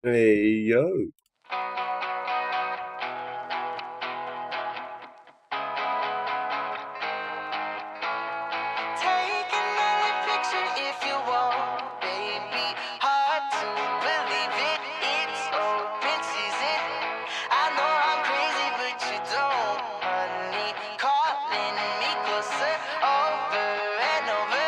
Hey, yo. Take another picture if you want, baby. Hard to believe it. It's open season. I know I'm crazy, but you don't, honey. Calling me closer, over and over.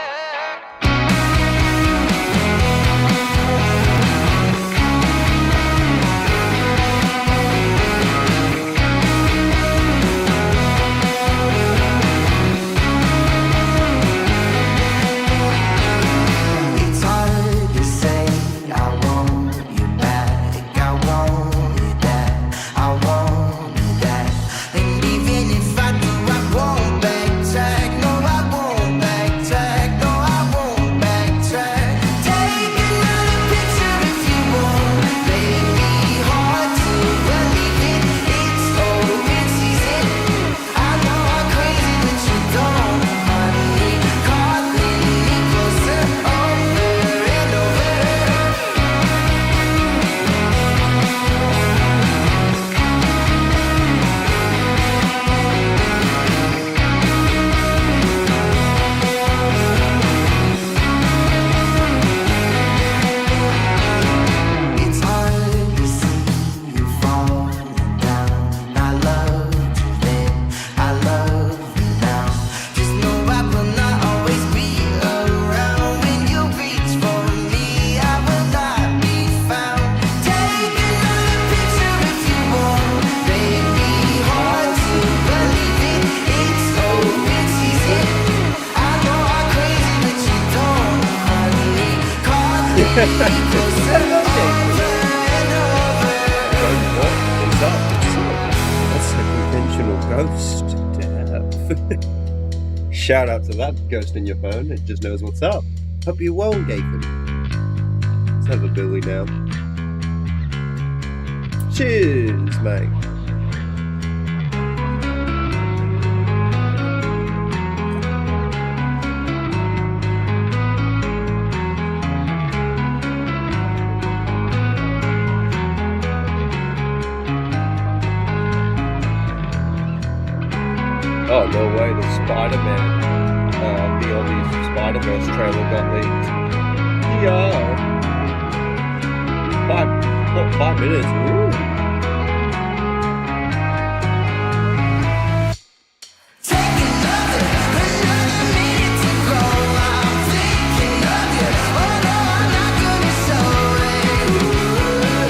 It's hard to say I want you back. I want you that. I want you that. And even if I do, I won't backtrack. No, I won't backtrack. No, I won't backtrack. Take another picture if you want, baby. Hard to believe it. It's open season. I know I'm crazy, but you don't, honey. Calling me closer, over and over. It's hard to see you falling down. I loved you then, I love you now. Just know I will not always be around. When you reach for me, I will not be found. Take another picture if you want, baby. Hard to believe it. It's open season. I know I'm crazy, but you don't, honey. Calling me closer, over and over. What's up? That's a conventional ghost death. Shout out to that ghost in your phone. It just knows what's up. Hope you're well, Gathan. Let's have a Billy now. Cheers, mate. Oh, no way, the Spider-Man, Beyond the Spider-Verse trailer got leaked. Yeah. 5 minutes? Ooh. Take another minute to go. I'm thinking of you. Oh no, I'm not gonna show I'm not gonna go.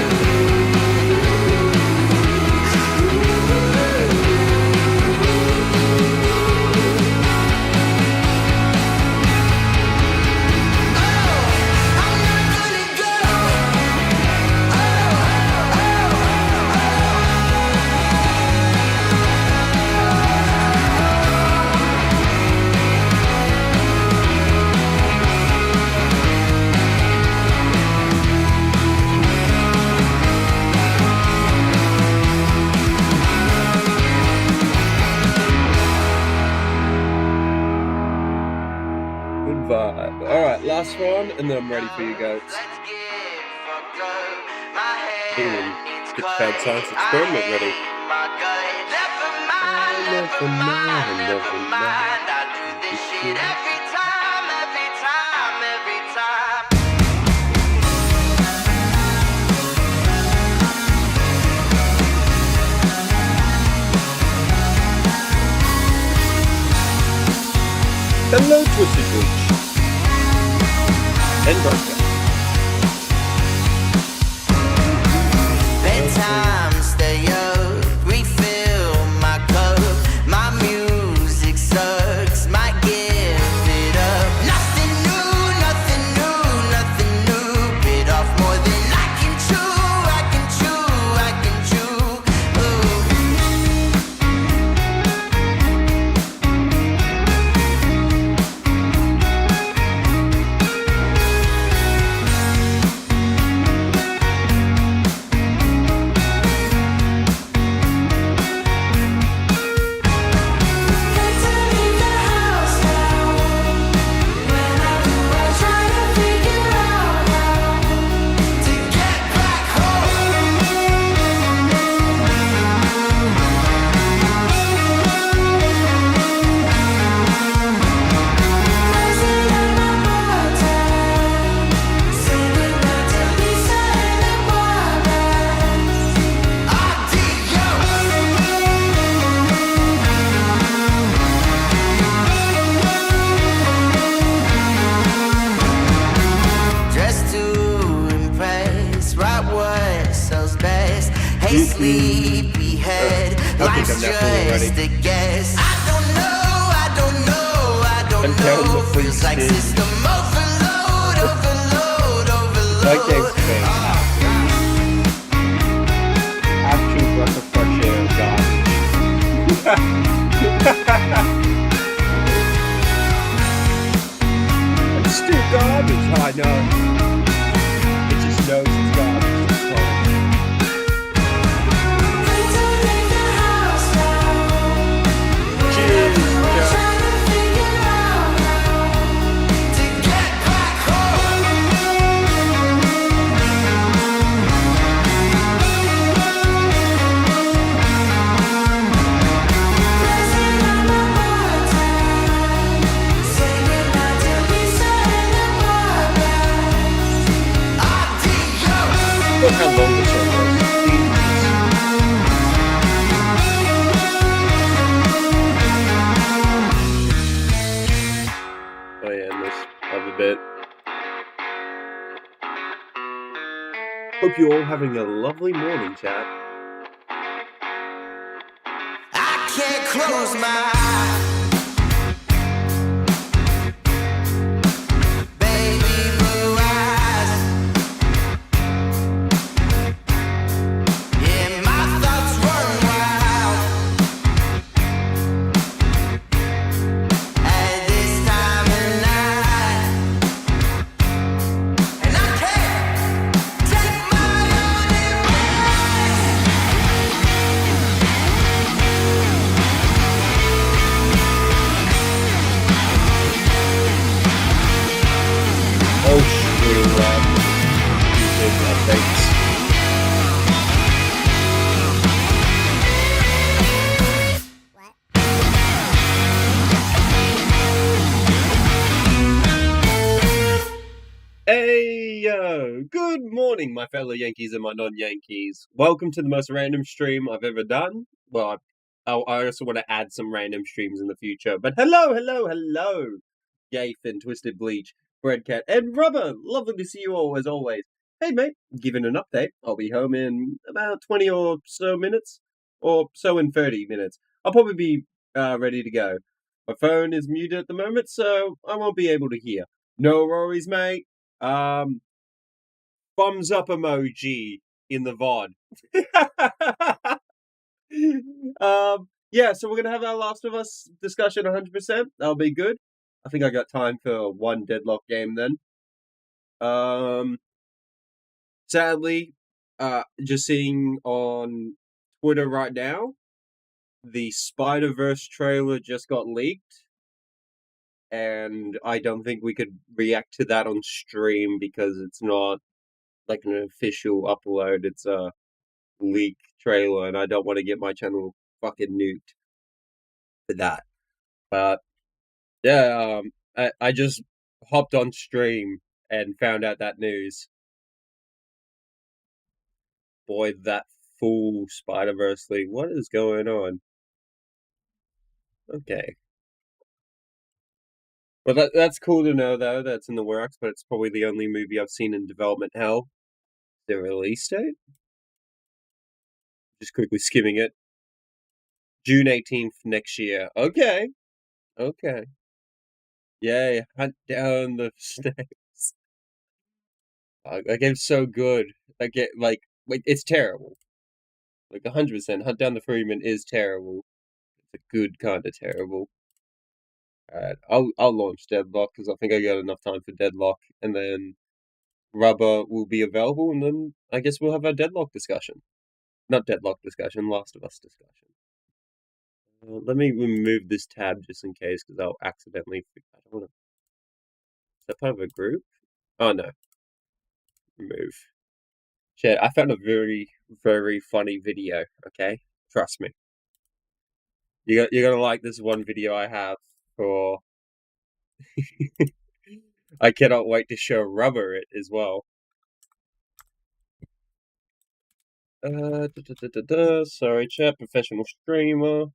Good vibe. Alright, last one, and then I'm ready for you goats. Let's get fucked up. My head Ewan, needs get the bad science experiment ready. my gut. Never mind, never mind, never mind. I do this shit every time, every time, every time. Hello, Twisted Booch. And Broker. Bedtime, stay up, refill my cup. My music sucks, might give it up. Nothing new, nothing new, nothing new. Bit off more than I can chew, I can chew, I can chew. my sleepyhead. I think Life's I'm now fully ready. just a guess. I don't know, I don't know, I don't I'm down know. the free Feels like spin. system overload, overload, overload. That game's fantastic. Actual breath of fresh air, garbage. It's still garbage, I know. It just knows it's garbage. It's fine. Cheers, Jack. Look how long this song was. Oh yeah, and this other bit. Hope you're all having a lovely morning, chat. I can't close my eyes. Baby blue eyes. Yeah, my thoughts run wild at this time of night. And I can't take my own advice. Oh, screw up. Music updates. Hey, yo! Good morning, my fellow Yankees and my non-Yankees. Welcome to the most random stream I've ever done. Well, I also want to add some random streams in the future. But hello! Yafe and Twisted Bleach, Breadcat, and Rubber! Lovely to see you all, as always. Hey, mate, giving an update. I'll be home in about 20 or so minutes. Or so in 30 minutes. I'll probably be ready to go. My phone is muted at the moment, so I won't be able to hear. No worries, mate. Thumbs up emoji in the VOD. Yeah, so we're gonna have our Last of Us discussion 100%. That'll be good. I think I got time for one Deadlock game then. Sadly, just seeing on Twitter right now, the Spider-Verse trailer just got leaked. And I don't think we could react to that on stream because it's not like an official upload. It's a leak trailer, and I don't want to get my channel fucking nuked for that. But yeah, I just hopped on stream and found out that news. Boy, that full Spider-Verse leak. What is going on? Okay. Well, that's cool to know, though. That's in the works, but it's probably the only movie I've seen in development hell. The release date? Just quickly skimming it. June 18th next year. Okay. Yay, hunt down the snakes. That game's so good. Like, it's terrible. Like, 100%. Hunt down the Freeman is terrible. It's a good kind of terrible. Alright, I'll launch Deadlock, because I think I got enough time for Deadlock, and then Rubber will be available, and then I guess we'll have our Deadlock discussion. Not Deadlock discussion, Last of Us discussion. Let me remove this tab just in case, because I'll accidentally... I don't want to... Is that part of a group? Oh, no. Remove. Chat, I found a very, very funny video, okay? Trust me. You're gonna like this one video I have for... I cannot wait to show Rubber it as well. Sorry, chat, professional streamer.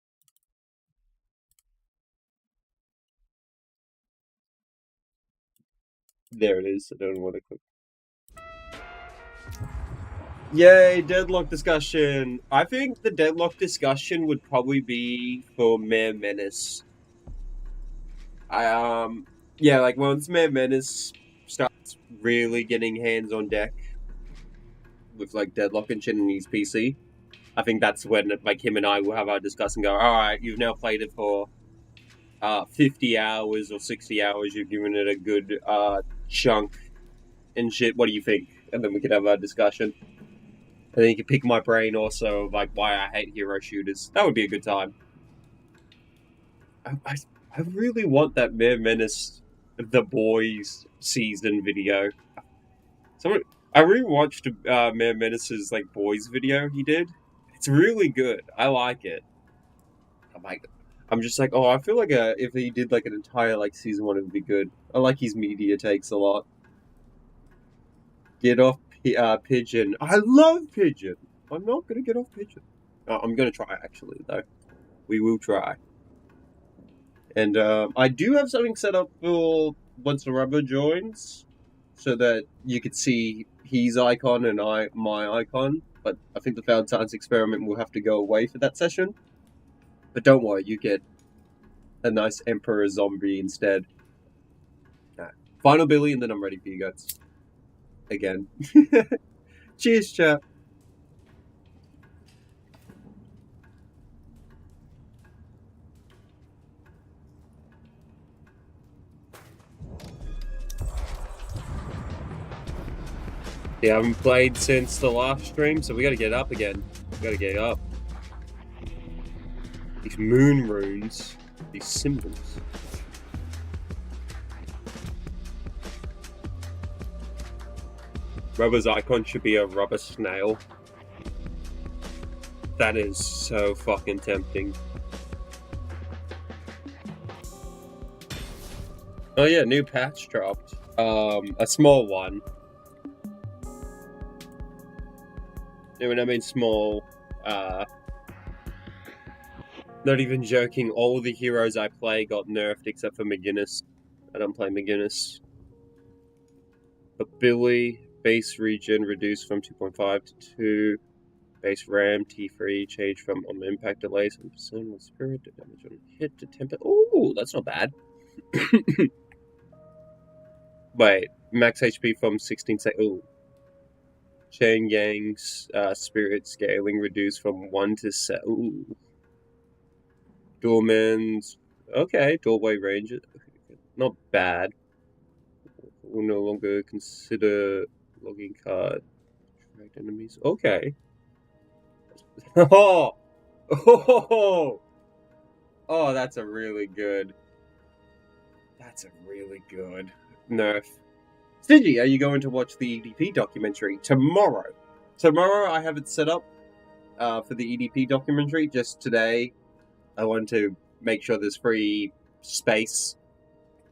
There it is. I don't want to click. Yay, Deadlock discussion. I think the Deadlock discussion would probably be for Mayor Menace. I yeah, like once Mayor Menace starts really getting hands on deck with like Deadlock and shit in his PC, I think that's when like him and I will have our discuss and go, all right, you've now played it for 50 hours or 60 hours, you've given it a good chunk and shit. What do you think? And then we could have our discussion. And then you can pick my brain also of like why I hate hero shooters. That would be a good time. I really want that Mayor Menace The Boys season video. Someone I rewatched Mayor Menace's like Boys video he did. It's really good. I like it. I'm like, I'm just like, oh, I feel like if he did like an entire like season one, it would be good. I like his media takes a lot. Get off Pigeon. I love Pigeon. I'm not gonna get off Pigeon. I'm gonna try actually though. We will try. And I do have something set up for once the rubber joins, so that you could see his icon and my icon. But I think the failed science experiment will have to go away for that session. But don't worry, you get a nice Emperor zombie instead. Right. Final Billy, and then I'm ready for you guys. Again. Cheers, chat. Yeah, I haven't played since the last stream, so we gotta get up again. We gotta get up. These moon runes, these symbols. Rubber's icon should be a rubber snail. That is so fucking tempting. Oh yeah, new patch dropped. A small one. When I mean small, not even joking, all the heroes I play got nerfed except for McGinnis. I don't play McGinnis. But Billy, base regen reduced from 2.5 to 2. Base RAM, T3, change from on impact delay, 7% with spirit, damage on hit to temper. Oh, that's not bad. Wait, max HP from 16 Ooh. Chain Gang's spirit scaling reduced from 1 to 7. Ooh. Doorman's. Okay, doorway range. Not bad. Will no longer consider logging card. Tracked enemies. Okay. Oh! Oh! Oh, that's a really good. That's a really good nerf. Stingy, are you going to watch the EDP documentary tomorrow? Tomorrow I have it set up for the EDP documentary. Just today, I want to make sure there's free space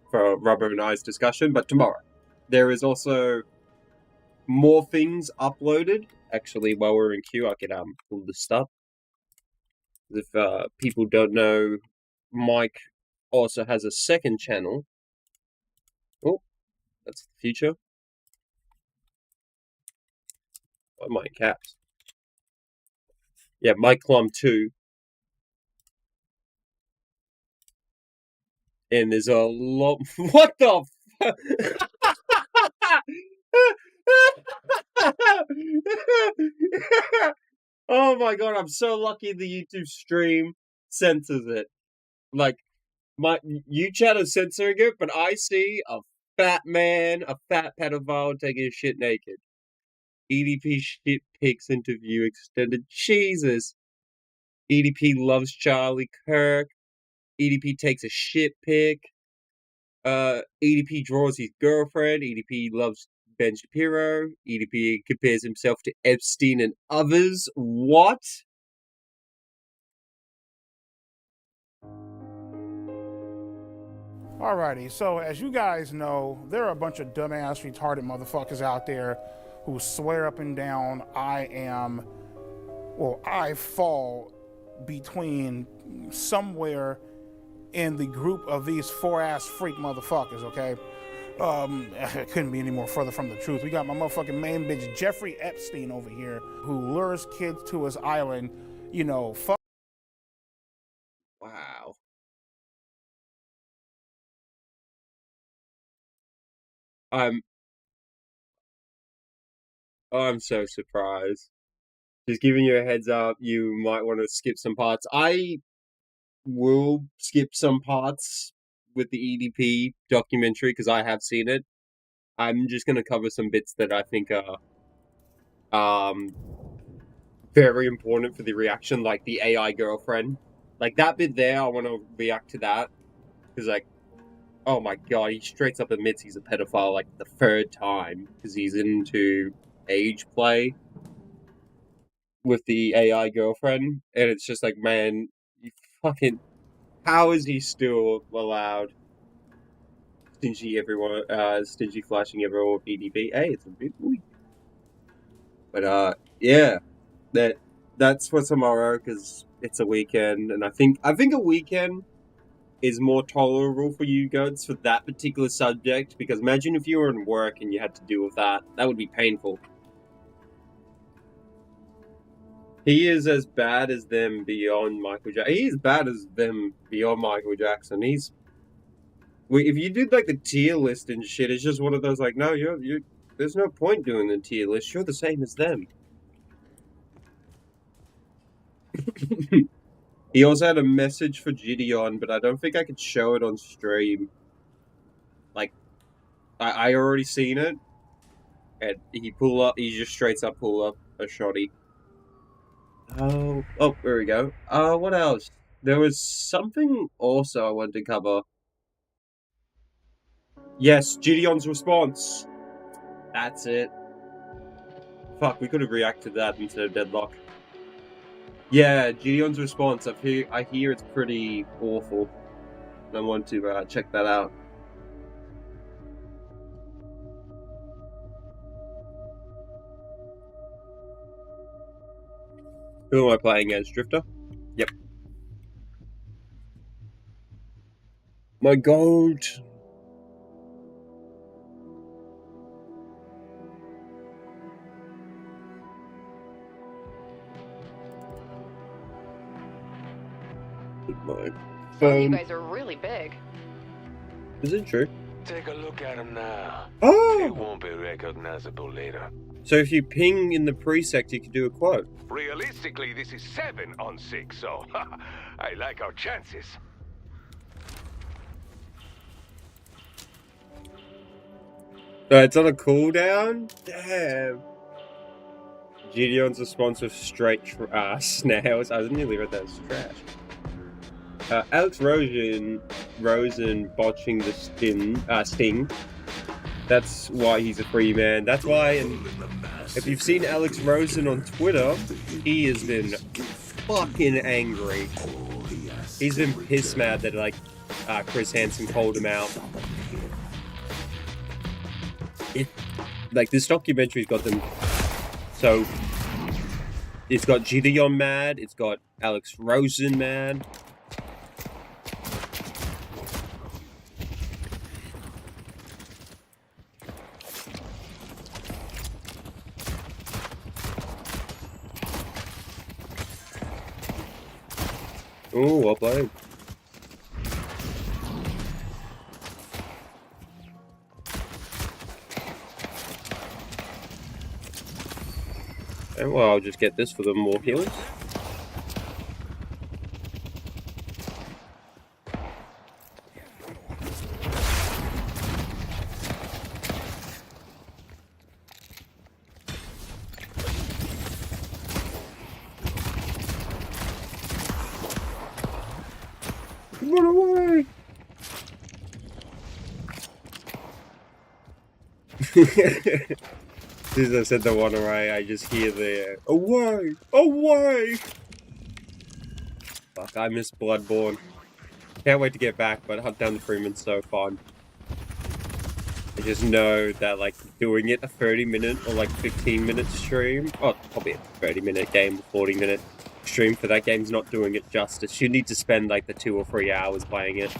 for Rubber and I's discussion. But tomorrow, there is also more things uploaded. Actually, while we're in queue, I can pull this up. If people don't know, Mike also has a second channel. Oh, that's the future. Why am I in caps? Yeah, Mike Clum 2. And there's a lot. What the fuck? Oh my god, I'm so lucky the YouTube stream censors it. Like, my you chat is censoring it, but I see a fat man, a fat pedophile taking a shit naked. EDP shit pics interview extended. Jesus. EDP loves Charlie Kirk. EDP takes a shit pic. EDP draws his girlfriend. EDP loves Ben Shapiro. EDP compares himself to Epstein and others. What? Alrighty, so as you guys know, there are a bunch of dumbass, retarded motherfuckers out there who swear up and down I fall between somewhere in the group of these 4-ass freak motherfuckers, okay? It couldn't be any more further from the truth. We got my motherfucking main bitch, Jeffrey Epstein, over here, who lures kids to his island, you know, Wow. I'm I'm so surprised. Just giving you a heads up, you might want to skip some parts. I will skip some parts with the EDP documentary because I have seen it. I'm just going to cover some bits that I think are very important for the reaction, like the AI girlfriend. Like that bit there, I want to react to that because, like, oh my god, he straight up admits he's a pedophile like the third time because he's into age play with the AI girlfriend, and it's just like, man, you fucking, how is he still allowed stingy flashing everyone with EDP? Hey, it's a bit weak. But yeah, that's for tomorrow because it's a weekend, and I think a weekend is more tolerable for you guys for that particular subject. Because imagine if you were in work and you had to deal with that would be painful. He is as bad as them beyond Michael Jackson. He is bad as them beyond Michael Jackson. If you did like the tier list and shit, it's just one of those like, no, you're there's no point doing the tier list. You're the same as them. He also had a message for Gideon, but I don't think I could show it on stream. Like, I already seen it, and he just straight up pull up a shotty. Oh, there we go. What else? There was something also I wanted to cover. Yes, Gideon's response. That's it. Fuck, we could have reacted to that instead of Deadlock. Yeah, Gideon's response. I hear it's pretty awful. I want to check that out. Who am I playing as? Drifter? Yep. My gold. My phone. You guys are really big. Is it true? Take a look at him now. Oh! It won't be recognizable later. So if you ping in the pre-sect, you can do a quote. Realistically, this is 7 on 6, so I like our chances. It's on a cooldown? Damn. Gideon's response was straight snails. I nearly read that as trash. Alex Rosen botching the sting. That's why he's a free man. That's why, and if you've seen Alex Rosen on Twitter, he has been fucking angry. He's been pissed mad that, like, Chris Hansen called him out. Like, this documentary's got them. So, it's got Gideon mad, it's got Alex Rosen mad. Ooh, well played. And well, I'll just get this for the more healers. Run away! As soon as I said the one away, I just hear the away! Away! Fuck, I miss Bloodborne. Can't wait to get back, but Hunt Down the Freeman's so fun. I just know that, like, doing it a 30-minute or, like, 15-minute stream, oh, probably a 30-minute game, 40-minute stream for that game's not doing it justice. You need to spend, like, the 2 or 3 hours playing it.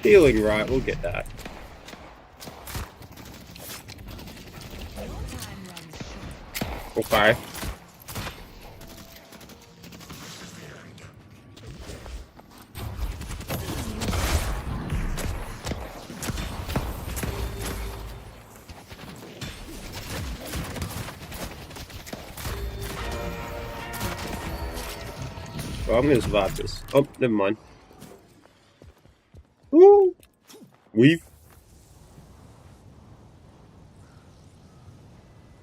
Feeling right, we'll get that. Okay. Well, I'm gonna survive this. Oh, never mind. Woo! Weave.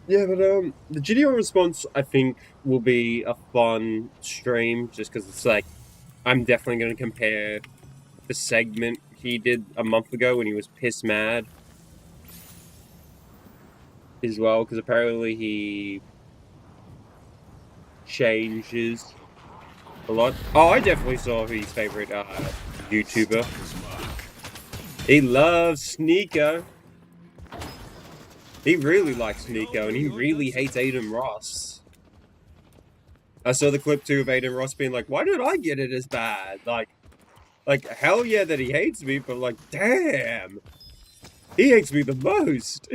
Yeah, but the GDO response I think will be a fun stream just because it's like I'm definitely gonna compare the segment he did a month ago when he was piss mad as well, because apparently he changes a lot. Oh, I definitely saw who his favorite YouTuber. He loves Sneeko. He really likes Sneeko, and he really hates Aiden Ross. I saw the clip too of Aiden Ross being like, "Why did I get it as bad?" Like hell yeah that he hates me, but like, damn, he hates me the most.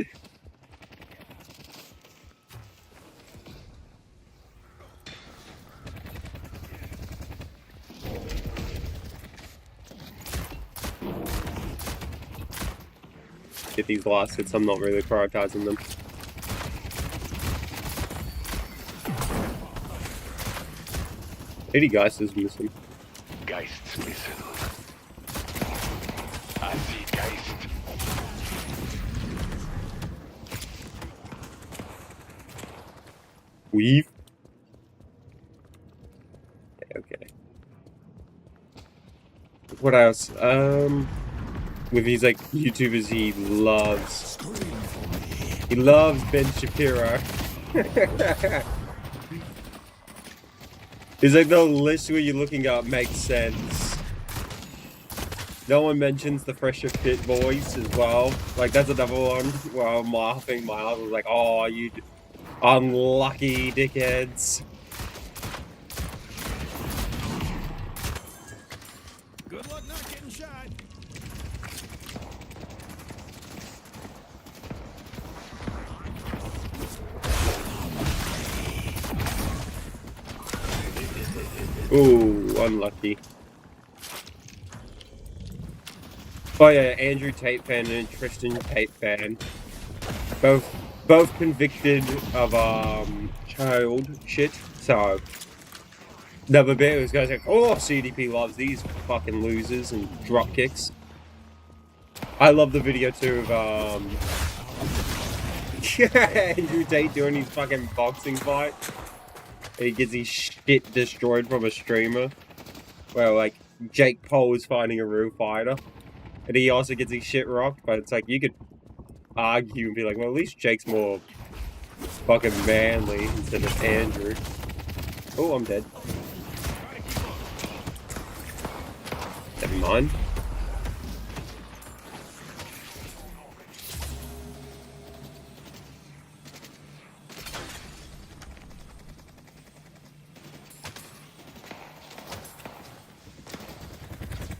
Get these last hits, I'm not really prioritizing them. Lady Geist is missing. Geist's missing. I see Geist. Weave. Okay. What else? With these like YouTubers he loves. He loves Ben Shapiro. It's like the list where you're looking up makes sense. No one mentions the Fresher Fit boys as well. Like that's another one where I'm laughing my ass. I was like, oh, you unlucky dickheads. Good luck not getting shot. Ooh, unlucky. Oh yeah, Andrew Tate fan and Tristan Tate fan. Both convicted of child shit. So another bit was guys like, oh, CDP loves these fucking losers and drop kicks. I love the video too of Andrew Tate doing his fucking boxing fight. He gets his shit destroyed from a streamer. Well, like, Jake Paul is fighting a real fighter. And he also gets his shit rocked, but it's like, you could argue and be like, well, at least Jake's more fucking manly instead of Andrew. Oh, I'm dead. Never mind.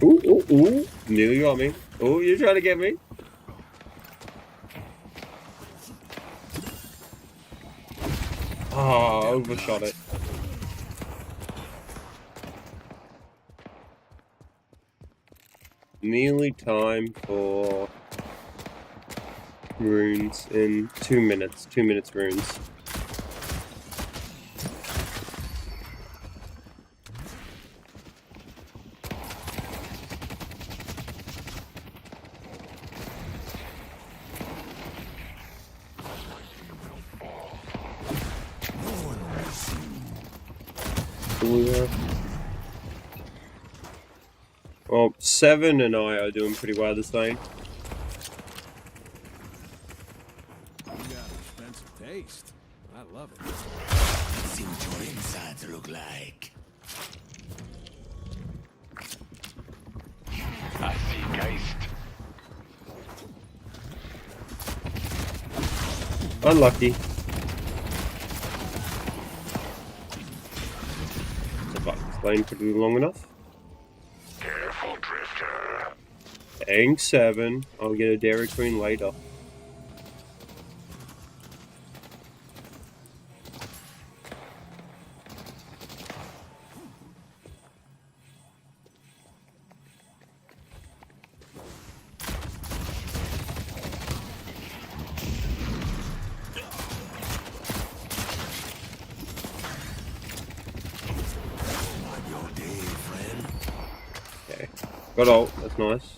Ooh, ooh, ooh. Nearly got me. Oh, you're trying to get me? Oh, overshot it. Nearly time for runes in 2 minutes. 2 minutes runes. Well, 7 and I are doing pretty well this lane. You got expensive taste. I love it. See what your insides look like. I see Geist. Unlucky. Survived this lane pretty long enough. Careful. monster. Dang 7. I'll get a Dairy Queen later. Okay. Got ult, that's nice.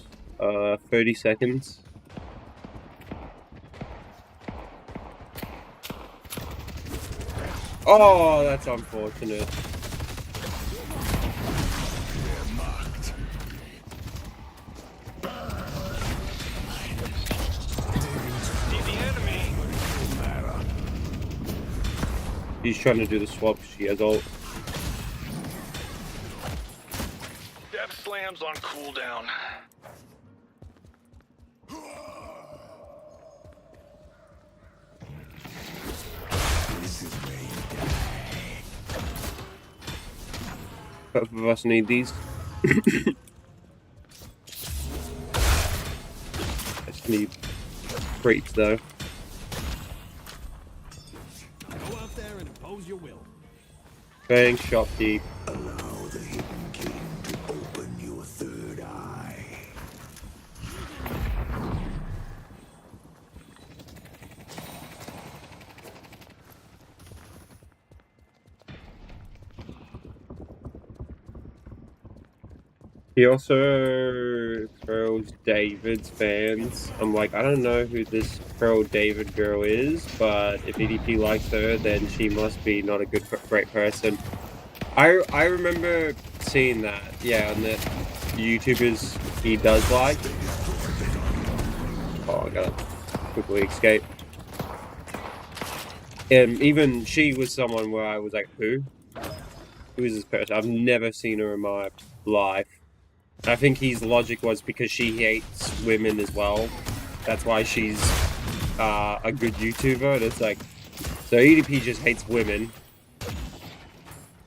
30 seconds. Oh, that's unfortunate. He's trying to do the swap, she has ult. Death slams on cooldown. Both of us need these. I just need crates though. Go out there and impose your will. Bang, shot deep. Allow the Hidden King to open your third eye. He also trolls David's fans. I'm like, I don't know who this troll David girl is, but if EDP likes her, then she must be not a great person. I remember seeing that, yeah, on the YouTubers he does like. Oh, I gotta quickly escape. And even she was someone where I was like, who? Who is this person? I've never seen her in my life. I think his logic was because she hates women as well. That's why she's a good YouTuber. And it's like, so EDP just hates women.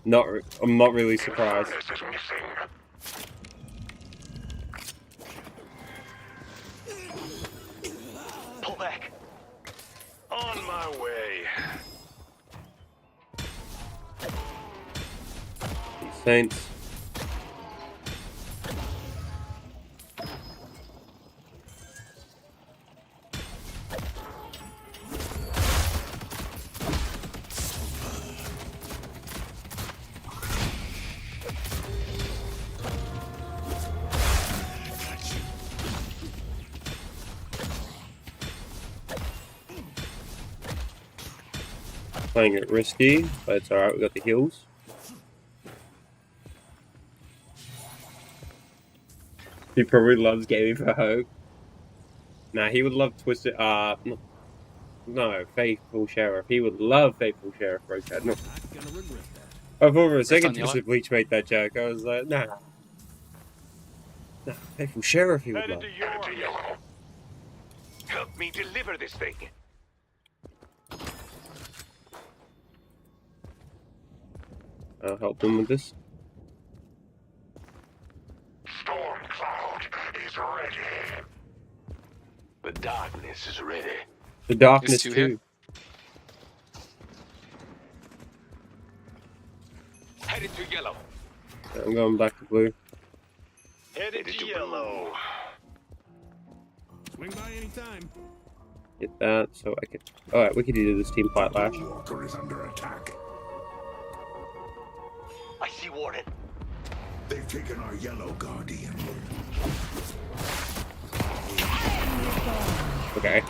I'm not really surprised. This is missing. Pull back. On my way. These saints. Playing it risky, but it's alright, we got the heals. He probably loves Gaming for Hope. Nah, he would love Twisted, no, Faithful Sheriff. He would love Faithful Sheriff, right? No. Not gonna regret that. I thought for a second on yellow. Twisted Bleach made that joke. I was like, nah. Nah, Faithful Sheriff he would love. Headed to yellow. Help me deliver this thing. I'll help them with this. Storm Cloud is ready. The darkness is ready. The darkness There's two too. Headed to yellow. I'm going back to blue. Headed to yellow. Swing by anytime. Get that so I can. Alright, we could do this team fight lash. Walker is under attack. I see Warden. They've taken our yellow guardian. Okay.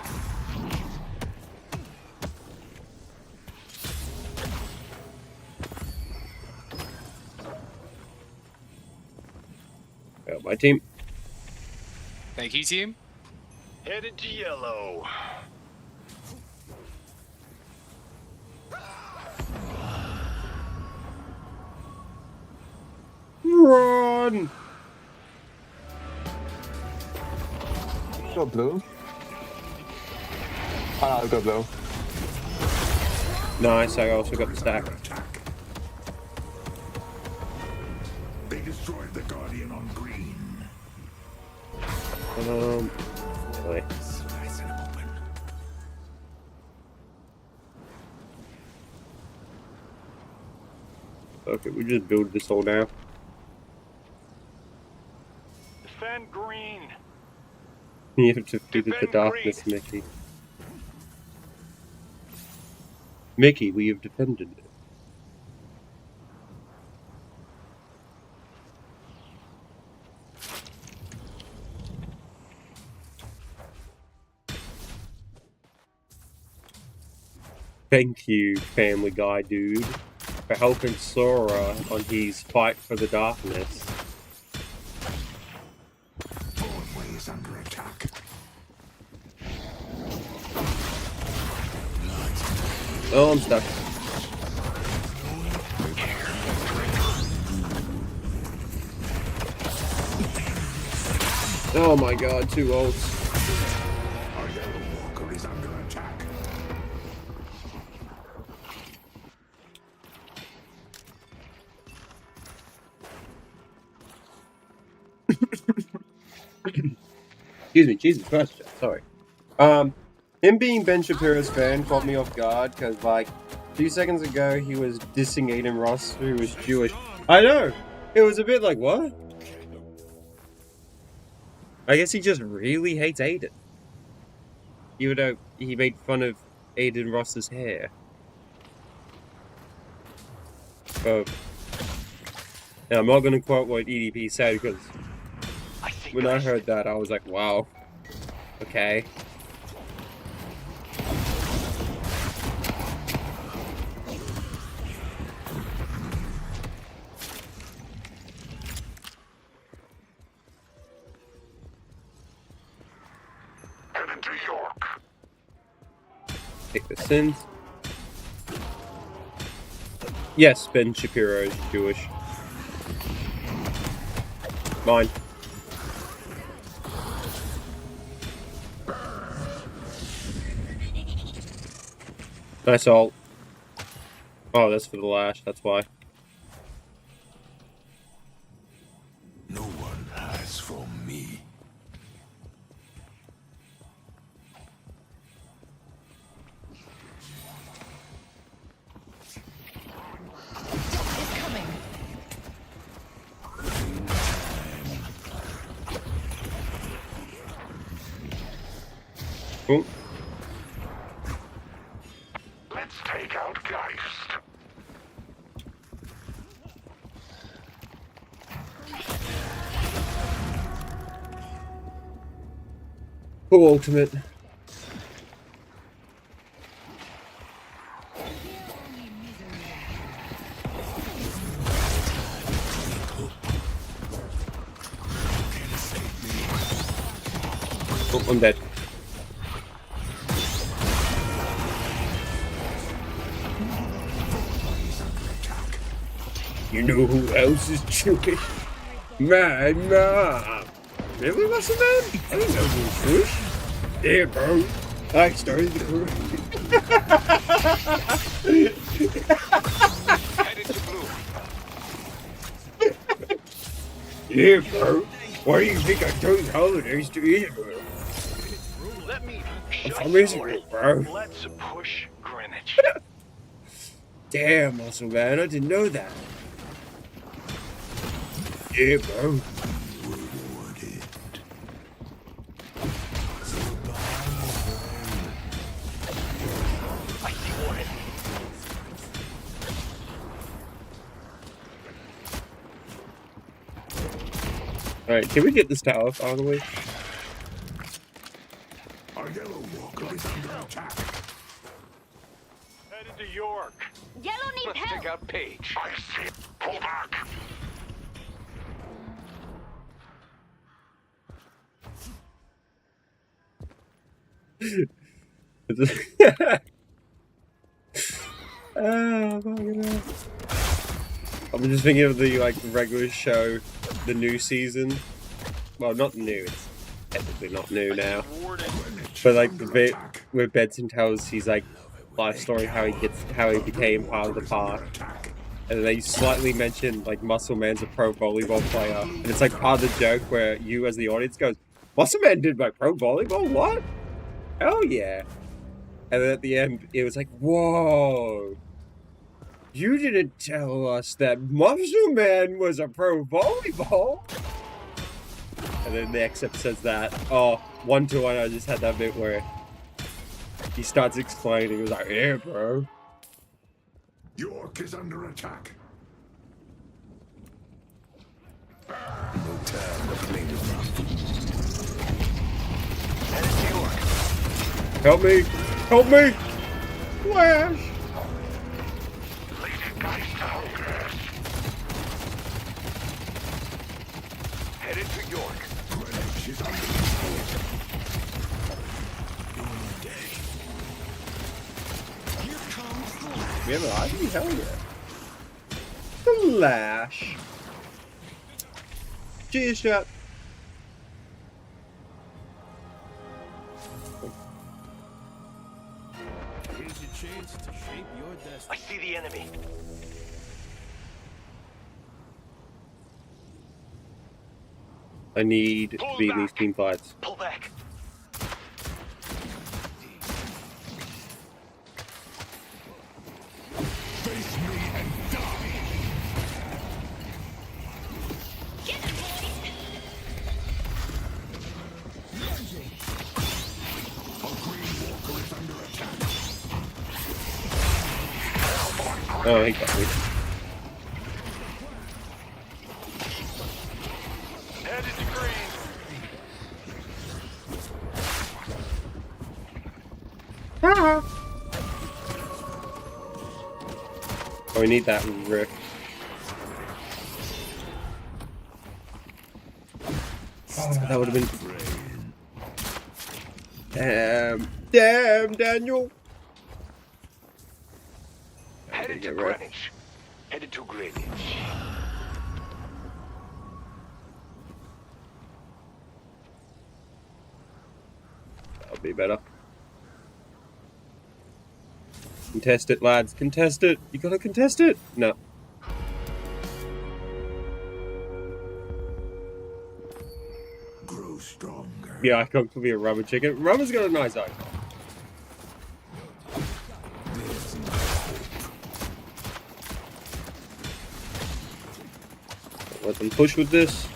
Got my team. Thank you, team. Headed to yellow. Run! Got blue. Oh, no, I've got blue. Nice, I also got the stack. Attack. They destroyed the guardian on green. Anyway. Okay, we just build this all now. Defend green. You have defeated the Defend darkness, green. Mickey. Mickey, we have defended it. Thank you, Family Guy dude, for helping Sora on his fight for the darkness. Broadway is under attack. Oh, I'm stuck. Oh my god, 2 ults. Our yellow walker is under attack. Excuse me, Jesus Christ, sorry. Him being Ben Shapiro's fan caught me off guard, because, like, 2 seconds ago he was dissing Aiden Ross, who was Jewish. I know! It was a bit like, what? I guess he just really hates Aiden. Even though he made fun of Aiden Ross's hair. Oh. Now, I'm not going to quote what EDP said, because when I heard that, I was like, wow. Okay. Headed to York. Take this in. Yes, Ben Shapiro is Jewish. Mine. Nice ult. Oh, that's for the lash, that's why. No one hides from me. Oh. Let's take out Geist. Full ultimate. Oh, I'm dead. You know who else is Jewish? My mom. Really, Muscle Man? I didn't know he was Jewish. Yeah, bro. I started the crew. Headed to blue. Yeah, bro. Why do you think I chose holidays to Israel? Let me I'm shut from your Israel, bro. Let's push Greenwich. Damn, Muscle Man, I didn't know that. Yeah, bro. I see one. Alright, can we get this tower out of the way? Our yellow walker is under attack. Headed to York. Yellow needs Let's help. take out Paige. I see. Pull back. Oh, fucking hell. I'm just thinking of the like regular show, the new season. Well, not new. It's technically not new now. But like the bit where Benson tells his like life story, how he became part of the park, and they slightly mention like Muscle Man's a pro volleyball player, and it's like part of the joke where you as the audience goes, Wasserman did my pro volleyball? What? Hell yeah. And then at the end, it was like, whoa. You didn't tell us that Muscle Man was a pro volleyball. And then the next episode says that. Oh, 1-to-1, I just had that bit where he starts explaining. He was like, yeah, bro. York is under attack. No time to play with my Headed to York. Help me! Help me! Flash! Leading guys to Hogers. Headed to York. Greenwich is under We have an Ivy? Hell yeah. Flash! Cheers, chat. Here's your chance to shape your I destiny. see the enemy. I need to Pull beat these back. team fights. Pull back. Face me and die. Oh, he got me. Headed to green. Oh, we need that rift. Oh, that would have been. Damn, Daniel. Headed to Get right. Greenwich. Headed to Greenwich. That'll be better. Contest it, lads. Contest it. You gotta contest it. No. Grow stronger. The icon could be a rubber chicken. Rubber's got a nice icon. Let them push with this.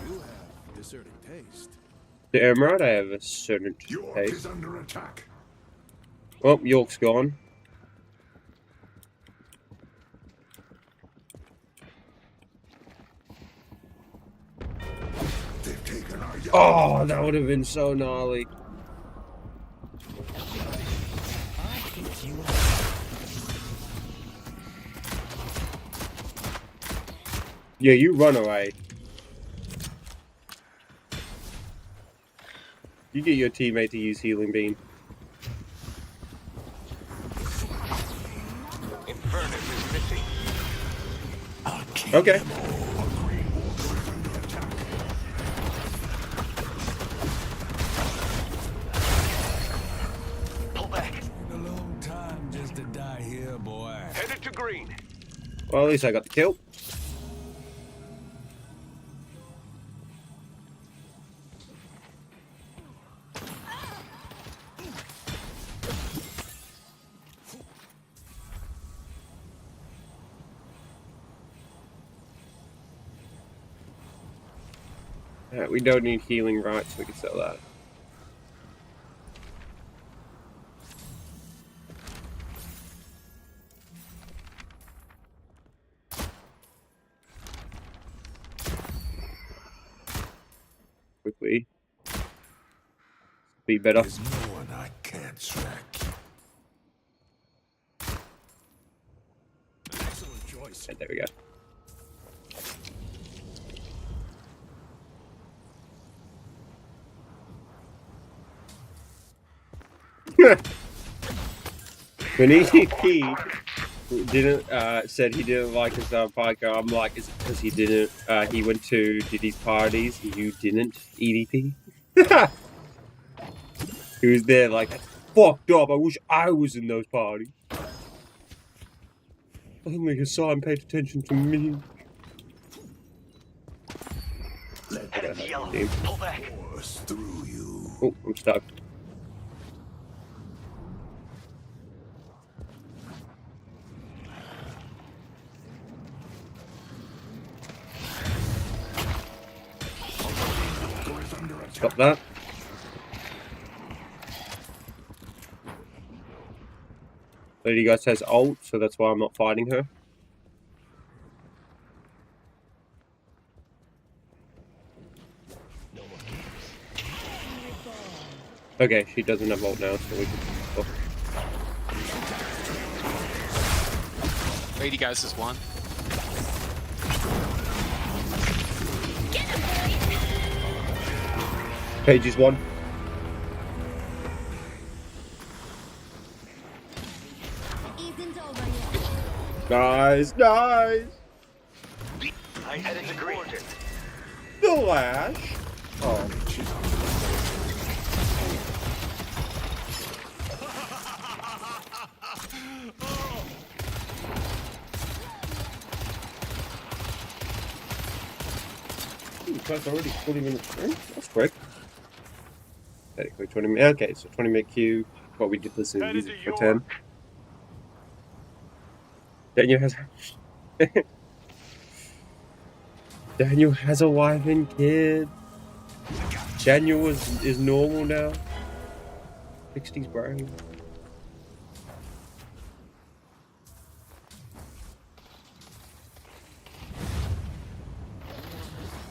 You have discerning taste. The Emerald, I have a certain York taste. is under attack. Oh, York's gone. They've taken our young. Oh, that would have been so gnarly. Yeah, you run away. You get your teammate to use Healing Beam. Infernus is missing. Okay. Pull back. A long time just to die here, boy. Headed to green. Well, at least I got the kill. Yeah, we don't need healing rights, we can sell that. Quickly. Be better. There's no one I can't track. Excellent choice. And there we go. We need key. didn't said he didn't like his podcast. I'm like, is it because he didn't? He went to Diddy's parties. And you didn't, EDP. He was there like, that's fucked up. I wish I was in those parties. Only his son paid attention to me. Headed to yellow. Pull back. Through you. Oh, I'm stuck. Stop that. Lady Ghost has ult, so that's why I'm not fighting her. Okay, she doesn't have ult now, so we can... Oh. Lady Guys is one. Paige is one. Nice, nice! I headed to green. The Lash! Oh. That's already 20 minutes through? That's quick. Technically 20 minutes. Okay, so 20-minute queue. What we did listen to music for 10. Daniel has... Daniel has a wife and kid. Daniel is normal now. 60s brain.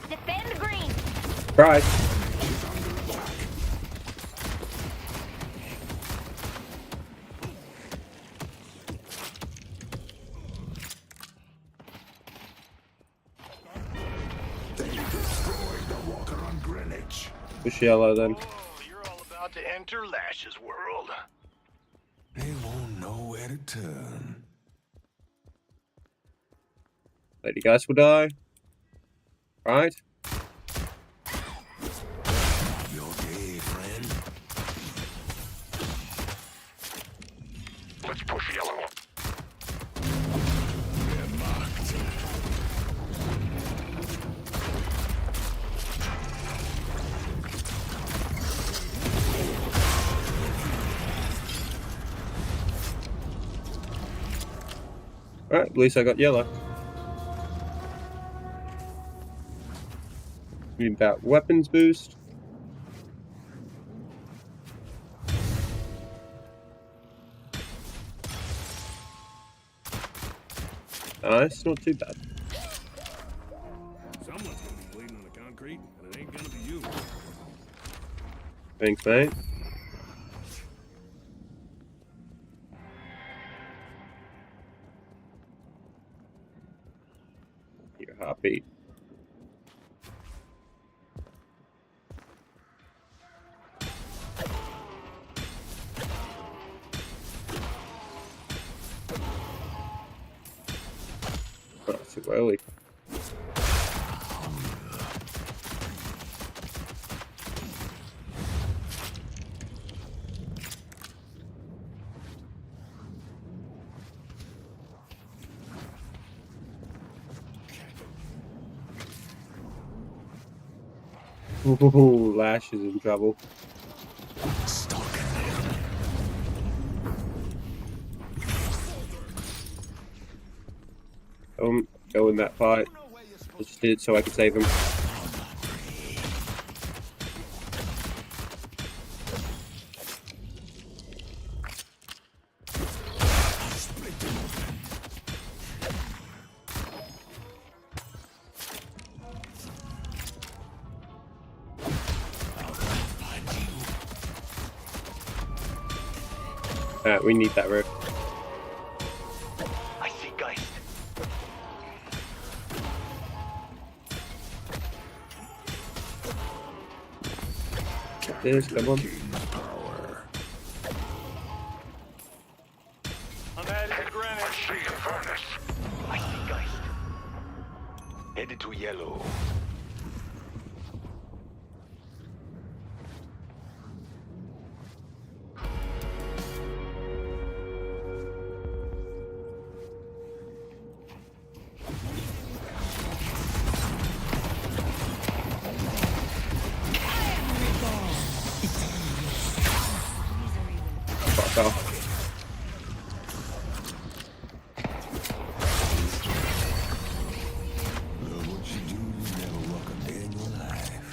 Defend green. Right. Push yellow then. Oh, you're all about to enter Lash's world. They won't know where to turn. Lady Guys will die. Right? Your day, friend. Let's push yellow. They're marked. Alright, at least I got yellow. Need that weapons boost. Nice, not too bad. Someone's gonna be bleeding on the concrete, and it ain't gonna be you. Thanks, mate. Your heartbeat. Oh, too early. Ooh, Lash is in trouble. Go in that fight. I just did it so I could save him. We need that rift. I see Geist. This, come on. I'm headed to Greenwich. yellow. Fuck off. What you do, you never walk a day in your life.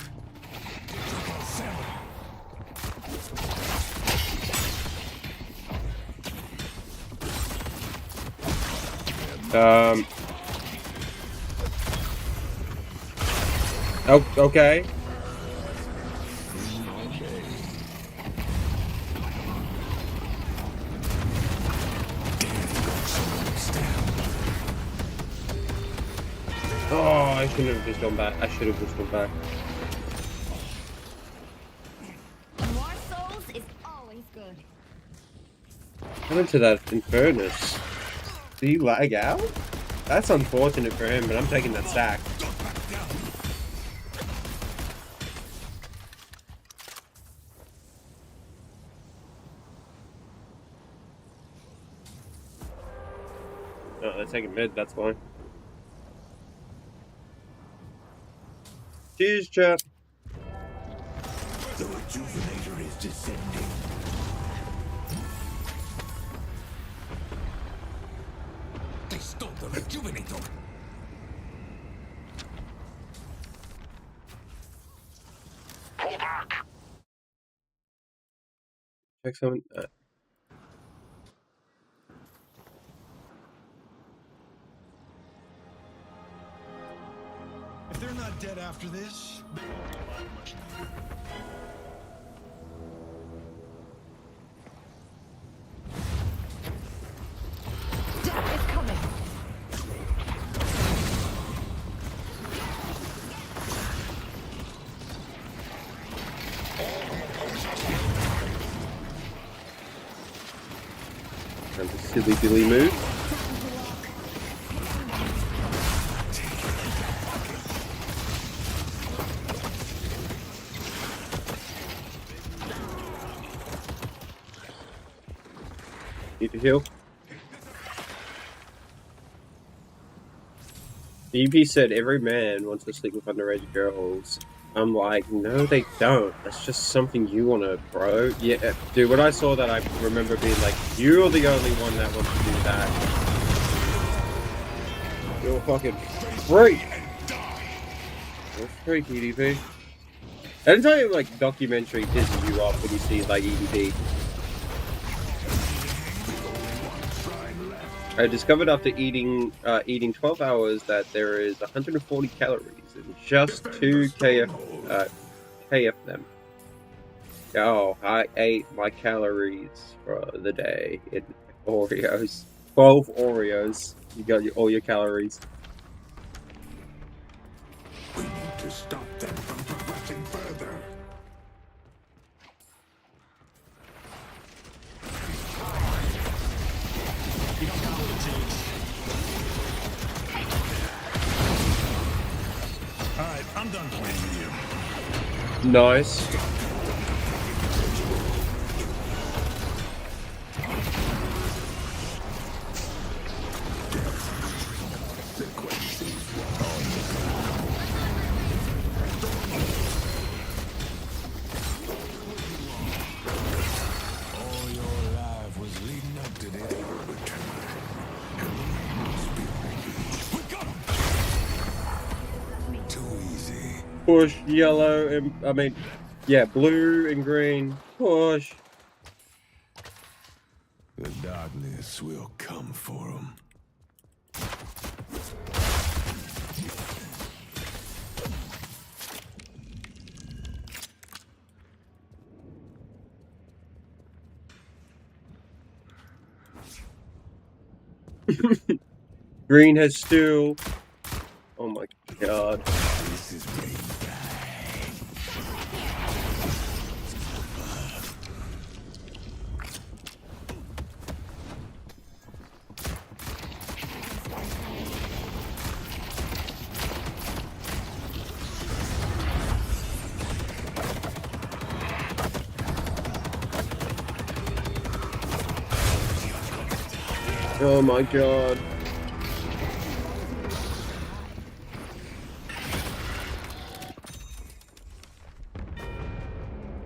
Oh, okay. Oh, I shouldn't have just gone back. I should have just gone back. More souls is always good. I went to that Infernus. Did he lag out? That's unfortunate for him, but I'm taking that stack. Oh, they're taking mid, that's why. Cheers, chat. The rejuvenator is descending. They stole the rejuvenator. Pull back. Check someone. If they're not dead after this, they won't be alive much longer. Death is coming. That's a silly billy move. Need to heal. The EP said every man wants to sleep with underage girls. I'm like, no, they don't. That's just something you want to, bro. Yeah, dude, when I saw that, I remember being like, you're the only one that wants to do that. You're fucking freak. You're a freak, EDP. Anytime, like, documentary pisses you off when you see, like, EDP. I discovered after eating 12 hours that there is 140 calories in just 2 KF them. Oh, I ate my calories for the day in Oreos. 12 Oreos. You got all your calories. We need to stop them from progressing further. You don't know what it takes. Alright, I'm done playing with you. Nice. All your life was leading up to this. We got him! Too easy. Push yellow and blue and green. Push. The darkness will come for him. Green has steel. Oh my god. This is rain. Oh my god.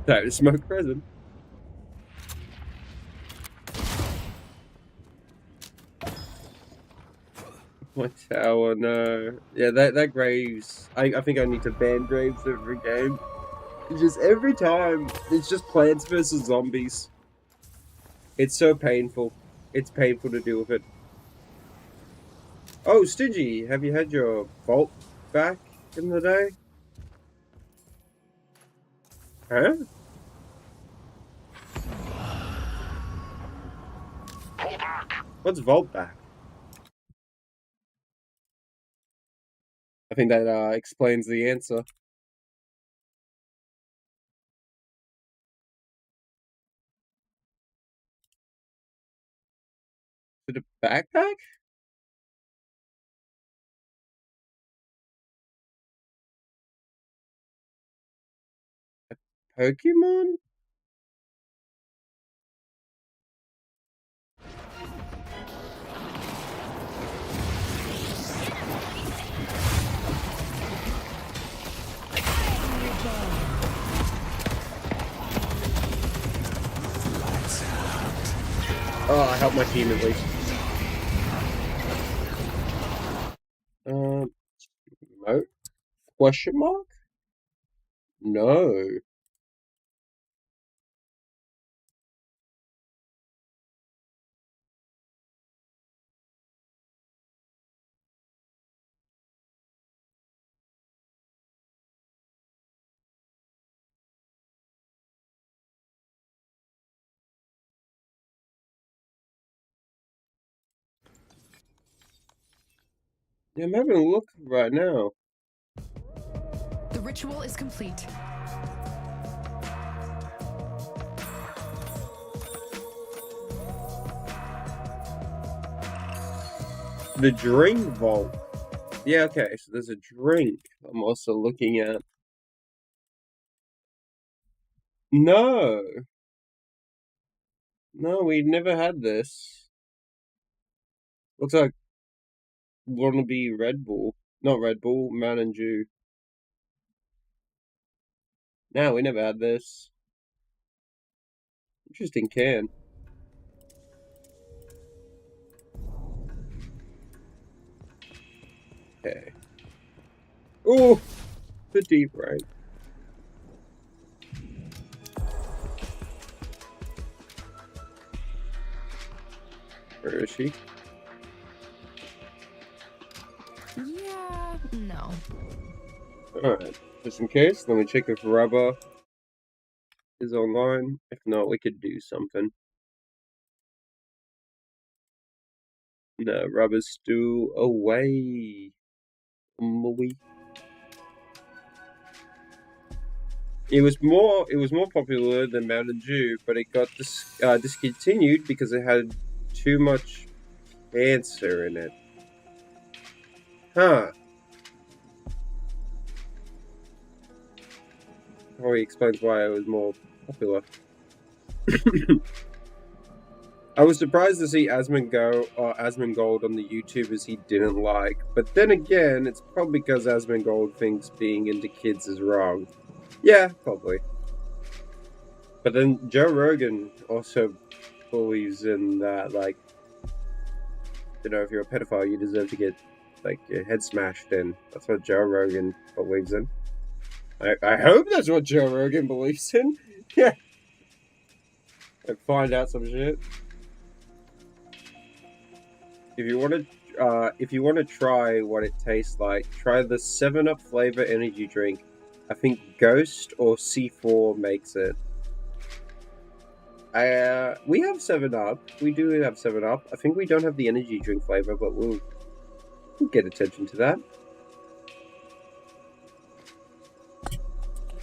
That is smoke present. My tower, no. Yeah, that Graves. I think I need to ban Graves every game. It's just every time, it's just plants versus zombies. It's so painful. It's painful to deal with it. Oh, Stingy, have you had your vault back in the day? Huh? What's vault back? I think that explains the answer. Is it a backpack? Pokemon? Oh, I helped my team at least. No? Question mark? No. Yeah, I'm having a look right now. The ritual is complete. The drink vault. Yeah, okay, so there's a drink I'm also looking at. No. No, we never had this. Looks like wannabe Red Bull. Not Red Bull, Mountain Dew. No, we never had this. Interesting can. Okay. Oh, the deep right. Where is she? Yeah, no. Alright, just in case, let me check if Rubber is online. If not, we could do something. No, Rubber's still away. It was more popular than Mountain Dew, but it got discontinued because it had too much cancer in it. Huh. Probably explains why it was more popular. I was surprised to see Asmongold on the YouTubers he didn't like, but then again, it's probably because Asmongold thinks being into kids is wrong. Yeah, probably. But then Joe Rogan also believes in that, like, you know, if you're a pedophile, you deserve to get, like, your head smashed in. That's what Joe Rogan believes in. I hope that's what Joe Rogan believes in. Yeah. Like, find out some shit. If you want to try what it tastes like, try the 7-Up flavor energy drink. I think Ghost or C4 makes it. We have 7-Up. We do have 7-Up. I think we don't have the energy drink flavor, but we'll get attention to that.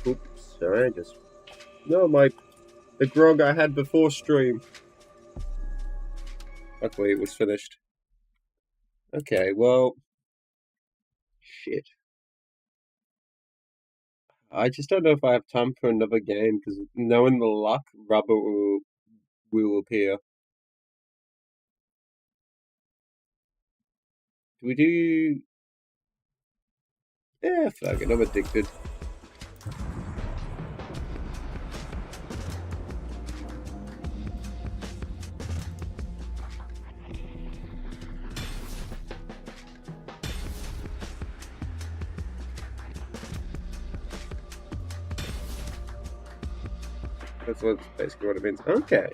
Oops, sorry, the grog I had before stream. Luckily, it was finished. Okay, well, shit. I just don't know if I have time for another game because knowing the luck, Rubber will appear. Do we do... Yeah, fuck it, I'm addicted. That's basically what it means. Okay.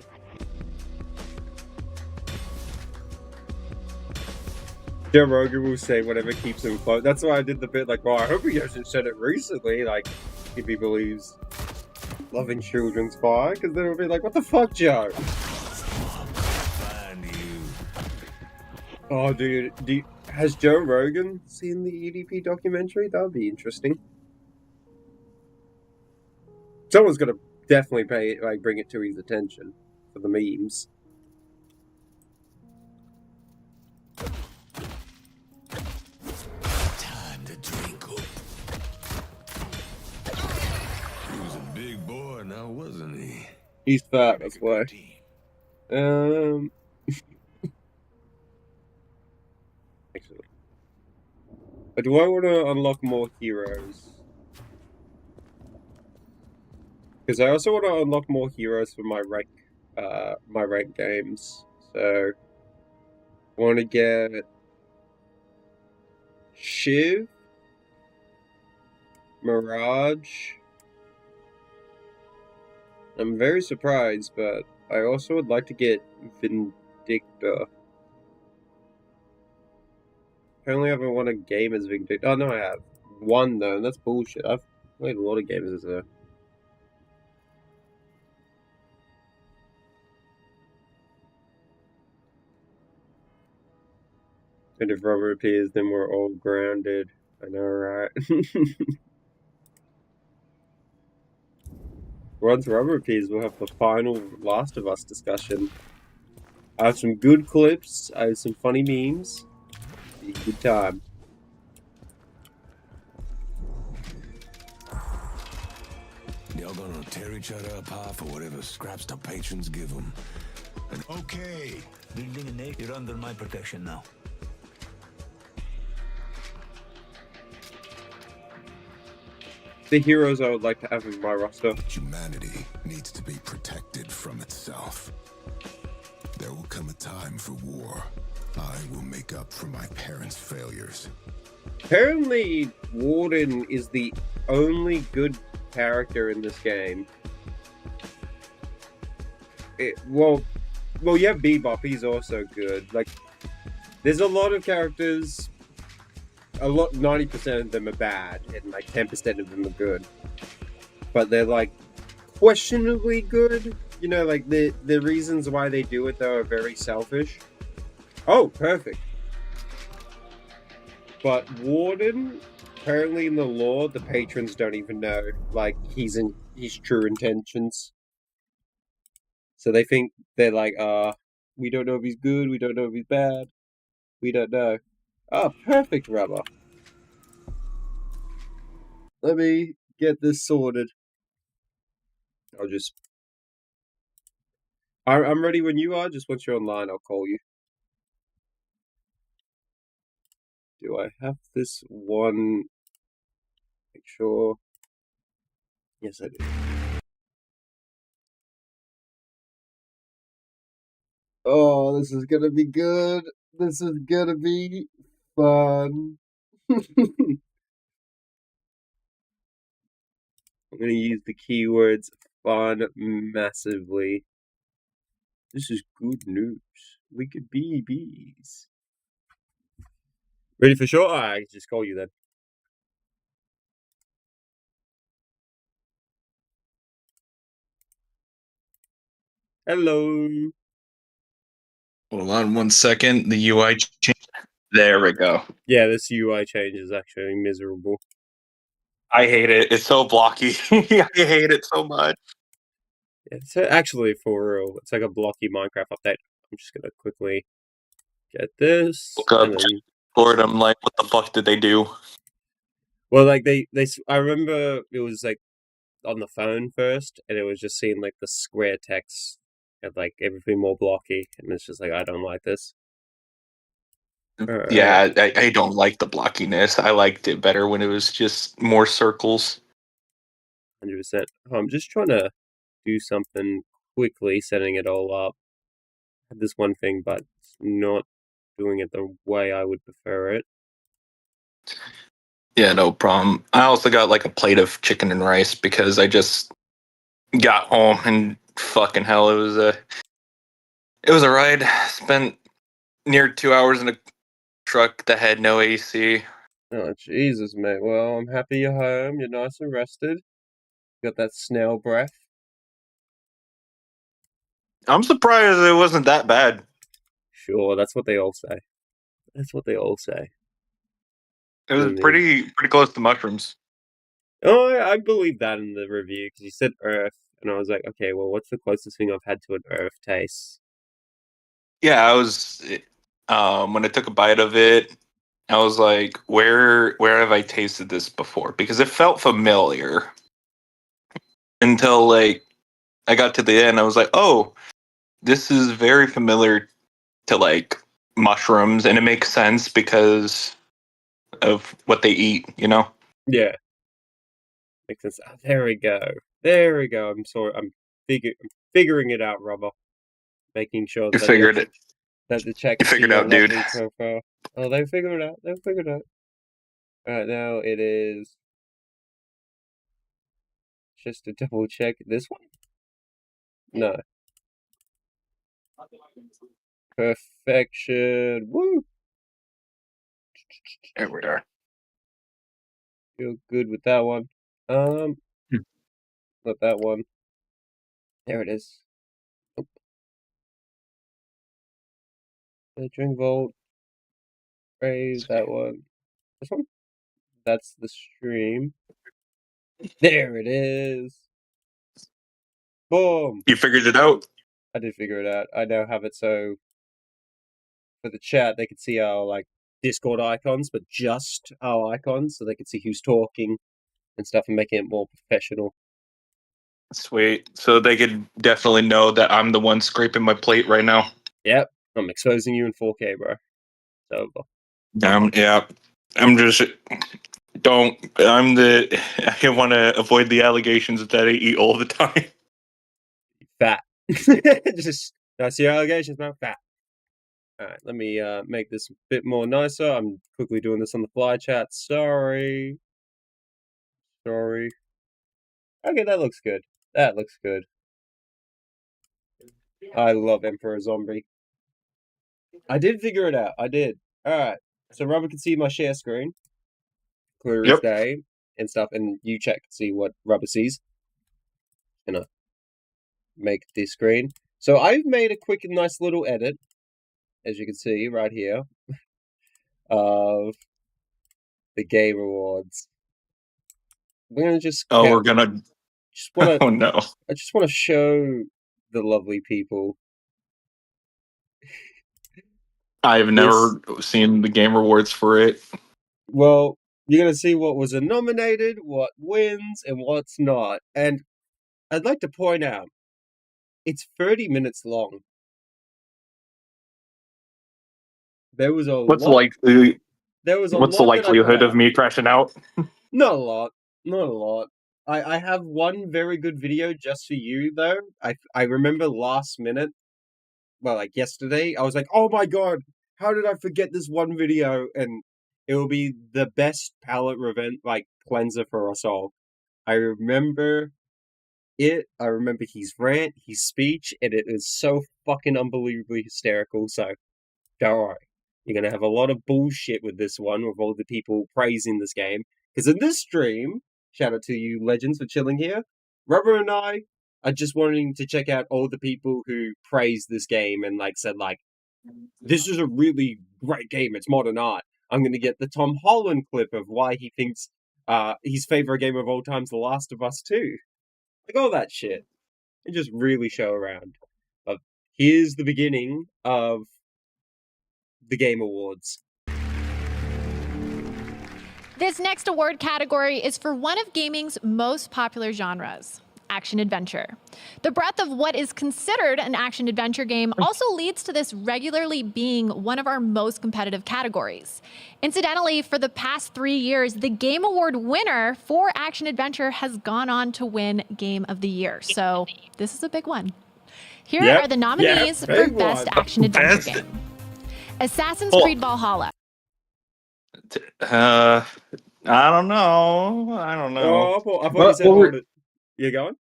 Joe Rogan will say whatever keeps him close. That's why I did the bit like, well, I hope he hasn't said it recently. Like, if he believes loving children's fire, because then it'll be like, what the fuck, Joe? Oh, dude, has Joe Rogan seen the EDP documentary? That would be interesting. Someone's got to definitely bring it to his attention for the memes. Time to drink up. He was a big boy now, wasn't he? He's fat, that's why. Actually. But do I want to unlock more heroes? Because I also want to unlock more heroes for my rank games. So I want to get Shiv, Mirage. I'm very surprised, but I also would like to get Vindicta. Apparently I haven't won a game as Vindicta. Oh no, I have. One though, and that's bullshit. I've played a lot of games as a... And if rubber appears, then we're all grounded. I know, right? Once rubber appears, we'll have the final Last of Us discussion. I have some good clips. I have some funny memes. Be a good time. Y'all gonna tear each other apart for whatever scraps the patrons give them. And okay, Building an 8, you're under my protection now. The heroes I would like to have in my roster. humanity needs to be protected from itself. There will come a time for war. I will make up for my parents' failures. Apparently, Warden is the only good character in this game. Well, you have Bebop, he's also good. Like, there's a lot of characters, 90% of them are bad, and like 10% of them are good. But they're like, questionably good. You know, like, the reasons why they do it, though, are very selfish. Oh, perfect. But Warden, apparently in the lore, the patrons don't even know, like, his true intentions. So they think, they're like, we don't know if he's good, we don't know if he's bad, we don't know. Oh, perfect, rubber. Let me get this sorted. I'm ready when you are, just once you're online, I'll call you. Do I have this one? Make sure. Yes, I do. Oh, this is gonna be good. This is gonna be fun. I'm gonna use the keywords fun massively. This is good news. We could be bees. Ready for sure? I can just call you then. Hello. Hold on 1 second. The UI changed. There we go. Yeah, this UI change is actually miserable. I hate it. It's so blocky. I hate it so much. It's actually for real. It's like a blocky Minecraft update. I'm just gonna quickly get this. Look up And then... Lord, I'm like, what the fuck did they do? Well, like I remember it was like on the phone first, and it was just seeing like the square text and like everything more blocky, and it's just like I don't like this. Alright, Yeah, I don't like the blockiness. I liked it better when it was just more circles. 100%. I'm just trying to do something quickly, setting it all up. I had this one thing, but it's not doing it the way I would prefer it. Yeah, no problem. I also got like a plate of chicken and rice because I just got home and fucking hell, it was a ride. Spent near 2 hours in a truck that had no AC. Oh, Jesus, mate. Well, I'm happy you're home. You're nice and rested. Got that snail breath. I'm surprised it wasn't that bad. Sure, that's what they all say. That's what they all say. It was pretty close to mushrooms. Oh, I believe that in the review because you said Earth, and I was like, okay, well, what's the closest thing I've had to an Earth taste? Yeah, I was when I took a bite of it, I was like, where have I tasted this before? Because it felt familiar until like I got to the end. I was like, oh, this is very familiar to like mushrooms, and it makes sense because of what they eat, you know? Yeah, makes sense. Oh, there we go. There we go. I'm sorry. I'm figuring it out, Robert. Making sure You that figured it. the check You see figured your out, dude. lovely profile. Oh, they figured it out. They figured it out. Alright, now it is just to double check this one. No. Perfection. Woo! There we are. Feel good with that one. Not that one. There it is. Oh, the drink vault. Raise that one. This one? That's the stream. There it is. Boom! You figured it out. I did figure it out. I now have it so for the chat they can see our like Discord icons, but just our icons, so they can see who's talking and stuff, and making it more professional. Sweet. So they could definitely know that I'm the one scraping my plate right now. Yep, I'm exposing you in 4K, bro. It's over. Yeah. I'm just I want to avoid the allegations that I eat all the time. Fat. Just that's your allegations, man. Fat. Alright, let me make this a bit more nicer. I'm quickly doing this on the fly chat. Sorry. Okay, that looks good. That looks good. I love Emperor Zombie. I did figure it out. I did. Alright. So Robert can see my share screen. Clear as day and stuff, and you check to see what Robert sees. Gonna make this screen. So I've made a quick and nice little edit, as you can see right here, of the game awards. We're gonna just we're gonna just wanna oh no. I just wanna show the lovely people. I've never seen the game rewards for it. Well, you're gonna see what was nominated, what wins, and what's not. And I'd like to point out, it's 30 minutes long. There was a What's lot. There was a what's the lot that I likelihood put of out. me crashing out? Not a lot. Not a lot. I have one very good video just for you though. I remember last minute, well, like yesterday, I was like, oh my god, how did I forget this one video? And it will be the best palette revenge like cleanser for us all. I remember it. I remember his rant, his speech, and it is so fucking unbelievably hysterical. So don't worry. You're going to have a lot of bullshit with this one, with all the people praising this game. Because in this stream, shout out to you legends for chilling here, Rubber and I are just wanting to check out all the people who praised this game and like said like, this is a really great game, it's modern art. I'm going to get the Tom Holland clip of why he thinks his favorite game of all time is The Last of Us 2. Like all that shit. And just really show around. But here's the beginning of the Game Awards. This next award category is for one of gaming's most popular genres. action-adventure. The breadth of what is considered an action-adventure game also leads to this regularly being one of our most competitive categories. Incidentally, for the past 3 years, the Game Award winner for action-adventure has gone on to win Game of the Year. So this is a big one. Here are the nominees for Best Action-Adventure Game. Assassin's Creed Valhalla. I don't know. I don't know. Oh, I thought you said hold it. You going?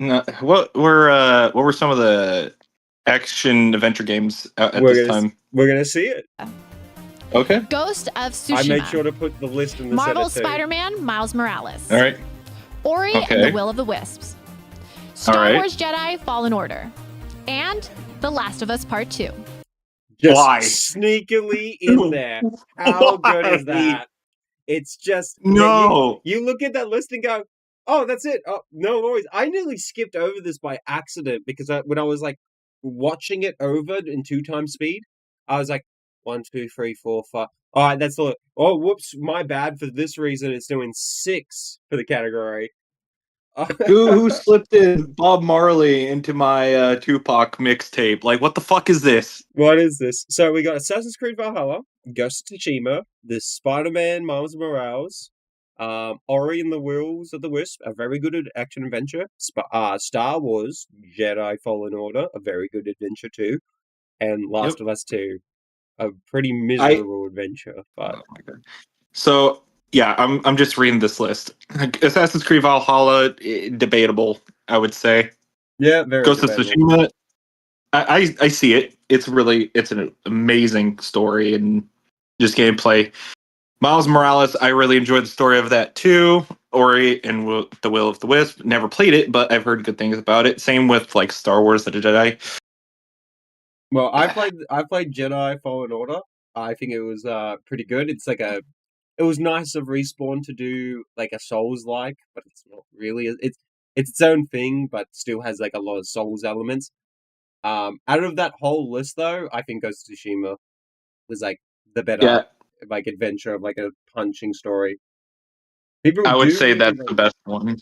No, what were some of the action adventure games at this time? We're gonna see it. Okay. Ghost of Tsushima. I made sure to put the list in the Marvel's Spider-Man, Miles Morales. All right. Ori and the Will of the Wisps. Star Wars Jedi Fallen Order. And The Last of Us Part 2. Just sneakily in there. How good is that? It's just no. You look at that list and go, "Oh, that's it." Oh, no worries. I nearly skipped over this by accident because when I was like watching it over in 2 times speed, I was like 1, 2, 3, 4, 5. All right, that's the. Oh, whoops, my bad. For this reason, it's doing 6 for the category. Who slipped in Bob Marley into my Tupac mixtape? Like, what the fuck is this? What is this? So we got Assassin's Creed Valhalla, Ghost of Tsushima, the Spider-Man Miles Morales, Ori and the Will of the Wisp, a very good action adventure. Star Wars Jedi Fallen Order, a very good adventure too, and Last of Us 2, a pretty miserable adventure. But oh my God. So yeah, I'm just reading this list. Assassin's Creed Valhalla, debatable, I would say. Yeah, very Ghost of debatable. Tsushima, I see it. It's an amazing story and just gameplay. Miles Morales, I really enjoyed the story of that too. Ori and the Will of the Wisp. Never played it, but I've heard good things about it. Same with like Star Wars: The Jedi. Well, I played Jedi Fallen Order. I think it was pretty good. It was nice of Respawn to do like a Souls-like, but it's not really. It's its own thing, but still has like a lot of Souls elements. Out of that whole list, though, I think Ghost of Tsushima was like the better like adventure of like a punching story. I would say that's the best one.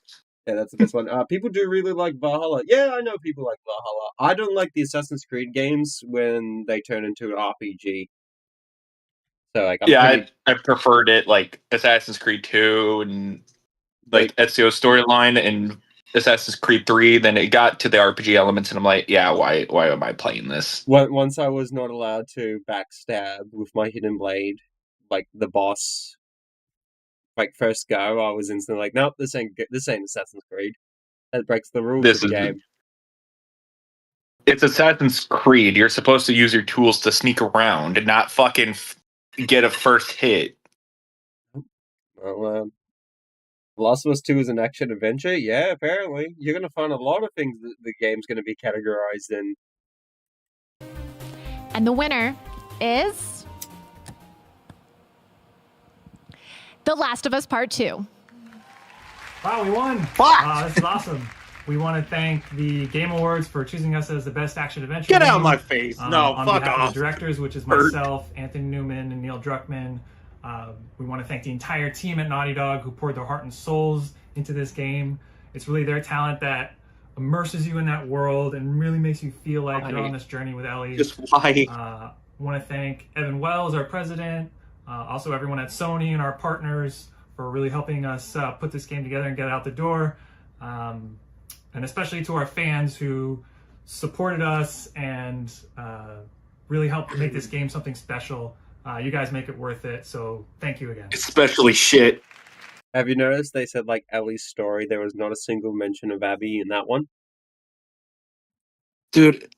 Yeah, that's the best one. People do really like Valhalla. Yeah, I know people like Valhalla. I don't like the Assassin's Creed games when they turn into an RPG. So like, I preferred it like Assassin's Creed 2 and like Ezio storyline and Assassin's Creed 3. Then it got to the RPG elements, and I'm like, yeah, why am I playing this? Once I was not allowed to backstab with my hidden blade, like the boss, like first go, I was instantly like, nope, this ain't Assassin's Creed. That breaks the rules of the game. It's Assassin's Creed. You're supposed to use your tools to sneak around and not fucking get a first hit. Well, Last of Us 2 is an action adventure? Yeah, apparently. You're going to find a lot of things that the game's going to be categorized in. And the winner is The Last of Us Part 2. Wow, we won! Fuck! This is awesome. We want to thank the Game Awards for choosing us as the best action adventure Get game. out of my face! No, on fuck behalf off! Of the directors, which is myself, Anthony Newman, and Neil Druckmann. We want to thank the entire team at Naughty Dog who poured their heart and souls into this game. It's really their talent that immerses you in that world and really makes you feel like you're on this journey with Ellie. Just why? I want to thank Evan Wells, our president, also everyone at Sony and our partners for really helping us put this game together and get it out the door. And especially to our fans who supported us and really helped make this game something special. You guys make it worth it, so thank you again. Especially shit. Have you noticed they said, like, Ellie's story, there was not a single mention of Abby in that one? Dude,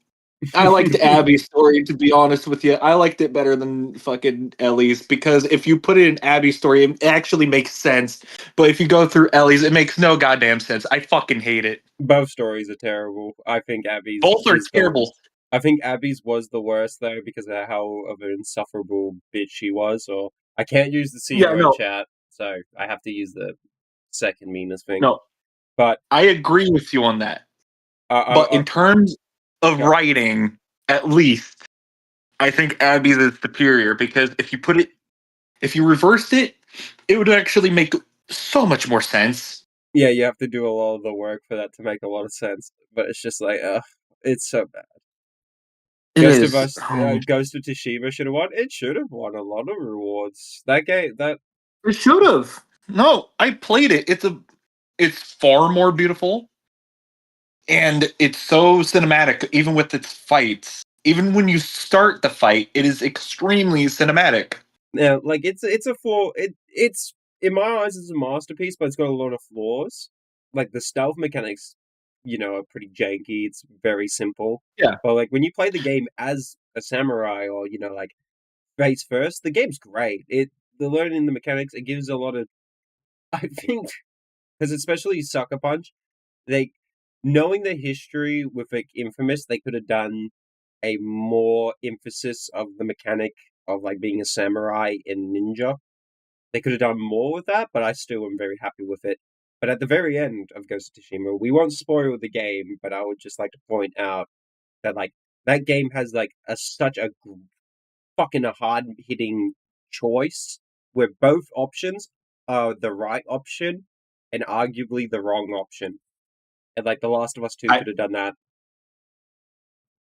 I liked Abby's story, to be honest with you. I liked it better than fucking Ellie's, because if you put it in Abby's story, it actually makes sense. But if you go through Ellie's, it makes no goddamn sense. I fucking hate it. Both stories are terrible. I think Abby's... Both are terrible. I think Abby's was the worst, though, because of how of an insufferable bitch she was. So I can't use the CEO chat, so I have to use the second meanest thing. No, but I agree with you on that. But in terms of writing, at least, I think Abby's is superior, because if you reversed it, it would actually make so much more sense. Yeah, you have to do a lot of the work for that to make a lot of sense, but it's just like, it's so bad. It is. Ghost of Tsushima should have won. It should have won a lot of rewards. That game, It should have. No, I played it. It's far more beautiful, and it's so cinematic. Even with its fights, even when you start the fight, it is extremely cinematic. yeah, like it's a flaw. It's in my eyes, it's a masterpiece, but it's got a lot of flaws. Like the stealth mechanics, are pretty janky. It's very simple. Yeah. But like when you play the game as a samurai, or like face first, the game's great. The learning the mechanics, it gives a lot of. I think because especially Sucker Punch, they knowing the history with like Infamous, they could have done a more emphasis of the mechanic of like being a samurai and ninja. They could have done more with that, but I still am very happy with it. But at the very end of Ghost of Tsushima, we won't spoil the game, but I would just like to point out that like that game has like such a fucking hard hitting choice where both options are the right option and arguably the wrong option. And like The Last of Us 2 could have done that.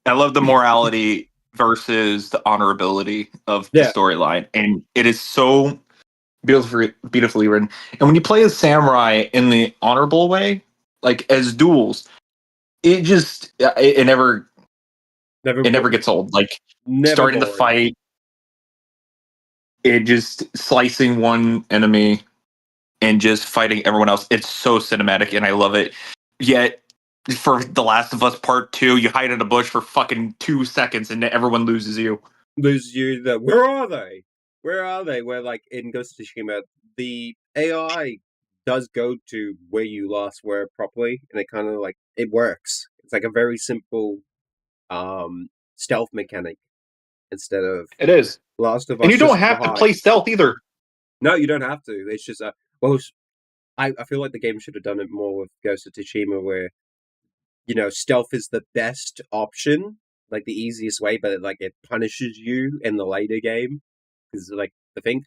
I love the morality versus the honorability of the storyline, and it is so beautifully written. And when you play as samurai in the honorable way, like as duels, it just it never gets old. Like starting the fight, it just slicing one enemy and just fighting everyone else. It's so cinematic, and I love it. Yet for The Last of Us Part 2, you hide in a bush for fucking 2 seconds and everyone loses you. Where are they? Where are they? Where, like, in Ghost of Tsushima, the AI does go to where you last were properly, and it kind of, like, it works. It's like a very simple stealth mechanic instead of... It is. Last of Us. And you don't have to play stealth either. No, you don't have to. It's just, I feel like the game should have done it more with Ghost of Tsushima, where stealth is the best option, like the easiest way, but it punishes you in the later game. Because like the thing,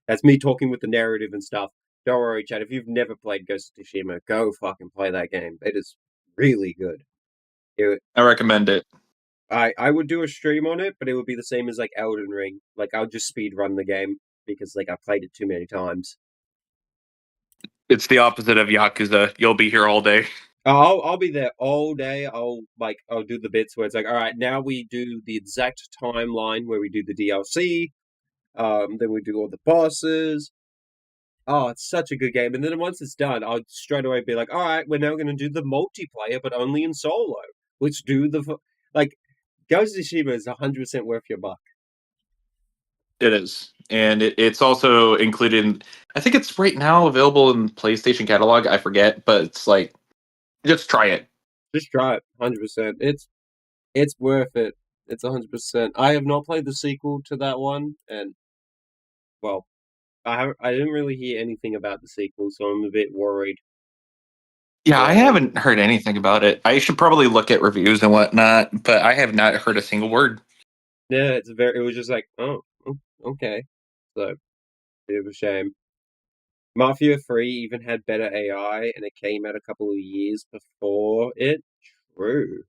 that's me talking with the narrative and stuff. Don't worry, Chad. If you've never played Ghost of Tsushima, go fucking play that game. It is really good. I recommend it. I would do a stream on it, but it would be the same as like Elden Ring. Like I would just speed run the game because like I played it too many times. It's the opposite of Yakuza. You'll be here all day. I'll be there all day. I'll do the bits where it's like, all right, now we do the exact timeline where we do the DLC. Then we do all the bosses. Oh, it's such a good game. And then once it's done, I'll straight away be like, all right, we're now going to do the multiplayer, but only in solo. Let's do Ghost of Tsushima is 100% worth your buck. It is. And it's also included in, I think it's right now available in PlayStation catalog. I forget, but it's like, just try it. Just try it, 100%. It's worth it. It's 100%. I have not played the sequel to that one, and well, I didn't really hear anything about the sequel, so I'm a bit worried. Yeah, I haven't heard anything about it. I should probably look at reviews and whatnot, but I have not heard a single word. Yeah, it was just like, oh, okay. So, bit of a shame. Mafia 3 even had better AI, and it came out a couple of years before it. True.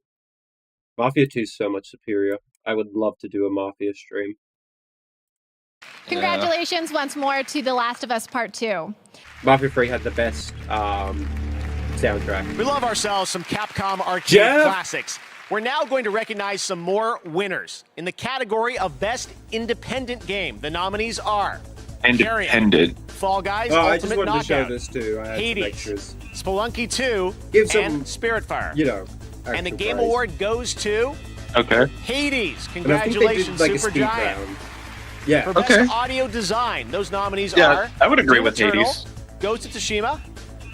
Mafia 2 is so much superior. I would love to do a Mafia stream. Congratulations once more to The Last of Us Part 2. Mafia 3 had the best soundtrack. We love ourselves some Capcom arcade classics. We're now going to recognize some more winners. In the category of Best Independent Game, the nominees are Independent. Fall Guys, I just Ultimate wanted to show Knockout, this too. I had Hades, pictures. Spelunky 2, Give some, and Spiritfire. And the Game praise. Award goes to Hades. Congratulations, Supergiant. Round. Yeah. For Best Audio Design, those nominees are I would agree Doom with Eternal, Hades. Ghost of Tsushima,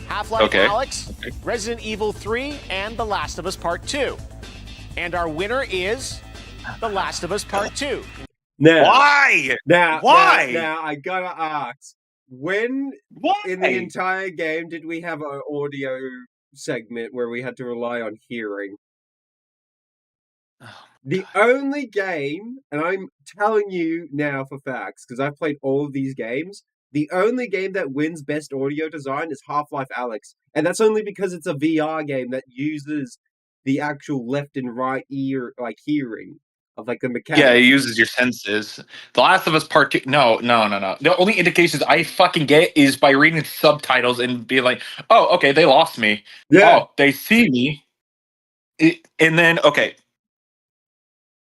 Half-Life Alyx, Resident Evil 3, and The Last of Us Part 2. And our winner is The Last of Us Part 2. Now, why? Now, why? I gotta ask, when in the entire game did we have an audio segment where we had to rely on hearing? The only game, and I'm telling you now for facts, because I've played all of these games, the only game that wins best audio design is Half-Life Alyx, and that's only because it's a VR game that uses the actual left and right ear like hearing of like the Yeah, it mechanics. uses your senses. The Last of Us Part 2. No. The only indications I fucking get is by reading subtitles and being like, oh, okay, they lost me. Yeah, Oh, they see me. And then, okay.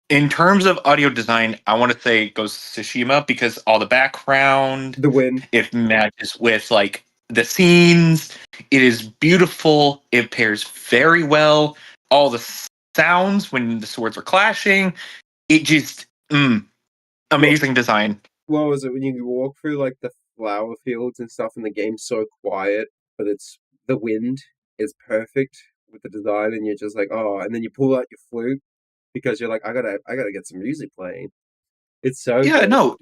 In terms of audio design, I want to say Ghost of Tsushima because all the background, the wind. it matches with like the scenes. It is beautiful. It pairs very well. All the sounds when the swords are clashing. It just amazing design. What was it when you walk through like the flower fields and stuff and the game's so quiet, but it's the wind is perfect with the design and you're just like, oh, and then you pull out your flute because you're like, I gotta get some music playing. It's so Yeah, good. no,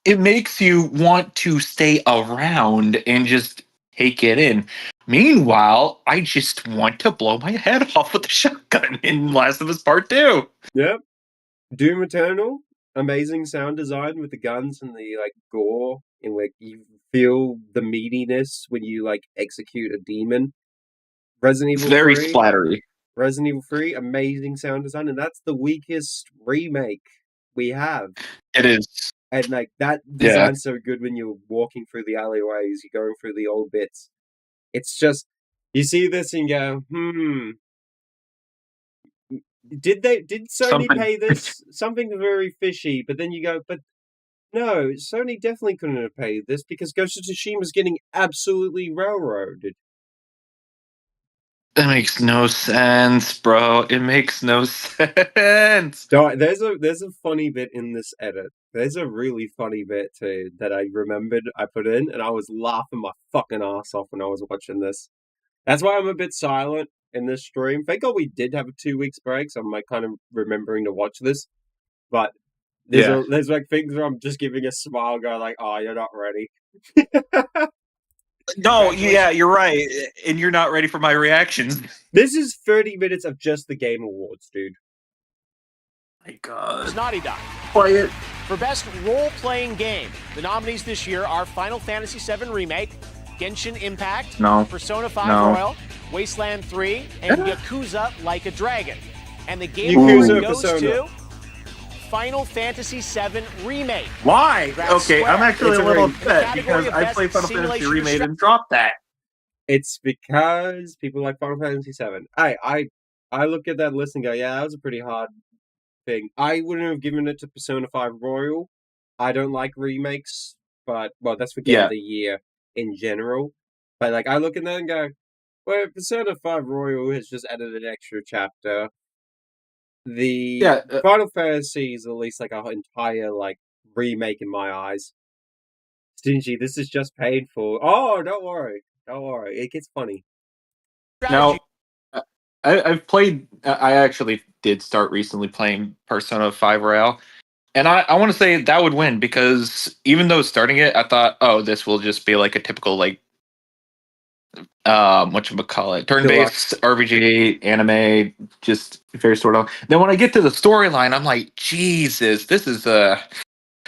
it makes you want to stay around and just take it in. Meanwhile, I just want to blow my head off with the shotgun in Last of Us Part 2. Yep. Doom Eternal, amazing sound design with the guns and the like gore and like you feel the meatiness when you like execute a demon. Resident It's Evil very 3. splattery. Resident Evil 3, amazing sound design, and that's the weakest remake we have. It is. And like that Yeah. design's so good when you're walking through the alleyways, you're going through the old bits. It's just you see this and go, did Sony Something. pay this? Something very fishy, but then you go, but no, Sony definitely couldn't have paid this because Ghost of Tsushima's getting absolutely railroaded. That makes no sense, bro. It makes no sense. There's a funny bit in this edit. There's a really funny bit too that I remembered I put in, and I was laughing my fucking ass off when I was watching this. That's why I'm a bit silent in this stream. Thank God we did have a 2 weeks break, so I'm like kind of remembering to watch this. But there's like things where I'm just giving a smile, going like, "Oh, you're not ready." No, yeah, you're right. And you're not ready for my reactions. This is 30 minutes of just the Game Awards, dude. My God. It's Naughty Dog. Play it. For Best Role-Playing Game, the nominees this year are Final Fantasy VII Remake, Genshin Impact, No. Persona 5 No. Royal, Wasteland 3, and Yakuza Like a Dragon. And the game Yakuza goes Persona. to Final Fantasy VII Remake. Why? That's Okay, square. I'm actually It's a a little ring. upset Category because of I best played Final Fantasy simulation Remade and dropped that. It's because people like Final Fantasy VII. I look at that list and go, yeah, that was a pretty hard thing. I wouldn't have given it to Persona 5 Royal. I don't like remakes, but well, that's for Game of the Year in general. But like, I look at that and go, well, Persona 5 Royal has just added an extra chapter. The Final Fantasy is at least like an entire like remake in my eyes. Stingy, this is just painful. Oh, don't worry, it gets funny. Now, I've played. I actually did start recently playing Persona 5 Royale, and I want to say that would win because even though starting it, I thought, oh, this will just be like a typical like whatchamacallit, turn-based RPG anime, just very sort of. Then when I get to the storyline, I'm like, Jesus, this is a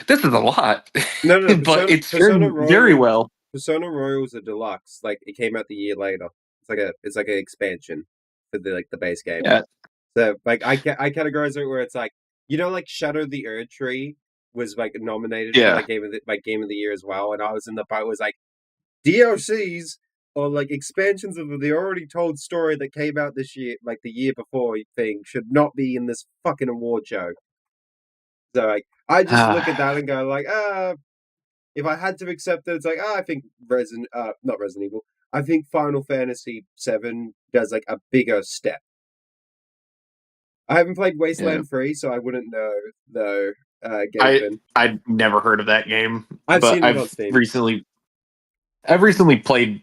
lot. No, but it's Persona very well. Persona Royal is a deluxe. Like it came out the year later. It's like an expansion for the base game. Yeah. So like I categorize it where it's like like Shadow the Erd Tree was like nominated for like game of the year as well, and I was in the boat was like DLCs or like expansions of the already told story that came out this year, like the year before thing, should not be in this fucking award show. So like I just look at that and go like, if I had to accept it, it's like, I think not Resident Evil. I think Final Fantasy VII does like a bigger step. I haven't played Wasteland 3, so I wouldn't know though. I'd never heard of that game. I've but seen it on Steam. I've recently played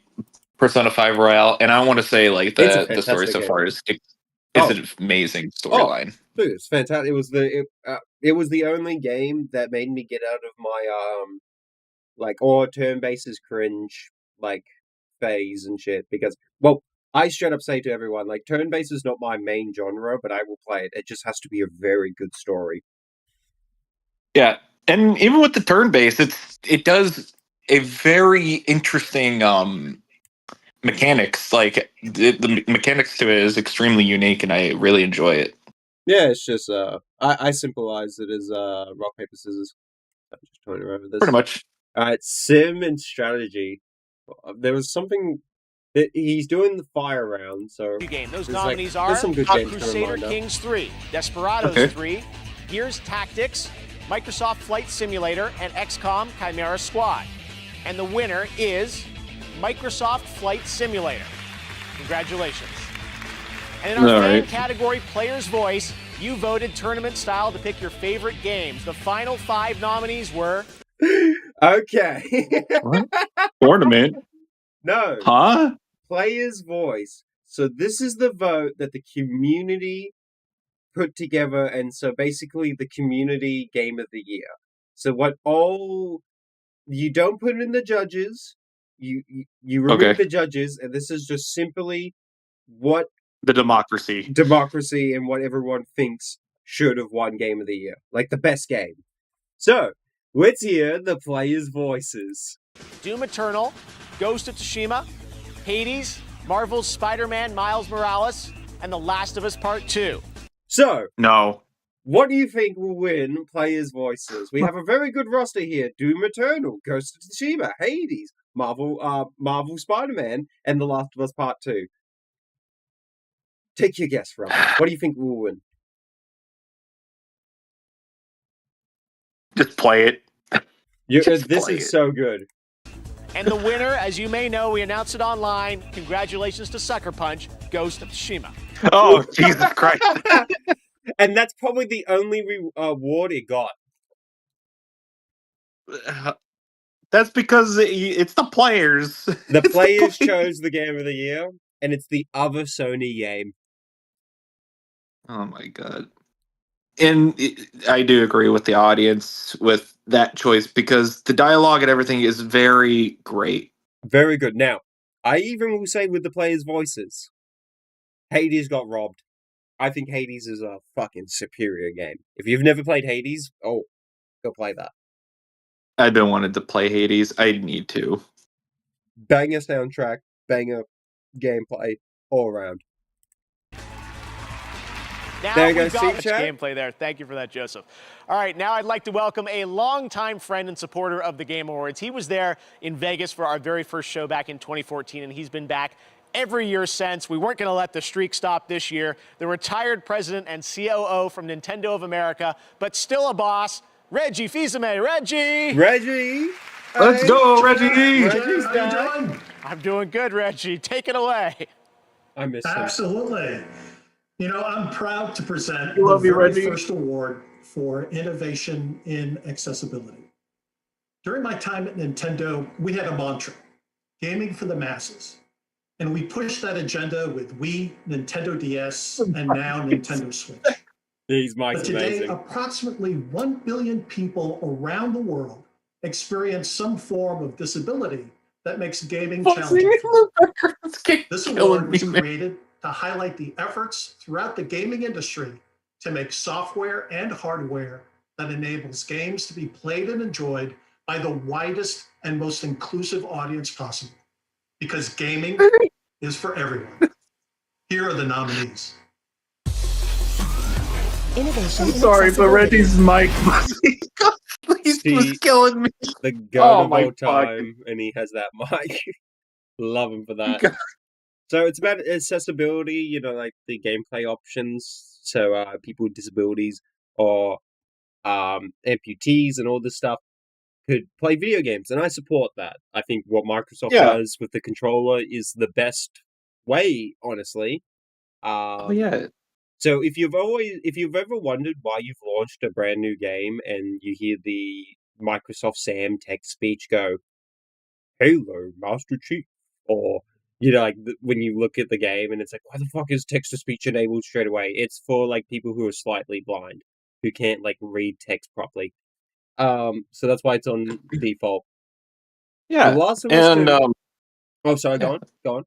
Persona 5 Royale, and I want to say like the story so far is an amazing storyline. Dude, it's fantastic. It was the only game that made me get out of my like turn-based is cringe like phase and shit because I straight up say to everyone like turn-based is not my main genre, but I will play it. It just has to be a very good story. Yeah, and even with the turn-based, it does a very interesting mechanics. Like the mechanics to it is extremely unique, and I really enjoy it. Yeah, it's just I symbolize it as rock paper scissors. I'm just trying to remember this. Pretty much. Sim and strategy. There was something that he's doing the fire round. So game. Those there's nominees there's are some good games Crusader coming Kings 3, Desperados 3, Gears Tactics, Microsoft Flight Simulator, and XCOM Chimera Squad. And the winner is Microsoft Flight Simulator. Congratulations. And in our fan category, Player's Voice, you voted tournament style to pick your favorite games. The final 5 nominees were... Okay. What? Tournament? No. Huh? Player's Voice. So this is the vote that the community put together, and so basically the community game of the year. So you don't put in the judges, you remove the judges, and this is just simply what the democracy and what everyone thinks should have won game of the year, like the best game. So let's hear the players' voices. Doom Eternal, Ghost of Tsushima, Hades, Marvel's Spider-Man Miles Morales, and The Last of Us Part 2. So, no. What do you think will win players' voices? We have a very good roster here. Doom Eternal, Ghost of Tsushima, Hades, Marvel Spider-Man, and The Last of Us Part 2. Take your guess, Rob. What do you think will win? Just play it. This is so good. And the winner, as you may know, we announced it online. Congratulations to Sucker Punch, Ghost of Tsushima. Oh, Jesus Christ. And that's probably the only award it got. That's because it's the players. The players chose the game of the year, and it's the other Sony game. Oh my god. And I do agree with the audience with that choice because the dialogue and everything is very great. Very good. Now, I even will say with the players' voices, Hades got robbed. I think Hades is a fucking superior game. If you've never played Hades, go play that. I've been wanting to play Hades. I need to. Banger soundtrack, banger gameplay, all around. Now there you we've go, got much gameplay there. Thank you for that, Joseph. All right, now I'd like to welcome a longtime friend and supporter of the Game Awards. He was there in Vegas for our very first show back in 2014, and he's been back every year since. We weren't going to let the streak stop this year. The retired president and COO from Nintendo of America, but still a boss, Reggie Fils-Aimé. Reggie! Let's go, Reggie! Reggie's back. I'm doing good, Reggie. Take it away. I miss him. Absolutely. You know, I'm proud to present the very first award for innovation in accessibility. During my time at Nintendo, we had a mantra, gaming for the masses. And we pushed that agenda with Wii, Nintendo DS, and now Nintendo Switch. But today, amazing. Approximately 1 billion people around the world experience some form of disability that makes gaming challenging. This award was created to highlight the efforts throughout the gaming industry to make software and hardware that enables games to be played and enjoyed by the widest and most inclusive audience possible. Because gaming is for everyone. Here are the nominees. Innovation. I'm sorry, but Reggie's mic was killing me. The goat of all time, and he has that mic. Love him for that. So it's about accessibility, like the gameplay options. So people with disabilities or amputees and all this stuff could play video games, and I support that. I think what Microsoft does with the controller is the best way, honestly. So if you've ever wondered why you've launched a brand new game and you hear the Microsoft Sam text speech go, "Hello, Master Chief," or when you look at the game and it's like, why the fuck is text-to-speech enabled straight away? It's for people who are slightly blind, who can't read text properly. So that's why it's on default. Yeah, The Last of and Us 2... Oh, sorry, go on.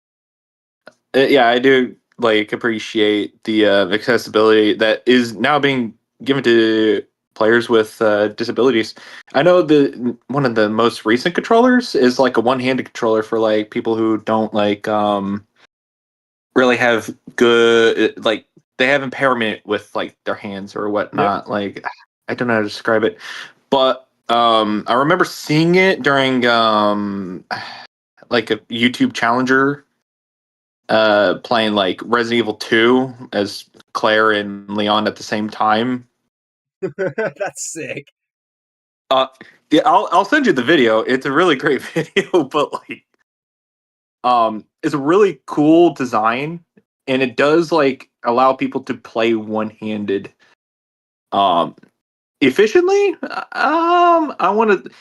Yeah, I do appreciate the accessibility that is now being given to players with disabilities. I know one of the most recent controllers is like a one-handed controller for like people who don't like really have good like they have impairment with like their hands or whatnot. Like I don't know how to describe it, but I remember seeing it during like a YouTube challenger playing like Resident Evil 2 as Claire and Leon at the same time. That's sick. Yeah, I'll send you the video. It's a really great video, but like it's a really cool design and it does like allow people to play one-handed efficiently. I want to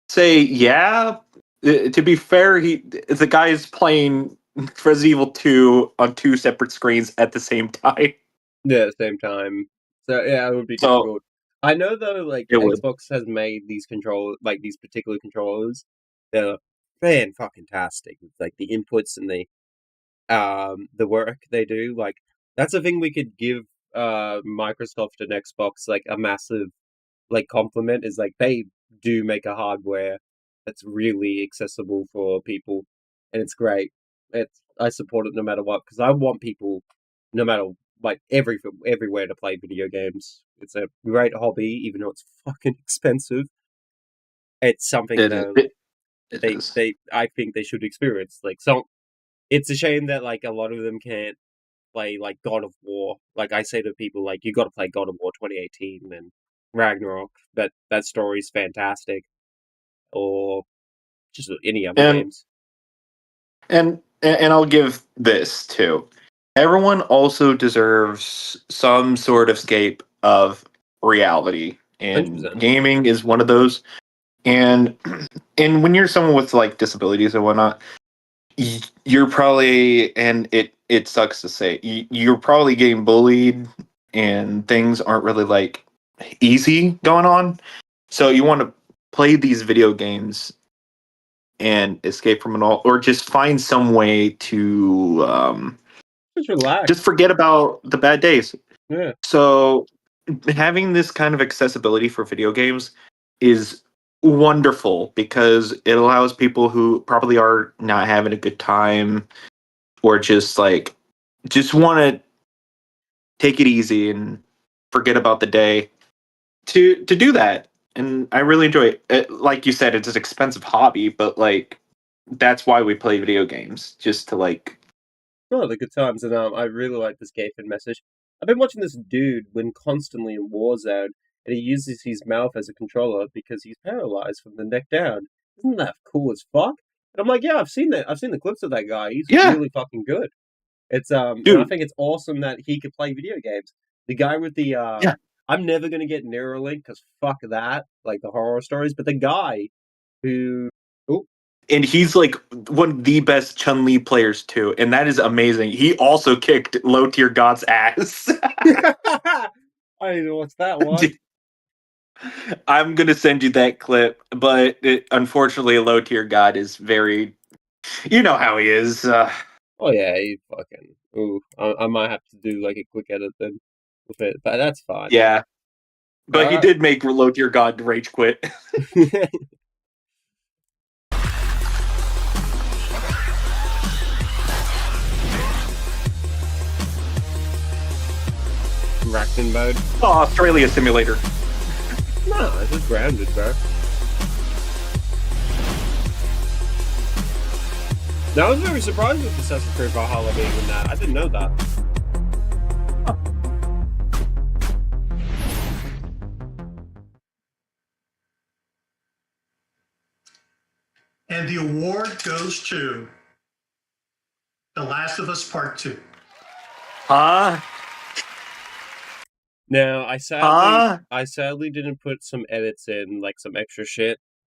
say yeah. To be fair, the guy is playing Resident Evil 2 on 2 separate screens at the same time. Yeah, at the same time. So yeah, it would be So difficult. I know though, like it would. Xbox has made these like these particular controllers. They're fan fucking tastic. Like the inputs and the work they do. Like that's a thing we could give Microsoft and Xbox like a massive like compliment is like they do make a hardware that's really accessible for people, and it's great. I support it no matter what because I want people, no matter like everywhere to play video games. It's a great hobby, even though it's fucking expensive. It's something It is. that It is. I think they should experience. Like so, it's a shame that like a lot of them can't play like God of War. Like I say to people, like you got to play God of War 2018 and Ragnarok. That story's fantastic, or just any other And games. and I'll give this too. Everyone also deserves some sort of escape of reality, and 100%. gaming is one of those. And and when you're someone with like disabilities and whatnot, you're probably and it sucks to say you're probably getting bullied, and things aren't really like easy going on. So you want to play these video games and escape from it all, or just find some way to Just relax. just forget about the bad days. Yeah. So having this kind of accessibility for video games is wonderful because it allows people who probably are not having a good time or just want to take it easy and forget about the day to do that. And I really enjoy it. Like you said, it's an expensive hobby, but like that's why we play video games, just to like. Oh, the good times, and I really like this Gafen message. I've been watching this dude win constantly in Warzone, and he uses his mouth as a controller because he's paralyzed from the neck down. Isn't that cool as fuck? And I'm like, yeah, I've seen that. I've seen the clips of that guy. He's Yeah. really fucking good. It's and I Dude. think it's awesome that he could play video games. The guy with the Yeah. I'm never gonna get Neuralink because fuck that, like the horror stories. But the guy who, oh, And he's like one of the best Chun-Li players too, and that is amazing. He also kicked low tier God's ass. I didn't know what's that one. I'm gonna send you that clip, but unfortunately, low tier God is very, you know how he is. Oh yeah, he fucking. Ooh, I might have to do like a quick edit then with it, but that's fine. Yeah, but he Alright. did make low tier God rage quit. Racking mode. Oh, Australia Simulator. No, it's just grounded, bro. Now, I was very surprised with Assassin's Creed Valhalla being in that. I didn't know that. And the award goes to The Last of Us Part 2. Huh? Now, I sadly didn't put some edits in, like some extra shit,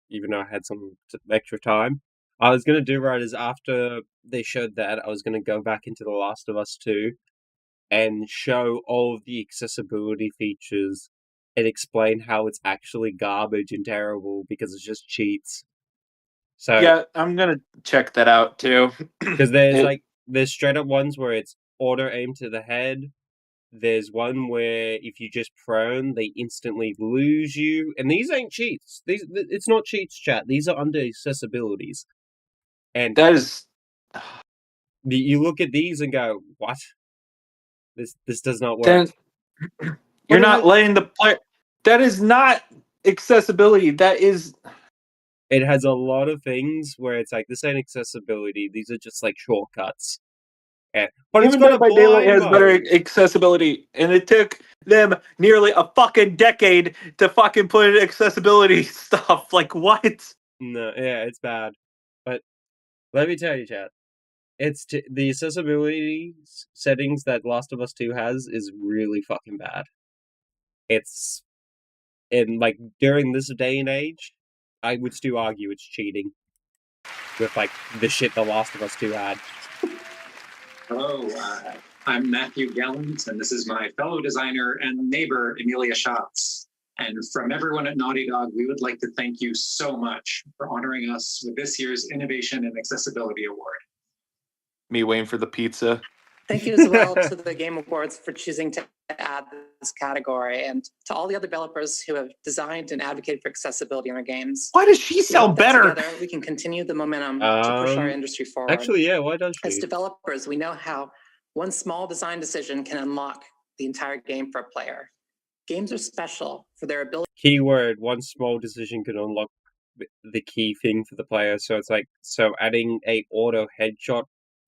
even though I had some extra time. I was gonna do right is after they showed that, I was gonna go back into The Last of Us 2 and show all of the accessibility features and explain how it's actually garbage and terrible because it's just cheats. So Yeah, I'm gonna check that out too. because there's straight up ones where it's auto aim to the head, There's one where if you just prone, they instantly lose you. And these ain't cheats. It's not cheats, chat. These are under accessibilities. And that is, you look at these and go, what? This does not work. then you're not letting the player. That is not accessibility. That is. It has a lot of things where it's like, this ain't accessibility. These are just like shortcuts. But it's Even got Dead a by Daylight blind has better mode. accessibility, and it took them nearly a fucking decade to fucking put in accessibility stuff. Like, what? No, yeah, it's bad. But let me tell you, chat. The accessibility settings that Last of Us 2 has is really fucking bad. It's in like during this day and age, I would still argue it's cheating with like the shit The Last of Us 2 had. Hello, I'm Matthew Gallant, and this is my fellow designer and neighbor, Amelia Schatz. And from everyone at Naughty Dog, we would like to thank you so much for honoring us with this year's Innovation and Accessibility Award. Me waiting for the pizza. Thank you as well to the Game Awards for choosing to add this category, and to all the other developers who have designed and advocated for accessibility in their games. Why does she sell better? Together, we can continue the momentum to push our industry forward. Actually, yeah, why does she? As developers, we know how one small design decision can unlock the entire game for a player. Games are special for their ability. Keyword, one small decision can unlock the key thing for the player. So it's like, so adding a auto headshot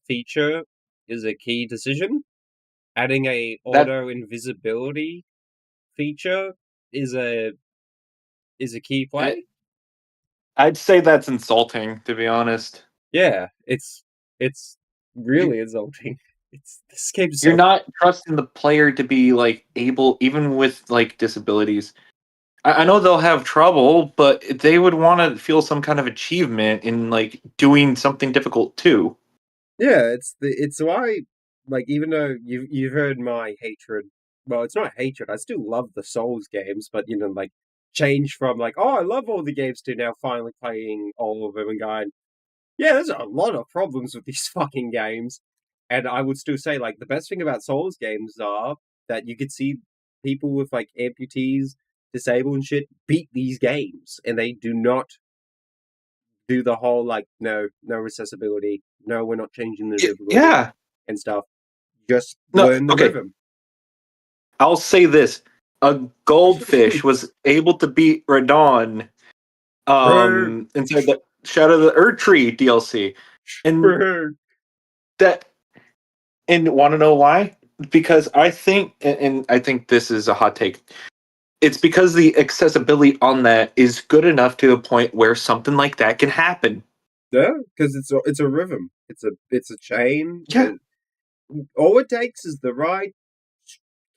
feature is a key decision. Adding a auto invisibility feature is a key play. I'd say that's insulting, to be honest. Yeah, it's really insulting. This game's You're not trusting the player to be like able, even with like disabilities. I know they'll have trouble, but they would want to feel some kind of achievement in like doing something difficult too. Yeah, it's why, like, even though you've heard my hatred, well, it's not hatred. I still love the Souls games, but you know, like, change from like, oh, I love all the games to now finally playing all of them and going, yeah, there's a lot of problems with these fucking games. And I would still say, like, the best thing about Souls games are that you could see people with like amputees, disabled and shit beat these games, and they do not do the whole like no accessibility, no, we're not changing the difficulty and stuff. Just learn the rhythm. I'll say this: a goldfish was able to beat Radon inside the Shadow of the Erdtree DLC, and that. And want to know why? Because I think, and I think this is a hot take. It's because the accessibility on that is good enough to a point where something like that can happen. Yeah, because it's a rhythm. It's a chain. Yeah. All it takes is the right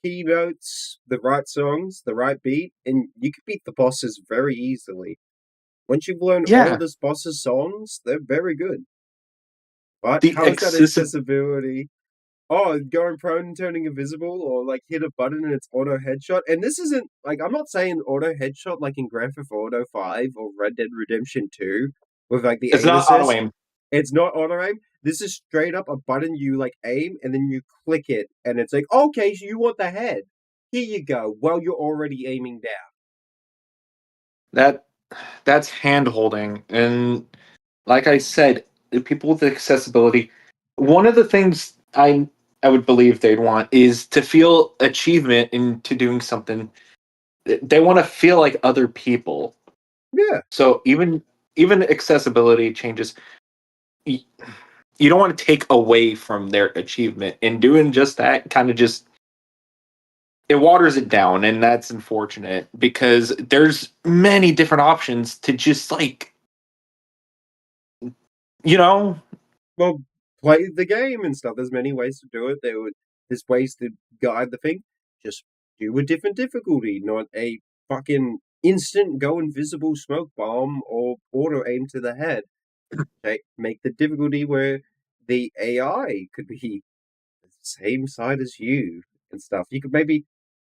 key notes, the right songs, the right beat, and you can beat the bosses very easily. Once you've learned all of this boss's songs, they're very good. But how is that accessibility? Oh, going prone and turning invisible, or like hit a button and it's auto headshot. And this isn't like, I'm not saying auto headshot like in Grand Theft Auto 5 or Red Dead Redemption 2 with like the It's aim not assist. auto aim. It's not auto aim. This is straight up a button you like aim and then you click it and it's like, okay, so you want the head. Here you go. Well, you're already aiming down. That's hand holding, and like I said, the people with accessibility, one of the things I would believe they'd want is to feel achievement into doing something. They want to feel like other people. Yeah. So even accessibility changes. You don't want to take away from their achievement, and doing just that kind of just it waters it down, and that's unfortunate because there's many different options to just like, you know, well, play the game and stuff. There's many ways to do it. There's ways to guide the thing. Just do a different difficulty, not a fucking instant go invisible smoke bomb or auto aim to the head. Make the difficulty where the AI could be the same side as you and stuff. You could maybe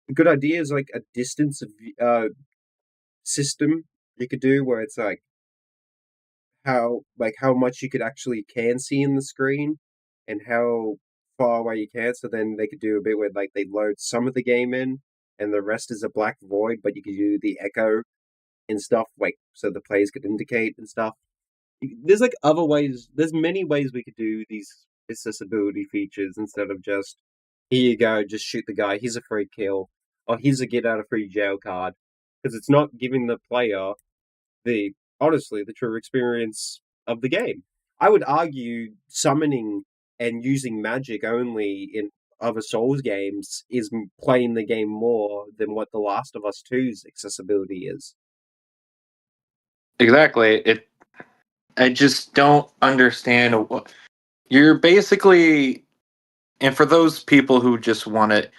a good idea is like a distance of system you could do where it's like how much you could actually can see in the screen and how far away you can. So then they could do a bit where like they load some of the game in, and the rest is a black void. But you could do the echo and stuff, like so the players could indicate and stuff. There's like other ways. There's many ways we could do these accessibility features instead of just here you go, just shoot the guy. Here's a free kill, or here's a get out of free jail card, because it's not giving the player the honestly the true experience of the game. I would argue summoning and using magic only in other Souls games is playing the game more than what The Last of Us 2's accessibility is. Exactly. I just don't understand. You're basically, and for those people who just want it,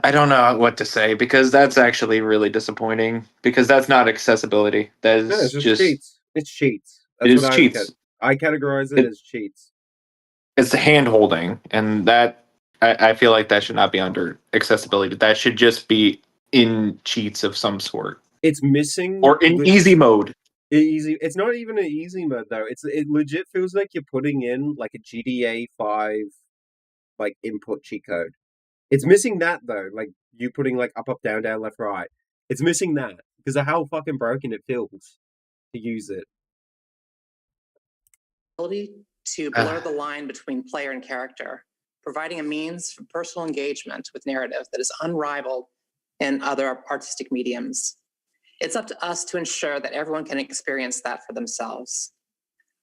I don't know what to say, because that's actually really disappointing, because that's not accessibility. That No, is it's just cheats. It's cheats. That's it is what cheats. I categorize it as cheats. It's the hand holding, and that I feel like that should not be under accessibility. That should just be in cheats of some sort. It's missing or in easy mode. Easy. It's not even an easy mode though. It legit feels like you're putting in like a GTA 5 like input cheat code. It's missing that though. Like you putting like up down down left right. It's missing that because of how fucking broken it feels to use it. To blur the line between player and character, providing a means for personal engagement with narrative that is unrivaled in other artistic mediums. It's up to us to ensure that everyone can experience that for themselves.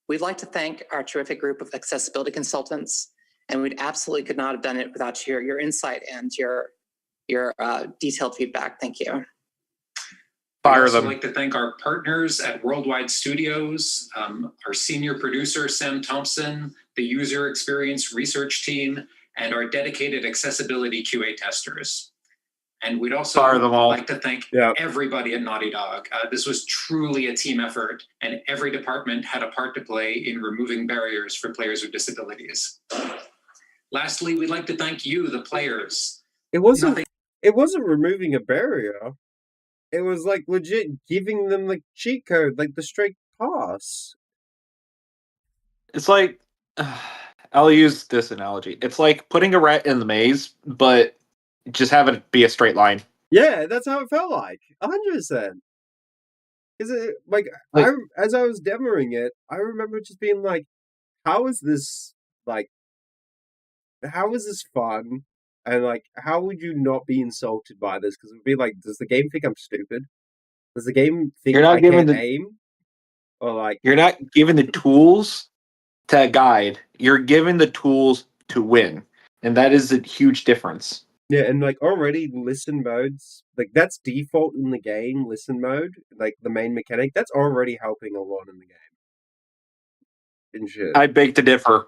We'd like to thank our terrific group of accessibility consultants, and we absolutely could not have done it without your insight and your detailed feedback. Thank you. I'd also like to thank our partners at Worldwide Studios, our senior producer, Sam Thompson, the user experience research team, and our dedicated accessibility QA testers. And we'd also like to thank everybody at Naughty Dog. This was truly a team effort, and every department had a part to play in removing barriers for players with disabilities. Lastly, we'd like to thank you, the players. It wasn't removing a barrier. It was like legit giving them the cheat code, like the straight pass. It's like, I'll use this analogy. It's like putting a rat in the maze, but just have it be a straight line. Yeah, that's how it felt like. 100%. Is it like as I was demoing it, I remember just being like, how is this fun? And like, how would you not be insulted by this? Because it would be like, does the game think I'm stupid? Does the game think I can't aim? Or like, you're not given the tools to guide. You're given the tools to win, and that is a huge difference. Yeah, and like already listen modes, like that's default in the game. Listen mode, like the main mechanic, that's already helping a lot in the game. And shit. I beg to differ.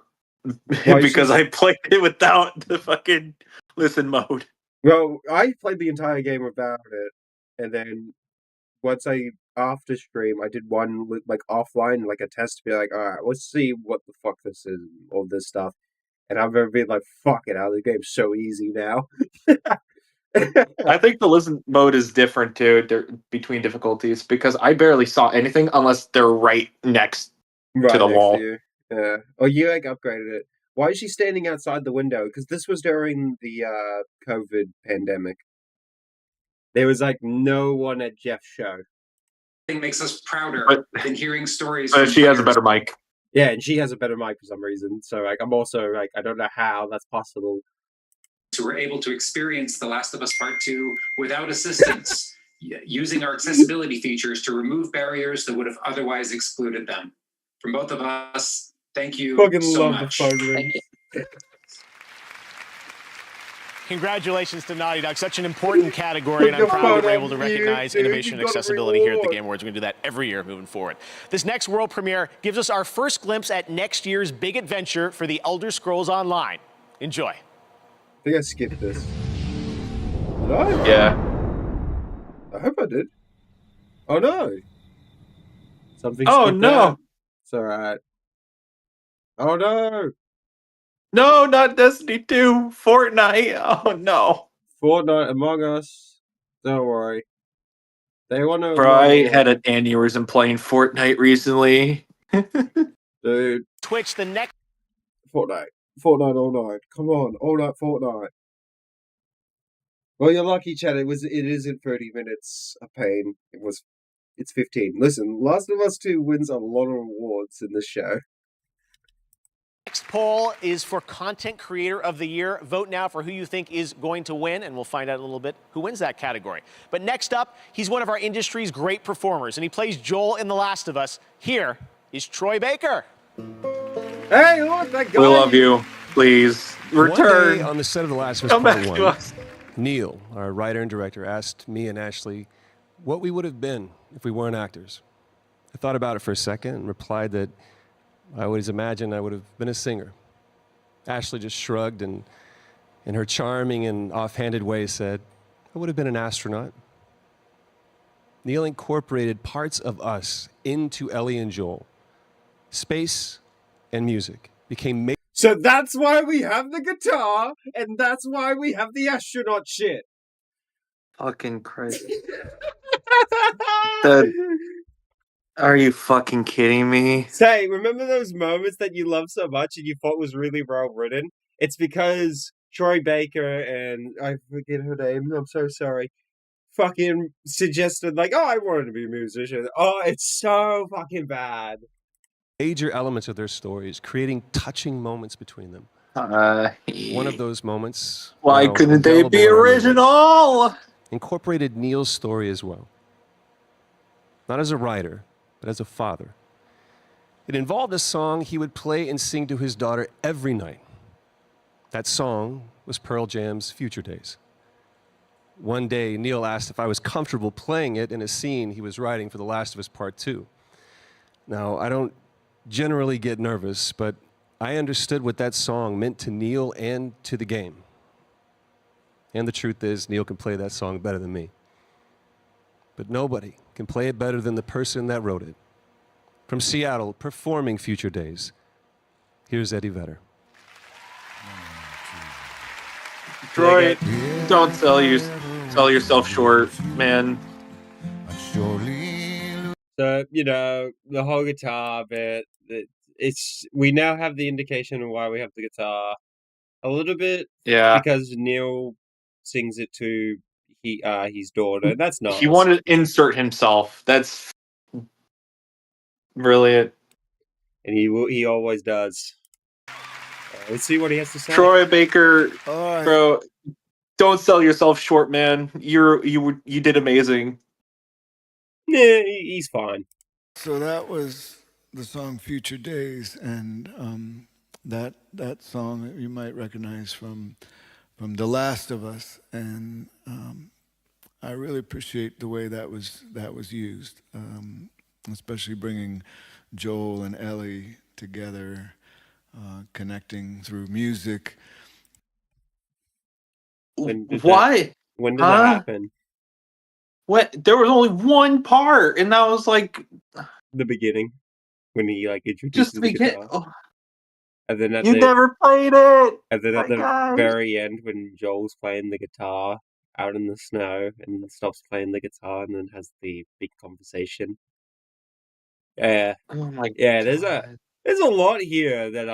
Because I played it without the fucking listen mode. Well, I played the entire game without it, and then once after stream, I did one like offline, like a test to be like, all right, let's see what the fuck this is, all this stuff, and I've ever been like, fuck it, the game's so easy now. I think the listen mode is different too between difficulties because I barely saw anything unless they're right next to the wall. Yeah. Oh, you like upgraded it. Why is she standing outside the window? Because this was during the COVID pandemic. There was like no one at Jeff's show. It makes us prouder than hearing stories. But she has a better mic. Yeah, and she has a better mic for some reason. So like, I'm also like, I don't know how that's possible. So we're able to experience The Last of Us Part 2 without assistance, using our accessibility features to remove barriers that would have otherwise excluded them. From both of us, thank you so much. Congratulations to Naughty Dog. Such an important category, and I'm proud that we're able to recognize innovation and accessibility here at the Game Awards. We're going to do that every year moving forward. This next world premiere gives us our first glimpse at next year's big adventure for the Elder Scrolls Online. Enjoy. I think I skipped this. Did I? Yeah. I hope I did. Oh no. Something. Oh no. There. It's alright. Oh no. No, not Destiny 2. Fortnite. Oh no. Fortnite Among Us. Don't worry. They want to. Bro, I had an aneurysm playing Fortnite recently. Dude. Twitch the next. Fortnite. Fortnite all night. Come on, all night Fortnite. Well, you're lucky, Chad. It isn't 30 minutes of pain. It's 15. Listen, Last of Us 2 wins a lot of awards in this show. Next poll is for Content Creator of the Year. Vote now for who you think is going to win, and we'll find out a little bit who wins that category. But next up, he's one of our industry's great performers, and he plays Joel in The Last of Us. Here is Troy Baker. Hey, look, that guy. We love you. Please return. One day on the set of The Last of Us Come Part back 1, to us. Neil, our writer and director, asked me and Ashley what we would have been if we weren't actors. I thought about it for a second and replied that I always imagined I would have been a singer. Ashley just shrugged and, in her charming and offhanded way, said, I would have been an astronaut. Neil incorporated parts of us into Ellie and Joel. Space and music became... So that's why we have the guitar, and that's why we have the astronaut shit. Fucking crazy. Are you fucking kidding me? Say, remember those moments that you loved so much and you thought was really well written? It's because Troy Baker and I forget her name. I'm so sorry. Fucking suggested like, oh, I wanted to be a musician. Oh, it's so fucking bad. Major elements of their stories, creating touching moments between them. One of those moments... Why couldn't they be original? Incorporated Neil's story as well. Not as a writer, but as a father. It involved a song he would play and sing to his daughter every night. That song was Pearl Jam's Future Days. One day, Neil asked if I was comfortable playing it in a scene he was writing for The Last of Us Part 2. Now, I don't generally get nervous, but I understood what that song meant to Neil and to the game. And the truth is, Neil can play that song better than me. But nobody can play it better than the person that wrote it. From Seattle, performing Future Days, here's Eddie Vedder. Troy, don't sell yourself short, man. So, the whole guitar bit, we now have the indication of why we have the guitar. A little bit, Yeah. because Neil sings it to his daughter. That's nice. He wanted to insert himself. That's brilliant. And he always does. Let's see what he has to say. Troy Baker, bro, don't sell yourself short, man. You did amazing. Yeah, he's fine. So that was the song "Future Days," and that song you might recognize from The Last of Us, and I really appreciate the way that was used, especially bringing Joel and Ellie together, connecting through music. Why? When did that happen? What? There was only one part, and that was like the beginning when he introduced just the the guitar. Oh. And then You never played it. And then at My the gosh. very end, when Joel's playing the guitar out in the snow, and then stops playing the guitar, and then has the big conversation. Yeah, oh my yeah. God. There's a lot here that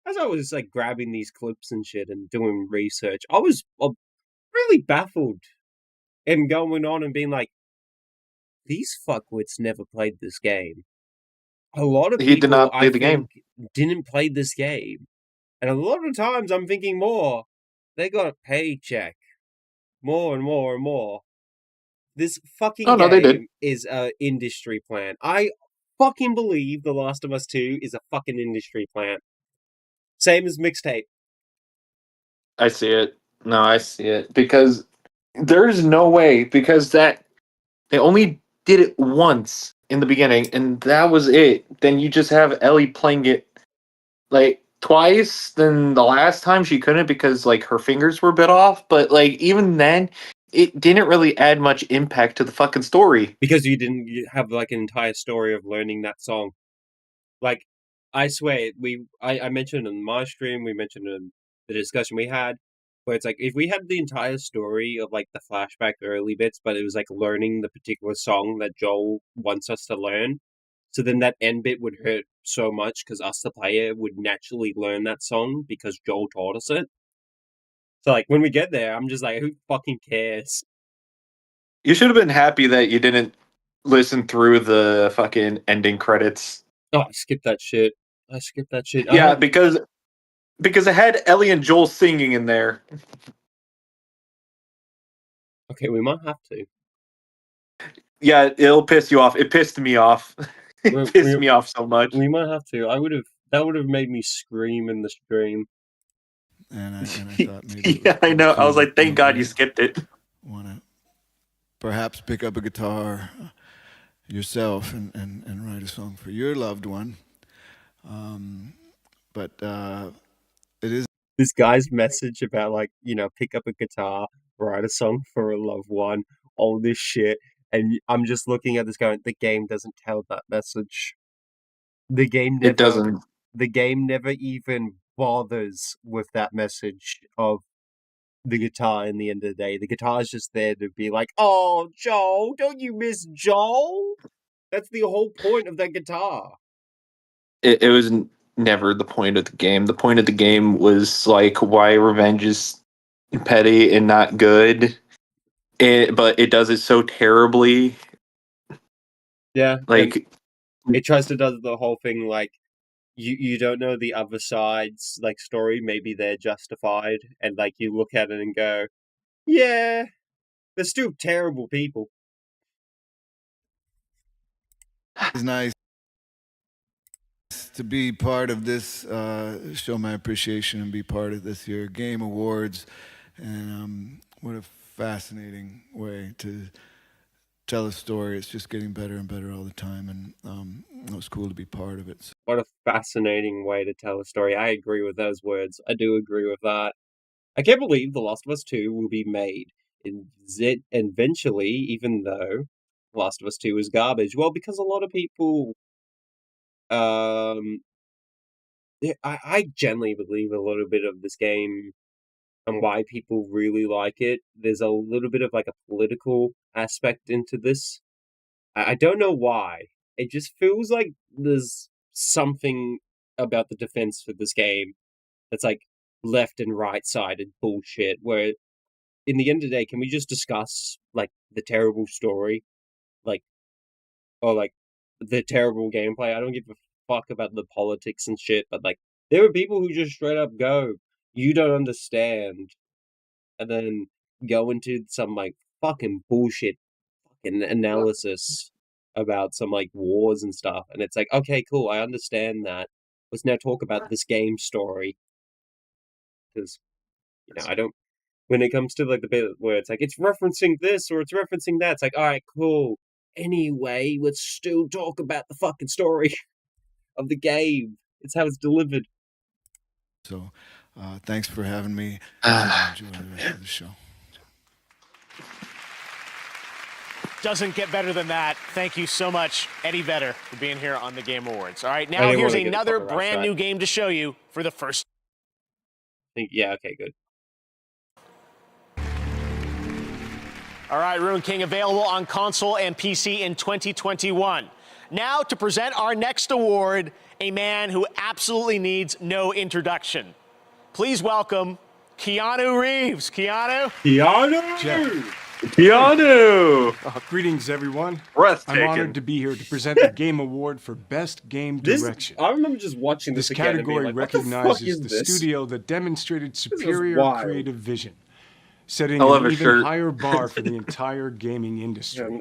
as I was grabbing these clips and shit and doing research, I was really baffled and going on and being like, these fuckwits never played this game. A lot of He people, did not play I the game. think, didn't play this game. And a lot of times I'm thinking more, they got a paycheck. More and more and more. This fucking Oh, no, they did. game is a industry plant. I fucking believe The Last of Us 2 is a fucking industry plant. Same as mixtape. I see it. No, I see it. Because there's no way, because they only did it once in the beginning, and that was it. Then you just have Ellie playing it twice. Then the last time she couldn't because her fingers were bit off. But even then, it didn't really add much impact to the fucking story. Because you didn't have an entire story of learning that song. I swear, I mentioned it in my stream, we mentioned it in the discussion we had, where it's if we had the entire story of the flashback early bits, but it was learning the particular song that Joel wants us to learn, so then that end bit would hurt so much because us, the player, would naturally learn that song because Joel taught us it. So, like, when we get there, I'm just like, who fucking cares? You should have been happy that you didn't listen through the fucking ending credits. Oh, I skipped that shit. Yeah, because it had Ellie and Joel singing in there. Okay, we might have to. Yeah, it'll piss you off. It pissed me off. It pissed me off so much. We might have to. That would have made me scream in the stream. And I thought maybe yeah, I know. I was like, thank God you skipped it. Want to perhaps pick up a guitar yourself and write a song for your loved one. But it is this guy's message about, like, you know, pick up a guitar, write a song for a loved one, all this shit. And I'm just looking at this going, the game doesn't tell that message. The game never, It doesn't. The game never even bothers with that message of the guitar in the end of the day. The guitar is just there to be like, oh, Joel, don't you miss Joel? That's the whole point of that guitar. It was never the point of the game. The point of the game was like why revenge is petty and not good. But it does it so terribly. Yeah. Like it tries to do the whole thing like you don't know the other side's like story. Maybe they're justified, and like you look at it and go, yeah, they're still terrible people. It's nice to be part of this, show my appreciation and be part of this year Game Awards. And what a fascinating way to tell a story. It's just getting better and better all the time, and it was cool to be part of it. What a fascinating way to tell a story. I agree with those words. I do agree with that. I can't believe The Last of Us 2 will be made eventually, even though The Last of Us 2 is garbage. Well, because a lot of people, I generally believe a little bit of this game and why people really like it. There's a little bit of like a political aspect into this. I don't know why. It just feels like there's something about the defense for this game that's like left and right sided bullshit, where in the end of the day, can we just discuss like the terrible story? Like, or like the terrible gameplay? I don't give a fuck about the politics and shit, but like there are people who just straight up go, you don't understand, and then go into some like fucking bullshit fucking analysis about some like wars and stuff, and it's like, okay, cool, I understand that. Let's now talk about this game story, because you know I don't. When it comes to like the bit where it's like it's referencing this or it's referencing that, it's like, all right, cool. Anyway, let's still talk about the fucking story of the game. It's how it's delivered. So, thanks for having me. Enjoy the rest of the show. Doesn't get better than that. Thank you so much, Eddie Vedder, for being here on the Game Awards. All right, now here's another brand new game to show you for the first. Yeah, okay, good. All right, Ruin King available on console and PC in 2021. Now to present our next award, a man who absolutely needs no introduction. Please welcome Keanu Reeves. Keanu? Keanu! Greetings, everyone. Breathtaking. I'm honored to be here to present the Game Award for Best Game Direction. I remember just watching this again and being category like, what the fuck recognizes is the this? studio that demonstrated superior wild. creative vision, setting I love an his even shirt. higher bar for the entire gaming industry.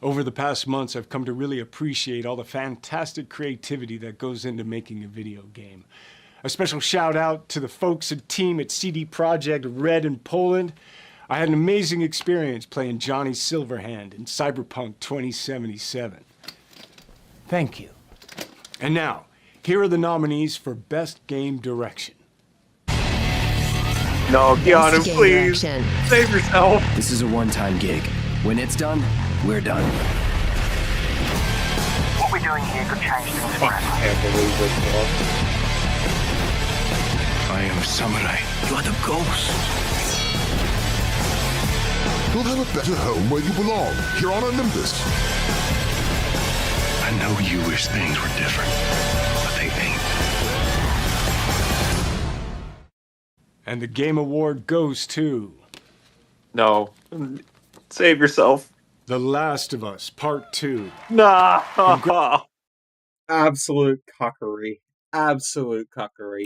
Over the past months, I've come to really appreciate all the fantastic creativity that goes into making a video game. A special shout out to the folks and team at CD Projekt Red in Poland. I had an amazing experience playing Johnny Silverhand in Cyberpunk 2077. Thank you. And now, here are the nominees for Best Game Direction. No, Keanu, Game please. Direction. Save yourself. This is a one-time gig. When it's done, we're done. What we're doing here could change things I can't believe this. I am Samurai. You are the ghost. You'll have a better home where you belong, here on Olympus. I know you wish things were different, but they ain't. And the Game Award goes to... No. Save yourself. The Last of Us Part 2. No. Absolute cuckery. Absolute cuckery.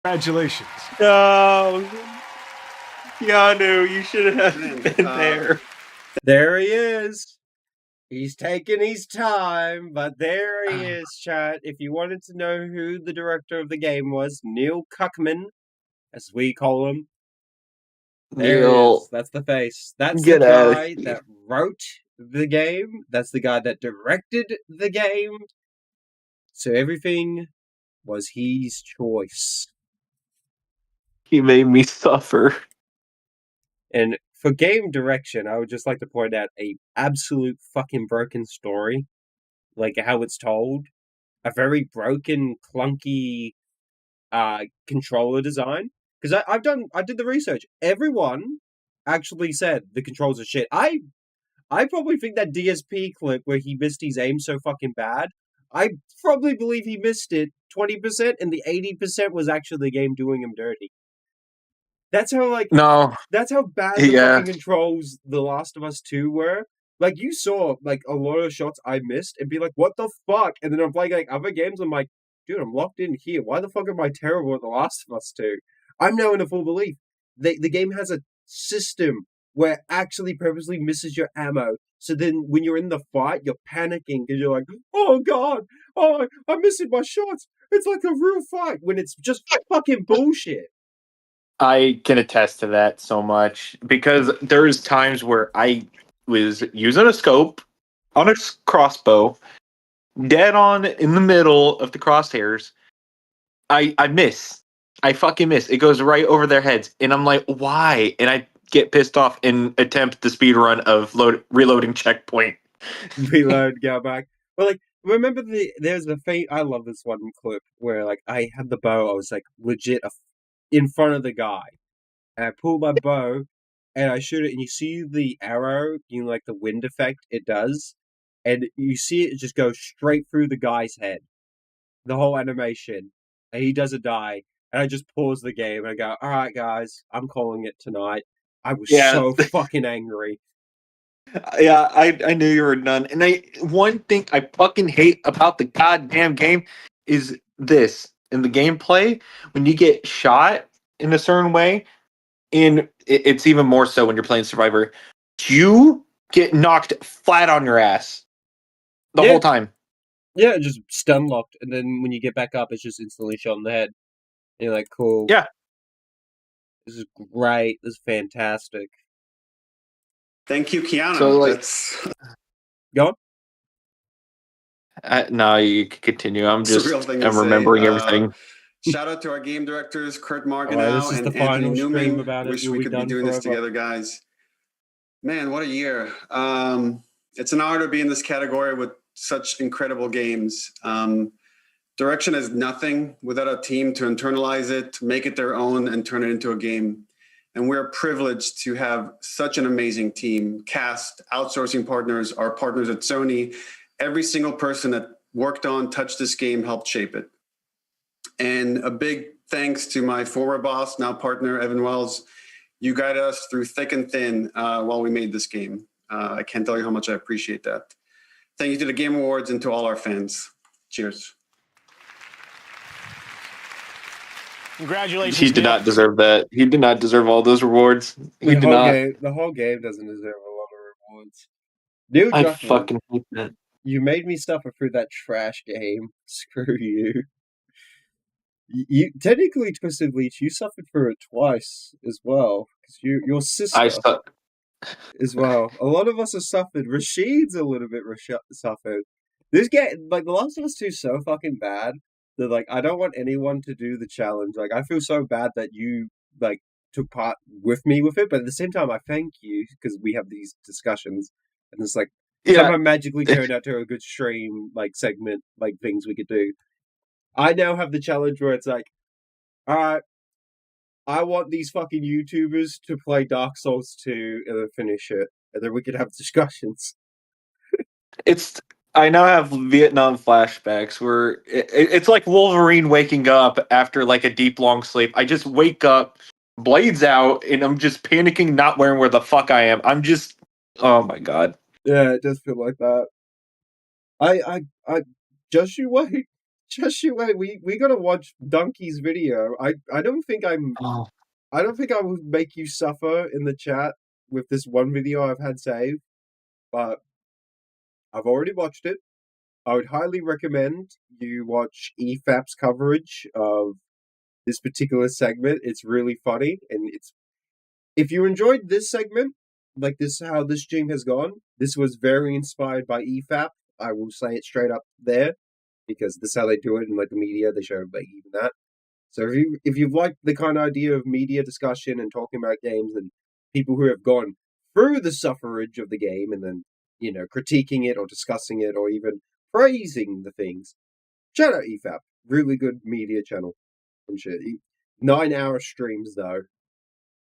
Congratulations. No. Keanu, you should have been there. There he is. He's taking his time, but there he is, chat. If you wanted to know who the director of the game was, Neil Cuckman, as we call him. There Neil, it is. That's the face. That's get the out of guy here. that wrote the game. That's the guy that directed the game. So everything was his choice. He made me suffer. And for game direction, I would just like to point out a absolute fucking broken story. Like how it's told. A very broken, clunky controller design. Because I did the research. Everyone actually said the controls are shit. I probably think that DSP clip where he missed his aim so fucking bad, I probably believe he missed it 20%, and the 80% was actually the game doing him dirty. That's how that's how bad the fucking controls The Last of Us 2 were. Like, you saw, like, a lot of shots I missed and be like, what the fuck? And then I'm playing, like, other games, I'm like, dude, I'm locked in here. Why the fuck am I terrible at The Last of Us 2? I'm now in a full belief. The game has a system where it actually purposely misses your ammo. So then when you're in the fight, you're panicking because you're like, oh god, oh, I'm missing my shots. It's like a real fight when it's just fucking bullshit. I can attest to that so much because there's times where I was using a scope on a crossbow, dead on in the middle of the crosshairs. I miss. I fucking miss. It goes right over their heads, and I'm like, why? And I get pissed off and attempt the speed run of reloading checkpoint. Reload, go back. But like, remember there's the fate. I love this one clip where like I had the bow. I was like legit in front of the guy, and I pull my bow and I shoot it, and you see the arrow, like the wind effect it does, and you see it just go straight through the guy's head, the whole animation, and he doesn't die. And I just pause the game and I go, all right, guys, I'm calling it tonight. I was so fucking angry. Yeah, I knew you were done. And one thing I fucking hate about the goddamn game is this. In the gameplay, when you get shot in a certain way, and it's even more so when you're playing Survivor, you get knocked flat on your ass the whole time. Yeah, just stun locked, and then when you get back up, it's just instantly shot in the head. And you're like, cool. Yeah. This is great. This is fantastic. Thank you, Keanu. So, like, That's... Go on. No, you can continue. I'm just I'm remembering everything. Shout out to our game directors, Kurt Marganow and Anthony Newman. About Wish it. we could be doing this together, guys. Man, what a year. It's an honor to be in this category with such incredible games. Direction is nothing without a team to internalize it, make it their own, and turn it into a game. And we're privileged to have such an amazing team, cast, outsourcing partners, our partners at Sony. Every single person that worked on, touched this game, helped shape it. And a big thanks to my former boss, now partner, Evan Wells. You guided us through thick and thin while we made this game. I can't tell you how much I appreciate that. Thank you to the Game Awards and to all our fans. Cheers. Congratulations. He did not deserve that. He did not deserve all those rewards. He did not. The whole game doesn't deserve a lot of rewards. Dude, I fucking hate that. You made me suffer through that trash game. Screw you. You technically, Twisted Leech, you suffered through it twice as well. Because your sister as well. A lot of us have suffered. Rashid's a little bit suffered. This game, like, The Last of Us 2 is so fucking bad that, like, I don't want anyone to do the challenge. Like, I feel so bad that you, like, took part with me with it, but at the same time, I thank you because we have these discussions, and it's like, somehow magically turned out to a good stream, like, segment, like, things we could do. I now have the challenge where it's like, alright, I want these fucking YouTubers to play Dark Souls 2 and then finish it, and then we could have discussions. It's I now have Vietnam flashbacks where it's like Wolverine waking up after like a deep long sleep. I just wake up, blades out, and I'm just panicking, not wearing where the fuck I am. I'm just, oh my god. Yeah, it does feel like that. I just you wait. Just you wait. We gotta watch Donkey's video. I don't think I don't think I would make you suffer in the chat with this one video I've had saved, but I've already watched it. I would highly recommend you watch EFAP's coverage of this particular segment. It's really funny, and if you enjoyed this segment, like this how this stream has gone, this was very inspired by EFAP. I will say it straight up there, because this is how they do it in like the media. They show like even that. So if you've liked the kind of idea of media discussion and talking about games and people who have gone through the suffrage of the game and then critiquing it or discussing it or even praising the things, check out EFAP. Really good media channel and shit. 9-hour streams though.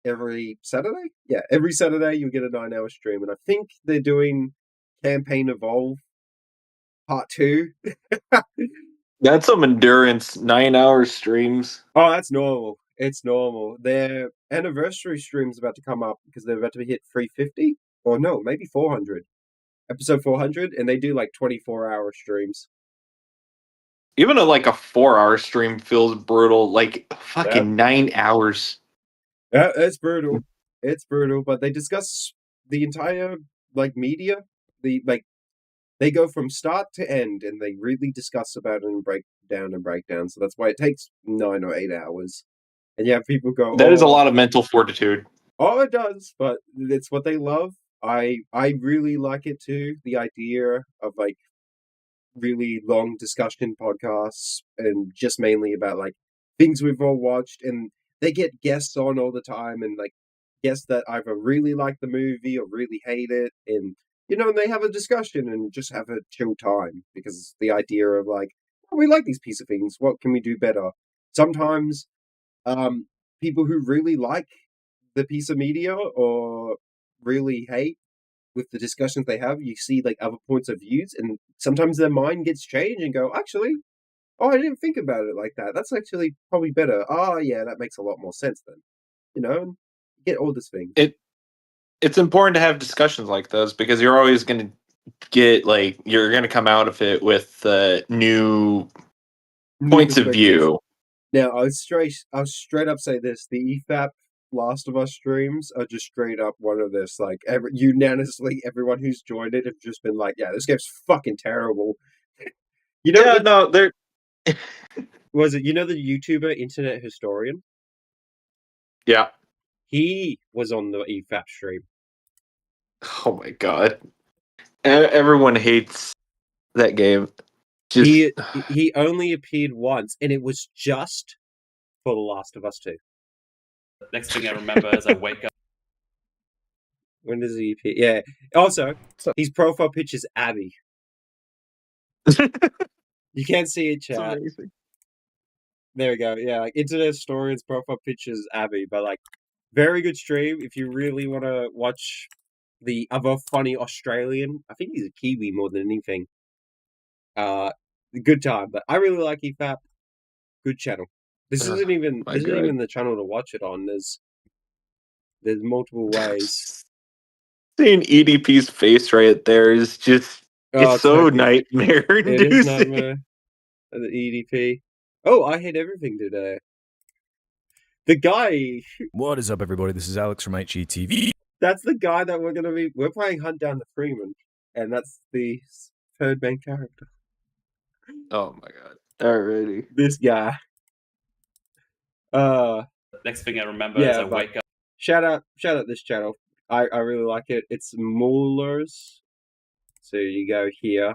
Every Saturday? Yeah, every Saturday you'll get a 9-hour stream, and I think they're doing Campaign Evolve Part 2. That's some endurance, 9-hour streams. Oh, that's normal. It's normal. Their anniversary stream's about to come up because they're about to hit 350, or no, maybe 400. Episode 400, and they do like 24-hour streams. Even like a 4-hour stream feels brutal. Like fucking 9 hours. Yeah, it's brutal. It's brutal, but they discuss the entire like media. They go from start to end, and they really discuss about it and break down. So that's why it takes 9 or 8 hours. And you have people go, That is a lot of mental fortitude. Oh, it does, but it's what they love. I really like it too. The idea of like really long discussion podcasts and just mainly about like things we've all watched, and they get guests on all the time, and like guests that either really like the movie or really hate it, and and they have a discussion and just have a chill time, because the idea of like, oh, we like these piece of things, what can we do better? Sometimes people who really like the piece of media or really hate, with the discussions they have, you see like other points of views, and sometimes their mind gets changed and go, actually, oh, I didn't think about it like that. That's actually probably better. Oh, yeah, that makes a lot more sense then. And get all this thing. It's important to have discussions like those, because you're always going to get like, you're going to come out of it with new points of view. Now, I'll straight up say this: the EFAP Last of Us streams are just straight up one of this. Like unanimously, everyone who's joined it have just been like, "Yeah, this game's fucking terrible." They're. Was it the YouTuber Internet Historian? Yeah, he was on the EFAP stream. Oh my god, everyone hates that game. He only appeared once, and it was just for The Last of Us 2. Next thing I remember is I wake up. When does he appear? Yeah. Also, his profile picture is Abby. You can't see it, chat. There we go. Yeah, like Internet Historian's profile picture is Abby, but like, very good stream if you really want to watch the other funny Australian. I think he's a Kiwi more than anything. Good time, but I really like EFAP. Good channel. This isn't even the channel to watch it on. There's multiple ways. Seeing EDP's face right there is just it's so nightmare inducing. It is nightmare. The EDP. Oh, I hate everything today. The guy. What is up, everybody? This is Alex from HGTV. That's the guy that we're playing Hunt Down the Freeman, and that's the third main character. Oh my god. Alrighty. This guy. Next thing I remember is I wake up. Shout out this channel. I really like it. It's Mueller's. So you go here.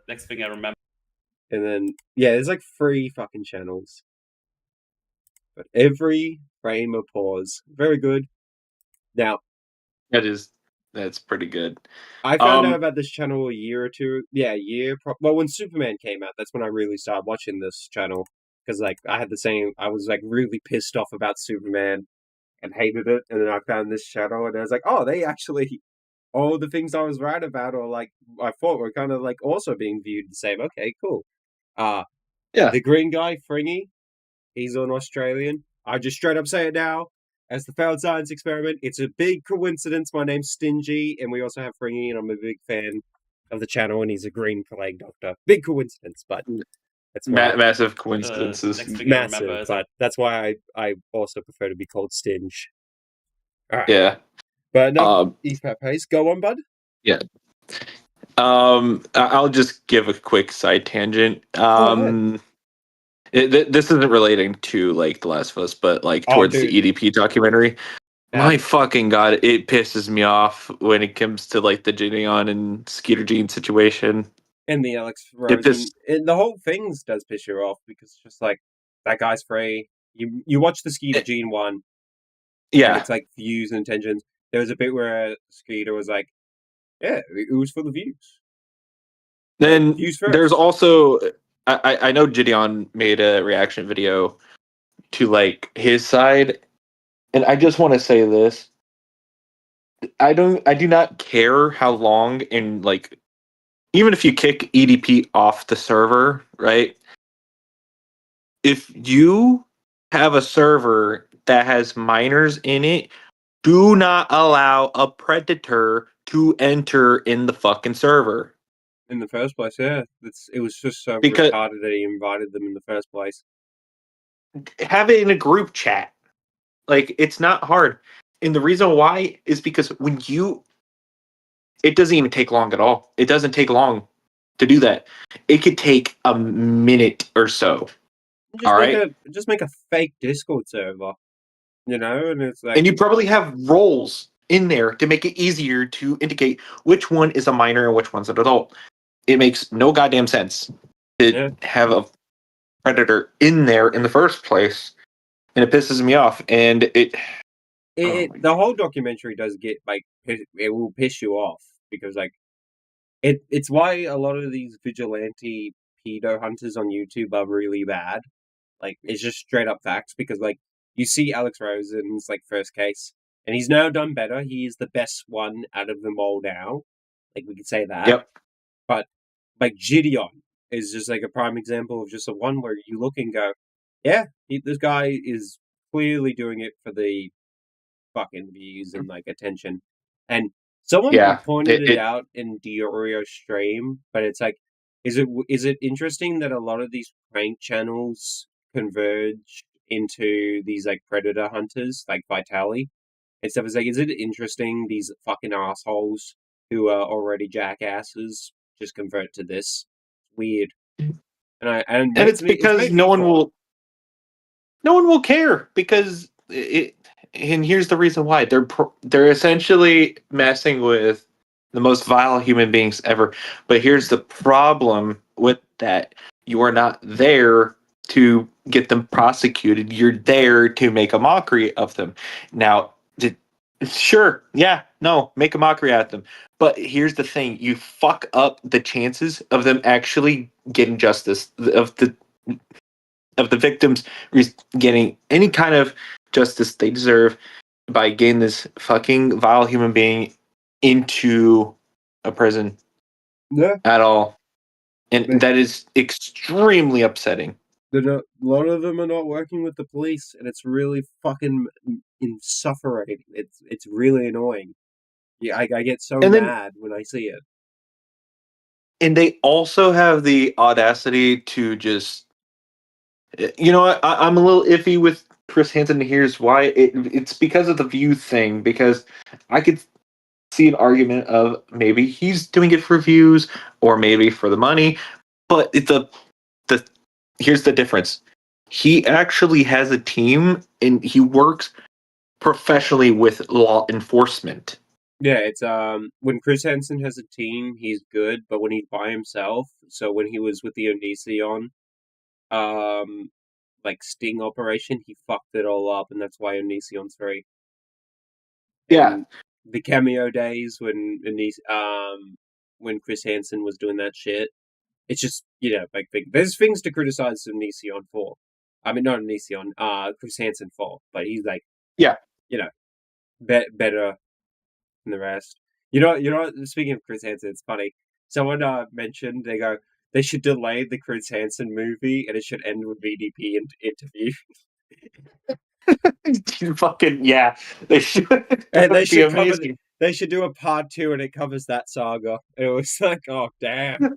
Next thing I remember. And then there's like 3 fucking channels. But every frame of pause. Very good. Now that's pretty good. I found out about this channel a year or two. Yeah, a year. Well, when Superman came out, that's when I really started watching this channel. Because like I was like really pissed off about Superman and hated it. And then I found this channel and I was like, oh, they actually all the things I was right about, or like I thought were kind of like also being viewed the same. Okay, cool. Yeah. The green guy, Fringy, he's an Australian. I just straight up say it now. As the failed science experiment, it's a big coincidence. My name's Stingy, and we also have Fringy, and I'm a big fan of the channel, and he's a green plague doctor. Big coincidence, but that's why Massive coincidences. Next thing I remember massive. is But that's why I also prefer to be called Stinge. All right. Yeah. But no, EFAP pace. Go on, bud. Yeah. I'll just give a quick side tangent. This isn't relating to like The Last of Us, but like towards the EDP documentary. My fucking god, it pisses me off when it comes to like the Gideon and Skeeter Jean situation. And the Alex Rosen. The whole thing does piss you off because it's just like that guy's free. You watch the Skeeter Jean one. Yeah. And it's like views and intentions. There was a bit where Skeeter was like, yeah, it was for the views. Then there's also I know Gideon made a reaction video to like his side, and I just want to say this. I do not care how long, and like even if you kick EDP off the server, right? If you have a server that has minors in it, do not allow a predator to enter in the fucking server. In the first place, yeah. It was just so retarded that he invited them in the first place. Have it in a group chat. Like, it's not hard. And the reason why is because it doesn't even take long at all. It doesn't take long to do that. It could take a minute or so. Just make a fake Discord server. You know, and it's like, and you probably have roles in there to make it easier to indicate which one is a minor and which one's an adult. It makes no goddamn sense to have a predator in there in the first place, and it pisses me off. And the whole documentary does get like it will piss you off because like it's why a lot of these vigilante pedo hunters on YouTube are really bad. Like it's just straight up facts because like you see Alex Rosen's like first case, and he's now done better. He is the best one out of them all now. Like we could say that. Yep. But like Gideon is just like a prime example of just a one where you look and go, yeah, this guy is clearly doing it for the fucking views and like attention. And someone pointed it out in Diorio stream, but it's like, is it interesting that a lot of these prank channels converge into these like predator hunters like Vitali? And stuff is like, is it interesting these fucking assholes who are already jackasses just convert to this? Weird. And it's because no one will care because and here's the reason why they're essentially messing with the most vile human beings ever. But here's the problem with that: you are not there to get them prosecuted. You're there to make a mockery of them. Now, sure, yeah, no, make a mockery at them. But here's the thing: you fuck up the chances of them actually getting justice, of the victims getting any kind of justice they deserve by getting this fucking vile human being into a prison at all. And that is extremely upsetting. A lot of them are not working with the police, and it's really fucking insufferable. It's really annoying. Yeah, I get so mad when I see it. And they also have the audacity to just, you know, I'm a little iffy with Chris Hansen. Here's why. It's because of the view thing. Because I could see an argument of maybe he's doing it for views or maybe for the money, but here's the difference. He actually has a team and he works professionally with law enforcement. Yeah, it's when Chris Hansen has a team, he's good, but when he's by himself, so when he was with the Onision, like sting operation, he fucked it all up, and that's why Onision's free. Yeah. The cameo days when Chris Hansen was doing that shit, it's just, you know, like there's things to criticize Onision for. I mean, not Onision, Chris Hansen for, but he's like, yeah, you know, better than the rest. You know. Speaking of Chris Hansen, it's funny. Someone mentioned they should delay the Chris Hansen movie and it should end with VDP interview. Fucking yeah, they should. And they should amazing. They should do a part 2 and it covers that saga. It was like, oh damn.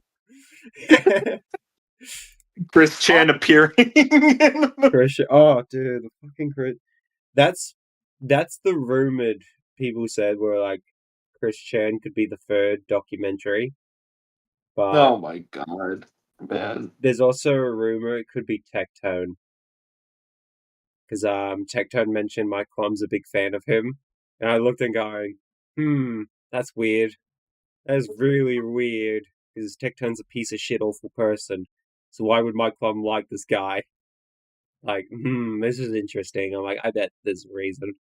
Chris Chan appearing. Chris, oh dude, the fucking Chris. That's the rumored people said were like Chris Chan could be the third documentary. But Oh my god, man. There's also a rumor it could be Tectone. Because Tectone mentioned Mike Klum's a big fan of him. And I looked and going, that's weird. That's really weird. Because Tectone's a piece of shit, awful person. So why would Mike Klum like this guy? Like, this is interesting. I'm like, I bet there's a reason.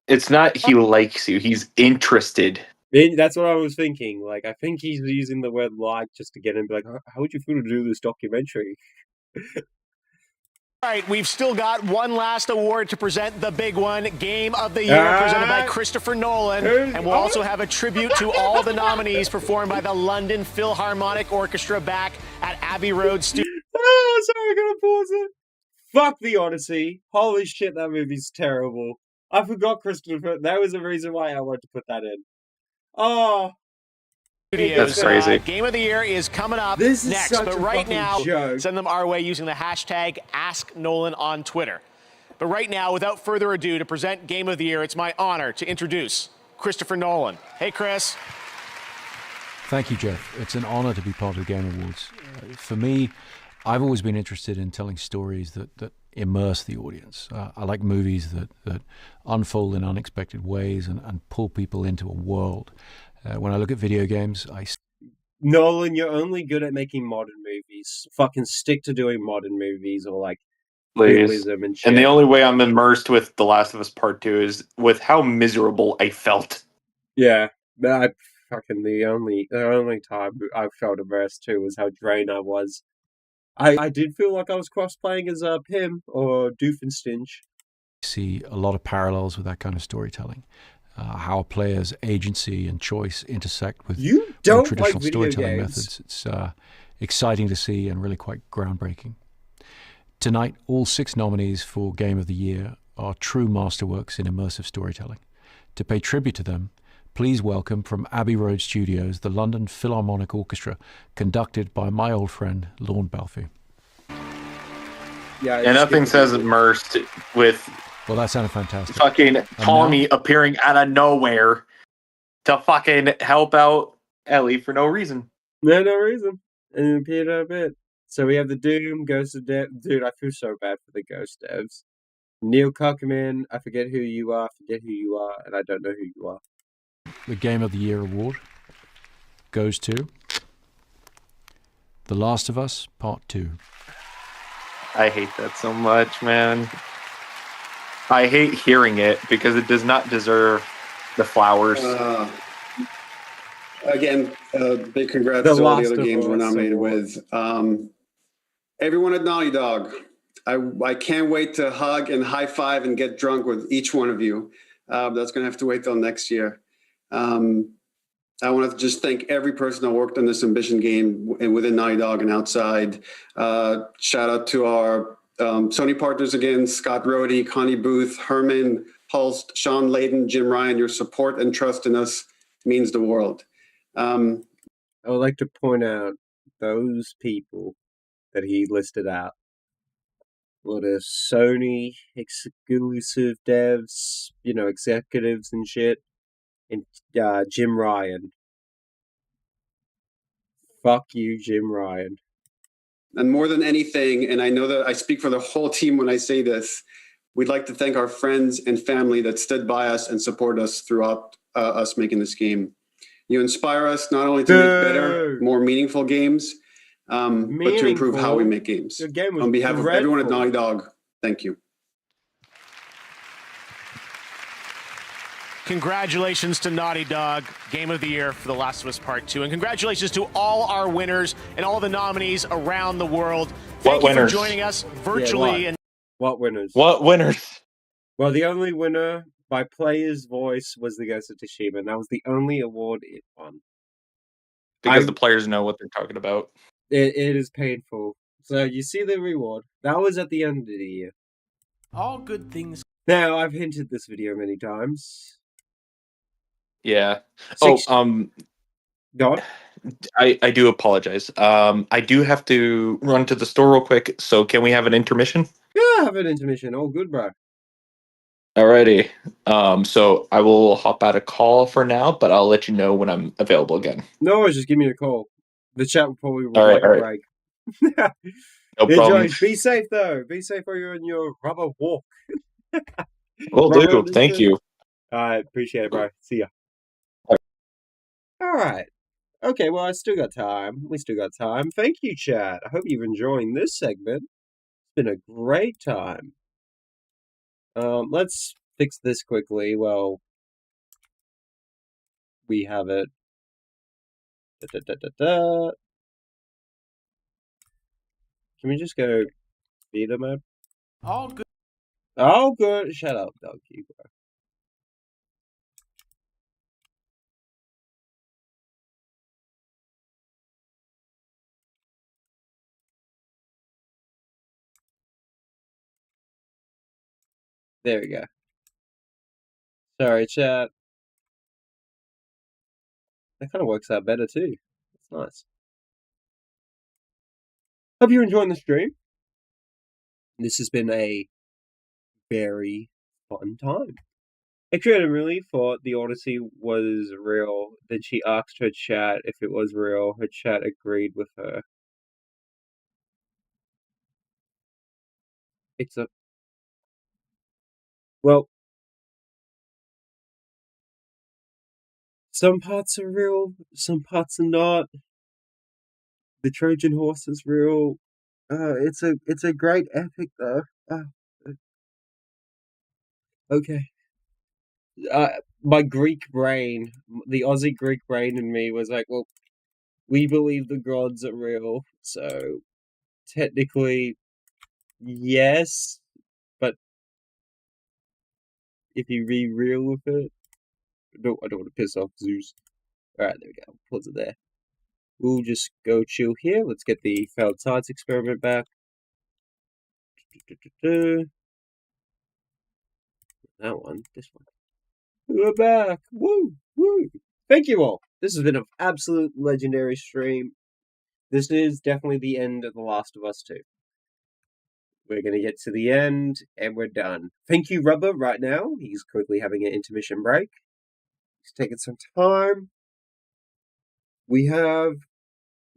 It's not he likes you, he's interested. That's what I was thinking. Like, I think he's using the word like just to get him, be like, how would you feel to do this documentary? All right, we've still got one last award to present, the big one, Game of the Year, presented by Christopher Nolan. And we'll also have a tribute to all the nominees performed by the London Philharmonic Orchestra back at Abbey Road Studios. Oh, sorry, I gotta pause it. Fuck The Odyssey. Holy shit, that movie's terrible. I forgot Christopher. That was the reason why I wanted to put that in. Oh. That's crazy. Game of the Year is coming up This is next, such but a right fucking now, joke. send them our way using the hashtag AskNolan on Twitter. But right now, without further ado, to present Game of the Year, it's my honor to introduce Christopher Nolan. Hey, Chris. Thank you, Jeff. It's an honor to be part of the Game Awards. For me, I've always been interested in telling stories that immerse the audience. I like movies that unfold in unexpected ways and pull people into a world. When I look at video games, Nolan, you're only good at making modern movies. Fucking stick to doing modern movies or like realism and shit. And the only way I'm immersed with The Last of Us Part 2 is with how miserable I felt. Yeah, the only time I felt immersed too was how drained I was. I did feel like I was cross-playing as Pym or Doofenstitch. see a lot of parallels with that kind of storytelling. How a player's agency and choice intersect with traditional storytelling methods. It's exciting to see and really quite groundbreaking. Tonight, all 6 nominees for Game of the Year are true masterworks in immersive storytelling. To pay tribute to them, please welcome from Abbey Road Studios the London Philharmonic Orchestra, conducted by my old friend Lorne Balfour. Yeah, and nothing says immersed with. Well, that sounded fantastic. Fucking Tommy appearing out of nowhere to fucking help out Ellie for no reason. No reason. And it appeared a bit. So we have the Doom, Ghost of Dev. Dude, I feel so bad for the Ghost devs. Neil Kuckerman, I forget who you are, and I don't know who you are. The Game of the Year award goes to The Last of Us Part 2. I hate that so much, man. I hate hearing it because it does not deserve the flowers. Again, big congrats to all the other games we're nominated with. Everyone at Naughty Dog, I can't wait to hug and high five and get drunk with each one of you. That's going to have to wait till next year. I want to just thank every person that worked on this Ambition game within Naughty Dog and outside. Shout out to our Sony partners again, Scott Rohde, Connie Booth, Herman Hulst, Sean Layden, Jim Ryan. Your support and trust in us means the world. I would like to point out those people that he listed out. What are Sony exclusive devs, executives and shit, and Jim Ryan. Fuck you, Jim Ryan. And more than anything, and I know that I speak for the whole team when I say this, we'd like to thank our friends and family that stood by us and supported us throughout us making this game. You inspire us not only to make better, more meaningful games, but to improve how we make games. On behalf of everyone at Naughty Dog, thank you. Congratulations to Naughty Dog, Game of the Year for The Last of Us Part 2. And congratulations to all our winners and all the nominees around the world. Thank you for joining us virtually. What winners? What winners? Well, the only winner by player's voice was the Ghost of Tsushima, and that was the only award it won. Because the players know what they're talking about. It is painful. So you see the reward. That was at the end of the year. All good things. Now, I've hinted this video many times. Yeah. Go on. I do apologize. I do have to run to the store real quick, so can we have an intermission? Yeah, have an intermission. All good, bro. Alrighty. So I will hop out a call for now, but I'll let you know when I'm available again. No worries, just give me a call. The chat will probably All right, like a break. No problem. Be safe, though. Be safe while you're on your rubber walk. Will do. Thank you. Alright, appreciate it, bro. See ya. Alright. Okay, well, I still got time. We still got time. Thank you, chat. I hope you've enjoying this segment. It's been a great time. Let's fix this quickly. Well, we have it. Can we just go beta mode? All good. Oh, good. Shut up, donkey, bro. There we go. Sorry, chat. That kind of works out better, too. It's nice. Hope you're enjoying the stream. This has been a very fun time. Actually, I really thought the Odyssey was real. Then she asked her chat if it was real. Her chat agreed with her. It's a... Well... Some parts are real, some parts are not. The Trojan horse is real. It's a great epic, though. Okay. My Greek brain, the Aussie Greek brain in me was like, well, we believe the gods are real, so technically, yes, but if you be real with it, I don't want to piss off Zeus. Alright, there we go. Pause it there. We'll just go chill here. Let's get the failed science experiment back. That one. This one. We're back. Woo! Woo! Thank you all. This has been an absolute legendary stream. This is definitely the end of The Last of Us 2. We're going to get to the end, and we're done. Thank you, Rubber, right now. He's quickly having an intermission break. He's taking some time. We have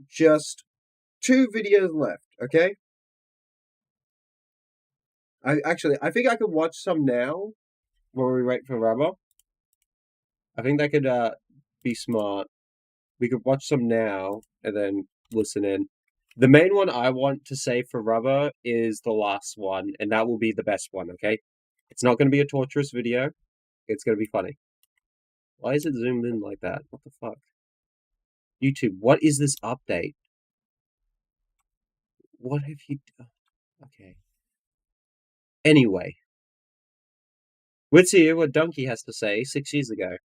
just 2 videos left, okay? I think I could watch some now while we wait for Rubber. I think that could be smart. We could watch some now and then listen in. The main one I want to say for Rubber is the last one, and that will be the best one, okay? It's not going to be a torturous video. It's going to be funny. Why is it zoomed in like that? What the fuck? YouTube, what is this update? What have you done? Okay. Anyway. Let's hear what Donkey has to say 6 years ago.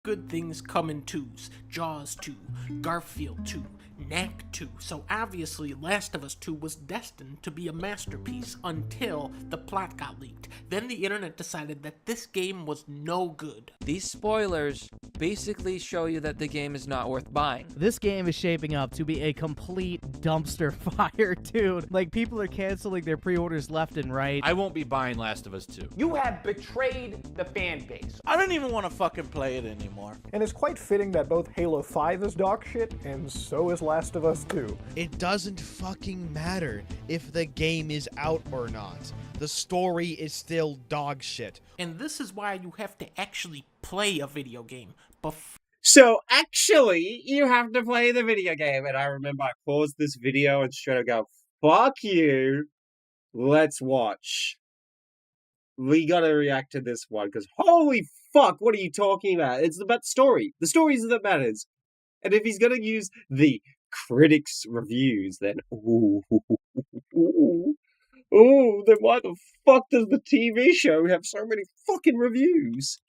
Good things come in twos. Jaws 2, Garfield 2, Knack 2. So obviously Last of Us 2 was destined to be a masterpiece until the plot got leaked. Then the internet decided that this game was no good. These spoilers basically show you that the game is not worth buying. This game is shaping up to be a complete dumpster fire, dude. Like, people are canceling their pre-orders left and right. I won't be buying Last of Us 2. You have betrayed the fan base. I don't even want to fucking play it anymore. And it's quite fitting that both Halo 5 is dog shit, and so is Last of Us 2. It doesn't fucking matter if the game is out or not. The story is still dog shit. And this is why you have to actually play a video game. So, actually, you have to play the video game. And I remember I paused this video and straight up go, fuck you. Let's watch. We gotta react to this one, because holy fuck, what are you talking about? It's about the story. The stories that matters. And if he's gonna use the critics' reviews, then ooh, Oh, then why the fuck does the TV show have so many fucking reviews?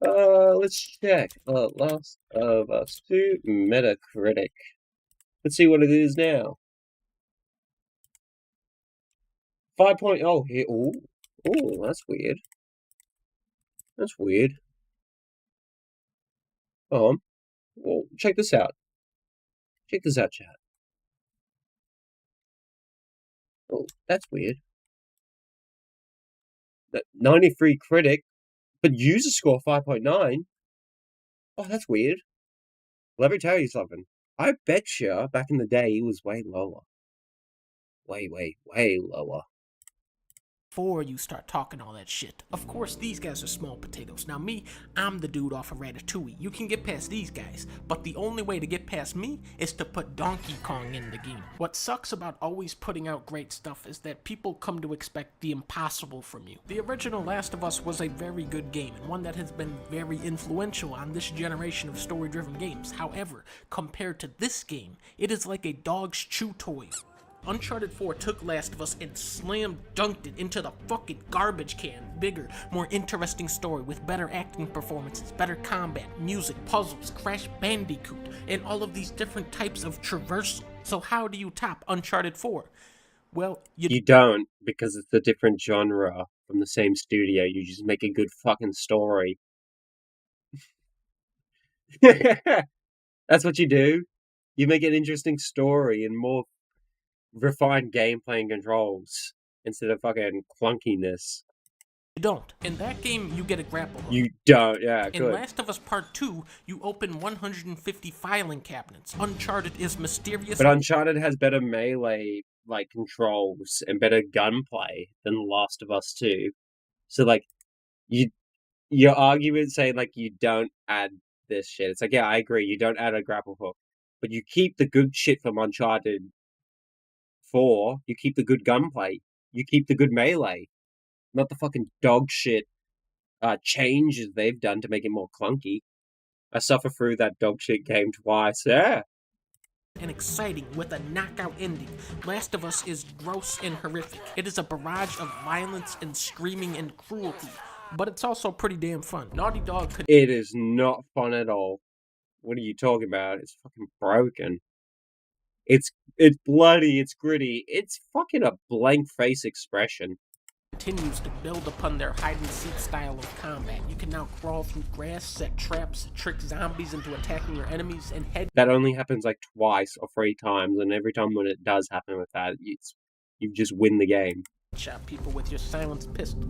Let's check. Last of Us 2 Metacritic. Let's see what it is now. 5.0 here. Oh, that's weird. That's weird. Well, check this out. Check this out, chat. Oh, that's weird. That 93 critic, but user score 5.9. Oh, that's weird. Let me tell you something. I bet you back in the day it was way lower. Way lower. Before you start talking all that shit. Of course, these guys are small potatoes. Now me, I'm the dude off of Ratatouille. You can get past these guys, but the only way to get past me is to put Donkey Kong in the game. What sucks about always putting out great stuff is that people come to expect the impossible from you. The original Last of Us was a very good game, and one that has been very influential on this generation of story-driven games. However, compared to this game, it is like a dog's chew toy. Uncharted 4 took Last of Us and slam dunked it into the fucking garbage can. Bigger, more interesting story with better acting performances, better combat, music, puzzles, Crash Bandicoot, and all of these different types of traversal. So how do you top Uncharted 4? Well, you don't, because it's a different genre from the same studio. You just make a good fucking story. That's what you do. You make an interesting story and more refined gameplay and controls instead of fucking clunkiness. You don't. In that game, you get a grapple hook. You don't, yeah, In Last of Us Part 2, you open 150 filing cabinets. Uncharted is mysterious. But Uncharted has better melee controls and better gunplay than Last of Us 2. So your argument saying you don't add this shit. It's yeah, I agree, you don't add a grapple hook. But you keep the good shit from Uncharted 4, you keep the good gunplay, you keep the good melee, not the fucking dog shit changes they've done to make it more clunky. I suffer through that dog shit game twice, yeah. And exciting with a knockout ending. Last of Us is gross and horrific. It is a barrage of violence and screaming and cruelty, but it's also pretty damn fun. Naughty Dog could. It is not fun at all. What are you talking about? It's fucking broken. It's bloody, it's gritty, it's fucking a blank face expression. Continues to build upon their hide-and-seek style of combat. You can now crawl through grass, set traps, trick zombies into attacking your enemies, and head... That only happens twice or 3 times, and every time when it does happen with that, you just win the game. Shot people with your silenced pistol.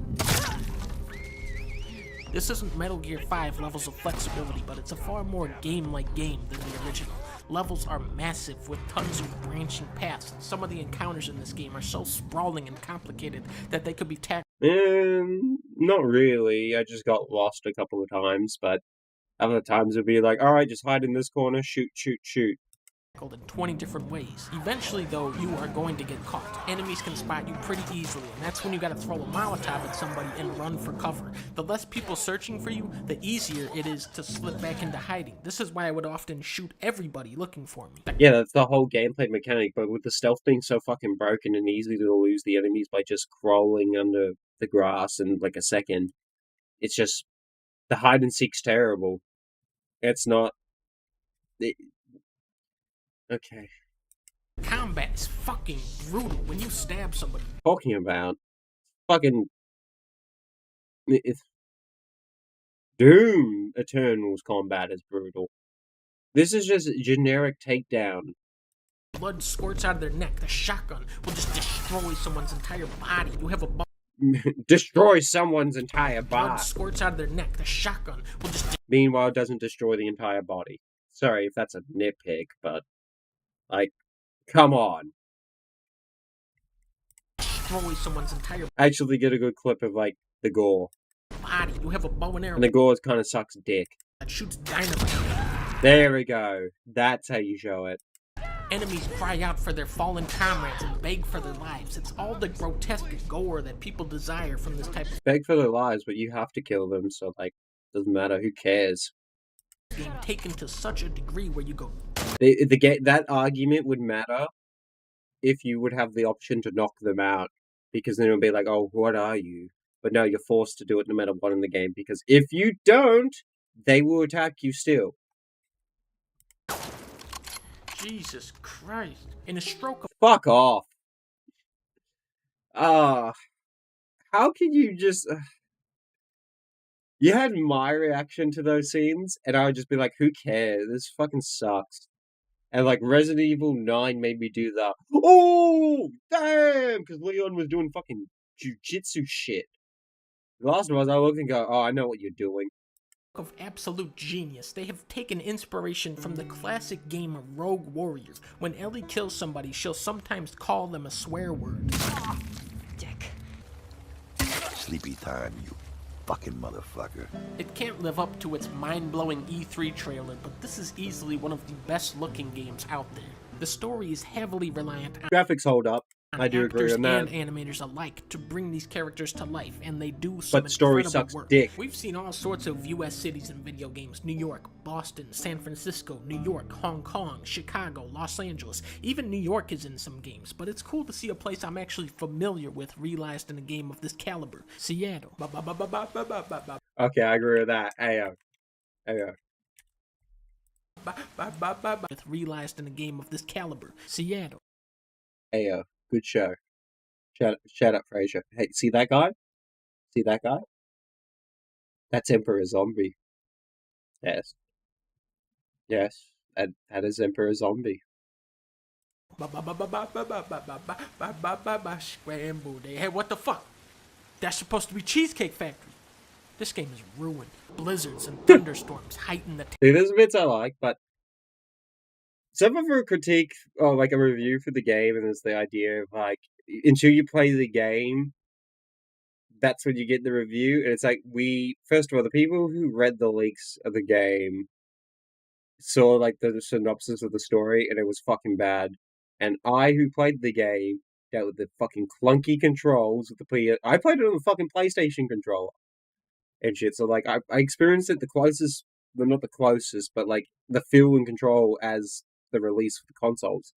This isn't Metal Gear 5 levels of flexibility, but it's a far more game-like game than the original. Levels are massive with tons of branching paths, and some of the encounters in this game are so sprawling and complicated that they could be tackled. Not really. I just got lost a couple of times, but other times it'd be alright, just hide in this corner, shoot. In 20 different ways. Eventually, though, you are going to get caught. Enemies can spot you pretty easily, and that's when you gotta throw a Molotov at somebody and run for cover. The less people searching for you, the easier it is to slip back into hiding. This is why I would often shoot everybody looking for me. Yeah, that's the whole gameplay mechanic, but with the stealth being so fucking broken and easy to lose the enemies by just crawling under the grass in a second, it's just... the hide and seek's terrible. It's not... Okay. Combat is fucking brutal when you stab somebody. Talking about fucking Doom Eternal's combat is brutal. This is just a generic takedown. Blood squirts out of their neck. The shotgun will just destroy someone's entire body. You have a destroy someone's entire body. Blood squirts out of their neck. The shotgun will just... Meanwhile, it doesn't destroy the entire body. Sorry if that's a nitpick, but come on. Destroy someone's entire... Actually get a good clip of, the gore. Body. You have a bow and arrow. And the gore kind of sucks dick. That shoots dynamite. There we go. That's how you show it. Enemies cry out for their fallen comrades and beg for their lives. It's all the grotesque gore that people desire from this type of... Beg for their lives, but you have to kill them, so, doesn't matter. Who cares? Game taken to such a degree where you go... That argument would matter if you would have the option to knock them out. because then it'll be like, oh, what are you? But no, you're forced to do it no matter what in the game, because if you don't, they will attack you still. Jesus Christ. In a stroke of... Fuck off. How can you just... You had my reaction to those scenes, and I would just be like, who cares? This fucking sucks. And like Resident Evil 9 made me do that. Oh, damn! Because Leon was doing fucking jujitsu shit. The last of us, I look and go, oh, I know what you're doing. Of absolute genius. They have taken inspiration from the classic game of Rogue Warriors. When Ellie kills somebody, she'll sometimes call them a swear word. Dick. Sleepy time, you fucking motherfucker. It can't live up to its mind-blowing E3 trailer, but this is easily one of the best-looking games out there. The story is heavily reliant on graphics hold up. I do agree on that. and animators alike to bring these characters to life, and they do some but story incredible sucks work. dick. We've seen all sorts of U.S. cities in video games: New York, Boston, San Francisco, New York, Hong Kong, Chicago, Los Angeles. Even New York is in some games, but it's cool to see a place I'm actually familiar with realized in a game of this caliber: Seattle. Okay, I agree with that. Ayo. With realized in a game of this caliber: Seattle. Ayo. Good show. Shut up, Fraser. Hey, see that guy? See that guy? That's Emperor Zombie. Yes. Yes. That is Emperor Zombie. Scrambled. Hey, what the fuck? That's supposed to be Cheesecake Factory. This game is ruined. Blizzards and thunderstorms heighten the... See, there's bits I like, but some of her critique, or like a review for the game, and there's the idea of like, until you play the game, that's when you get the review. And it's like, first of all, the people who read the leaks of the game saw like the synopsis of the story, and it was fucking bad. And I, who played the game, dealt with the fucking clunky controls of the I played it on the fucking PlayStation controller and shit. So like, I experienced it the closest, well, not the closest, but like the feel and control as the release of the consoles,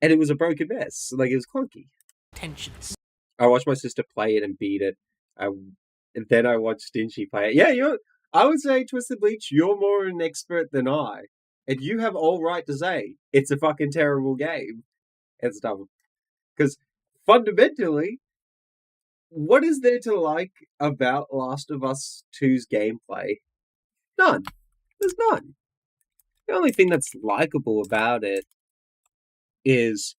and it was a broken mess. Like, it was clunky. Tensions. I watched my sister play it and beat it, and then I watched Stingy play it. Yeah, I would say, Twisted Bleach, you're more an expert than I, and you have all right to say it's a fucking terrible game and stuff. Because fundamentally, what is there to like about Last of Us 2's gameplay? None. There's none. The only thing that's likable about it is,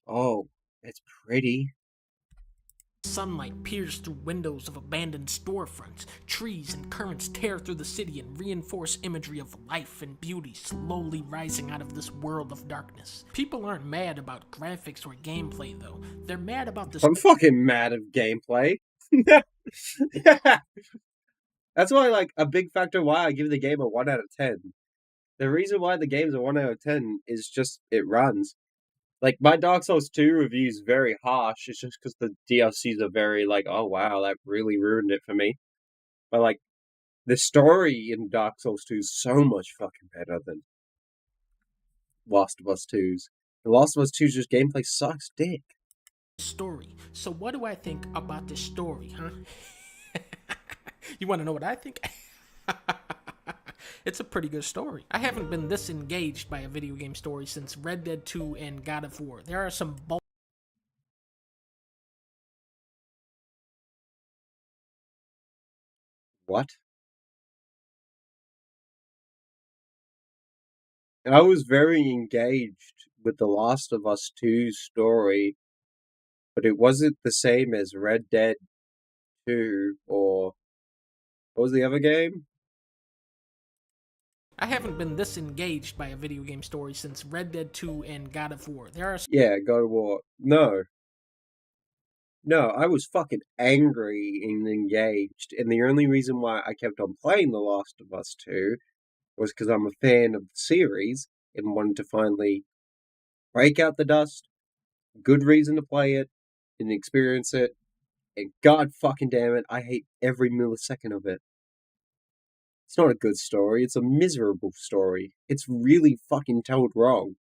oh, it's pretty. Sunlight peers through windows of abandoned storefronts. Trees and currents tear through the city and reinforce imagery of life and beauty slowly rising out of this world of darkness. People aren't mad about graphics or gameplay, though. They're mad about this... I'm fucking mad of gameplay. That's why, like, a big factor why I give the game a 1 out of 10. The reason why the game's a 1 out of 10 is just it runs. Like, my Dark Souls 2 review is very harsh. It's just because the DLCs are very, like, oh wow, that really ruined it for me. But, like, the story in Dark Souls 2 is so much fucking better than Last of Us 2's. The Last of Us 2's just gameplay sucks dick. Story. So what do I think about this story, huh? You want to know what I think? It's a pretty good story. I haven't been this engaged by a video game story since Red Dead 2 and God of War. There are some What? I was very engaged with The Last of Us 2's story, but it wasn't the same as Red Dead 2 or... What was the other game? I haven't been this engaged by a video game story since Red Dead 2 and God of War. There are... Yeah, God of War. No, I was fucking angry and engaged, and the only reason why I kept on playing The Last of Us 2 was because I'm a fan of the series and wanted to finally break out the dust. Good reason to play it and experience it, and god fucking damn it, I hate every millisecond of it. It's not a good story, it's a miserable story. It's really fucking told wrong.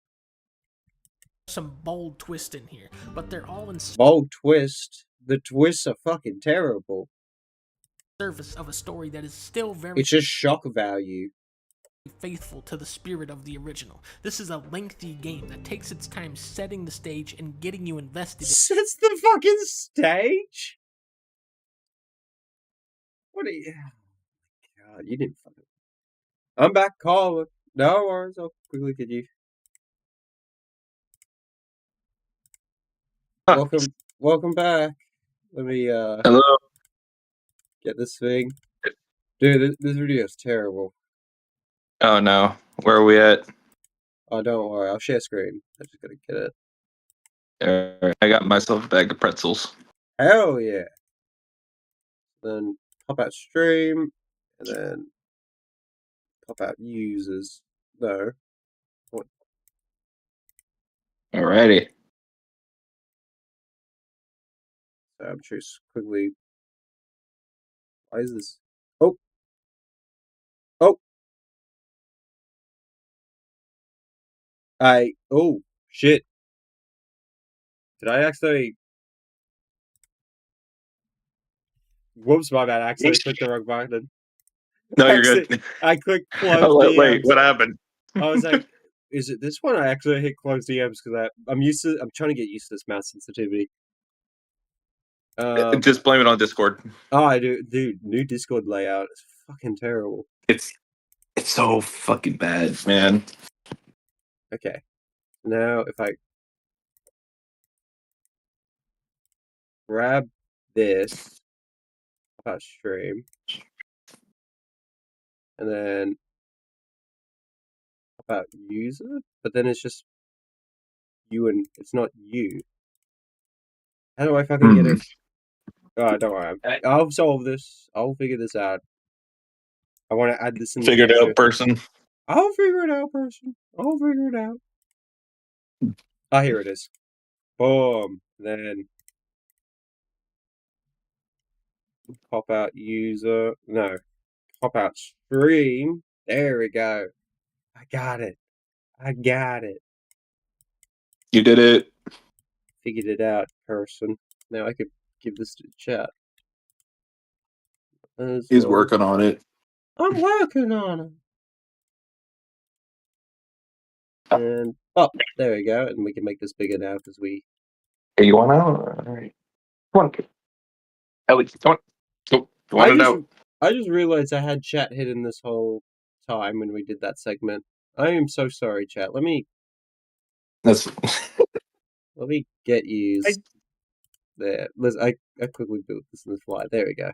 some bold twist in here, but they're all in Bold twist? The twists are fucking terrible. service of a story that is still very It's just shock value. faithful to the spirit of the original. This is a lengthy game that takes its time setting the stage and getting you invested. Sets the fucking stage? What are you... Oh, God, you didn't fucking... I'm back, caller. No worries, I'll quickly get you. Welcome back. Let me, Hello. get this thing. Dude, this video is terrible. Oh no, where are we at? Oh, don't worry, I'll share screen. I'm just gonna get it. Alright, I got myself a bag of pretzels. Hell yeah. Then pop out stream, and then pop out users. No. What? Alrighty. So I'm just quickly. Why is this? Oh. Oh. Oh, shit. Did I actually... Whoops, my bad. I accidentally clicked the wrong button. No, you're good. I clicked close Oh, DMs. wait, what happened? I was like, is it this one? I actually hit close DMs because I'm trying to get used to this mouse sensitivity. Just blame it on Discord. Oh, I do. Dude, new Discord layout is fucking terrible. It's so fucking bad, man. Okay. Now, if I grab this about stream, and then about user, but then it's just you and it's not you. How do I fucking get it? Oh, don't worry. I'll solve this. I'll figure this out. I want to add this in. Figured out person. I'll figure it out, person. I'll figure it out. Ah, here it is. Boom. Then pop out user. No. Pop out stream. There we go. I got it. I got it. You did it. Figured it out, person. Now I could give this to chat. He's working on it. I'm working on it. And oh, there we go. And we can make this bigger now because we. Hey, you want out? All right. Come on. Ellie, come on. Go. You want it out? I just realized I had chat hidden this whole time when we did that segment. I am so sorry, chat. Let me get you there. Liz, I quickly built this in the fly. There we go.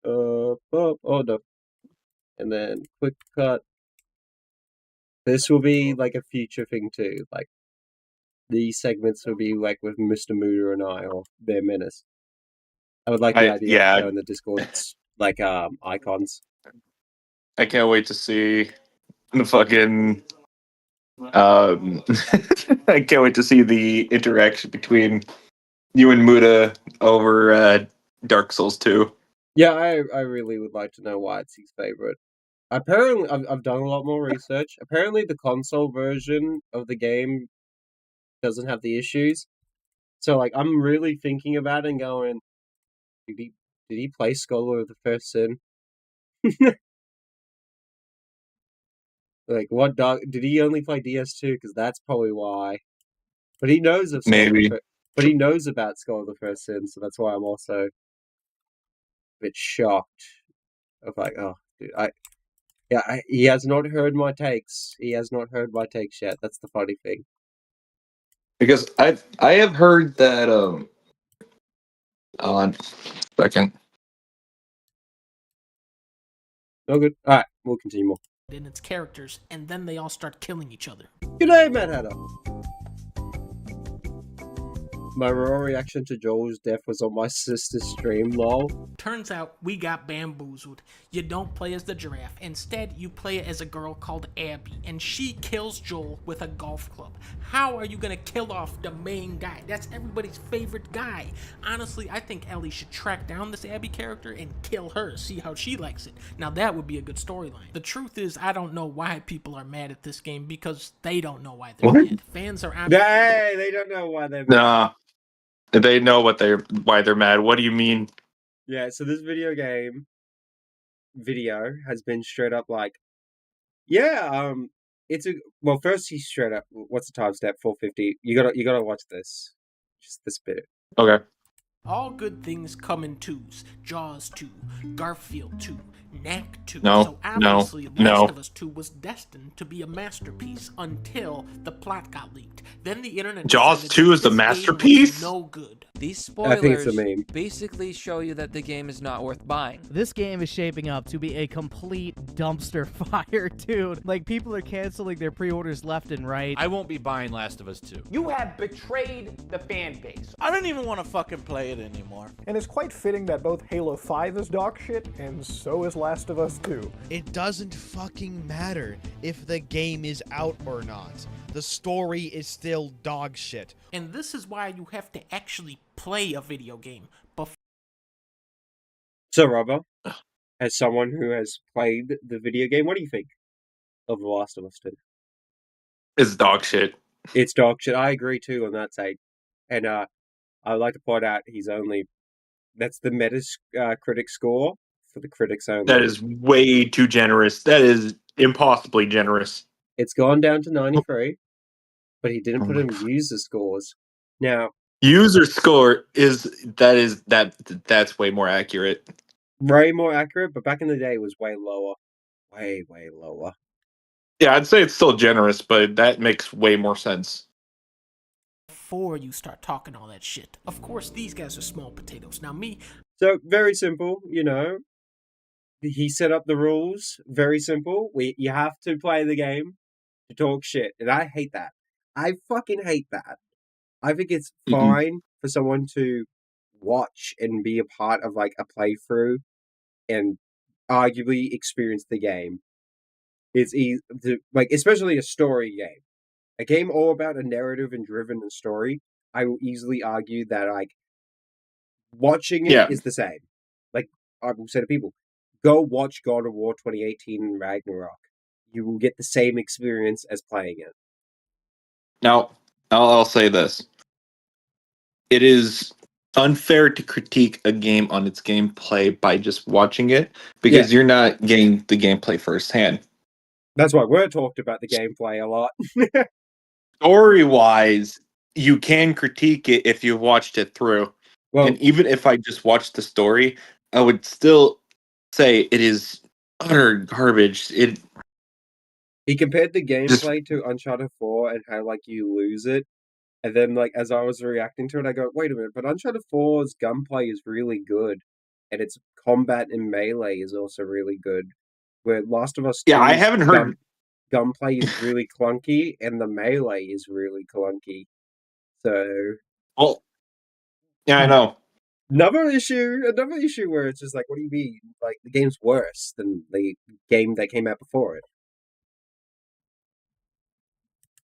Oh no. And then quick cut. This will be like a future thing too. Like these segments will be like with Mr. Muda and I or Bear Menace. I would like the idea of showing the Discord's like icons. I can't wait to see the fucking I can't wait to see the interaction between you and Muda over Dark Souls 2. Yeah, I really would like to know why it's his favorite. Apparently, I've done a lot more research. Apparently, the console version of the game doesn't have the issues. So, like, I'm really thinking about it and going, did he play Scholar of the First Sin? Like, what dog did he only play DS2? Because that's probably why. But he knows of but he knows about Scholar of the First Sin, so that's why I'm also a bit shocked. Of like, oh, dude, he has not heard my takes. He has not heard my takes yet. That's the funny thing. Because I have heard that on second. Oh, good. All right, we'll continue more. In its characters, and then they all start killing each other. Good day, Mad Hatter. My raw reaction to Joel's death was on my sister's stream, lol. Turns out we got bamboozled. You don't play as the giraffe. Instead, you play as a girl called Abby, and she kills Joel with a golf club. How are you gonna kill off the main guy? That's everybody's favorite guy. Honestly, I think Ellie should track down this Abby character and kill her, see how she likes it. Now that would be a good storyline. The truth is, I don't know why people are mad at this game, because they don't know why they're mad. Fans are Hey, they don't know why they're mad. Nah. They know why they're mad. What do you mean? Yeah, so this video has been straight up like, yeah, well, first he's straight up, what's the timestamp? 450. You gotta watch this. Just this bit. Okay. All good things come in twos. Jaws 2, Garfield 2, Knack 2. No, so obviously, no. Last of Us 2 was destined to be a masterpiece until the plot got leaked. Then the internet Jaws decided 2 is the this game was masterpiece? no good. These I think it's a spoilers meme. basically show you that the game is not worth buying. This game is shaping up to be a complete dumpster fire, dude. Like, people are canceling their pre-orders left and right. I won't be buying Last of Us 2. You have betrayed the fan base. I don't even want to fucking play it anymore. And it's quite fitting that both Halo 5 is dog shit, and so is Last of Us 2. It doesn't fucking matter if the game is out or not. The story is still dog shit. And this is why you have to actually play a video game. So, Robert, as someone who has played the video game, what do you think of The Last of Us 2? It's dog shit. It's dog shit. I agree too on that side. And I'd like to point out that's the Metacritic score for the critics only. That is way too generous. That is impossibly generous. It's gone down to 93, but he didn't put in user scores. Now, user score that's way more accurate. Way more accurate, but back in the day it was way lower. Way lower. Yeah, I'd say it's still generous, but that makes way more sense. Before you start talking all that shit. Of course, these guys are small potatoes. Now me... So, very simple, He set up the rules. Very simple. You have to play the game to talk shit. And I hate that. I fucking hate that. I think it's fine for someone to watch and be a part of, like, a playthrough and arguably experience the game. It's easy to, like, especially a story game. A game all about a narrative and driven story, I will easily argue that, like, watching it is the same. Like, I will say to people, go watch God of War 2018 Ragnarok. You will get the same experience as playing it. Now, I'll say this. It is unfair to critique a game on its gameplay by just watching it, because you're not getting the gameplay firsthand. That's why we're talked about the gameplay a lot. Story-wise, you can critique it if you've watched it through. Well, and even if I just watched the story, I would still say it is utter garbage. He compared the gameplay to Uncharted 4 and how, like, you lose it. And then, like, as I was reacting to it, I go, wait a minute, but Uncharted 4's gunplay is really good. And its combat in melee is also really good. Where Last of Us 2's I haven't heard... gunplay is really clunky, and the melee is really clunky. So... Well, yeah, I know. Another issue where it's just like, what do you mean? Like, the game's worse than the game that came out before it.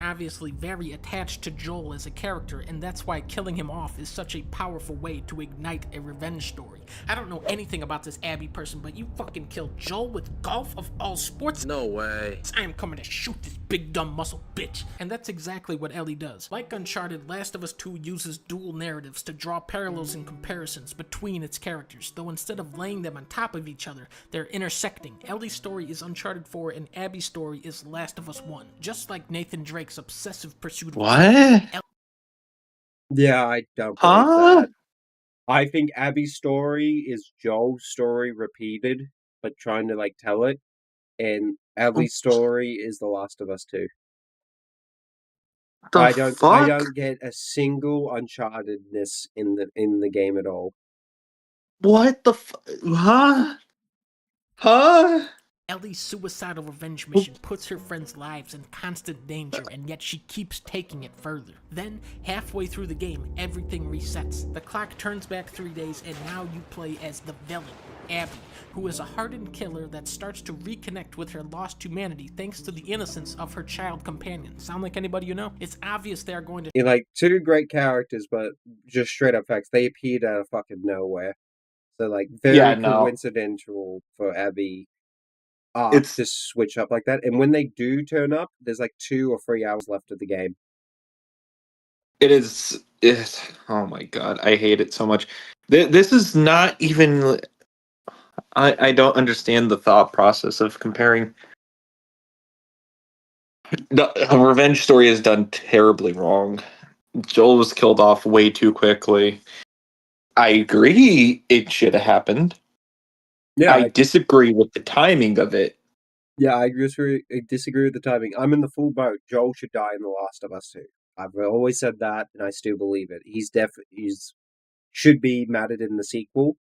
Obviously very attached to Joel as a character, and that's why killing him off is such a powerful way to ignite a revenge story. I don't know anything about this Abby person, but you fucking killed Joel with golf of all sports? No way. I am coming to shoot this big dumb muscle bitch. And that's exactly what Ellie does. Like Uncharted, Last of Us 2 uses dual narratives to draw parallels and comparisons between its characters, though instead of laying them on top of each other, they're intersecting. Ellie's story is Uncharted 4 and Abby's story is Last of Us 1. Just like Nathan Drake's obsessive pursuit of... What? Yeah, I don't believe that. I think Abby's story is Joel's story repeated, but trying to, like, tell it. And Ellie's story is The Last of Us 2. I don't get a single Unchartedness in the game at all. What the Huh? Ellie's suicidal revenge mission puts her friends' lives in constant danger, and yet she keeps taking it further. Then, halfway through the game, everything resets. The clock turns back 3 days, and now you play as the villain, Abby, who is a hardened killer that starts to reconnect with her lost humanity thanks to the innocence of her child companion. Sound like anybody you know? It's obvious they are going to... Like, two great characters, but just straight up facts. They appeared out of fucking nowhere. So, like, very coincidental for Abby to switch up like that. And when they do turn up, there's like 2 or 3 hours left of the game. Oh my god, I hate it so much. This is not even... I don't understand the thought process of comparing... A revenge story is done terribly wrong. Joel was killed off way too quickly. I agree it should have happened. Yeah, I disagree with the timing of it. Yeah, I disagree with the timing. I'm in the full boat. Joel should die in The Last of Us 2. I've always said that, and I still believe it. He's should be mattered in the sequel,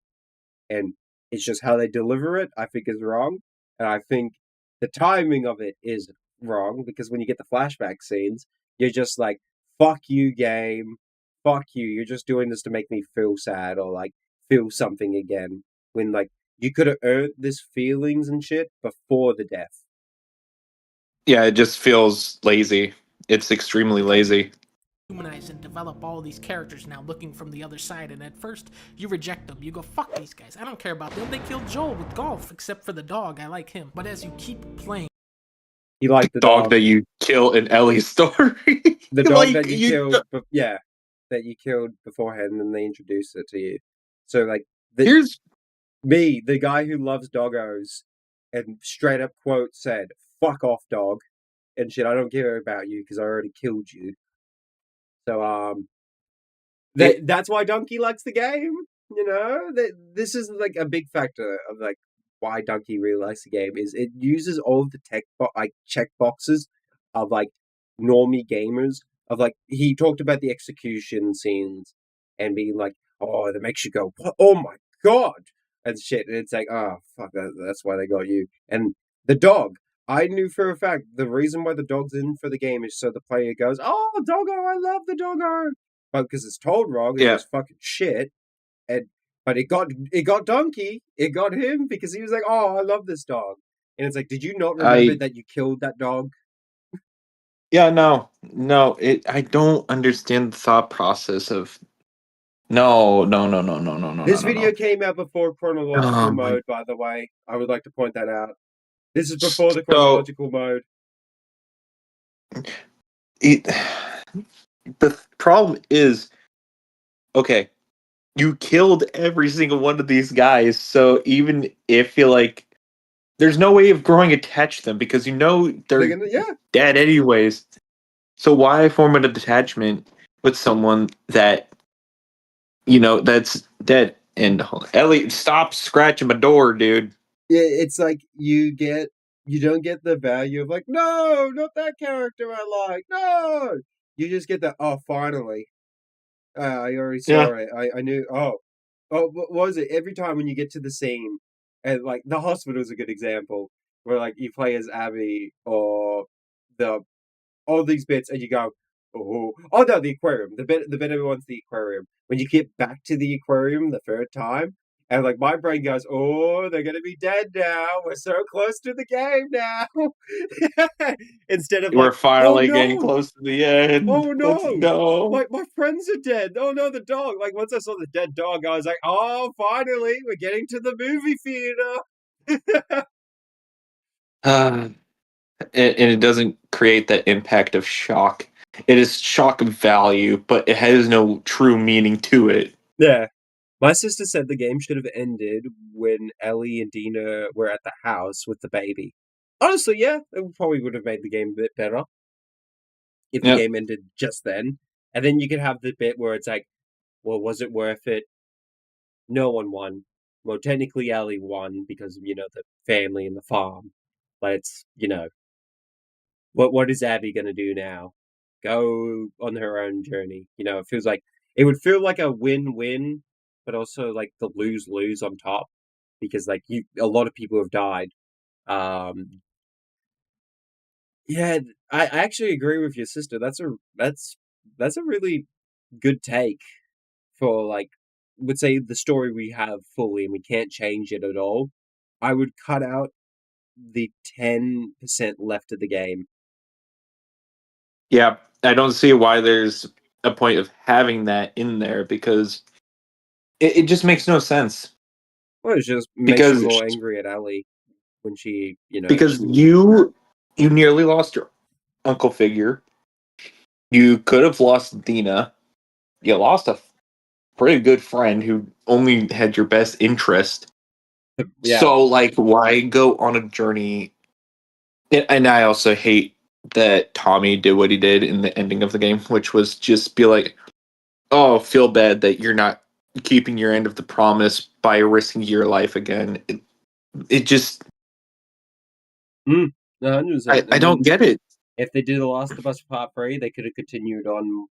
and it's just how they deliver it, I think, is wrong. And I think the timing of it is wrong, because when you get the flashback scenes, you're just like, fuck you, game. Fuck you. You're just doing this to make me feel sad, or, like, feel something again. When, like, you could have earned this feelings and shit before the death. Yeah, it just feels lazy. It's extremely lazy. Humanize and develop all these characters now looking from the other side, and at first you reject them. You go, fuck these guys, I don't care about them. They killed Joel with golf, except for the dog. I like him. But as you keep playing, you like the dog that you kill in Ellie's story. The dog like, that you killed, that you killed beforehand, and then they introduced it to you. So, like, here's me, the guy who loves doggos, and straight up quote said, "Fuck off, dog," and shit. I don't care about you because I already killed you. So, that's why Donkey likes the game. You know, this is like a big factor of like why Donkey really likes the game. Is it uses all of the check boxes of like normie gamers. Of like, he talked about the execution scenes and being like, oh, that makes you go, what? Oh my god, and shit. And it's like, oh fuck, that's why they got you. And the dog, I knew for a fact the reason why the dog's in for the game is so the player goes, oh, doggo, I love the doggo. But because it's told wrong, it's just fucking shit. But it got Donkey. It got him because he was like, oh, I love this dog. And it's like, did you not remember that you killed that dog? Yeah, no. I don't understand the thought process of... No. This video came out before chronological mode, by the way. I would like to point that out. This is before the chronological mode. The problem is, okay, you killed every single one of these guys, so even if you like, there's no way of growing attached to them because you know they're dead anyways. So why form an attachment with someone that you know that's dead? And Ellie, stop scratching my door, dude. Yeah, it's like you don't get the value of like, no, not that character I like. No, you just get the finally. I already saw it. I knew. What was it? Every time when you get to the scene, and like the hospital is a good example, where like you play as Abby or all these bits, and you go, oh no, the aquarium. The bit everyone's the aquarium. When you get back to the aquarium the third time, and like my brain goes, oh, they're gonna be dead now. We're so close to the game now. Instead of we're finally getting close to the end. Oh no! Let's go. Like my friends are dead. Oh no, the dog. Like once I saw the dead dog, I was like, oh, finally, we're getting to the movie theater. And it doesn't create that impact of shock. It is shock value, but it has no true meaning to it. Yeah. My sister said the game should have ended when Ellie and Dina were at the house with the baby. Honestly, yeah, it probably would have made the game a bit better if the game ended just then. And then you could have the bit where it's like, well, was it worth it? No one won. Well, technically Ellie won because, you know, the family and the farm. But it's, you know, what is Abby going to do now? Go on her own journey. You know, it would feel like a win-win, but also like the lose-lose on top. Because like a lot of people have died. Yeah, I actually agree with your sister. That's a really good take for like, would say the story we have fully and we can't change it at all. I would cut out the 10% left of the game. Yeah, I don't see why there's a point of having that in there because it just makes no sense. Well, it just makes you Because more angry at Ellie when she, because you nearly lost your uncle figure. You could have lost Dina. You lost a pretty good friend who only had your best interest. Yeah. So, like, why go on a journey? And I also hate that Tommy did what he did in the ending of the game, which was just be like, oh, feel bad that you're not keeping your end of the promise by risking your life again. It just, 100%. I don't get it. If they did The Last of Us Part 3, they could have continued on,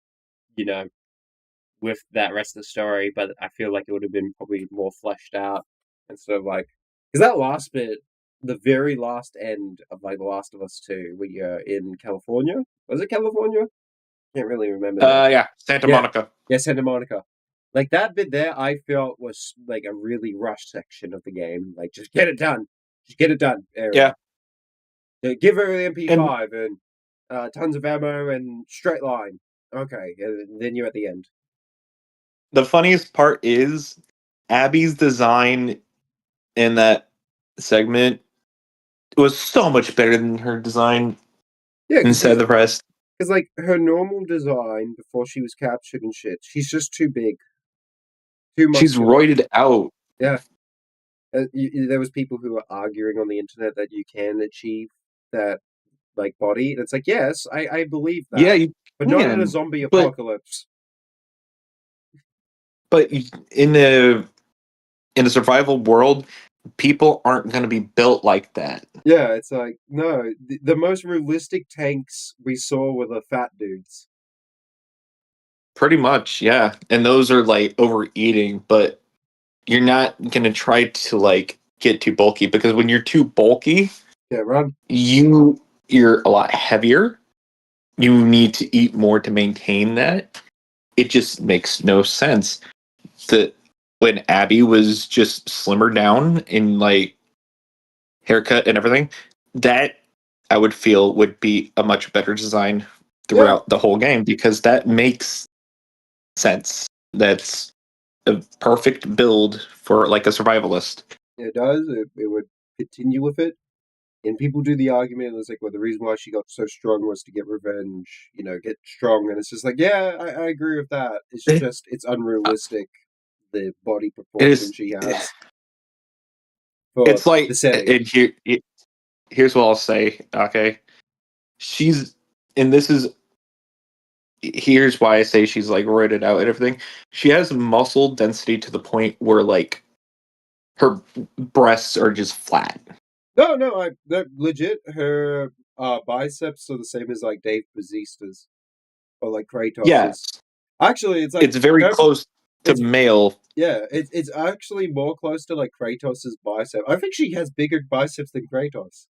with that rest of the story, but I feel like it would have been probably more fleshed out instead of like, because that last bit, the very last end of like The Last of Us 2, where you're in California. Was it California? Can't really remember now. Yeah, Santa Monica. Yeah, Santa Monica. Like that bit there, I felt was like a really rushed section of the game. Like, just get it done. Just get it done. Area. Yeah. Give her the MP5 and tons of ammo and straight line. Okay, and then you're at the end. The funniest part is Abby's design in that segment was so much better than her design instead of the rest. Because, like, her normal design before she was captured and shit, she's just too big. Too muscular. She's roided out. Yeah. There was people who were arguing on the internet that you can achieve that, like, body. And it's like, yes, I believe that. Yeah, but not in a zombie apocalypse. But in a survival world, people aren't going to be built like that. Yeah, it's like, no. The most realistic tanks we saw were the fat dudes. Pretty much, yeah. And those are like overeating, but you're not going to try to like get too bulky because when you're too bulky, you're a lot heavier. You need to eat more to maintain that. It just makes no sense that when Abby was just slimmer down in like haircut and everything, that I would feel would be a much better design throughout the whole game because that makes sense. That's a perfect build for like a survivalist. It does. It would continue with it. And people do the argument, it's like, well, the reason why she got so strong was to get revenge, get strong. And it's just like, yeah, I agree with that. It's just, it's unrealistic, the body proportion she has. It's like, and here's what I'll say, okay? Here's why I say she's like roided out and everything. She has muscle density to the point where like her breasts are just flat. No, legit. Her biceps are the same as like Dave Bautista's or like Kratos's. Yes. Actually, it's like it's very close to male. Yeah, it's actually more close to like Kratos's bicep. I think she has bigger biceps than Kratos.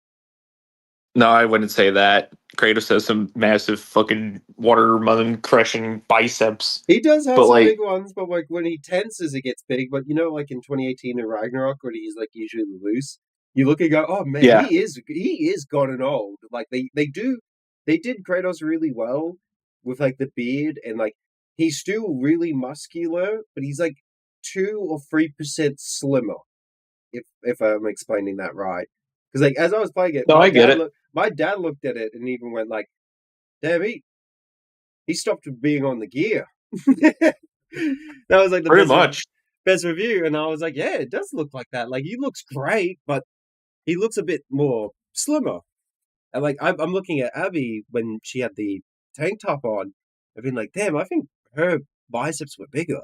No, I wouldn't say that. Kratos has some massive fucking watermelon crushing biceps. He does have some big ones, but like when he tenses, it gets big. But like in 2018 in Ragnarok, when he's like usually loose, you look and go, "Oh man, he is gotten old." Like they did Kratos really well with like the beard and like he's still really muscular, but he's like 2 or 3% slimmer. If I'm explaining that right, because like as I was playing it, my dad looked at it and even went like, "Damn, he stopped being on the gear." That was like the best review, and I was like, "Yeah, it does look like that. Like he looks great, but he looks a bit more slimmer." And like I'm looking at Abby when she had the tank top on, I've been like, "Damn, I think her biceps were bigger."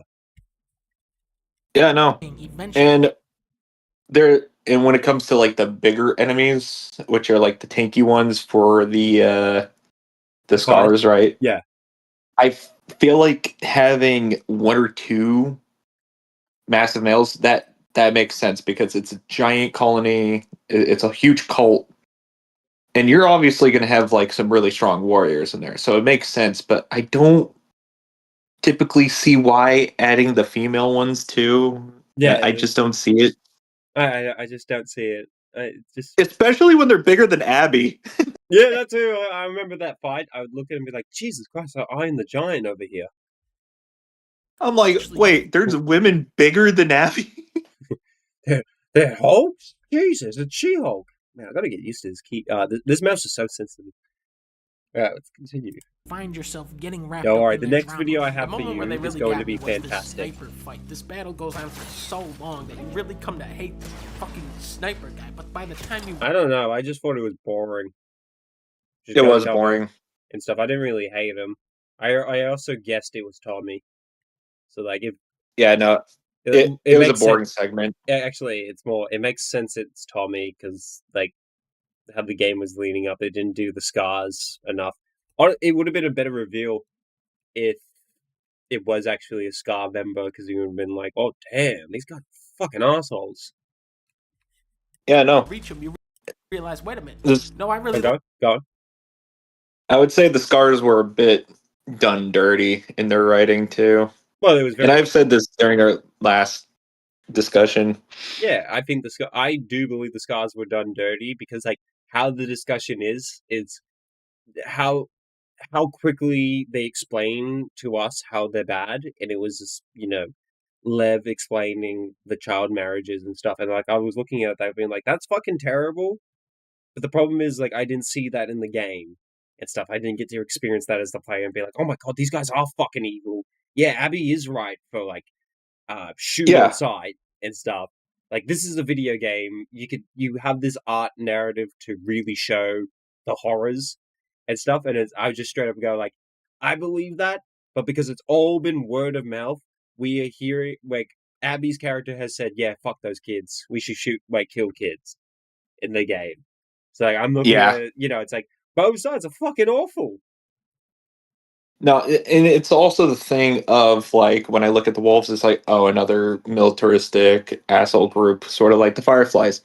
Yeah, no, and when it comes to like the bigger enemies, which are like the tanky ones for the scars, right? Yeah. I feel like having 1 or 2 massive males, that that makes sense because it's a giant colony. It's a huge cult, and you're obviously going to have like some really strong warriors in there, so it makes sense. But I don't typically see why adding the female ones too. Yeah, I just don't see it. I just don't see it. Especially when they're bigger than Abby. Yeah, that too. I remember that fight. I would look at him and be like, Jesus Christ, I'm the giant over here. I'm like, wait, there's women bigger than Abby? They're Hulks? Jesus, it's She-Hulk. Man, I gotta get used to this key. This mouse is so sensitive. Alright, let's continue. Find yourself getting wrapped Don't up worry, in the their next drama. video I The have for moment where you they is really going got to be me was this fantastic. sniper fight. This battle goes on for so long that you really come to hate the fucking sniper guy. But by the time you, I don't know. I just thought it was boring. It was boring and stuff. I didn't really hate him. I also guessed it was Tommy. So like if no, it was a boring segment. Yeah, actually, it's more. It makes sense. It's Tommy because like how the game was leading up, it didn't do the scars enough. It would have been a better reveal if it was actually a Scar member because you would have been like, "Oh damn, these guys are fucking assholes." Yeah, no. reach him, you realize, wait a minute. This- No, I really Go on. I would say the scars were a bit done dirty in their writing too. Well, it was very. And I've said this during our last discussion. Yeah, I think I do believe the scars were done dirty because like how the discussion is how quickly they explain to us how they're bad, and it was just Lev explaining the child marriages and stuff, and like I was looking at that being like that's fucking terrible. But the problem is like I didn't see that in the game and stuff. I didn't get to experience that as the player and be like, oh my god, these guys are fucking evil. Yeah, Abby is right for like shoot on sight and stuff. Like this is a video game. You have this art narrative to really show the horrors and stuff, and I would just straight up go like, I believe that, but because it's all been word of mouth, we are hearing like Abby's character has said, yeah, fuck those kids. We should kill kids in the game. So like, I'm looking at it, it's like both sides are fucking awful. No, and it's also the thing of like when I look at the wolves, it's like, oh, another militaristic asshole group, sort of like the Fireflies.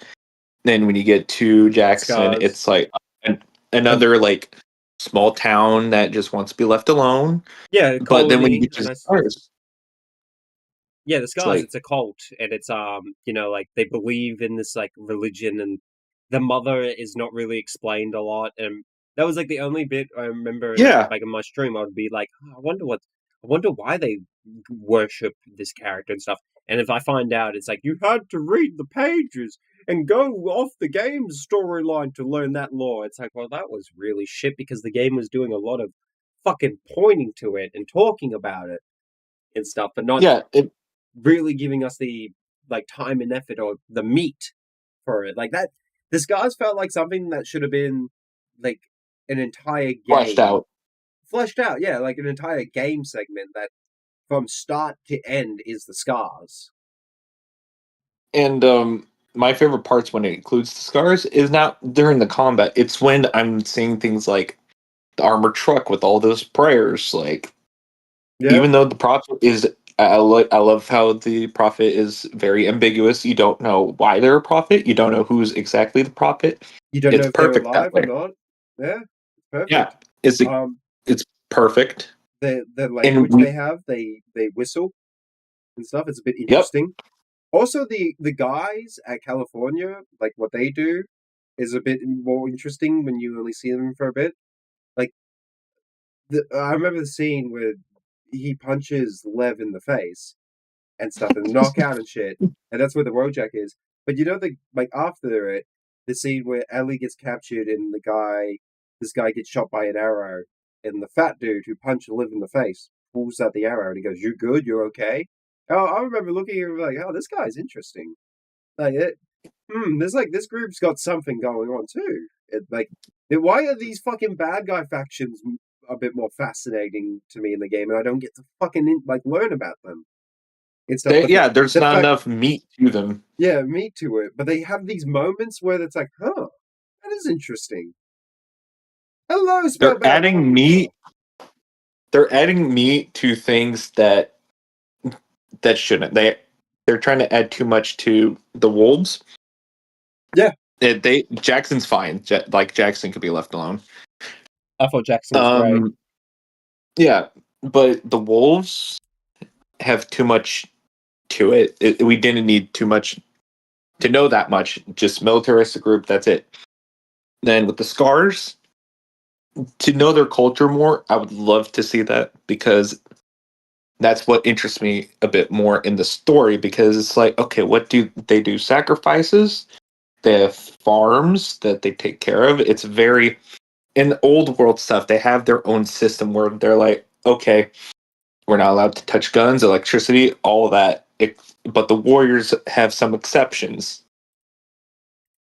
Then when you get to Jackson, Scars. it's like another like small town that just wants to be left alone. Yeah, but then when you get to the Scars, yeah, the Scars, it's a cult, and it's like they believe in this like religion, and the mother is not really explained a lot, and that was like the only bit I remember. Yeah. Like in my stream, I would be like, oh, I wonder why they worship this character and stuff. And if I find out, it's like you had to read the pages and go off the game's storyline to learn that lore. It's like, well, that was really shit because the game was doing a lot of fucking pointing to it and talking about it and stuff, but not really giving us the like time and effort or the meat for it. Like that, the Scars felt like something that should have been like an entire game fleshed out. Yeah, like an entire game segment that from start to end is the Scars. And my favorite parts when it includes the Scars is not during the combat. It's when I'm seeing things like the armored truck with all those prayers. Like, even though the prophet is, I love how the prophet is very ambiguous. You don't know why they're a prophet. You don't know who's exactly the prophet. You don't know if they're alive or not. Yeah, perfect. Yeah, it's perfect. The language they have, they whistle and stuff. It's a bit interesting. Also, the guys at California, like what they do, is a bit more interesting when you only see them for a bit. Like, I remember the scene where he punches Lev in the face and stuff, and knockout and shit, and that's where the Wojak is. But after it, the scene where Ellie gets captured and this guy gets shot by an arrow, and the fat dude who punched Liv in the face pulls out the arrow and he goes, "You good? You okay?" Oh, I remember looking at him like, "Oh, this guy's interesting." Like, there's like this group's got something going on too. Why are these fucking bad guy factions a bit more fascinating to me in the game, and I don't get to fucking learn about them? There's not enough meat to them. Yeah, meat to it, but they have these moments where it's like, huh, that is interesting. Hello, They're adding meat. They're adding meat to things that shouldn't. They're they're trying to add too much to the wolves. Yeah. Jackson's fine. Like Jackson could be left alone. I thought Jackson was great. Yeah, but the wolves have too much to it. We didn't need too much to know that much. Just militaristic group. That's it. Then with the scars, to know their culture more, I would love to see that because that's what interests me a bit more in the story. Because it's like, okay, what do they do? Sacrifices. They have farms that they take care of. It's very in the old world stuff. They have their own system where they're like, okay, we're not allowed to touch guns, electricity, all of that. But the warriors have some exceptions.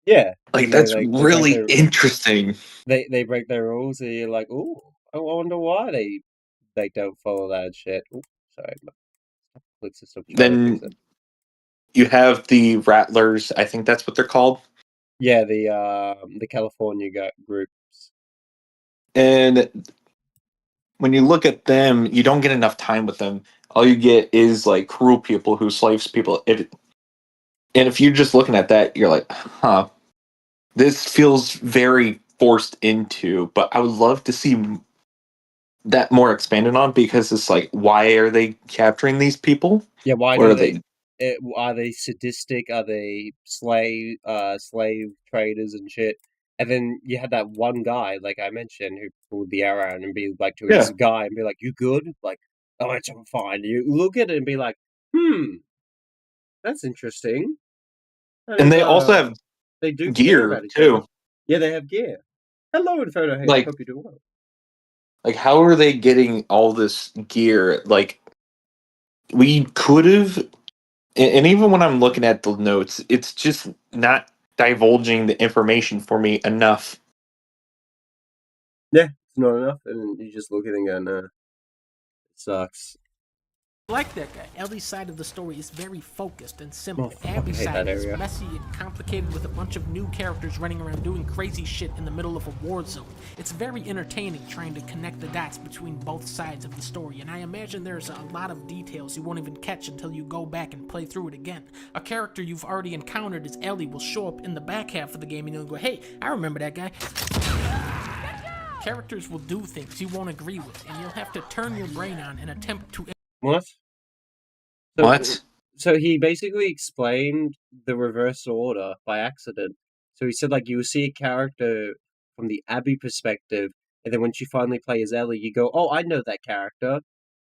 Yeah, Like they that's break really their interesting. they break their rules, and you're like, oh, I wonder why they don't follow that shit. Ooh, sorry, my click system trying to fix Then it. you have the rattlers. I think that's what they're called. Yeah, the California groups. And when you look at them, you don't get enough time with them. All you get is like cruel people who slaves people. And if you're just looking at that, you're like, huh, this feels very forced into. But I would love to see that more expanded on because it's like, why are they capturing these people? Yeah, why What do are they? they? Are they sadistic? Are they slave traders and shit? And then you had that one guy, like I mentioned, who pulled the arrow and be like to his Yeah. guy and be like, "You good?" Like, "Oh, I'm fine." You look at it and be like, that's interesting." That And is, they also have they do care gear about each other. too. Yeah, they have gear. Hello, Inferno Hate. I Like, hope you're doing well. how are they getting all this gear? Like, we could have, and even when I'm looking at the notes, it's just not divulging the information for me enough. Yeah, it's not enough, and you just look at it and go, "No, it sucks." I like that guy. Ellie's side of the story is very focused and simple. Oh, I Abby's hate side that is area. messy and complicated with a bunch of new characters running around doing crazy shit in the middle of a war zone. It's very entertaining trying to connect the dots between both sides of the story, and I imagine there's a lot of details you won't even catch until you go back and play through it again. A character you've already encountered as Ellie will show up in the back half of the game and you'll go, hey, I remember that guy. Characters will do things you won't agree with, and you'll have to turn your brain on and attempt to... What? What? So he basically explained the reverse order by accident. So he said, like, you see a character from the Abby perspective, and then when you finally play as Ellie, you go, oh, I know that character,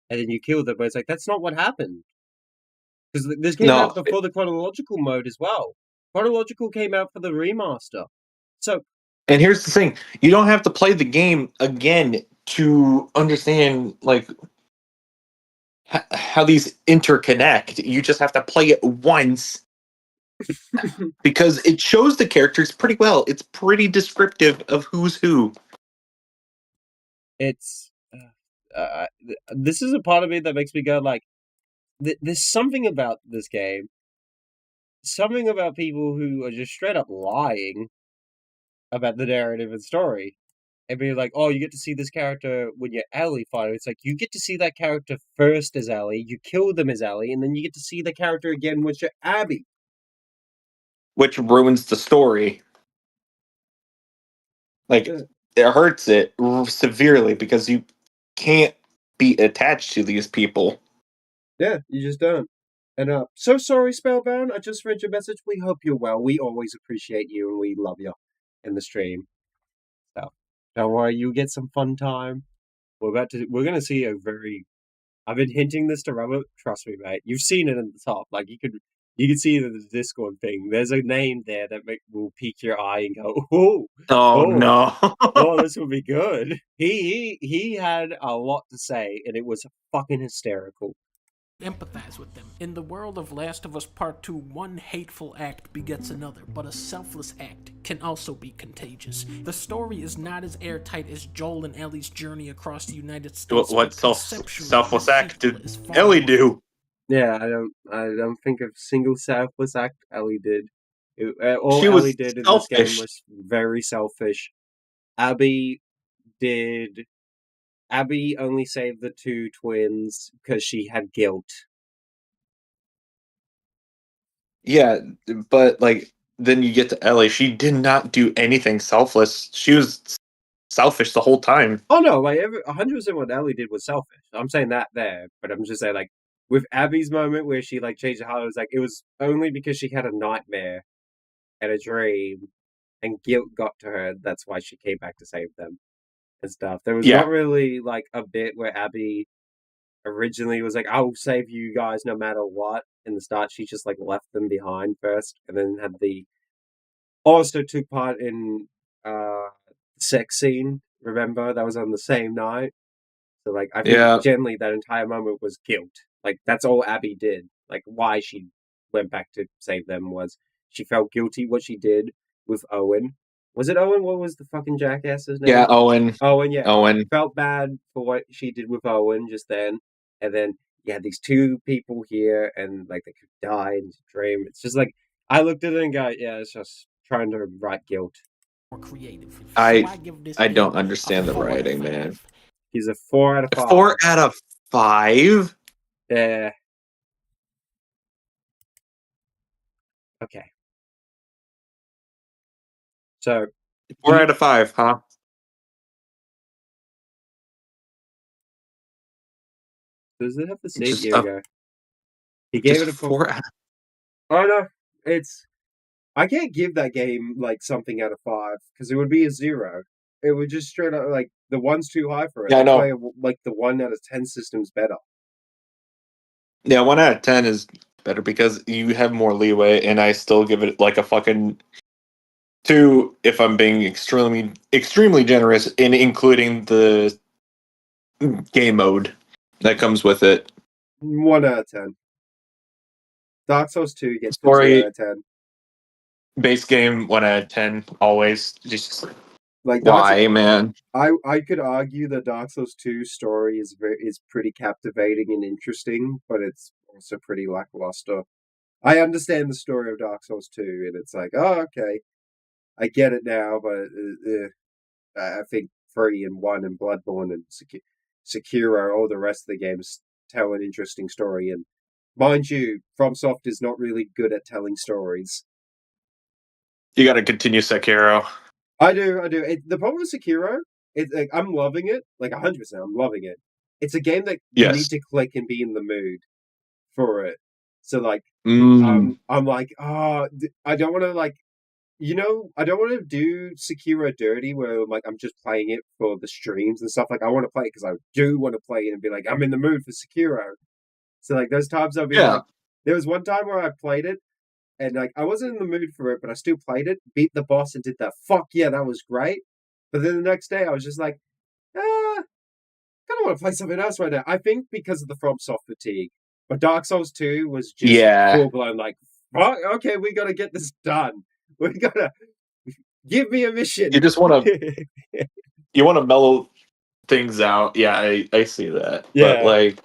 and then you kill them, but it's like, that's not what happened. Because this came out No. before the chronological mode as well. Chronological came out for the remaster. So... And here's the thing: you don't have to play the game again to understand, like, how these interconnect. You just have to play it once because it shows the characters pretty well. It's pretty descriptive of who's who. It's this is a part of me that makes me go like, there's something about this game, something about people who are just straight up lying about the narrative and story, and being like, oh, you get to see this character when you're Ellie finally. It's like, you get to see that character first as Ellie, you kill them as Ellie, and then you get to see the character again when you're Abby. Which ruins the story. Like, it hurts it severely because you can't be attached to these people. Yeah, you just don't. And so sorry, Spellbound. I just read your message. We hope you're well. We always appreciate you and we love you in the stream. So don't worry, you get some fun time. We're gonna see a very... I've been hinting this to Robert. Trust me, mate. You've seen it in the top. Like, you could see it in the Discord thing. There's a name there that will pique your eye and go, oh, Oh, oh, no. oh, this will be good. He had a lot to say, and it was fucking hysterical. Empathize with them. In the world of Last of Us Part 2, one hateful act begets another, but a selfless act can also be contagious. The story is not as airtight as Joel and Ellie's journey across the United States. What selfless act did Ellie more... do? Yeah, I don't think of single selfless act Ellie did. All She was Ellie did in this game selfish. was very selfish. Abby only saved the two twins because she had guilt. Yeah, but like then you get to Ellie. She did not do anything selfless. She was selfish the whole time. Oh no, like 100% what Ellie did was selfish. I'm saying that there, but I'm just saying like with Abby's moment where she like changed her heart, it was only because she had a nightmare and a dream, and guilt got to her. That's why she came back to save them and stuff. There was Yeah. not really like a bit where Abby originally was like, "I'll save you guys no matter what." In the start, she just like left them behind first, and then had the also took part in sex scene. Remember that was on the same night. So like I think Yeah. generally that entire moment was guilt. Like that's all Abby did. Like why she went back to save them was she felt guilty what she did with Owen. Was it Owen? What was the fucking jackass's name? Yeah, Owen. Owen, yeah. Owen. Felt bad for what she did with Owen just then. And then you had these two people here and like they could die in a dream. It's just like I looked at it and go, yeah, it's just trying to write guilt. More creative. I don't understand the writing, man. He's a 4 out of 5. 4 out of 5? Yeah. Okay. So 4 out of 5, huh? Does it have the same? Just Here we go. He gave it a 4 out of... Oh no, it's. I can't give that game like something out of 5 because it would be a 0. It would just straight up like the 1's too high for it. Yeah, I know. Play like the 1 out of 10 system's better. Yeah, 1 out of 10 is better because you have more leeway, and I still give it like a fucking 2 if I'm being extremely generous in including the game mode that comes with it. 1 out of 10. Dark Souls 2 gets the 2 Story, out of 10. base game 1 out of 10 always. Just Like why, man? I could argue that Dark Souls 2 story is pretty captivating and interesting, but it's also pretty lackluster. I understand the story of Dark Souls 2, and it's like, oh, okay, I get it now, but I think 3 and 1 and Bloodborne and Sekiro, all the rest of the games tell an interesting story. And mind you, FromSoft is not really good at telling stories. You got to continue Sekiro. I do. The problem with Sekiro, like, I'm loving it, like 100%. I'm loving it. It's a game that you need to click and be in the mood for it. So like, I'm like, I don't want to like, I don't want to do Sekiro dirty where like I'm just playing it for the streams and stuff. Like I want to play it because I do want to play it and be like, I'm in the mood for Sekiro. So like those times I'll be like, there was one time where I played it and like I wasn't in the mood for it, but I still played it, beat the boss and did that. Fuck yeah, that was great. But then the next day I was just like, I kind of want to play something else right now. I think because of the FromSoft fatigue. But Dark Souls 2 was just full blown like, okay, we got to get this done. We got to give me a mission. You just want to mellow things out. Yeah, I see that. Yeah. But like,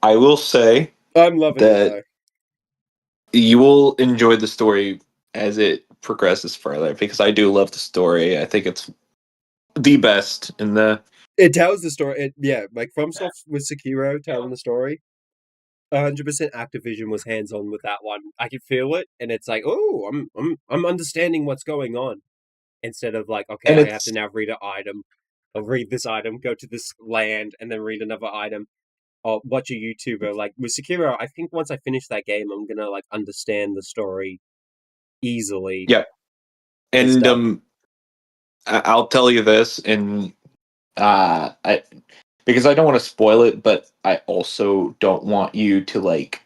I will say I'm loving that you will enjoy the story as it progresses further because I do love the story. I think it's the best in the. It tells the story. Like FromSoft with Sekiro telling the story. 100% Activision was hands on with that one. I could feel it, and it's like, oh, I'm understanding what's going on, instead of like, okay, I have to now read an item. I'll read this item, go to this land, and then read another item. Or watch a YouTuber. Like with Sekiro, I think once I finish that game, I'm gonna like understand the story easily. Yeah, and I'll tell you this, and because I don't want to spoil it, but I also don't want you to like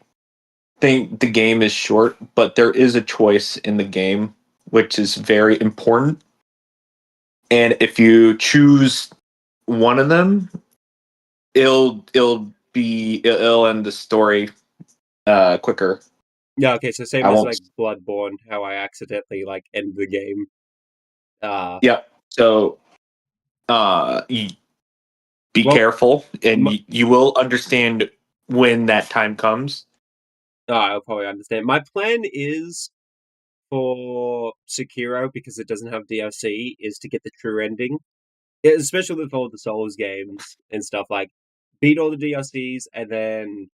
think the game is short. But there is a choice in the game which is very important, and if you choose one of them, it'll end the story quicker. Yeah, okay, so same as like Bloodborne, how I accidentally like end the game. Yeah. So be careful, and you will understand when that time comes. I'll probably understand. My plan is for Sekiro, because it doesn't have DLC, is to get the true ending. Especially with all the Souls games and stuff, like beat all the DLCs and then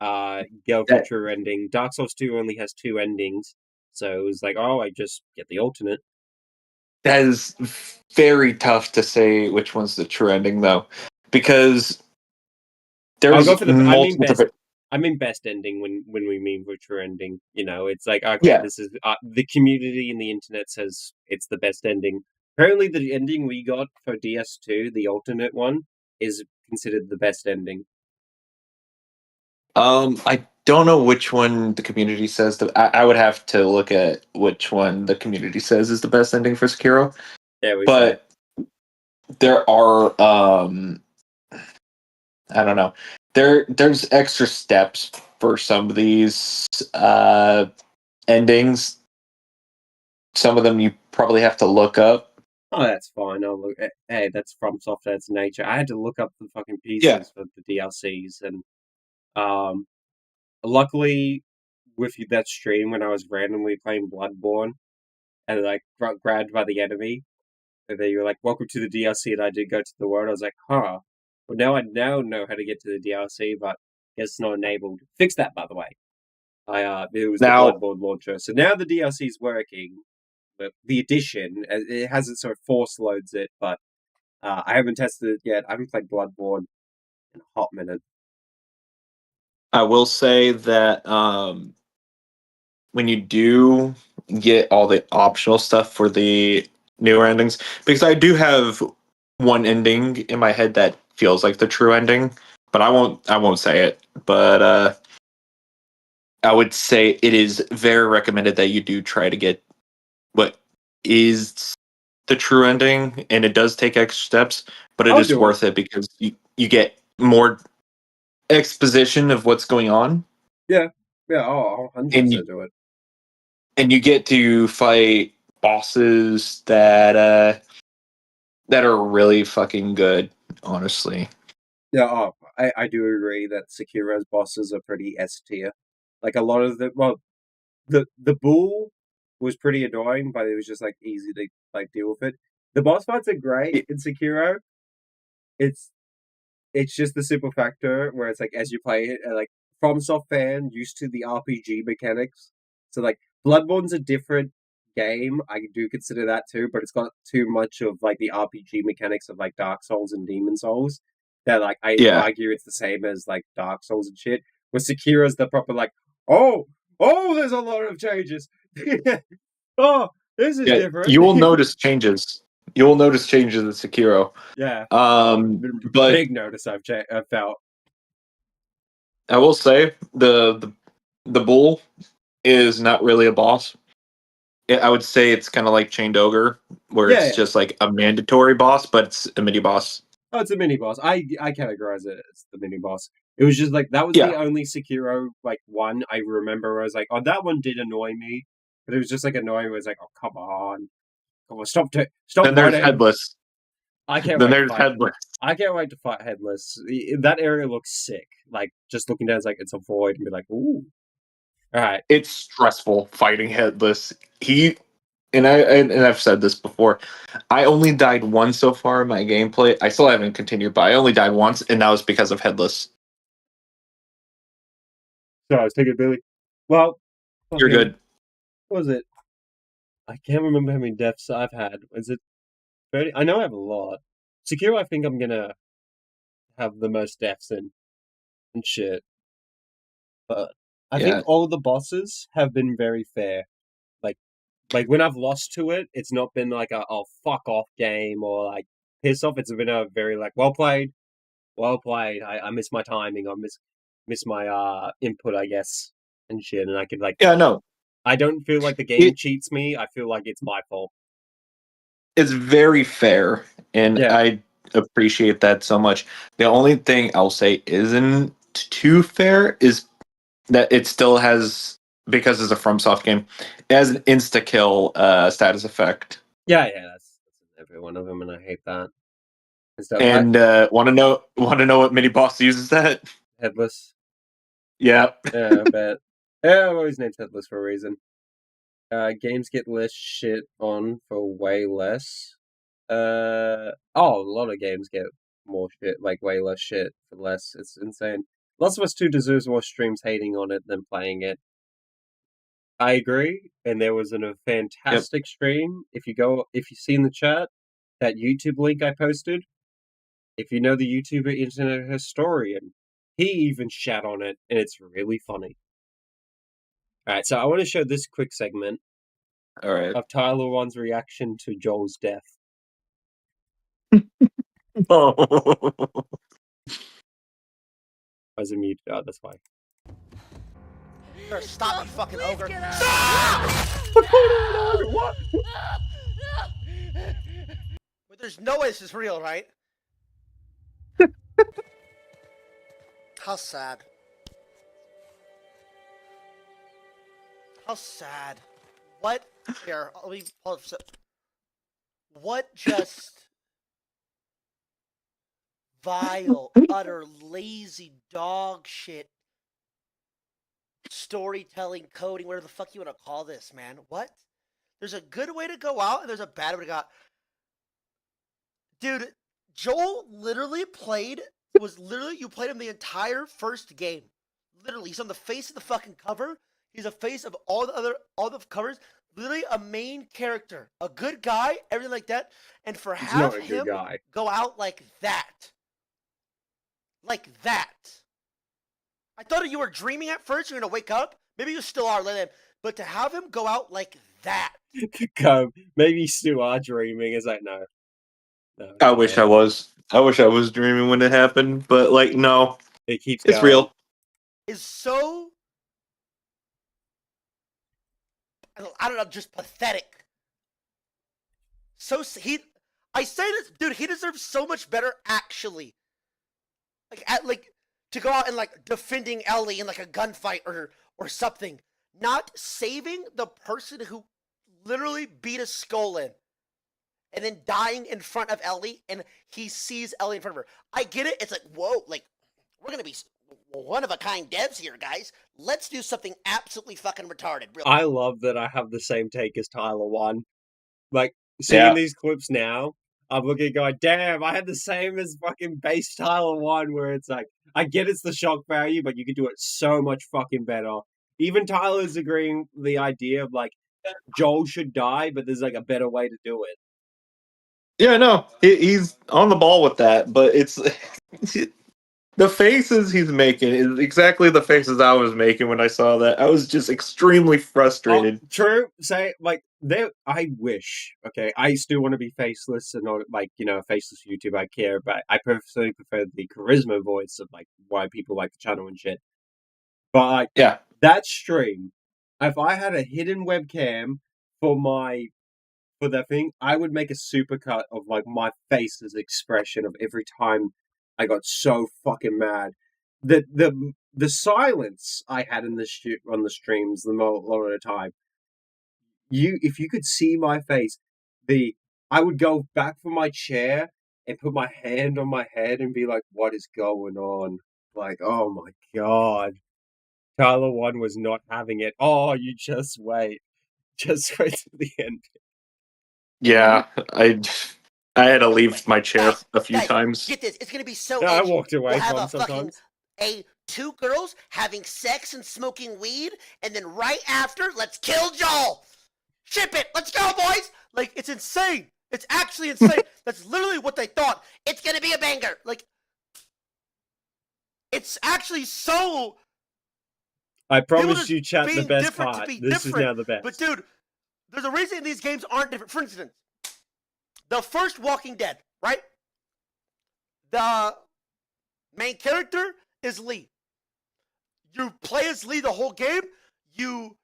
go for true ending. Dark Souls 2 only has 2 endings, so it was like, oh, I just get the alternate. That is very tough to say which one's the true ending, though, because there's I'll go for multiple different. I mean best ending when we mean for true ending. You know, it's like, okay, this is the community and the internet says it's the best ending. Apparently, the ending we got for DS2, the alternate one, is considered the best ending. I don't know which one the community says. I would have to look at which one the community says is the best ending for Sekiro. But there are I don't know. There's extra steps for some of these endings. Some of them you probably have to look up. Oh, that's fine. I'll look. Hey, that's from Software's nature. I had to look up the fucking pieces for the DLCs, and luckily, with that stream when I was randomly playing Bloodborne, and like got grabbed by the enemy, and they were like, "Welcome to the DLC," and I did go to the world. I was like, "Huh." Well, now I know how to get to the DLC, but it's not enabled. Fix that, by the way. It was Now, the Bloodborne launcher, so now the DLC is working. But the edition, it has it sort of force loads it, but I haven't tested it yet. I haven't played Bloodborne in a hot minute. I will say that when you do get all the optional stuff for the newer endings, because I do have one ending in my head that feels like the true ending, but I won't say it. But I would say it is very recommended that you do try to get what is the true ending, and it does take extra steps, but it is worth it because you get more exposition of what's going on. Yeah, I'll 100% do it. And you get to fight bosses that are really fucking good, honestly. Yeah, I do agree that Sekiro's bosses are pretty S tier. Like a lot of the bull was pretty annoying, but it was just like easy to like deal with it. The boss fights are great in Sekiro. It's just the simple factor where it's like as you play it, like FromSoft fan used to the RPG mechanics, so like Bloodborne's a different game. I do consider that too, but it's got too much of like the RPG mechanics of like Dark Souls and Demon Souls. That like I argue it's the same as like Dark Souls and shit. Where Sekiro's the proper like, oh, there's a lot of changes. Oh, this is different. You will notice changes. You will notice changes in Sekiro. Yeah. But big notice I've felt. I will say the bull is not really a boss. I would say it's kind of like Chained Ogre, where it's just like a mandatory boss, but it's a mini boss. Oh, it's a mini boss. I categorize it as the mini boss. It was just like that was the only Sekiro like one I remember where I was like, oh, that one did annoy me, but it was just like annoying. It was like, oh, come on, stop. Then there's Headless. I can't. Then wait there's to fight. Headless. I can't wait to fight Headless. That area looks sick. Like just looking down, it's like it's a void, and be like, ooh. All right. It's stressful fighting Headless. And I've said this before. I only died once so far in my gameplay. I still haven't continued, but I only died once, and that was because of Headless. Sorry, I was taking Billy. Well, you're good. What was it? I can't remember how many deaths I've had. Is it 30? I know I have a lot. Sekiro, I think I'm gonna have the most deaths in and shit. But I think all the bosses have been very fair. Like when I've lost to it, it's not been like a fuck off game or like piss off. It's been a very like well played. I miss my timing. I miss my input, I guess, and shit. And I could like I don't feel like the game cheats me. I feel like it's my fault. It's very fair, and I appreciate that so much. The only thing I'll say isn't too fair is that it still has, because it's a FromSoft game, it has an insta-kill status effect. Yeah, that's every one of them, and I hate that. And want to know what mini boss uses that? Headless. Yeah. Yeah, I bet. Yeah, I've always named Headless for a reason. Games get less shit on for way less. A lot of games get more shit, like way less shit for less. It's insane. Last of Us 2 deserves more streams hating on it than playing it. I agree, and there was a fantastic stream. If you see in the chat, that YouTube link I posted, if you know the YouTuber Internet Historian, he even shat on it, and it's really funny. Alright, so I want to show this quick segment of Tyler 1's reaction to Joel's death. Oh. I was muted. Oh, that's why. Stop, you fucking ogre. What? But there's no way this is real, right? How sad. How sad. What? Here, let me pull up. What just vile, utter, lazy dog shit storytelling, coding, whatever the fuck you want to call this, man. What? There's a good way to go out and there's a bad way to go out. Dude, Joel literally you played him the entire first game. Literally, he's on the face of the fucking cover. He's the face of all the covers. Literally a main character, a good guy, everything like that. And for have him go out like that. Like that. I thought you were dreaming at first. You're going to wake up. Maybe you still are. Let him. But to have him go out like that. Maybe you still are dreaming. It's like, no. I wish I was. I wish I was dreaming when it happened. But, like, no. It's going. Real. Is so... I don't know, just pathetic. I say this, dude, he deserves so much better, actually. Like, to go out and, like, defending Ellie in, like, a gunfight or something. Not saving the person who literally beat a skull in. And then dying in front of Ellie, and he sees Ellie in front of her. I get it, it's like, whoa, like, we're gonna be one-of-a-kind devs here, guys. Let's do something absolutely fucking retarded. Really. I love that I have the same take as Tyler 1. Like, seeing these clips now, I'm looking going, damn, I had the same as fucking base Tyler 1, where it's like, I get it's the shock value, but you can do it so much fucking better. Even Tyler's agreeing with the idea of, like, Joel should die, but there's, like, a better way to do it. Yeah, no, he's on the ball with that, but it's... The faces he's making is exactly the faces I was making when I saw that. I was just extremely frustrated. True. Say, like, I wish, okay, I still want to be faceless and not, like, you know, faceless YouTube. I care, but I personally prefer the charisma voice of, like, why people like the channel and shit. But, like, yeah, that stream, if I had a hidden webcam for that thing, I would make a supercut of, like, my face's expression of every time I got so fucking mad. The silence I had in on the streams a lot of the time. If you could see my face, I would go back from my chair and put my hand on my head and be like, "What is going on?" Like, oh my god, Tyler 1 was not having it. Oh, you just wait to the end. Yeah, I had to leave my chair a few times. Get this, it's gonna be so I edgy. walked away we'll have from a sometimes. Two girls having sex and smoking weed, and then right after, let's kill Joel. Ship it. Let's go, boys. Like, it's insane. It's actually insane. That's literally what they thought. It's gonna be a banger. Like, it's actually so... I promise you, chat, the best part. This is now the best. But, dude, there's a reason these games aren't different. For instance, the first Walking Dead, right? The main character is Lee. You play as Lee the whole game. You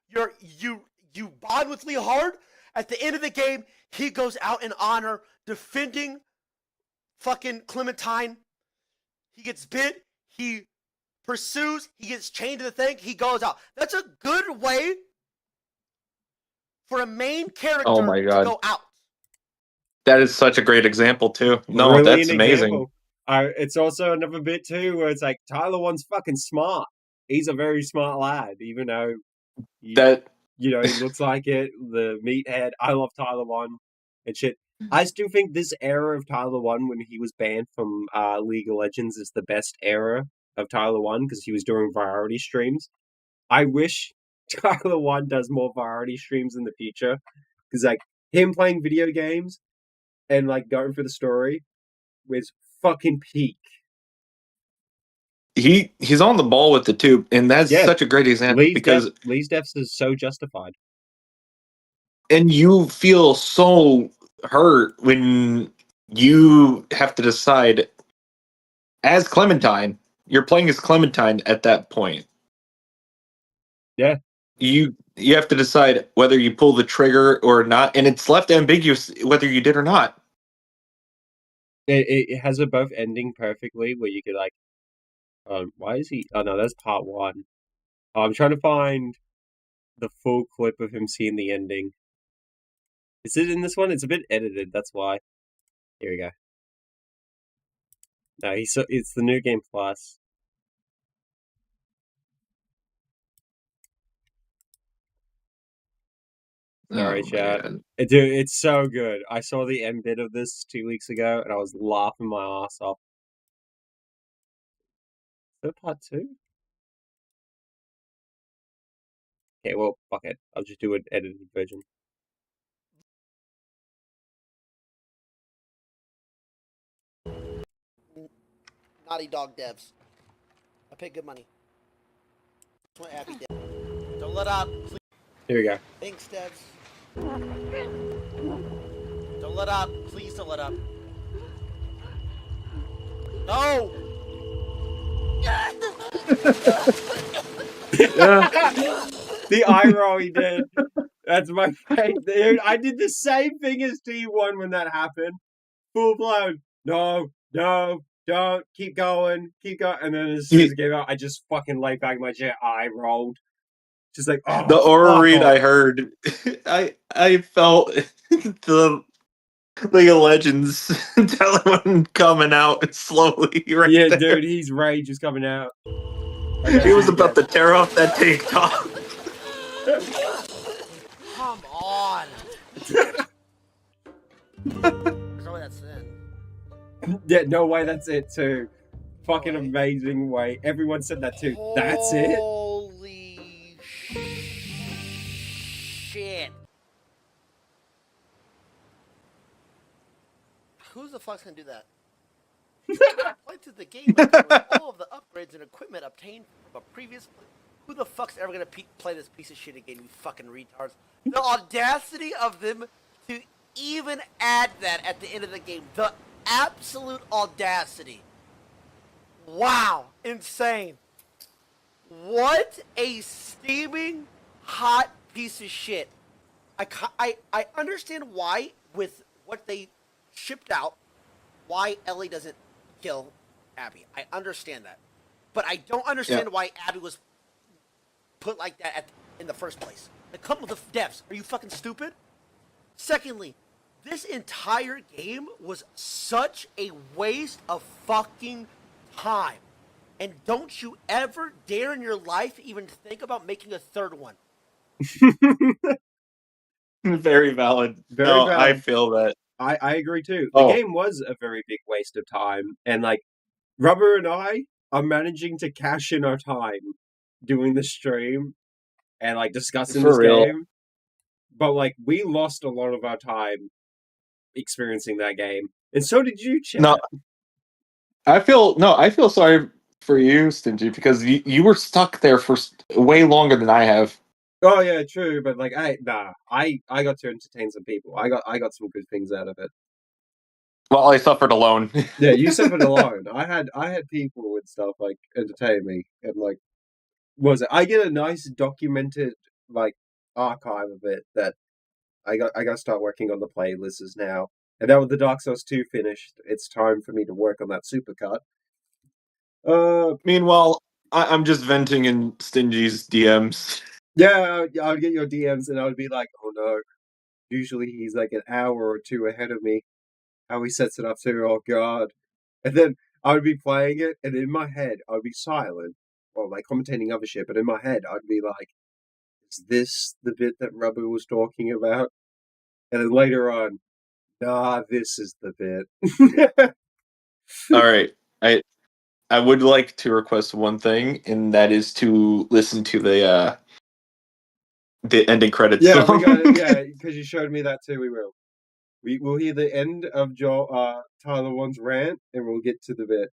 bond with Lee hard. At the end of the game, he goes out in honor, defending fucking Clementine. He gets bit. He pursues. He gets chained to the thing. He goes out. That's a good way for a main character to go out. That is such a great example, too. No, that's amazing. It's also another bit, too, where it's like, Tyler 1's fucking smart. He's a very smart lad, even though he looks like it, the meathead. I love Tyler 1 and shit. I still think this era of Tyler 1, when he was banned from League of Legends, is the best era of Tyler 1 because he was doing variety streams. I wish Tyler 1 does more variety streams in the future because like him playing video games and like going for the story was fucking peak. He's on the ball with the tube, and that's such a great example because Lee's deaths is so justified. And you feel so hurt when you have to decide as Clementine. You're playing as Clementine at that point. Yeah. You have to decide whether you pull the trigger or not, and it's left ambiguous whether you did or not. It has a both ending perfectly where you could like why is he? Oh no, that's part 1. I'm trying to find the full clip of him seeing the ending. Is it in this one? It's a bit edited, that's why. Here we go. No, it's the New Game Plus. Sorry, chat. Dude, it's so good. I saw the end bit of this 2 weeks ago, and I was laughing my ass off. Is that part 2? Okay, well, fuck it. I'll just do an edited version. Naughty Dog devs. I pay good money. That's what Abby did. Don't let up. Please. Here we go. Thanks, devs. Don't let up. Please don't let up. No! The eye roll he did. That's my favorite. Dude, I did the same thing as D1 when that happened. Full blown. No, don't. Keep going. And then as soon as it came out, I just fucking laid back in my chair. I rolled. Just like, oh. The aura read I heard, I felt the League of Legends Talon coming out slowly right yeah, there. dude, he's rage is coming out. He was about to tear off that tank top. Come on. There's no way that's in. Yeah, no way that's it too. Fucking amazing way. Everyone said that too. That's it? Holy shit. Who the fuck's gonna do that? Play through the game with all of the upgrades and equipment obtained from a previous. Who the fuck's ever gonna play this piece of shit again? You fucking retards! The audacity of them to even add that at the end of the game. The absolute audacity. Wow, insane. What a steaming hot piece of shit. I understand why with what they shipped out, why Ellie doesn't kill Abby. I understand that. But I don't understand why Abby was put like that in the first place. Like, come with the devs. Are you fucking stupid? Secondly, this entire game was such a waste of fucking time. And don't you ever dare in your life even think about making a third one. Very valid. Very valid. valid. I feel that. I agree too. The game was a very big waste of time. And like, Rubber and I are managing to cash in our time doing the stream and like discussing this game. But like, we lost a lot of our time experiencing that game. And so did you, Chad. No, I feel sorry for you, Stingy, because you were stuck there for way longer than I have. Oh yeah, true, but like I got to entertain some people. I got some good things out of it. Well, I suffered alone. Yeah, you suffered alone. I had people and stuff like entertain me, and like, what was it? I get a nice documented like archive of it that I got to start working on the playlists now. And now with the Dark Souls 2 finished, it's time for me to work on that supercut. Meanwhile, I'm just venting in Stingy's DMs. Yeah, I would get your DMs and I would be like, oh no. Usually he's like an hour or two ahead of me. How he sets it up too, oh god. And then I would be playing it, and in my head, I would be silent, or like commentating other shit, but in my head, I'd be like, is this the bit that Rubber was talking about? And then later on, nah, this is the bit. All right. I would like to request one thing, and that is to listen to the ending credits Yeah, song. we got it. Yeah, because you showed me that too. We will. We'll hear the end of Tyler One's rant, and we'll get to the bit.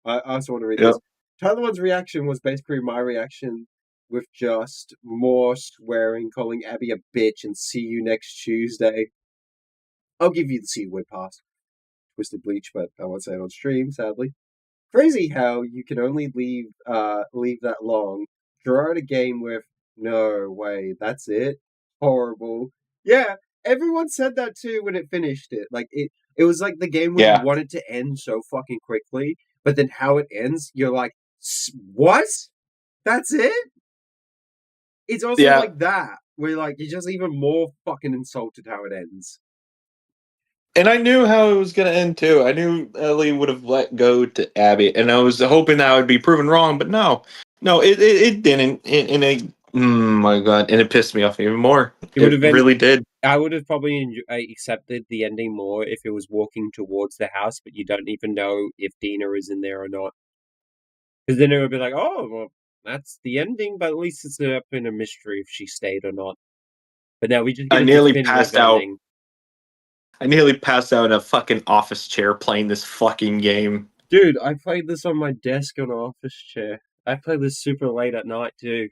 I also want to read Yep. this. Tyler One's reaction was basically my reaction, with just more swearing, calling Abby a bitch, and see you next Tuesday. I'll give you the C-word pass. Twisted Bleach, but I won't say it on stream, sadly. Crazy how you can only leave that long. Draw out a game with no way, that's it. Horrible. Yeah, everyone said that too when it finished it. Like it was like the game was Yeah. wanted to end so fucking quickly, but then how it ends, you're like, what? That's it? It's also Yeah. like that, where like you're just even more fucking insulted how it ends. And I knew how it was going to end too. I knew Ellie would have let go to Abby, and I was hoping that I would be proven wrong, but no, it didn't. And it, my god, and it pissed me off even more. It would have been, really did. I would have probably accepted the ending more if it was walking towards the house, but you don't even know if Dina is in there or not. Because then it would be like, oh, well, that's the ending, but at least it's up in a mystery if she stayed or not. But now we just get I a nearly definitive passed out. ending. I nearly passed out in a fucking office chair playing this fucking game. Dude, I played this on my desk on an office chair. I played this super late at night too.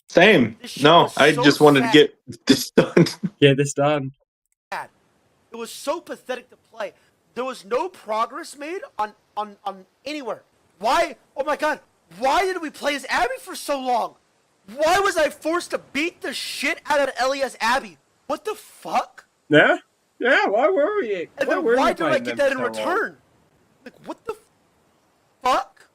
Same. No, I just wanted to get this done. Get this done. It was so pathetic to play. There was no progress made on anywhere. Why? Oh my god. Why did we play as Abby for so long? Why was I forced to beat the shit out of Ellie as Abby? What the fuck? Yeah? Yeah, why were you? And then why did I get that in return? Like, what the fuck?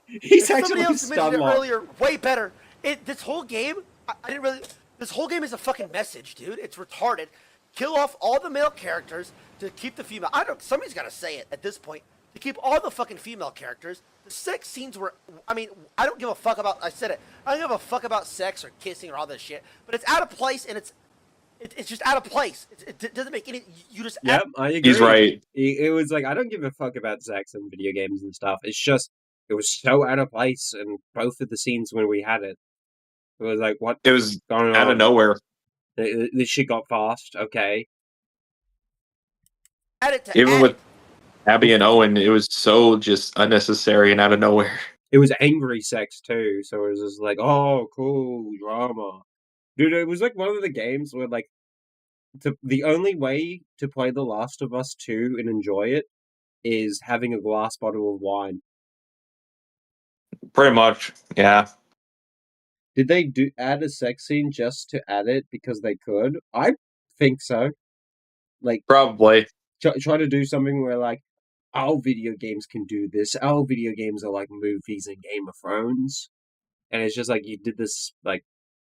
He's Somebody actually else mentioned it stun locked. earlier, way better. This whole game, I didn't really... This whole game is a fucking message, dude. It's retarded. Kill off all the male characters to keep the female... Somebody's gotta say it at this point. To keep all the fucking female characters. The sex scenes were... I mean, I don't give a fuck about... I said it. I don't give a fuck about sex or kissing or all this shit. But it's out of place, and it's just out of place. It doesn't make any... You just... Yep, I agree. He's right. It was like, I don't give a fuck about sex and video games and stuff. It's just, it was so out of place in both of the scenes when we had it. It was like, what? It was going out on? of nowhere. This shit got fast, okay. Even with Abby and Owen, it was so just unnecessary and out of nowhere. It was angry sex too, so it was just like, oh, cool, drama. Dude, it was like one of the games where like, the only way to play The Last of Us 2 and enjoy it is having a glass bottle of wine. Pretty much, yeah. Did they add a sex scene just to add it because they could? I think so. Like, probably try to do something where like, our video games can do this. Our video games are like movies and Game of Thrones, and it's just like you did this. Like,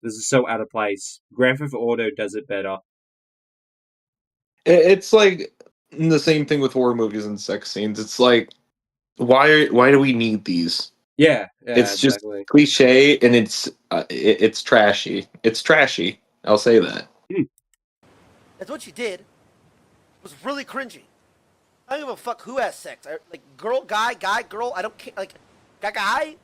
this is so out of place. Grand Theft Auto does it better. It's like the same thing with horror movies and sex scenes. It's like, why do we need these? Yeah, it's exactly. just cliche, and it's trashy. It's trashy. I'll say that. That's what you did. It was really cringy. I don't give a fuck who has sex. Like, girl, guy, girl, I don't care. Like, guy,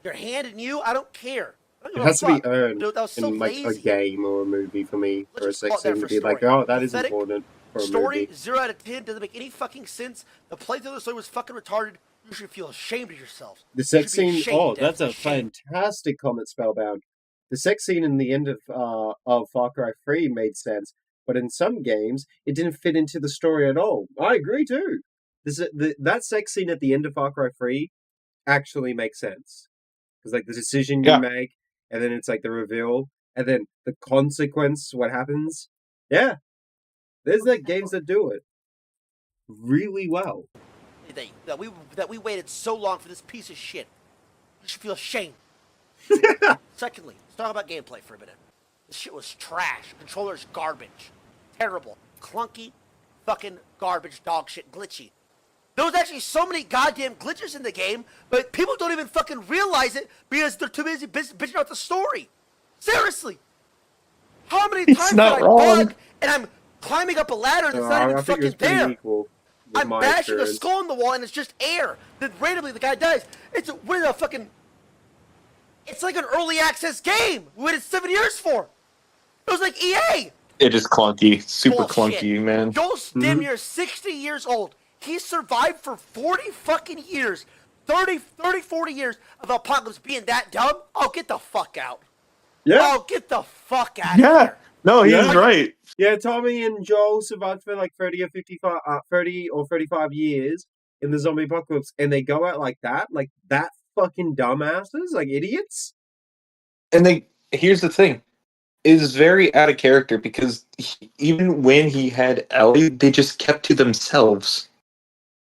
your hand and you, I don't care. It has to be earned Dude, that was so in like lazy. a game or a movie for me, Let's for a just call sex it there scene for to be like, story. oh, that is Pathetic. important for a Story, movie. 0 out of 10, doesn't make any fucking sense. The playthrough of the story was fucking retarded. You should feel ashamed of yourself. The sex You should be scene, ashamed, oh, that's a definitely ashamed. fantastic comment, Spellbound. The sex scene in the end of Far Cry 3 made sense, but in some games, it didn't fit into the story at all. I agree too. That sex scene at the end of Far Cry 3 actually makes sense. Because like the decision you make, and then it's like the reveal, and then the consequence, what happens. Yeah. There's like games that do it really well. That we waited so long for this piece of shit. You should feel ashamed. Secondly, let's talk about gameplay for a minute. This shit was trash. Controller's garbage. Terrible. Clunky. Fucking garbage. Dog shit. Glitchy. There was actually so many goddamn glitches in the game, but people don't even fucking realize it because they're too busy bitching out the story. Seriously. How many times did I bug and I'm climbing up a ladder that's not even fucking there? Equal. I'm bashing a skull in the wall and it's just air. Then randomly the guy dies. It's like an early access game. We waited 7 years for. It was like EA. It is clunky, super Bullshit. clunky, man. Joel's damn near 60 years old. He survived for 40 fucking years. 30, 40 years of Apocalypse being that dumb. Oh, get the fuck out. Yeah. Oh, get the fuck out of here. No, he's right. Yeah, Tommy and Joel survived for like 30 or 35 years in the zombie apocalypse, and they go out like that fucking dumbasses, like idiots. And here's the thing. It is very out of character because even when he had Ellie, they just kept to themselves.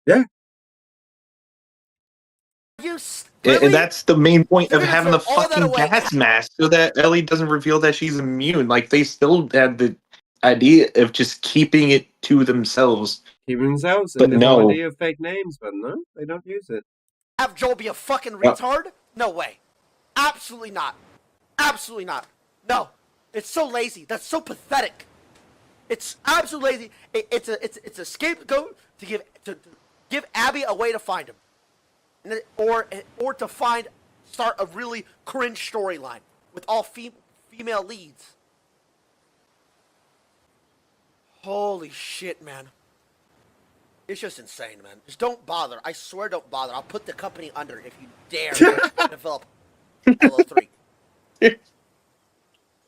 Yeah. And that's the main point of having the fucking gas mask, so that Ellie doesn't reveal that she's immune. Like, they still had the idea of just keeping it to themselves. Keeping themselves, but and no. the idea of fake names, but no, they don't use it. Have Joel be a fucking retard? No way. Absolutely not. Absolutely not. No. It's so lazy. That's so pathetic. It's absolutely lazy. It's a scapegoat to give Abby a way to find him. Or to start a really cringe storyline with all female leads. Holy shit, man. It's just insane, man. Just don't bother. I swear don't bother. I'll put the company under if you dare develop Halo 3.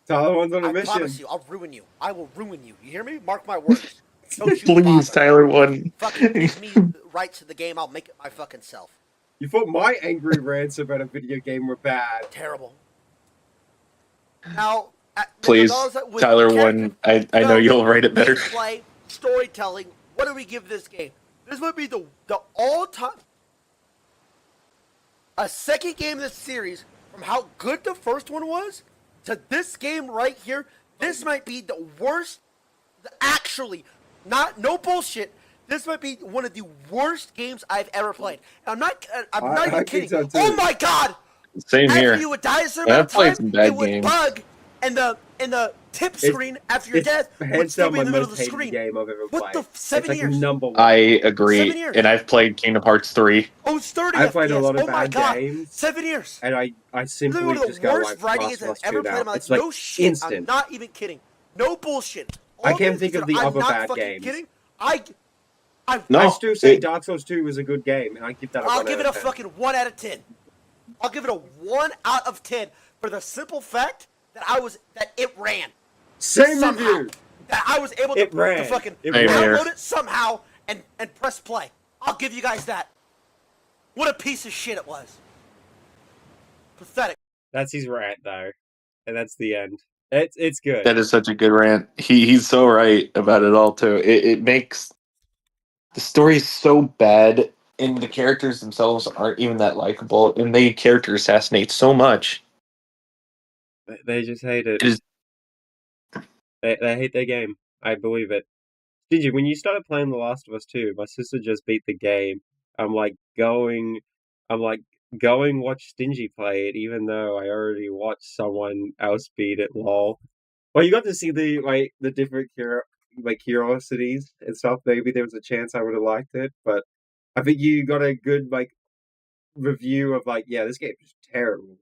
Tyler one's on a mission. I promise you, I'll ruin you. I will ruin you. You hear me? Mark my words. Don't you Please, bother. Tyler one. Fucking give me the rights to the game. I'll make it my fucking self. You thought my angry rants about a video game were bad. Terrible. Now, Please, Tyler one. I know you'll write it better. Gameplay, storytelling. What do we give this game? This would be the all-time... A second game in this series, from how good the first one was, to this game right here, this might be the worst... Actually, no bullshit, this might be one of the worst games I've ever played. I'm not even kidding. So oh my god! Same here. After you would die a certain amount of played time, some bad it would games. bug, and the tip screen after your death would still be in the middle of the screen. Game I've ever What played. the 7 like years? Number 1. I agree, 7 years. and I've played Kingdom Hearts 3. Oh, it's 30 I played FPS. a lot of oh my bad god. games. 7 years. And I simply Literally one of just the go worst like writing Last games of Us I've ever 2 played now. in my life. It's like No shit. instant. I'm not even kidding. No bullshit. I All can't games think of that the I'm other not bad fucking games. Kidding. I still say Dark Souls 2 is a good game, and I give that a 1 I'll give it out a of 10. fucking 1 out of 10. I'll give it a 1 out of 10 for the simple fact that it ran. Same somehow. review. That I was able to fucking download it somehow and press play. I'll give you guys that. What a piece of shit it was. Pathetic. That's his rant, though. And that's the end. It's good. That is such a good rant. He's so right about it all too. It makes the story so bad, and the characters themselves aren't even that likable, and they character assassinate so much. They just hate it. It is They hate their game. I believe it. Stingy, when you started playing The Last of Us 2, my sister just beat the game. I'm like going watch Stingy play it, even though I already watched someone else beat it. Lol. Well, you got to see the different curiosities and stuff. Maybe there was a chance I would have liked it, but I think you got a good review of this game is terrible.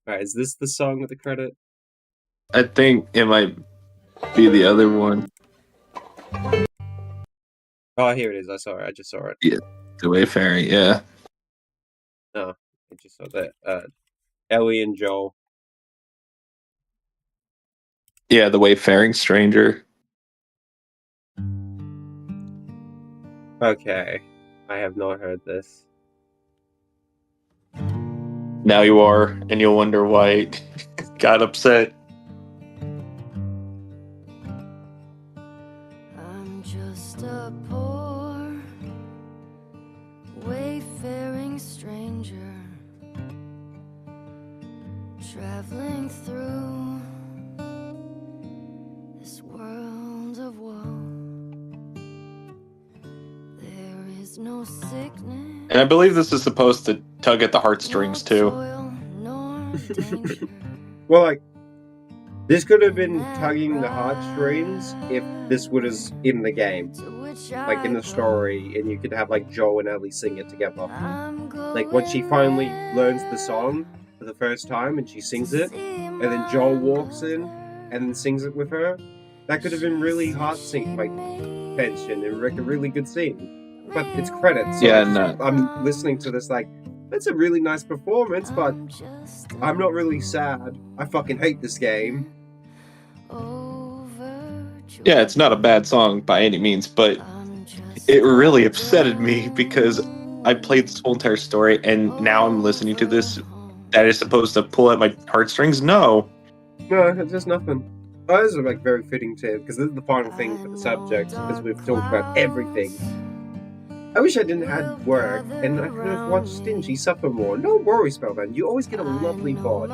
Alright, is this the song with the credit? I think it might be the other one. Oh, here it is. I saw it. I just saw it. Yeah, the Wayfaring. Yeah. No, I just saw that. Ellie and Joel. Yeah, the Wayfaring Stranger. Okay, I have not heard this. Now you are, and you'll wonder why it got upset. I'm just a poor wayfaring stranger traveling through this world of woe. There is no sickness. And I believe this is supposed to tug at the heartstrings too. Well, this could have been tugging the heartstrings if this was in the game. like in the story, and you could have like Joel and Ellie sing it together. Like when she finally learns the song for the first time and she sings it, and then Joel walks in and then sings it with her, that could have been really heart sink like tension and like a really good scene. But it's credits, so I'm listening to this like, that's a really nice performance, but I'm not really sad. I fucking hate this game. Yeah, it's not a bad song by any means, but it really upsetted me because I played this whole entire story and now I'm listening to this that is supposed to pull at my heartstrings. No, it's just nothing. Oh, this is like very fitting too, because this is the final thing for the subject, because we've talked about everything. I wish I didn't have work and I could have watched Stingy suffer more. No worries, Spellman. You always get a lovely VOD.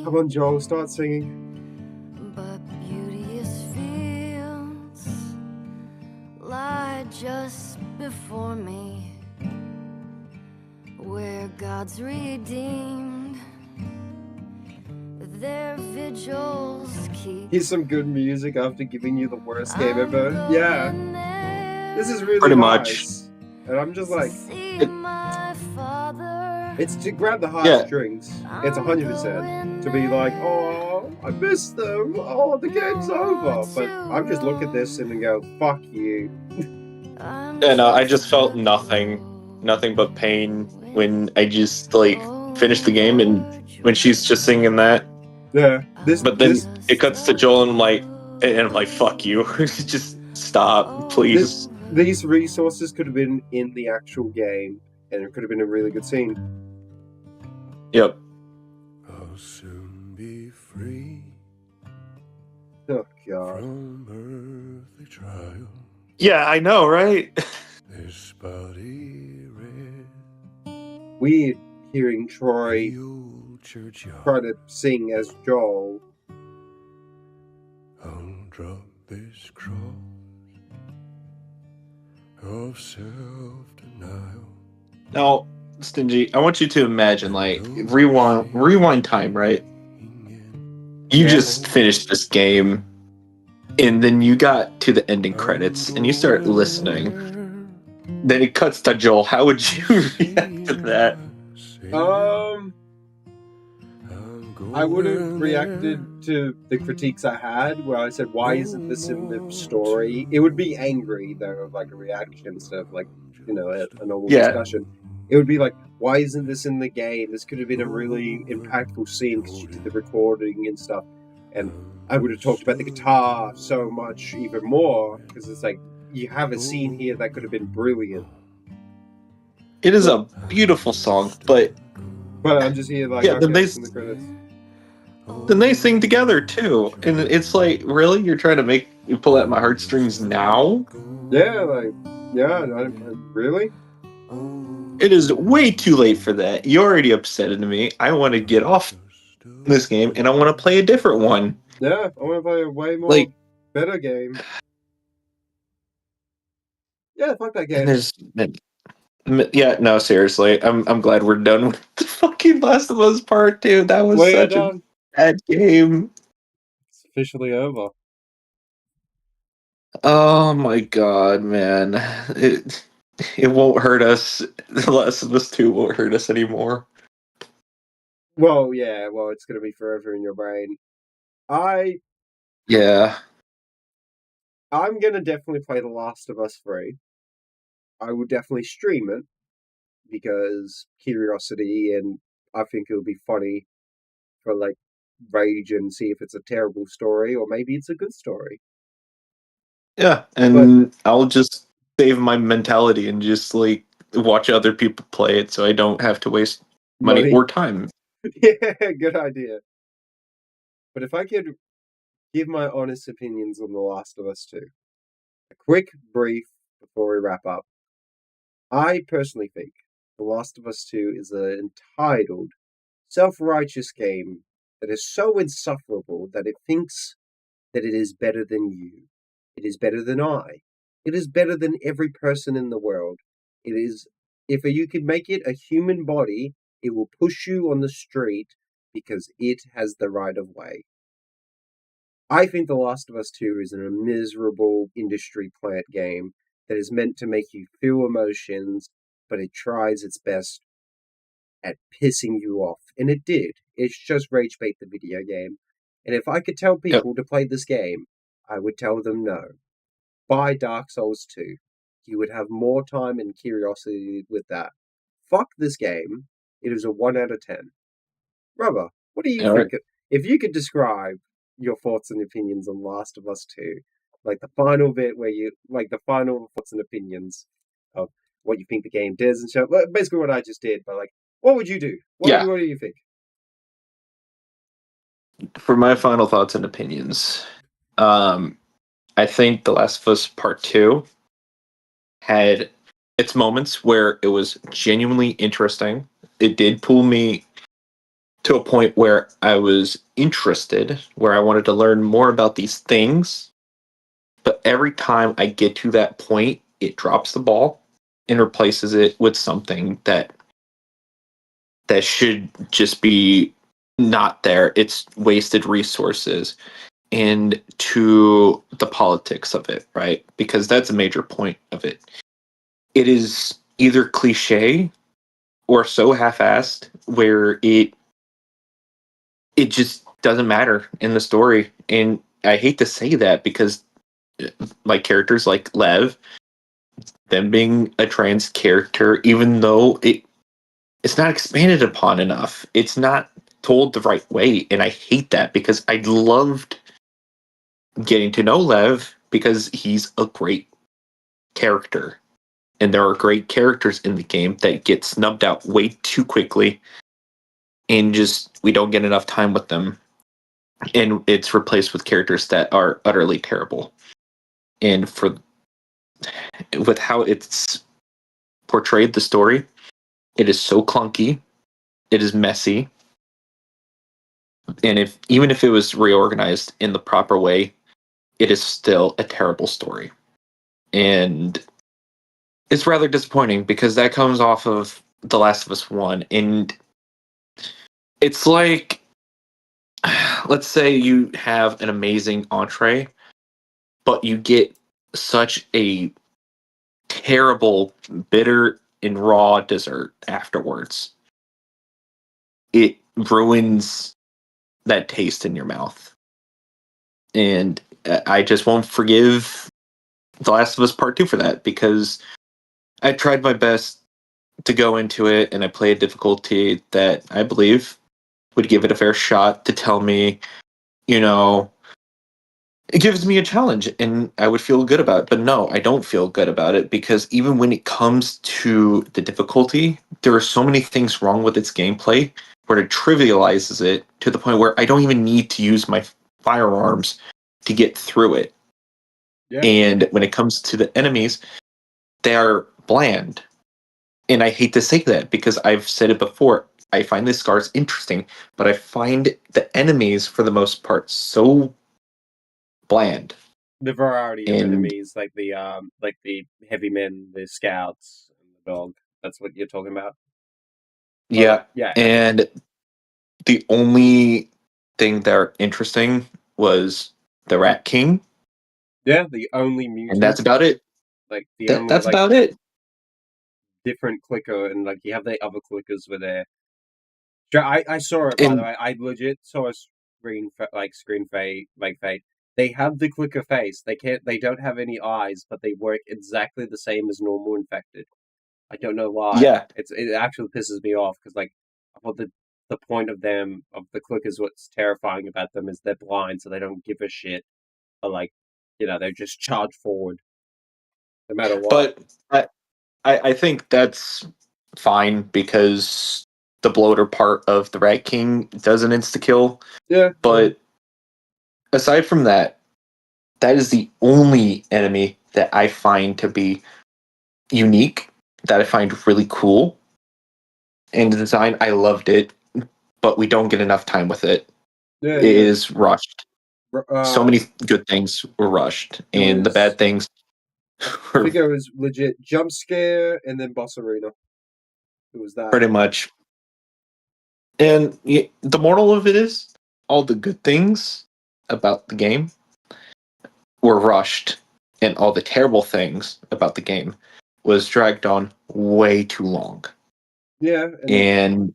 Come on, Joel, start singing. But beauteous fields lie just before me, where God's redeemed their vigils keep. Here's some good music after giving you the worst game ever. Yeah. This is really pretty nice. much. And I'm just like, it's to grab the heartstrings. It's 100%. To be like, oh, I miss them. Oh, the game's over. But I'm just look at this and go, fuck you. And I just felt nothing but pain when I just like finished the game and when she's just singing that. Yeah. But then it cuts to Joel and I'm like, fuck you. Just stop, please. These resources could have been in the actual game, and it could have been a really good scene. Yep. I'll soon be free. Oh god. From earthly trial. Yeah, I know, right? This body red. Weird hearing Troy try to sing as Joel. I'll drop this cross of self-denial. Now, Stingy, I want you to imagine, like, rewind time, right? You just finished this game, and then you got to the ending credits, and you start listening. Then it cuts to Joel. How would you react to that? I would have reacted to the critiques I had, where I said, why isn't this in the story? It would be angry, though, of like a reaction instead of like, you know, a normal discussion. It would be like, why isn't this in the game? This could have been a really impactful scene because she did the recording and stuff. And I would have talked about the guitar so much, even more, because it's like, you have a scene here that could have been brilliant. It is a beautiful song, but I'm just here like, then they sing together too, and it's like, really, you're trying to make you pull at my heartstrings now? Yeah, really? It is way too late for that. You already upsetted me. I want to get off this game and I want to play a different one. Yeah, I want to play a way more better game. Yeah, fuck that game. Yeah, no, seriously. I'm glad we're done with the fucking Last of Us Part 2. That was such a bad game. It's officially over. Oh my god, man. It won't hurt us. The Last of Us 2 won't hurt us anymore. Well, yeah, it's gonna be forever in your brain. I'm gonna definitely play The Last of Us 3. I will definitely stream it because curiosity, and I think it'll be funny for like rage and see if it's a terrible story or maybe it's a good story. Yeah, and I'll just save my mentality and just like watch other people play it so I don't have to waste money or time. Yeah, good idea. But if I could give my honest opinions on The Last of Us 2, a quick brief before we wrap up. I personally think The Last of Us 2 is an entitled, self-righteous game that is so insufferable that it thinks that it is better than you. It is better than I. It is better than every person in the world. It is, if you could make it a human body, it will push you on the street because it has the right of way. I think The Last of Us 2 is a miserable industry plant game that is meant to make you feel emotions, but it tries its best at pissing you off. And it did. It's just rage bait the video game. And if I could tell people to play this game, I would tell them no. Buy Dark Souls 2. You would have more time and curiosity with that. Fuck this game. It is a 1 out of 10. Rubber, what do you think? If you could describe your thoughts and opinions on Last of Us 2, like the final bit where you, like the final thoughts and opinions of what you think the game does and stuff, basically what I just did, but like, what would you do? What do you think? For my final thoughts and opinions, I think The Last of Us Part 2 had its moments where it was genuinely interesting. It did pull me to a point where I was interested, where I wanted to learn more about these things. But every time I get to that point, it drops the ball and replaces it with something that should just be not there. It's wasted resources. And to the politics of it, right? Because that's a major point of it. It is either cliche or so half-assed where it just doesn't matter in the story. And I hate to say that because like characters like Lev, them being a trans character, even though it's not expanded upon enough, it's not told the right way. And I hate that because I loved getting to know Lev because he's a great character. And there are great characters in the game that get snubbed out way too quickly. And just, we don't get enough time with them. And it's replaced with characters that are utterly terrible. And with how it's portrayed the story, it is so clunky. It is messy. And even if it was reorganized in the proper way, it is still a terrible story. And it's rather disappointing because that comes off of The Last of Us 1. And it's like, let's say you have an amazing entree, but you get such a terrible, bitter, and raw dessert afterwards. It ruins that taste in your mouth. And I just won't forgive The Last of Us Part 2 for that because I tried my best to go into it and I played a difficulty that I believe would give it a fair shot to tell me, it gives me a challenge and I would feel good about it. But no, I don't feel good about it because even when it comes to the difficulty, there are so many things wrong with its gameplay where it trivializes it to the point where I don't even need to use my firearms to get through it. Yeah. And when it comes to the enemies, they are bland. And I hate to say that because I've said it before. I find the scars interesting, but I find the enemies, for the most part, so bland. The variety of enemies, like the heavy men, the scouts, and the dog. That's what you're talking about? Yeah. And the only thing that are interesting was the Rat King. Yeah, the only mutant. And that's about it. Like that's about it. Different clicker, and like you have the other clickers were there. I saw it, by the way. I legit saw a screen fade. They have the clicker face. They don't have any eyes, but they work exactly the same as normal infected. I don't know why. Yeah. It actually pisses me off because the point of the clickers, what's terrifying about them is they're blind, so they don't give a shit. Or they just charge forward no matter what. But I think that's fine because the bloater part of the Rat King does an insta-kill. Yeah. But aside from that, that is the only enemy that I find to be unique, that I find really cool. And the design, I loved it, but we don't get enough time with it. Yeah, it is rushed. So many good things were rushed, and the bad things. I think it was legit jump scare and then boss arena. It was that. Pretty much. And the moral of it is, all the good things about the game were rushed, and all the terrible things about the game was dragged on way too long. Yeah, and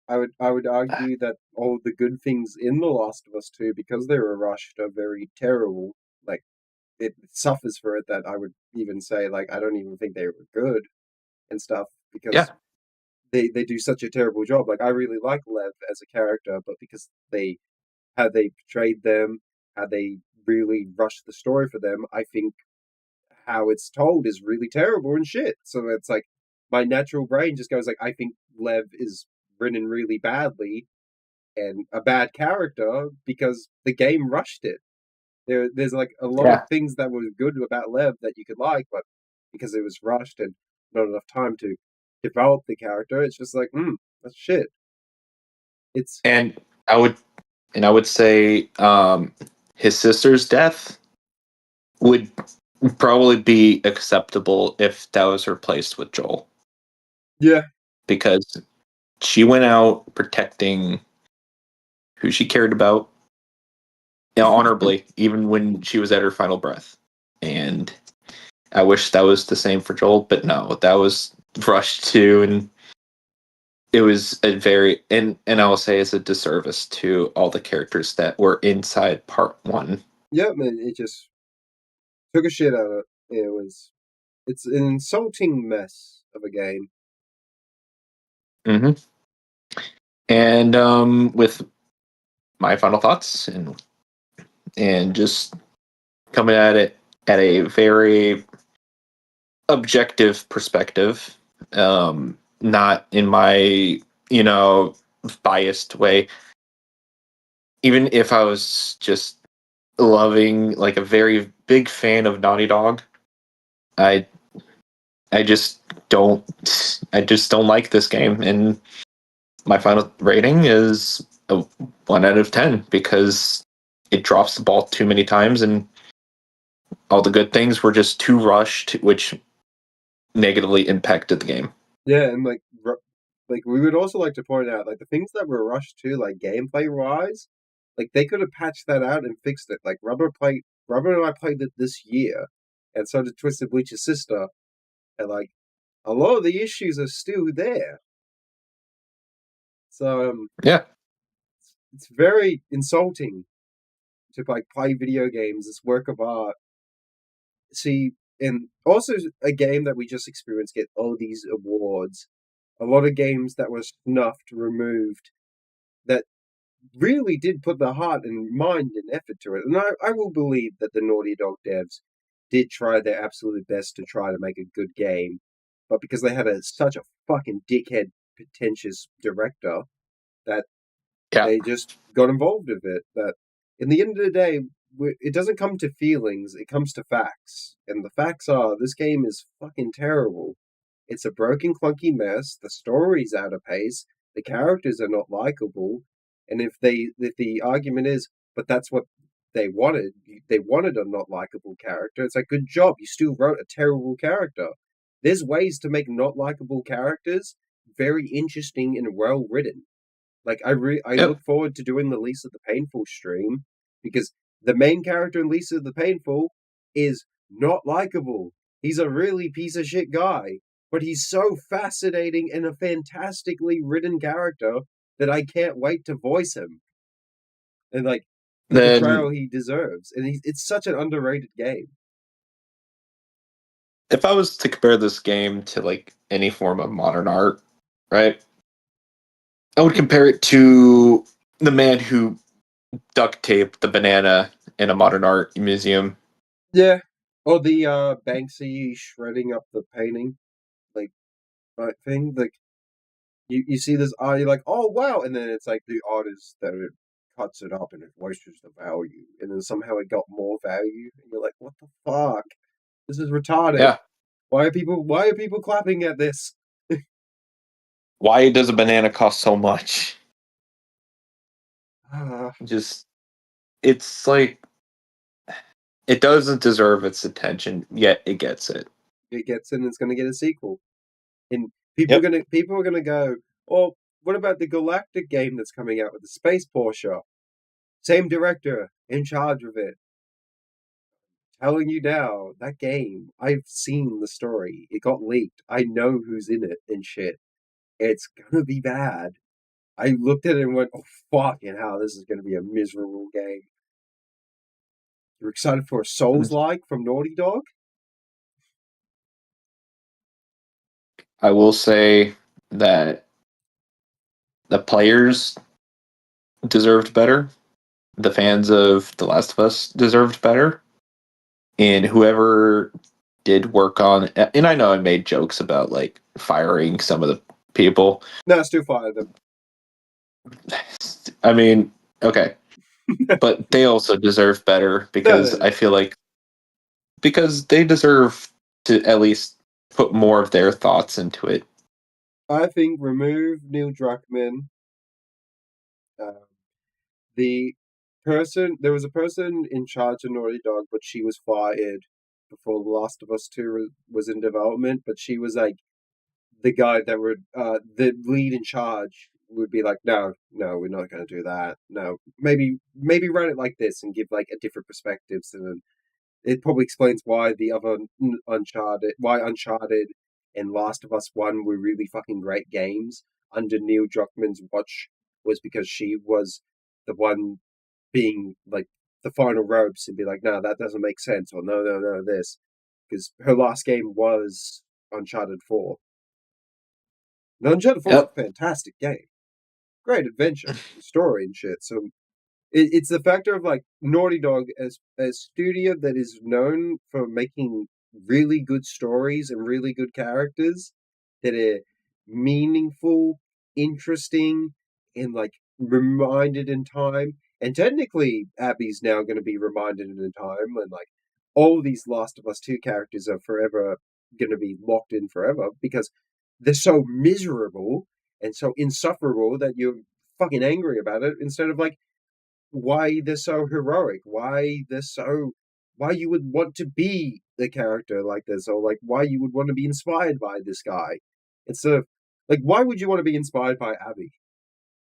I would argue that all the good things in The Last of Us 2, because they were rushed, are very terrible. Like, it suffers for it that I would even say, like, I don't even think they were good and stuff, because they do such a terrible job. Like, I really like Lev as a character, but because how they portrayed them, how they really rushed the story for them, I think how it's told is really terrible and shit. So it's like, my natural brain just goes like, I think Lev is written really badly and a bad character because the game rushed it. There's like a lot of things that were good about Lev that you could like, but because it was rushed and not enough time to develop the character, it's just like, that's shit. And I would say his sister's death would probably be acceptable if that was replaced with Joel. Yeah. Because she went out protecting who she cared about, honorably, even when she was at her final breath. And I wish that was the same for Joel, but no, that was rushed too, and it was a very and I will say it's a disservice to all the characters that were inside part 1. Yeah, man, it just took a shit out of it. It's an insulting mess of a game. Mm-hmm. And with my final thoughts and just coming at it at a very objective perspective, not in my biased way. Even if I was just loving, like, a very big fan of Naughty Dog, I just don't like this game, and my final rating is a 1 out of 10 because it drops the ball too many times, and all the good things were just too rushed, which negatively impacted the game. Yeah, and like we would also like to point out, like, the things that were rushed too, like gameplay wise, like they could have patched that out and fixed it. Like Rubber and I played it this year, and so did Twisted Bleach's sister, and like a lot of the issues are still there. So it's very insulting to like play video games, this work of art. See, and also a game that we just experienced get all these awards. A lot of games that were snuffed, removed, that really did put the heart and mind and effort to it. And I will believe that the Naughty Dog devs did try their absolute best to try to make a good game, but because they had such a fucking dickhead, pretentious director, that they just got involved with it. That in the end of the day, it doesn't come to feelings, it comes to facts. And the facts are, this game is fucking terrible. It's a broken, clunky mess. The story's out of pace. The characters are not likable. And if the argument is, but that's what they wanted a not likable character, it's like, good job, you still wrote a terrible character. There's ways to make not likable characters very interesting and well written. Like, I look forward to doing the Lisa the Painful stream, because the main character in Lisa the Painful is not likable. He's a really piece of shit guy, but he's so fascinating and a fantastically written character that I can't wait to voice him. And like, the portrayal he deserves. And it's such an underrated game. If I was to compare this game to, like, any form of modern art, right, I would compare it to the man who duct taped the banana in a modern art museum. Yeah. Or the Banksy shredding up the painting, like thing. Like, you see this art, you're like, oh wow, and then it's like the artist that it cuts it up and it voices the value, and then somehow it got more value, and you're like, what the fuck? This is retarded. Yeah. Why are people clapping at this? Why does a banana cost so much? It's like, it doesn't deserve its attention, yet it gets it. It gets it, and it's going to get a sequel. And people are gonna go, oh, what about the Galactic game that's coming out with the Space Porsche? Same director in charge of it. Telling you now, that game, I've seen the story. It got leaked. I know who's in it and shit. It's gonna be bad. I looked at it and went, oh, fucking hell, this is gonna be a miserable game. You're excited for a Souls-like from Naughty Dog? I will say that the players deserved better. The fans of The Last of Us deserved better. And whoever did work on, and I know I made jokes about like firing some of the people. No, still fire them. I mean, okay. But they also deserve better because I feel like because they deserve to at least put more of their thoughts into it. I think remove Neil Druckmann. There was a person in charge of Naughty Dog, but she was fired before The Last of Us 2 was in development. But she was like the guy that would, the lead in charge would be like, no, we're not going to do that. No, maybe run it like this and give like a different perspectives, and then it probably explains why the other Uncharted and Last of Us 1 were really fucking great games under Neil Druckmann's watch, was because she was the one being like the final ropes and be like, no, that doesn't make sense, or no, this. Because her last game was Uncharted 4. Now, Uncharted 4 is a fantastic game. Great adventure, story and shit. So it's the factor of like Naughty Dog as a studio that is known for making really good stories and really good characters that are meaningful, interesting, and like reminded in time. And technically, Abby's now going to be reminded in time, and like all these Last of Us 2 characters are forever going to be locked in forever because they're so miserable and so insufferable that you're fucking angry about it instead of like why they're so heroic, why you would want to be the character like this, or like why you would want to be inspired by this guy. Instead of like why would you want to be inspired by Abby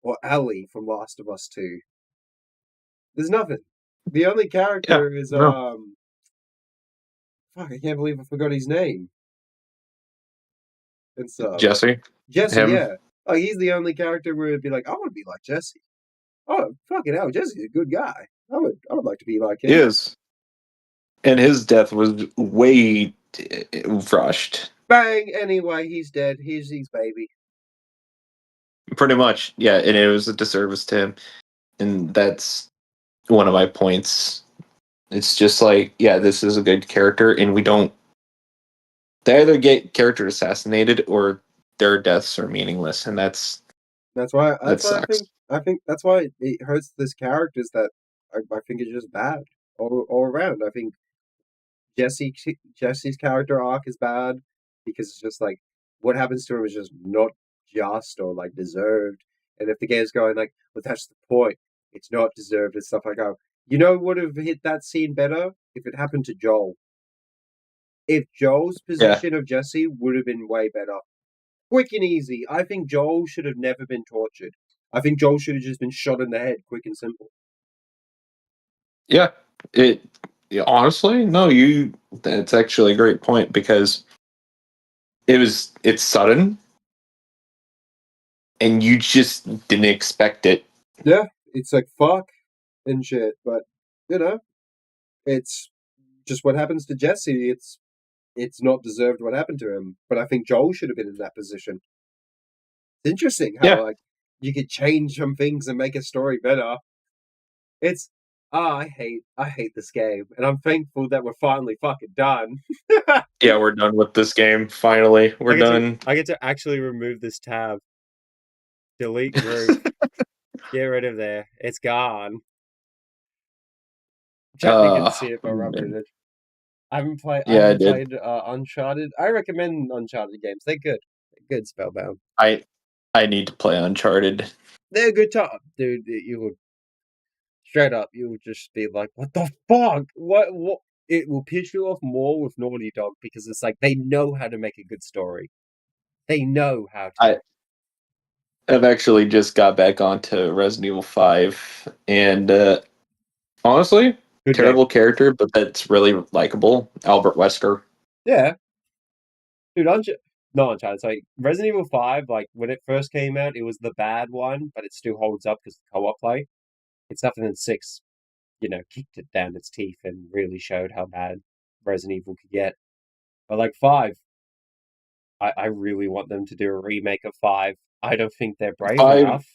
or Ellie from Last of Us 2? There's nothing. The only character is fuck, I can't believe I forgot his name. It's Jesse. Jesse, yeah. Oh, he's the only character where it'd be like, I want to be like Jesse. Oh, fucking hell, Jesse's a good guy. I would like to be like him. He is. And his death was way rushed. Bang! Anyway, he's dead. He's his baby. Pretty much, yeah. And it was a disservice to him. And that's one of my points. It's just like, yeah, this is a good character, and we don't. They either get character assassinated or their deaths are meaningless, and that's why that sucks. I think that's why it hurts this character is that I think it's just bad all around. I think Jesse's character arc is bad because it's just like what happens to him is just not just or like deserved. And if the game's going like, well, that's the point. It's not deserved and stuff like that. You know, would have hit that scene better if it happened to Joel. If Joel's position of Jesse would have been way better. Quick and easy. I think Joel should have never been tortured. I think Joel should have just been shot in the head, quick and simple. Yeah, honestly, no, that's actually a great point because it's sudden and you just didn't expect it. Yeah, it's like fuck and shit, but you know, it's just what happens to Jesse. It's not deserved what happened to him, but I think Joel should have been in that position. It's interesting how like you could change some things and make a story better. It's I hate this game, and I'm thankful that we're finally fucking done. Yeah, we're done with this game. Finally, we're done. I get to actually remove this tab. Delete group. Get rid of there. It's gone. Chat, you can see it, but rubbing it. I haven't played. Yeah, I haven't played Uncharted. I recommend Uncharted games. They're good. They're good, Spellbound. I need to play Uncharted. They're a good time, dude. You would straight up. You would just be like, "What the fuck? What? It will piss you off more with Naughty Dog because it's like they know how to make a good story. They know how to. I've actually just got back onto Resident Evil 5, and honestly, Good terrible character, but that's really likable. Albert Wesker. Yeah. Dude, not Uncharted, it's like Resident Evil 5, like when it first came out, it was the bad one, but it still holds up because the co-op play. It's nothing than 6, kicked it down its teeth and really showed how bad Resident Evil could get. But like 5, I really want them to do a remake of 5. I don't think they're brave 5, enough.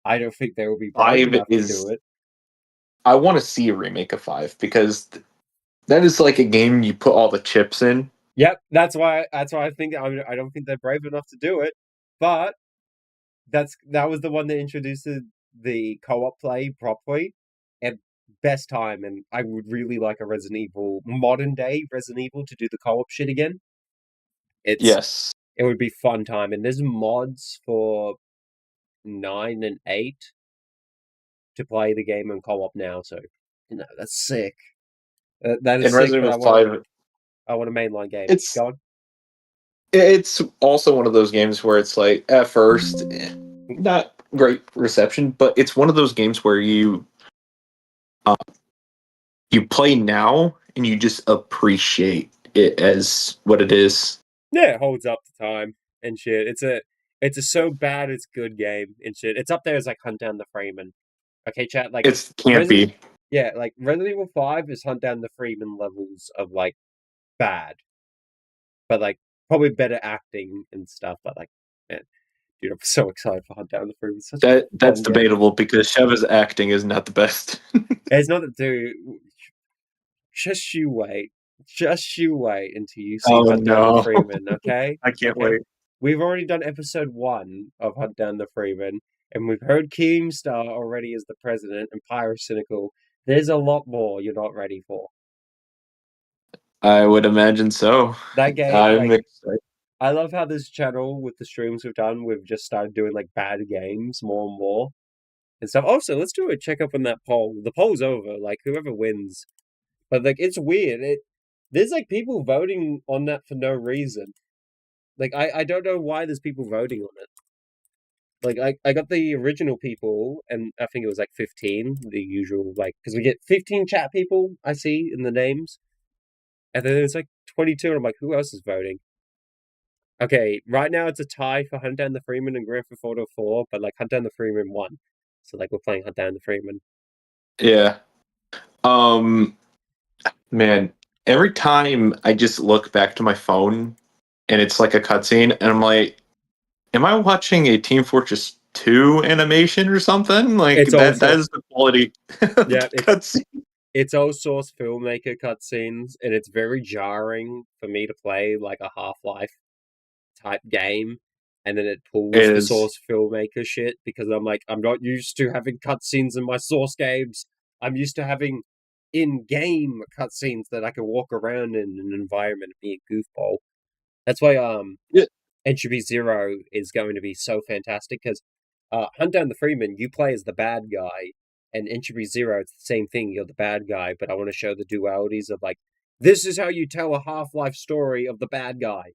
I don't think they will be brave 5 enough to is. do it. I want to see a remake of 5 because that is like a game you put all the chips in. Yep, that's why I think I don't think they're brave enough to do it. But that was the one that introduced the co-op play properly at best time, and I would really like a Resident Evil modern day Resident Evil to do the co-op shit again. Yes. It would be fun time, and there's mods for 9 and 8 to play the game in co-op now, so that's sick. That is In sick, Resident but Evil 5, I want a mainline game. it's Go on. it's also one of those games where it's like at first not great reception, but it's one of those games where you play now and you just appreciate it as what it is. Yeah, it holds up to time and shit. It's a so bad it's good game and shit. It's up there as like Hunt Down the Freeman. Okay, chat, like It's campy. Yeah, like Resident Evil 5 is Hunt Down the Freeman levels of like bad. But like probably better acting and stuff, but like man, dude, I'm so excited for Hunt Down the Freeman. That's debatable because Sheva's acting is not the best. It's not that dude. Just you wait. Just you wait until you see Hunt Down the Freeman, okay? I can't wait. We've already done episode 1 of Hunt Down the Freeman, and we've heard Keemstar already as the president and Pyrocynical. There's a lot more you're not ready for. I would imagine so. That game, I'm excited. I love how this channel, with the streams we've done, we've just started doing like bad games more and more and stuff. Also, let's do a checkup on that poll. The poll's over. Like, whoever wins. But like, it's weird. There's like people voting on that for no reason. Like, I don't know why there's people voting on it. Like, I got the original people, and I think it was like 15, the usual, like, because we get 15 chat people, I see, in the names. And then it's like 22, and I'm like, who else is voting? Okay, right now it's a tie for Hunt Down the Freeman and Grand Theft Auto 4, but like Hunt Down the Freeman won. So like we're playing Hunt Down the Freeman. Yeah. Man, every time I just look back to my phone and it's like a cutscene and I'm like, am I watching a Team Fortress 2 animation or something? Like that is the quality of the cutscene. It's old source filmmaker cutscenes, and it's very jarring for me to play like a Half-Life type game, and then it pulls the source filmmaker shit because I'm like, I'm not used to having cutscenes in my source games. I'm used to having in-game cutscenes that I can walk around in an environment and be a goofball. That's why Entropy Zero is going to be so fantastic because Hunt Down the Freeman, you play as the bad guy, and Entropy Zero, it's the same thing. You're the bad guy, but I want to show the dualities of like, this is how you tell a Half-Life story of the bad guy.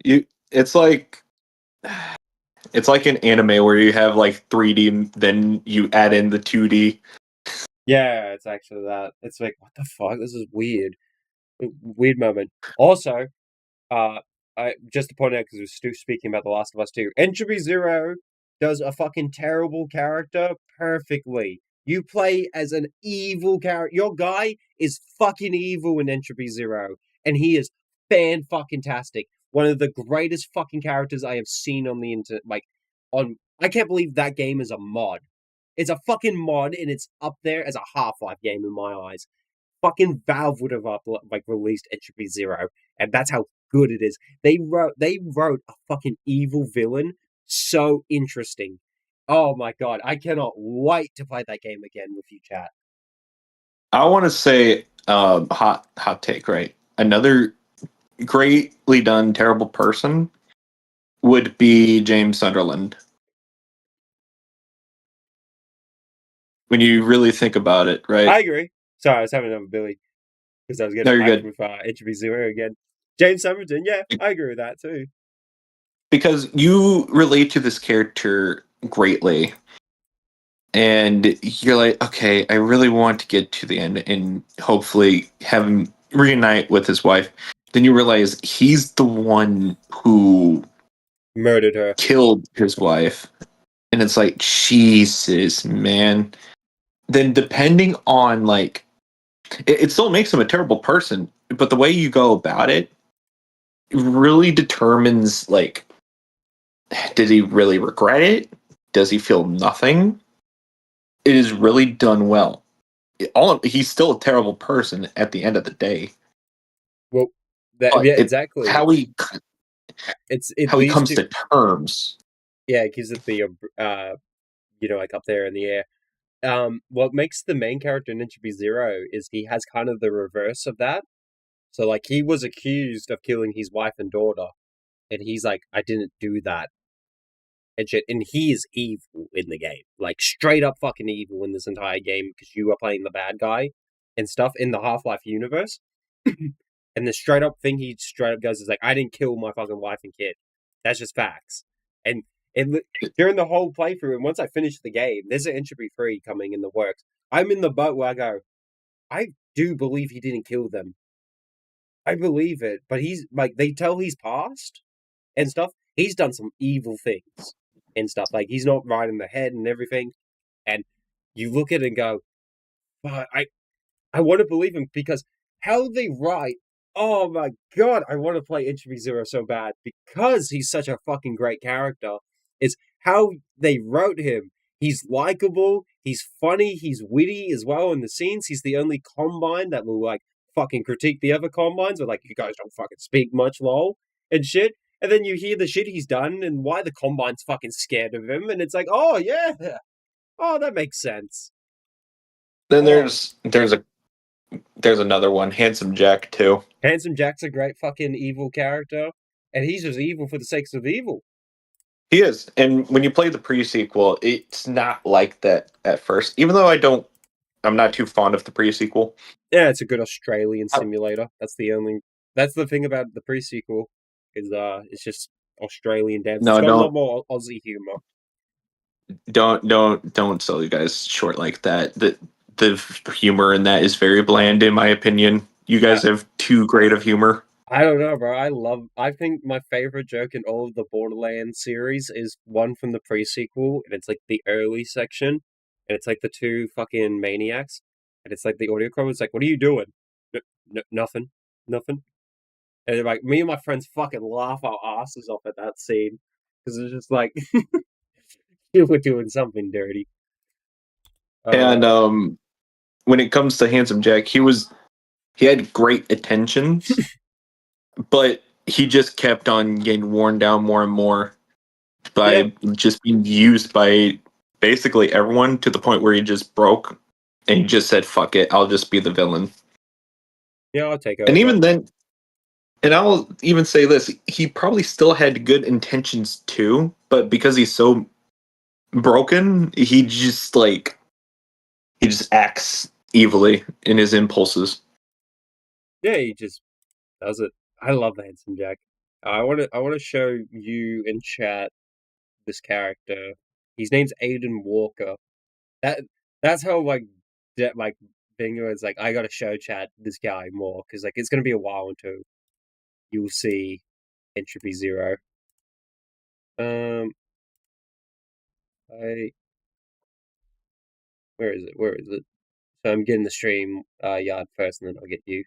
It's like an anime where you have like 3D, then you add in the 2D. Yeah, it's actually that. It's like, what the fuck? This is weird. Weird moment. Also, I just to point out because we're speaking about The Last of Us 2, Entropy Zero does a fucking terrible character perfectly. You play as an evil character. Your guy is fucking evil in Entropy Zero, and he is fan-fucking-tastic. One of the greatest fucking characters I have seen on the internet. I can't believe that game is a mod. It's a fucking mod, and it's up there as a Half-Life game in my eyes. Fucking Valve would have released Entropy Zero, and that's how good it is. They wrote a fucking evil villain so interesting. Oh my god, I cannot wait to play that game again with you, chat. I want to say hot take, right? Another greatly done terrible person would be James Sunderland. When you really think about it, right? I agree. Sorry, I was having another Billy because I was getting back with Entropy Zero again. James Sunderland, yeah, I agree with that too. because you relate to this character greatly, and you're like, okay, I really want to get to the end and hopefully have him reunite with his wife. Then you realize he's the one who murdered her, killed his wife, and it's like, Jesus, man. Then depending on like, it still makes him a terrible person, but the way you go about it really determines like, did he really regret it? Does he feel nothing? It is really done well. He's still a terrible person at the end of the day. Well, exactly. How he leads comes to terms. Yeah, it gives it the like up there in the air. What makes the main character Ninja B Zero is he has kind of the reverse of that. So like he was accused of killing his wife and daughter, and he's like, I didn't do that. And shit, and he is evil in the game, like straight up fucking evil in this entire game because you are playing the bad guy and stuff in the Half-Life universe. And the straight up thing he straight up goes is like, I didn't kill my fucking wife and kid. That's just facts. And during the whole playthrough, and once I finish the game, there's an Entropy 3 coming in the works. I'm in the boat where I go, I do believe he didn't kill them. I believe it, but he's like, they tell he's past and stuff. He's done some evil things and stuff. Like he's not right in the head and everything. And you look at it and go, but I want to believe him because how they write. Oh my god, I want to play Entropy Zero so bad because he's such a fucking great character. Is how they wrote him. He's likable, he's funny, he's witty as well in the scenes. He's the only Combine that will like fucking critique the other Combines with like, you guys don't fucking speak much, lol, and shit. And then you hear the shit he's done and why the Combine's fucking scared of him, and it's like, oh yeah, oh that makes sense. Then there's another one, Handsome Jack too. Handsome Jack's a great fucking evil character, and he's just evil for the sakes of evil. He is, and when you play the pre-sequel, it's not like that at first. Even though I'm not too fond of the pre-sequel. Yeah, it's a good Australian simulator. That's the thing about the pre-sequel is it's just Australian dance. No, it's got a lot more Aussie humor. Don't sell you guys short like that. The humor in that is very bland, in my opinion. You guys have too great of humor. I don't know, bro. I think my favorite joke in all of the Borderlands series is one from the pre-sequel, and it's like the early section, and it's like the two fucking maniacs, and it's like the audio quote is like, "What are you doing?" Nothing. And like me and my friends fucking laugh our asses off at that scene because it's just like we're doing something dirty. And when it comes to Handsome Jack, he had great intentions, but he just kept on getting worn down more and more by just being used by basically everyone to the point where he just broke and he just said, fuck it, I'll just be the villain. Yeah, I'll take over. And even then, and I'll even say this, he probably still had good intentions too, but because he's so broken, he just acts evilly in his impulses. Yeah, he just does it. I love Handsome Jack. I want to show you in chat this character. His name's Aiden Walker. That's how Bingo is like. I gotta show chat this guy more because like it's gonna be a while until you'll see Entropy Zero. Where is it? So I'm getting the stream yard first, and then I'll get you.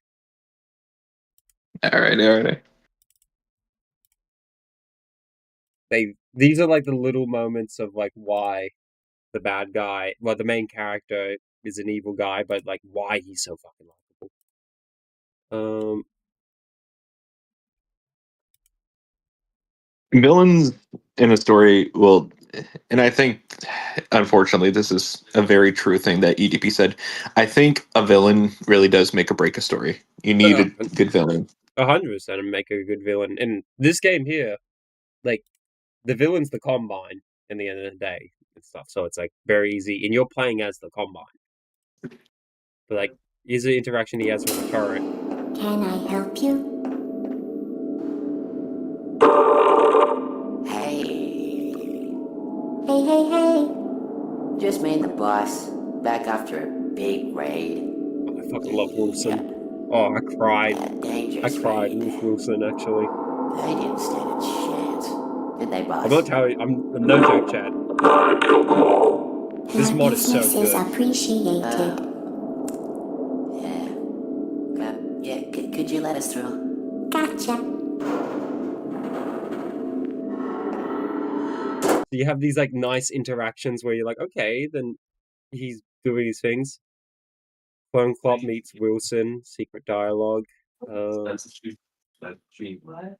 All right. These are like the little moments of like why the bad guy, well, the main character is an evil guy, but like why he's so fucking likable. Villains in a story will, and I think, unfortunately, this is a very true thing that EDP said. I think a villain really does make or break a story. You need a good villain. 100% and make a good villain. In this game here, like, the villain's the Combine in the end of the day and stuff, so it's like very easy, and you're playing as the Combine. But like, here's the interaction he has with the turret. Can I help you? Hey, hey, hey. Just made the boss. Back after a big raid. I fucking love Wilson. Oh, I cried. I cried with Wilson, actually. They didn't stand a chance. Did they, boss? I'm not telling you, I'm no joke, Chad. This mod is so good. Appreciated. Yeah, could you let us through? Gotcha. So you have these like nice interactions where you're like, okay, then he's doing these things. Clone Club meets Wilson, secret dialogue. That's cheap. What?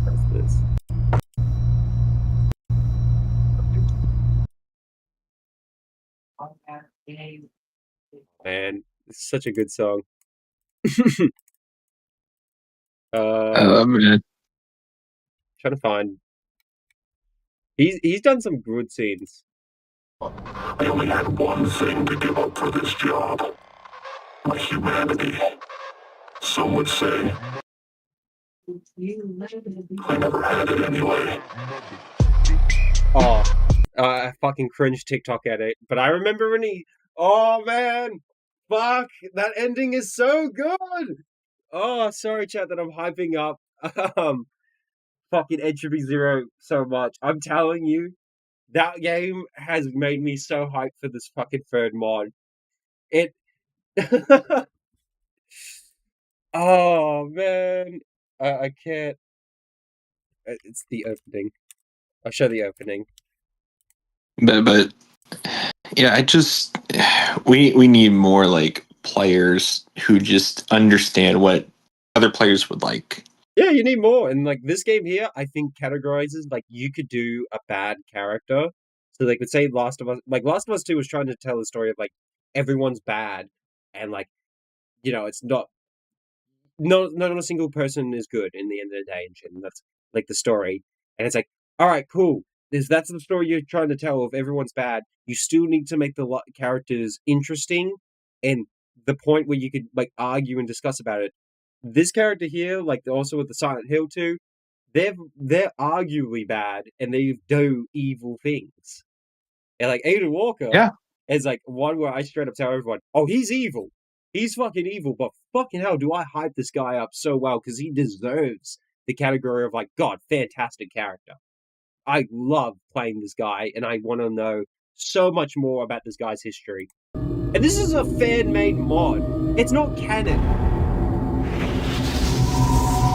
What's this? Man, it's such a good song. Man. Trying to find. He's done some good scenes. I only had one thing to give up for this job. My humanity. Some would say. I never had it anyway. Oh, I fucking cringe TikTok at it. But I remember when he. Oh man, fuck! That ending is so good. Oh, sorry, chat, that I'm hyping up. Fucking Entropy Zero so much. I'm telling you, that game has made me so hyped for this fucking third mod. It. Oh man, I can't. It's the opening. I'll show the opening. But yeah, we need more like players who just understand what other players would like. Yeah, you need more. And like this game here, I think categorizes like you could do a bad character. So they could say Last of Us, like Last of Us 2 was trying to tell a story of like everyone's bad and like, it's not not a single person is good in the end of the day and shit. And that's like the story. And it's like, all right, cool. If that's the story you're trying to tell of everyone's bad, you still need to make the characters interesting and the point where you could like argue and discuss about it. This character here, like also with the Silent Hill 2, they're arguably bad and they do evil things. And like Aiden Walker is like one where I straight up tell everyone, oh, he's evil. He's fucking evil, but fucking hell, do I hype this guy up so well because he deserves the category of like, God, fantastic character. I love playing this guy and I want to know so much more about this guy's history. And this is a fan-made mod. It's not canon.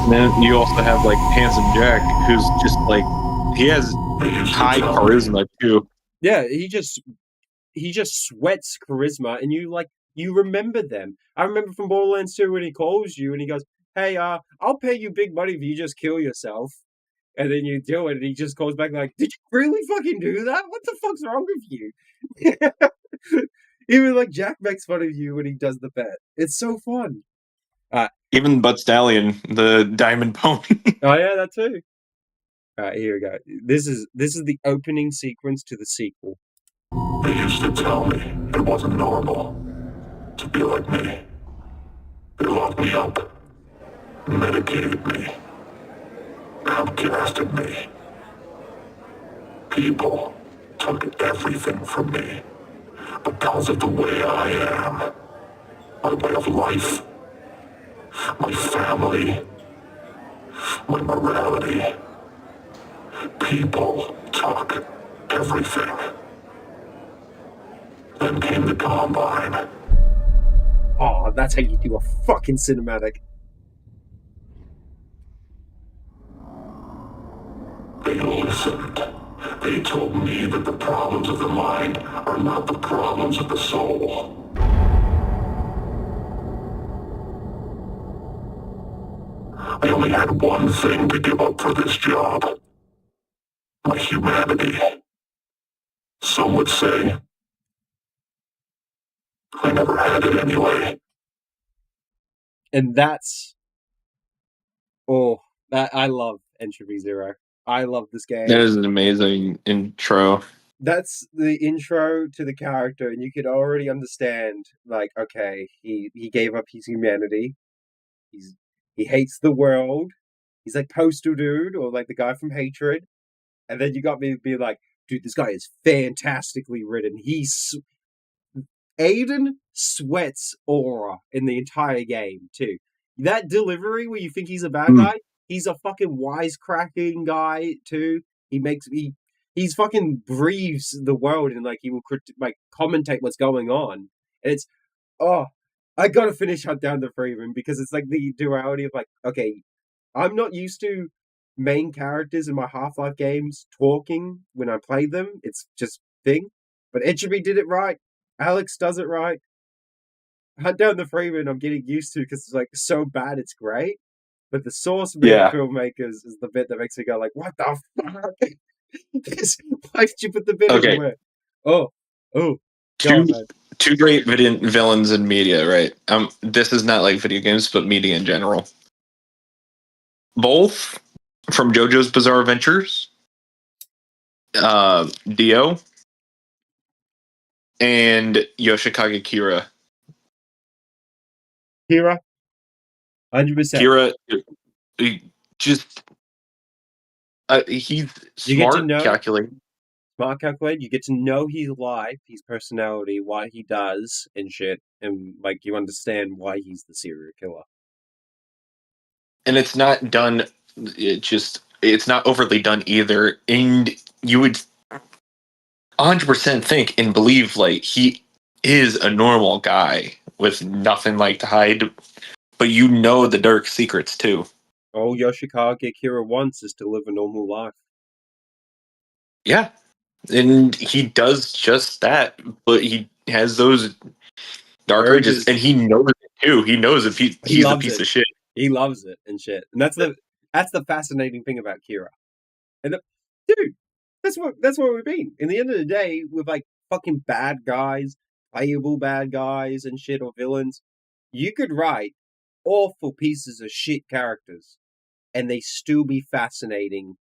And then you also have like Handsome Jack, who's just like he has high charisma too. Yeah, he just sweats charisma, and you remember them. I remember from Borderlands 2 when he calls you and he goes, "Hey, I'll pay you big money if you just kill yourself." And then you do it, and he just calls back like, "Did you really fucking do that? What the fuck's wrong with you?" Even like Jack makes fun of you when he does the bet. It's so fun. Even Butt Stallion, the diamond pony. Oh yeah, that too. Alright, here we go. This is the opening sequence to the sequel. They used to tell me it wasn't normal to be like me. They locked me up, medicated me, outcasted me. People took everything from me because of the way I am, my way of life, my family, my morality. People took everything. Then came the Combine. Oh, that's how you do a fucking cinematic. They listened. They told me that the problems of the mind are not the problems of the soul. I only had one thing to give up for this job. My humanity. Some would say. I never had it anyway. And that's... Oh, I love Entropy Zero. I love this game. That is an amazing intro. That's the intro to the character, and you could already understand, like, okay, he gave up his humanity. He hates the world. He's like Postal Dude or like the guy from Hatred. And then you got me being like, dude, this guy is fantastically written. Aiden sweats aura in the entire game, too. That delivery where you think he's a bad guy, he's a fucking wisecracking guy, too. He's fucking breathes the world and like he will commentate what's going on. And it's, I gotta finish Hunt Down the Freeman because it's like the duality of like, okay, I'm not used to main characters in my Half-Life games talking when I play them. It's just thing. But Entropy did it right. Alex does it right. Hunt Down the Freeman I'm getting used to because it's like so bad it's great. But the Source Man filmmakers is the bit that makes me go like, what the fuck? Why did you put the bit in where? Oh. Two great villains in media, right? This is not like video games, but media in general. Both from JoJo's Bizarre Adventures, Dio, and Yoshikage Kira. Kira, 100%. Kira, just he's smart, calculating. Smart, calculated. You get to know his life, his personality, what he does, and shit, and like you understand why he's the serial killer. And it's not done. It's not overly done either. And you would 100% think and believe like he is a normal guy with nothing like to hide, but you know the dark secrets too. All Yoshikage Kira wants is to live a normal life. Yeah, and he does just that, but he has those dark urges, and he knows it too. He knows if he's a piece of shit. He loves it and shit, and that's the fascinating thing about Kira. And dude, that's what we've been. In the end of the day, with like fucking bad guys, playable bad guys and shit, or villains, you could write awful pieces of shit characters, and they still be fascinating.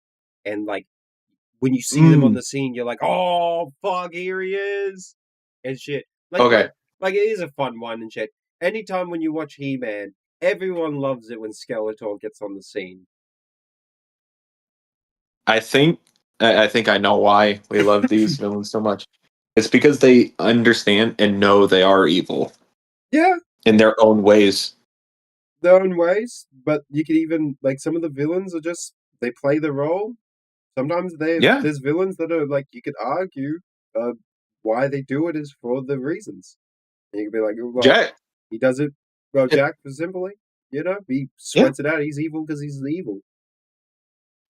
And like when you see them on the scene, you're like, oh fuck, here he is, and shit. Like it is a fun one and shit. Anytime when you watch He-Man, everyone loves it when Skeletor gets on the scene. I think I know why we love these villains so much. It's because they understand and know they are evil. Yeah. In their own ways. Their own ways, but you could even like some of the villains are just they play the role. Sometimes there's villains that are like you could argue why they do it is for the reasons. And you could be like, well, Jack. He does it. Well, Jack for simply, he sweats it out. He's evil because he's evil.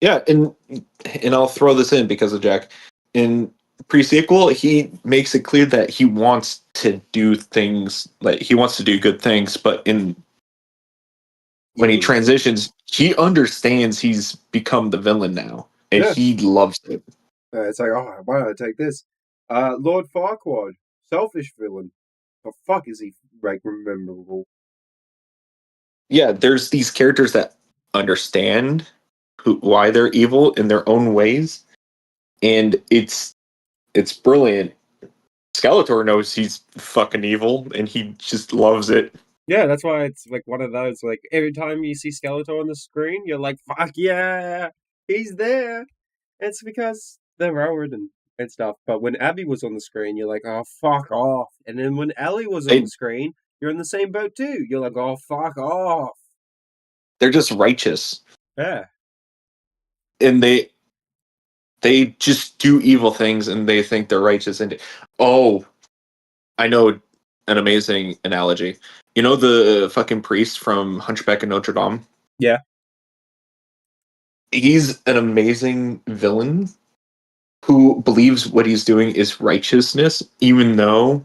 Yeah, and I'll throw this in because of Jack. In pre-sequel, he makes it clear that he wants to do things like he wants to do good things, but when he transitions, he understands he's become the villain now, and he loves it. It's like, oh, why don't I take this? Lord Farquaad, selfish villain. The fuck is he memorable? Yeah, there's these characters that understand why they're evil in their own ways, and it's brilliant. Skeletor knows he's fucking evil, and he just loves it. Yeah, that's why it's like one of those. Like every time you see Skeletor on the screen, you're like, "Fuck yeah, he's there." It's because they're Rowan and stuff. But when Abby was on the screen, you're like, "Oh, fuck off!" And then when Ellie was on the screen, you're in the same boat too. You're like, "Oh, fuck off!" They're just righteous. Yeah, and they just do evil things, and they think they're righteous. And I know an amazing analogy. You know the fucking priest from Hunchback of Notre Dame? Yeah. He's an amazing villain who believes what he's doing is righteousness, even though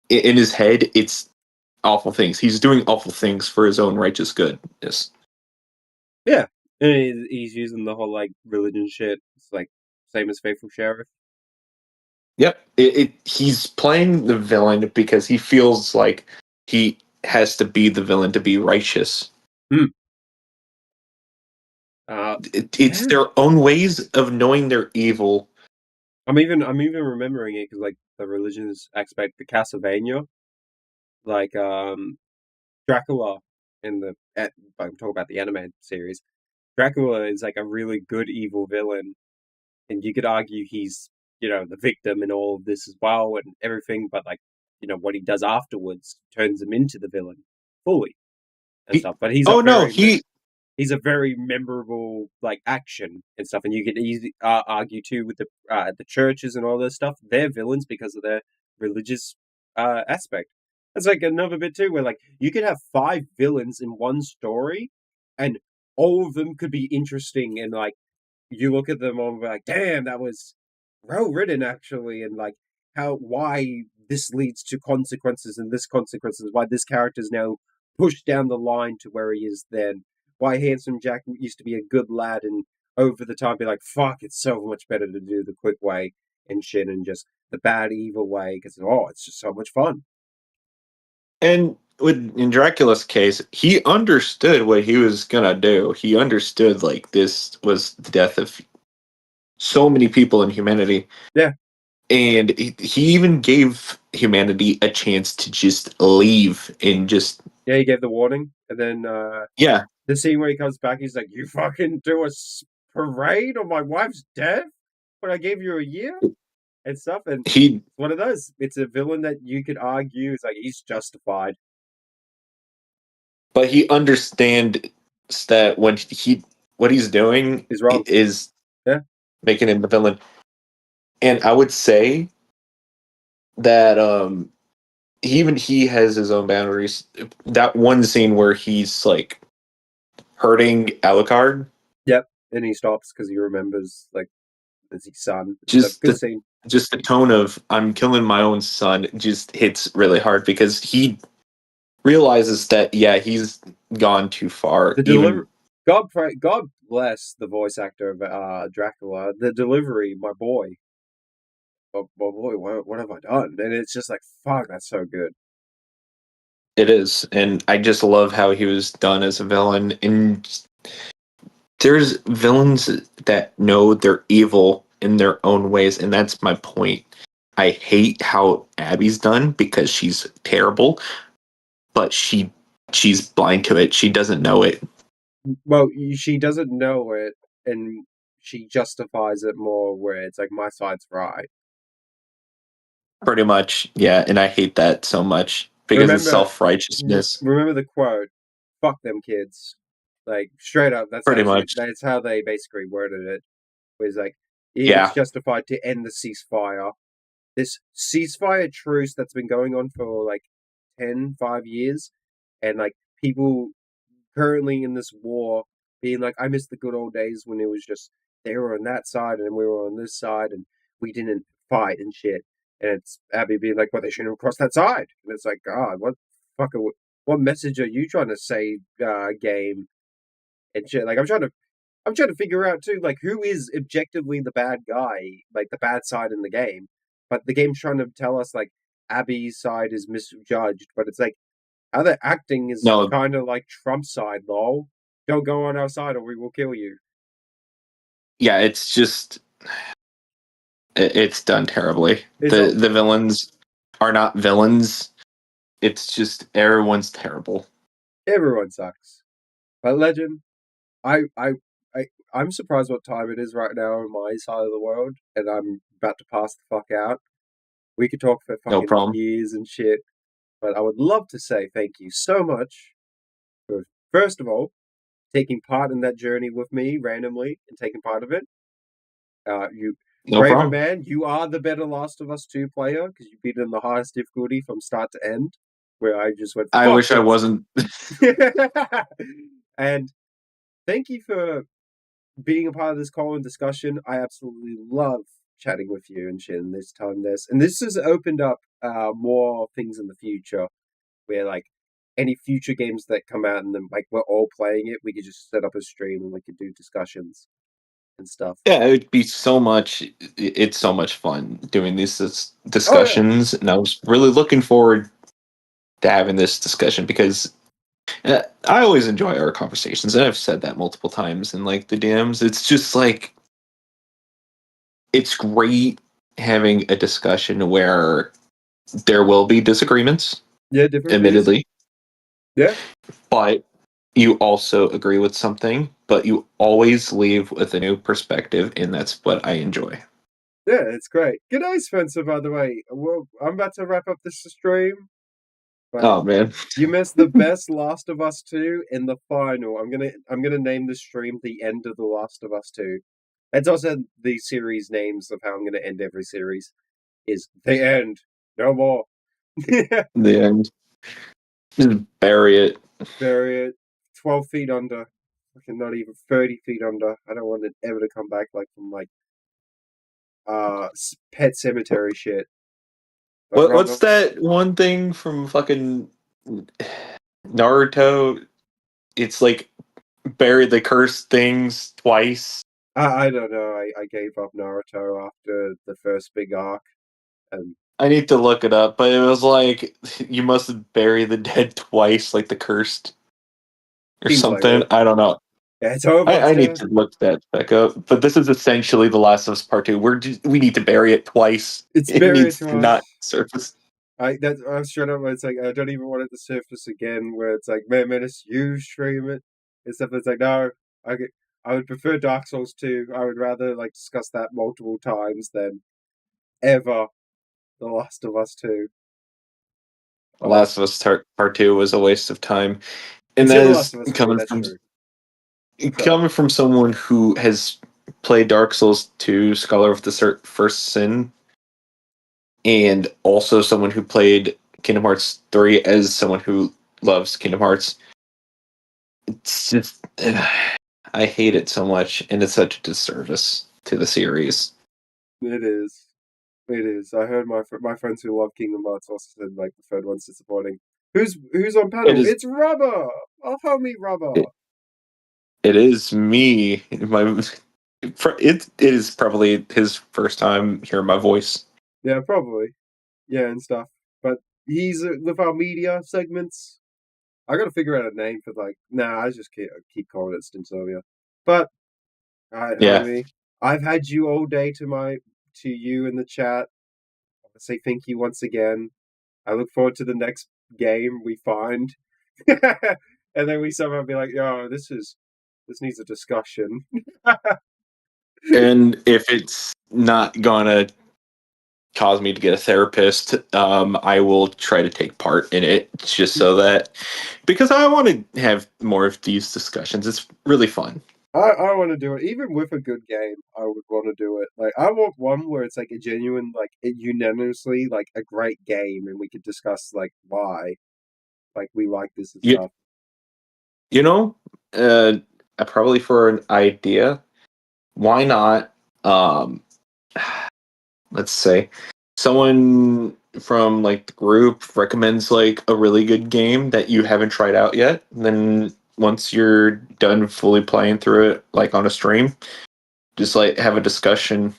in his head it's awful things. He's doing awful things for his own righteous goodness. Yeah. And he's using the whole like religion shit. It's like same as Faithful Sheriff. Yep. He's playing the villain because he feels like he has to be the villain to be righteous. It's their own ways of knowing they're evil. I'm even remembering it because like the religious aspect, the Castlevania, like Dracula in I'm talking about the anime series. Dracula is like a really good evil villain, and you could argue he's, the victim in all of this as well and everything, but like, what he does afterwards turns him into the villain fully and stuff. But he's he's a very memorable like action and stuff, and you could easily argue too with the churches and all this stuff. They're villains because of their religious aspect. That's like another bit too, where like you could have 5 villains in one story, and all of them could be interesting, and like you look at them and be like, damn, that was well written actually, and like why this leads to consequences and this consequences, why this character is now pushed down the line to where he is then, why Handsome Jack used to be a good lad and over the time be like, fuck, it's so much better to do the quick way and shit and just the bad evil way because it's just so much fun. And in Dracula's case, he understood what he was gonna do. He understood like this was the death of so many people in humanity. Yeah. And he even gave humanity a chance to just leave and just... Yeah, he gave the warning. And then yeah, the scene where he comes back, he's like, you fucking do a parade on my wife's death when I gave you a year? And stuff, and it's one of those. It's a villain that you could argue is like he's justified, but he understands that what he's doing is wrong. Is making him the villain. And I would say that even he has his own boundaries. That one scene where he's like hurting Alucard. Yep, and he stops because he remembers like it's his son. Just good scene. Just the tone of "I'm killing my own son" just hits really hard because he realizes that he's gone too far. God bless the voice actor of Dracula. The delivery, my boy, what have I done? And it's just like, fuck, that's so good. It is, and I just love how he was done as a villain. And there's villains that know they're evil in their own ways, and that's my point. I hate how Abby's done because she's terrible, but she's blind to it. She doesn't know it. Well, she doesn't know it, and she justifies it more where it's like, my side's right. Pretty much, yeah, and I hate that so much because it's self-righteousness. Remember the quote, fuck them kids. Like, straight up, that's how they basically worded it. It was like, it's justified to end the ceasefire. This ceasefire truce that's been going on for like 5 years, and like people currently in this war being like, I miss the good old days when it was just they were on that side and we were on this side and we didn't fight and shit. And it's Abby being like, well, they shouldn't have crossed that side. And it's like, God, what message are you trying to say, game? And shit. Like, I'm trying to figure out too, like, who is objectively the bad guy, like the bad side in the game. But the game's trying to tell us like Abby's side is misjudged, but it's like how they're acting is kind of like Trump's side, lol. Don't go on our side or we will kill you. Yeah, it's just it's done terribly. The villains are not villains. It's just everyone's terrible. Everyone sucks. But Legend, I'm surprised what time it is right now on my side of the world, and I'm about to pass the fuck out. We could talk for fucking years and shit, but I would love to say thank you so much for, first of all, taking part in that journey with me randomly and taking part of it. Braver man, you are the better Last of Us 2 player because you beat it in the highest difficulty from start to end, where I just went, I wish I wasn't. And thank you for being a part of this call and discussion. I absolutely love chatting with you and shit. And this has opened up more things in the future, where like any future games that come out and then like we're all playing it, we could just set up a stream and we could do discussions and stuff. Yeah, it would be so much. It's so much fun doing these discussions, and I was really looking forward to having this discussion because I always enjoy our conversations, and I've said that multiple times in like the DMs. It's just like it's great having a discussion where there will be disagreements. Yeah, different. Admittedly. Yeah. But you also agree with something, but you always leave with a new perspective, and that's what I enjoy. Yeah, it's great. Good day, Spencer, by the way. Well, I'm about to wrap up this stream. But Oh man, you missed the best Last of Us 2 in the final. I'm gonna name this stream The End of The Last of Us 2. It's also the series names of how I'm gonna end every series. Is The End. No more. the end. Just bury it. Bury it 12 feet under. Fucking not even 30 feet under. I don't want it ever to come back like from like Pet Cemetery shit. But What's that one thing from fucking Naruto? It's like bury the cursed things twice. I don't know. I gave up Naruto after the first big arc. And I need to look it up, but it was like you must bury the dead twice, like the cursed or Seems like something. it. I don't know. Yeah, it's over. I need to look that back up. But this is essentially The Last of Us Part 2. We need to bury it twice. It's It buried needs to twice. not surface. I was straight up. It's like I don't even want it to surface again. Where it's like, man, it's you stream it. And stuff. It's like, no, I would prefer Dark Souls 2. I would rather like discuss that multiple times than ever The Last of Us 2. The Last of Us Part 2 was a waste of time. And Until that The is Last of Us 3, coming that's from true. coming from someone who has played Dark Souls 2, Scholar of the First Sin, and also someone who played Kingdom Hearts 3 as someone who loves Kingdom Hearts. It's just I hate it so much, and it's such a disservice to the series. It is. It is. I heard my friends who love Kingdom Hearts also said like the third one's disappointing. Who's on panel? It's Rubber. Our homie Rubber. It is me. It is probably his first time hearing my voice. Yeah, probably. Yeah, and stuff. But he's with our media segments. I gotta figure out a name for like. Nah, I just keep calling it Stingesomnia. But alright, Yeah. homie, I've had you all day to you in the chat. I want to say thank you once again. I look forward to the next game we find, and then we somehow be like, "Yo, this needs a discussion." And if it's not gonna cause me to get a therapist, I will try to take part in it just so that because I want to have more of these discussions. It's really fun. I want to do it, even with a good game. I would want to do it. Like, I want one where it's like a genuine, like, unanimously, like a great game, and we could discuss like why, like we like this and stuff. You know, probably for an idea, why not? Let's say someone from like the group recommends like a really good game that you haven't tried out yet. And then once you're done fully playing through it, like on a stream, just like have a discussion.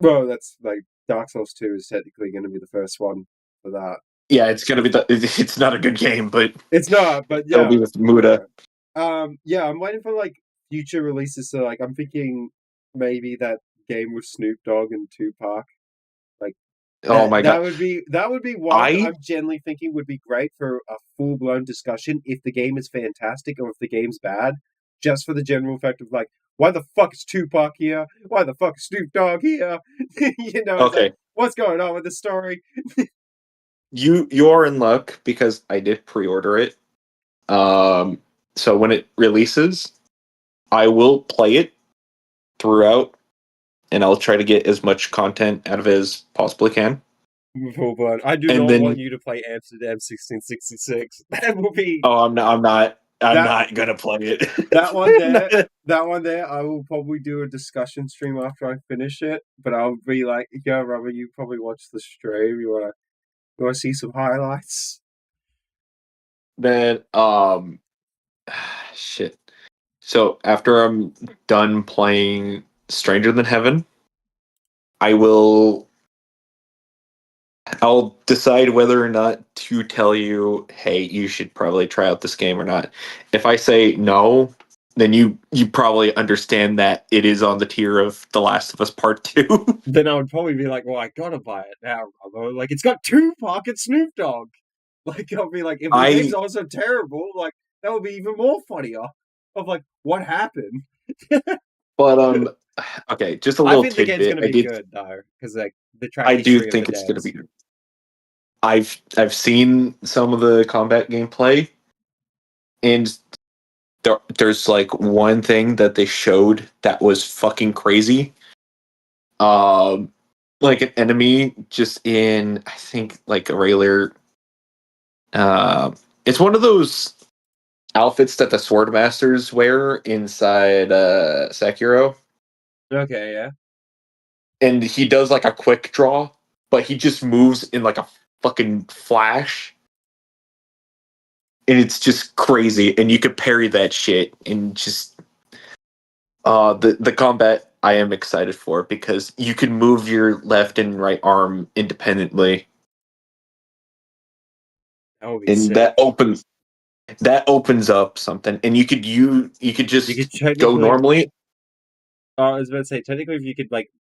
Well, that's like Dark Souls 2 is technically going to be the first one for that. Yeah, it's gonna be it's not a good game, but it's not. But yeah, it'll be with Muda. Yeah, I'm waiting for like future releases. So like, I'm thinking maybe that game with Snoop Dogg and Tupac. Like, oh my god, that would be one I'm generally thinking would be great for a full blown discussion if the game is fantastic or if the game's bad. Just for the general fact of like, why the fuck is Tupac here? Why the fuck is Snoop Dogg here? You know, okay. Like, what's going on with the story? You're in luck because I did pre-order it. So when it releases, I will play it throughout, and I'll try to get as much content out of it as possibly can. I do not want you to play Amsterdam 1666. That will be. Oh, I'm not gonna play it. That one there, I will probably do a discussion stream after I finish it. But I'll be like, "Yeah, Robert, you probably watched the stream. You wanna see some highlights?" Then, shit. So after I'm done playing Stranger Than Heaven, I'll decide whether or not to tell you, hey, you should probably try out this game or not. If I say no, then you probably understand that it is on the tier of The Last of Us Part 2. Then I would probably be like, well, I gotta buy it now, Robo. Like, it's got Tupac and Snoop Dogg. Like, I'll be like, if the game's also terrible, like, That would be even more funnier. Of like, what happened? But okay, just a I little think the game's tidbit. gonna be good though, because like the track I do history of the think it's gonna devs. be. I've seen some of the combat gameplay, and there's like one thing that they showed that was fucking crazy. Like an enemy just in, I think, like a regular. It's one of those outfits that the sword masters wear inside Sekiro, Okay, yeah. and he does like a quick draw, but he just moves in like a fucking flash, and it's just crazy. And you could parry that shit, and just the combat I am excited for because you can move your left and right arm independently, That would be and sick. that opens up something, and you could just You could go technically. normally. I was about to say, technically, if you could like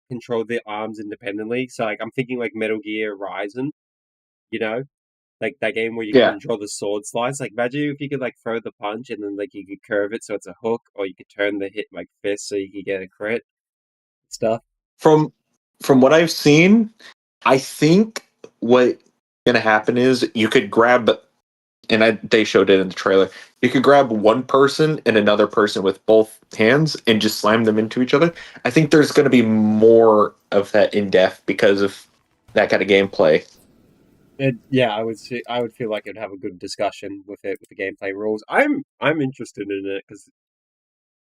control the arms independently, so like I'm thinking like Metal Gear Rising, you know, like that game where you can Yeah, control the sword slice. Like imagine if you could like throw the punch and then like you could curve it so it's a hook, or you could turn the hit like fist so you could get a crit stuff. from what I've seen, I think what gonna happen is you could grab, and they showed it in the trailer. You could grab one person and another person with both hands and just slam them into each other. I think there's going to be more of that in depth because of that kind of gameplay. Yeah, I would feel like it'd have a good discussion with it with the gameplay rules. I'm interested in it because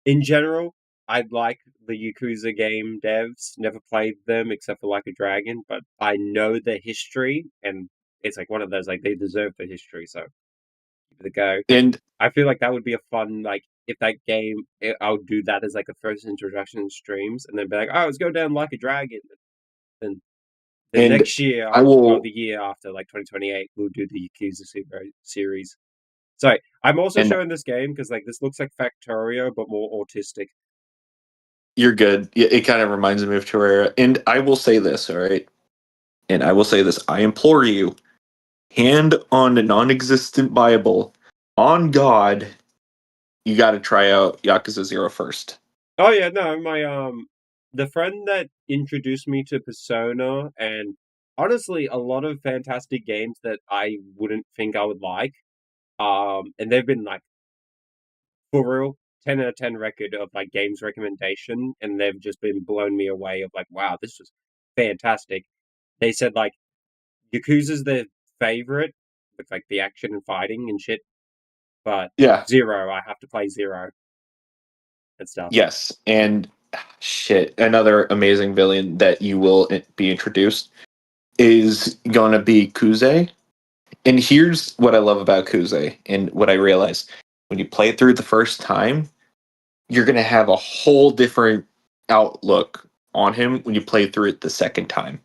in general, I like the Yakuza game devs. Never played them except for Like a Dragon, but I know the history, and it's like one of those like they deserve the history, so give it a go. And I feel like that would be a fun like if that game I would do that as like a first introduction in streams, and then be like, oh, let's go down Like a Dragon, and then and next year I or will the year after, like 2028, we'll do the Yakuza series. So I'm also and showing this game because like this looks like Factorio but more autistic. you're good. It kind of reminds me of Terraria. And I will say this, all right? And I will say this. I implore you, hand on a non-existent Bible, on God, you got to try out Yakuza 0 first. Oh yeah, no, my the friend that introduced me to Persona and honestly a lot of fantastic games that I wouldn't think I would like. And they've been like for real 10 out of 10 record of like games recommendation, and they've just been blown me away of like, wow, this was fantastic. They said like Yakuza's their favorite with like the action and fighting and shit, but Yeah. Zero, I have to play Zero and stuff. Yes, and shit, another amazing villain that you will be introduced is gonna be Kuze. And here's what I love about Kuze, and what I realized when you play it through the first time, you're gonna have a whole different outlook on him when you play through it the second time.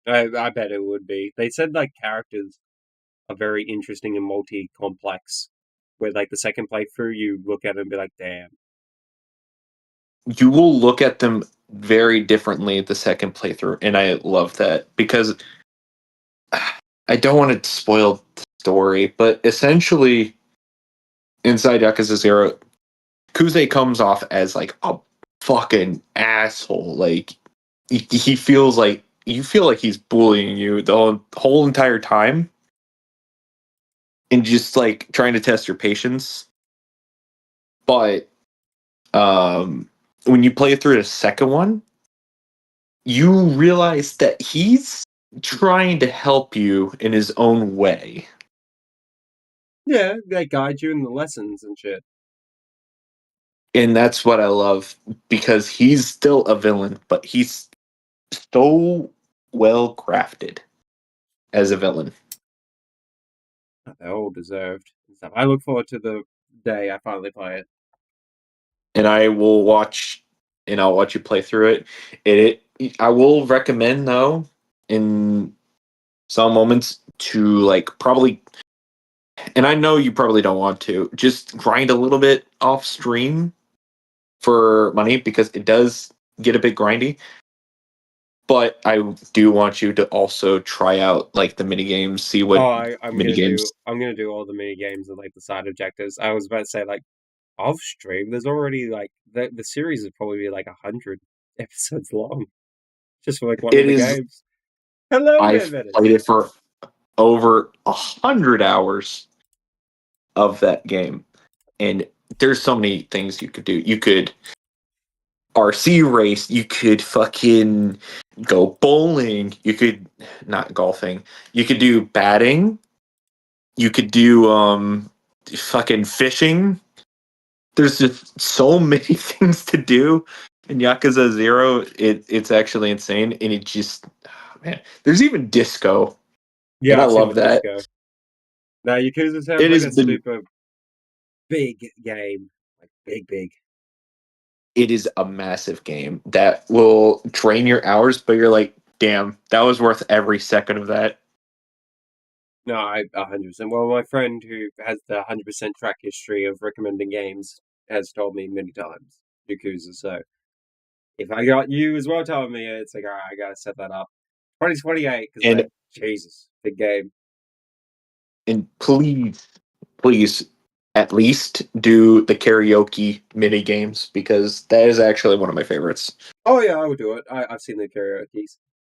I bet it would be. They said like characters are very interesting and multi-complex. Where like the second playthrough, you look at it and be like, damn. You will look at them very differently the second playthrough, and I love that because I don't want to spoil the story, but essentially inside Yakuza 0, Kuze comes off as like a fucking asshole. Like he feels like you feel like he's bullying you the whole entire time, and just like trying to test your patience. But when you play through the second one, you realize that he's trying to help you in his own way. Yeah, they guide you in the lessons and shit. And that's what I love because he's still a villain, but he's so well crafted as a villain. They're all deserved and stuff. I look forward to the day I finally play it. And I will watch, and I'll watch you play through it. I will recommend though, in some moments, to like probably, and I know you probably don't want to, just grind a little bit off stream for money because it does get a bit grindy. But I do want you to also try out like the mini games, see what I'm mini games. gonna do all the mini games and like the side objectives. I was about to say like off stream. There's already like the series would probably be like 100 episodes long, just for like one of It the is. games. Hello, I've man. played it for over 100 hours of that game, and there's so many things you could do. You could RC race. You could fucking go bowling. You could not golfing. You could do batting. You could do fucking fishing. There's just so many things to do in Yakuza 0. It's actually insane, and it just man. There's even disco, and Yeah, I I've seen love the that. disco. Now Yakuza sounds It like has a been. super big game, like big. It is a massive game that will drain your hours, but you're like, damn, that was worth every second of that. No, I 100%. Well, my friend who has the 100% track history of recommending games has told me many times Yakuza. So if I got you as well telling me it, it's like, all right, I gotta set that up. 2028, because And like Jesus, big game. and please, at least do the karaoke mini games because that is actually one of my favorites. Oh yeah, I would do it. I've seen the karaoke's.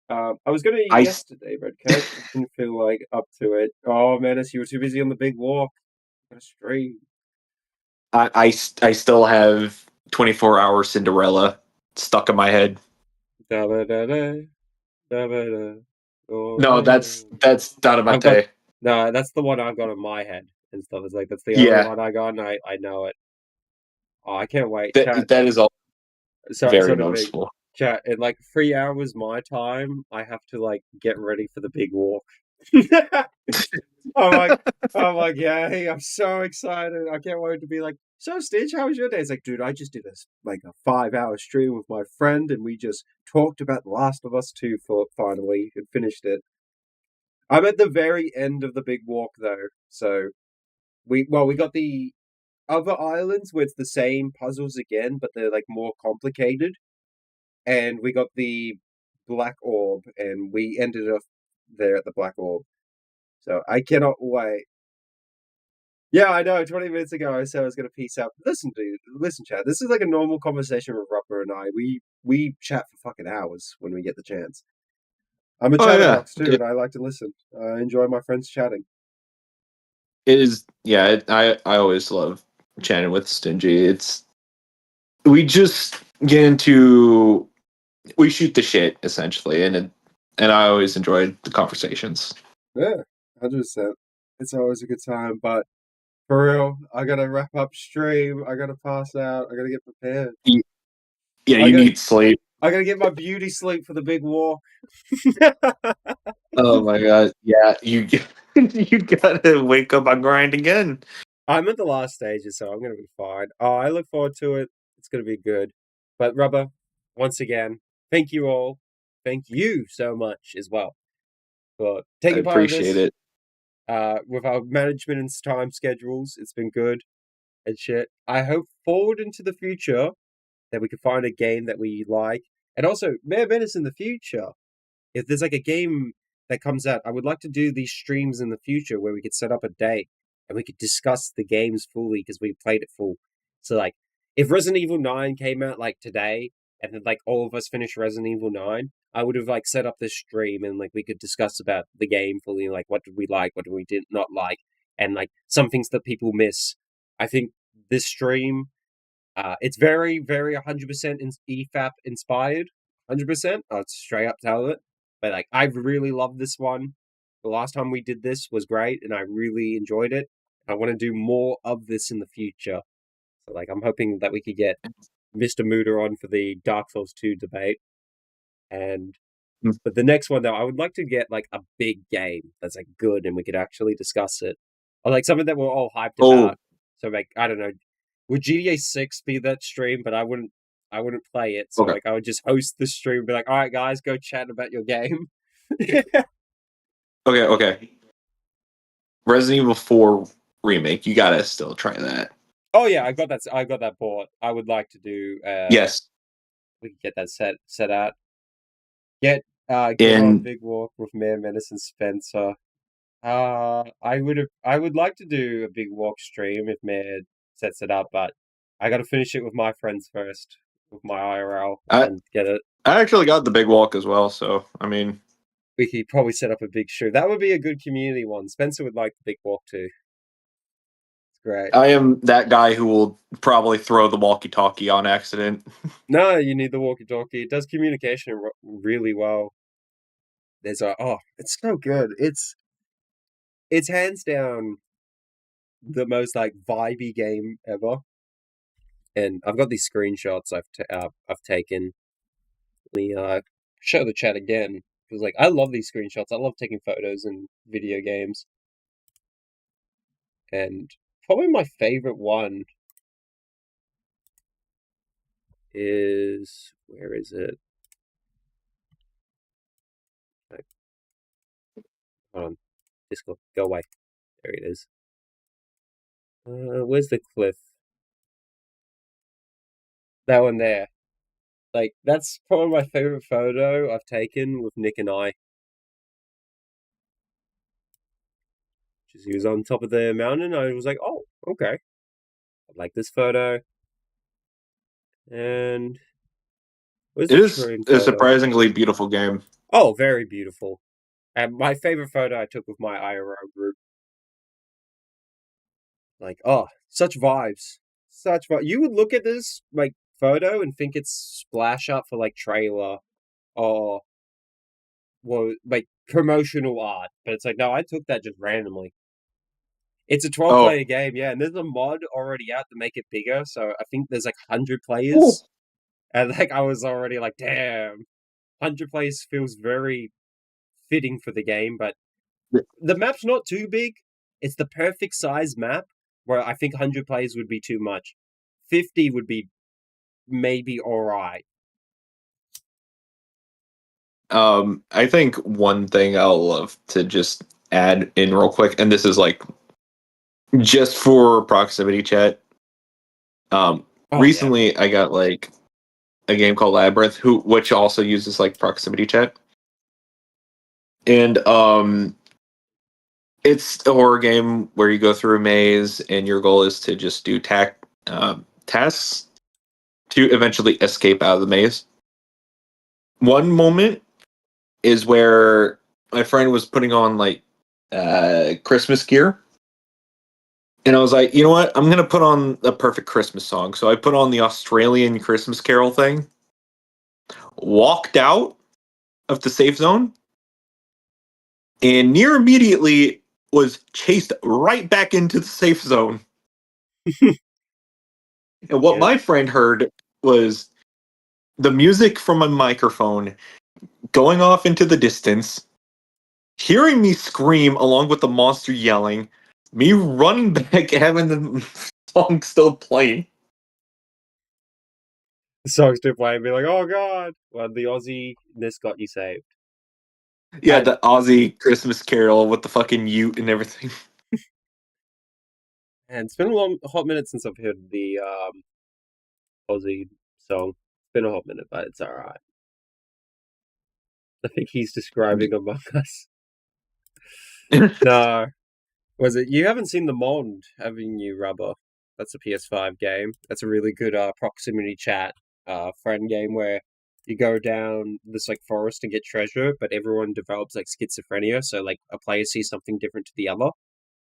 I was gonna yesterday, but I didn't feel like up to it. Oh man, you were too busy on the big walk. Got a stream. I still have 24-hour Cinderella stuck in my head. Da-ba-da-da, da-ba-da. No, that's I've got Daramate. no, that's the one I've got in my head and stuff. It's like that's the only Yeah, one I got, and I know it. Oh, I can't wait. Chat. that is all So very to me, noticeable. chat. In like 3 hours my time, I have to like get ready for the big walk. I'm like, yeah, hey, I'm so excited. I can't wait to be like, so Stitch, how was your day? It's like, dude, I just did a 5 hour stream with my friend, and we just talked about The Last of Us 2 for finally and finished it. I'm at the very end of the big walk though, so we got the other islands where it's the same puzzles again, but they're like more complicated, and we got the black orb, and we ended up there at the black orb. So I cannot wait. Yeah, I know. 20 minutes ago, I said I was going to peace out. Listen, dude. Listen, chat. This is like a normal conversation with Rupper and I. We chat for fucking hours when we get the chance. I'm a Oh yeah, chatterbox too, and I like to listen. I enjoy my friends chatting. it is. Yeah, I always love chatting with Stingy. It's we just get into we shoot the shit essentially, and I always enjoyed the conversations. Yeah, 100%. It's always a good time, but for real, I gotta wrap up stream. I gotta pass out. I gotta get prepared. Yeah, you need sleep. I gotta get my beauty sleep for the big walk. Oh my god, yeah, you you gotta wake up and grind again. I'm at the last stages, so I'm gonna be fine. Oh, I look forward to it. It's gonna be good. But Rubber, once again, thank you all. Thank you so much as well for I taking part of appreciate this. it. With our management and time schedules, it's been good and shit. I hope forward into the future that we can find a game that we like. And also, Mayor Venice in the future, if there's like a game that comes out, I would like to do these streams in the future where we could set up a date and we could discuss the games fully because we played it full. So like, if Resident Evil 9 came out like today, and then like all of us finished Resident Evil 9, I would have like set up this stream and like we could discuss about the game fully, like what did we like, what did we did not like, and like some things that people miss. I think this stream, it's very, very 100% EFAP inspired. 100%. I'll straight up tell it. But like, I've really loved this one. The last time we did this was great, and I really enjoyed it. I want to do more of this in the future. So like, I'm hoping that we could get Mr. Mooder on for the Dark Souls 2 debate. But the next one though, I would like to get like a big game that's like good, and we could actually discuss it, or like something that we're all hyped about. So like, I don't know, would GTA 6 be that stream? But I wouldn't play it. So Okay. like, I would just host the stream, be like, all right, guys, go chat about your game. Okay. Resident Evil 4 remake, you gotta still try that. Oh yeah, I got that bought. I would like to do. Yes. We can get that set out. Get on And Big Walk with Mayor Menace and Spencer. I would like to do a Big Walk stream if Mayor sets it up, but I got to finish it with my friends first, with my IRL, and get it. I actually got the Big Walk as well, so I mean, we could probably set up a big show. That would be a good community one. Spencer would like the Big Walk too. It's great. I am that guy who will probably throw the walkie-talkie on accident. No, you need the walkie-talkie. It does communication really well. It's so good. It's hands down the most like vibey game ever. And I've got these screenshots I've taken. Let me show the chat again because like I love these screenshots. I love taking photos in video games. And probably my favorite one is, where is it? Hold on, Discord, go away. There it is. Where's the cliff? That one there. Like, that's probably my favorite photo I've taken with Nick and I. Just he was on top of the mountain. I was like, oh, okay. I like this photo. And It is a surprisingly beautiful game. Oh, very beautiful. And my favorite photo I took with my IRL group. Like, oh, such vibes. Such vibes. You would look at this, like, photo and think it's splash up for, like, trailer or, well, like, promotional art. But it's like, no, I took that just randomly. It's a 12-player game, yeah, and there's a mod already out to make it bigger, so I think there's, like, 100 players. And, like, I was already like, damn. 100 players feels very fitting for the game, but the map's not too big. It's the perfect size map, where I think 100 players would be too much. 50 would be maybe alright. I think one thing I'll love to just add in real quick, and this is like just for proximity chat. Recently I got like a game called Labyrinth, which also uses like proximity chat. And it's a horror game where you go through a maze and your goal is to just do tasks to eventually escape out of the maze. One moment is where my friend was putting on like Christmas gear. And I was like, you know what? I'm going to put on a perfect Christmas song. So I put on the Australian Christmas Carol thing, walked out of the safe zone, and near immediately was chased right back into the safe zone. And what my friend heard was the music from a microphone going off into the distance, hearing me scream along with the monster yelling, me running back, having the song still playing. The song's still playing, be like, oh god! Well, the Aussie-ness got you saved. Yeah, the Aussie Christmas Carol with the fucking ute and everything. And it's been a hot minute since I've heard the Aussie song. It's been a hot minute, but it's alright. I think he's describing Among Us. No. Was it? You haven't seen The Mond, haven't you, Rubber? That's a PS5 game. That's a really good proximity chat friend game where you go down this like forest and get treasure, but everyone develops like schizophrenia, so like a player sees something different to the other.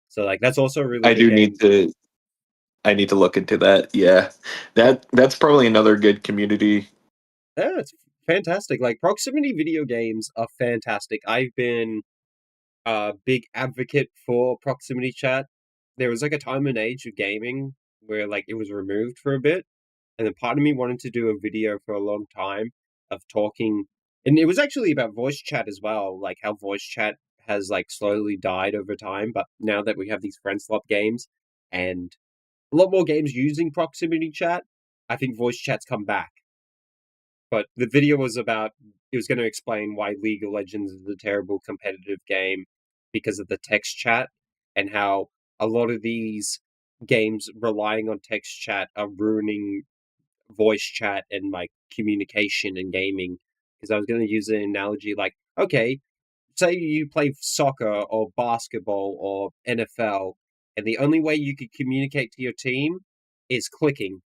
So like that's also a really good game. I need to look into that. Yeah. That's probably another good community. Yeah, it's fantastic. Like proximity video games are fantastic. I've been a big advocate for proximity chat. There was like a time and age of gaming where like it was removed for a bit, and then part of me wanted to do a video for a long time of talking, and it was actually about voice chat as well, like how voice chat has like slowly died over time, but now that we have these friend swap games and a lot more games using proximity chat, I think voice chat's come back. But the video was about, it was going to explain why League of Legends is a terrible competitive game because of the text chat, and how a lot of these games relying on text chat are ruining voice chat and like communication and gaming because I was going to use an analogy like, okay, say you play soccer or basketball or NFL, and the only way you could communicate to your team is clicking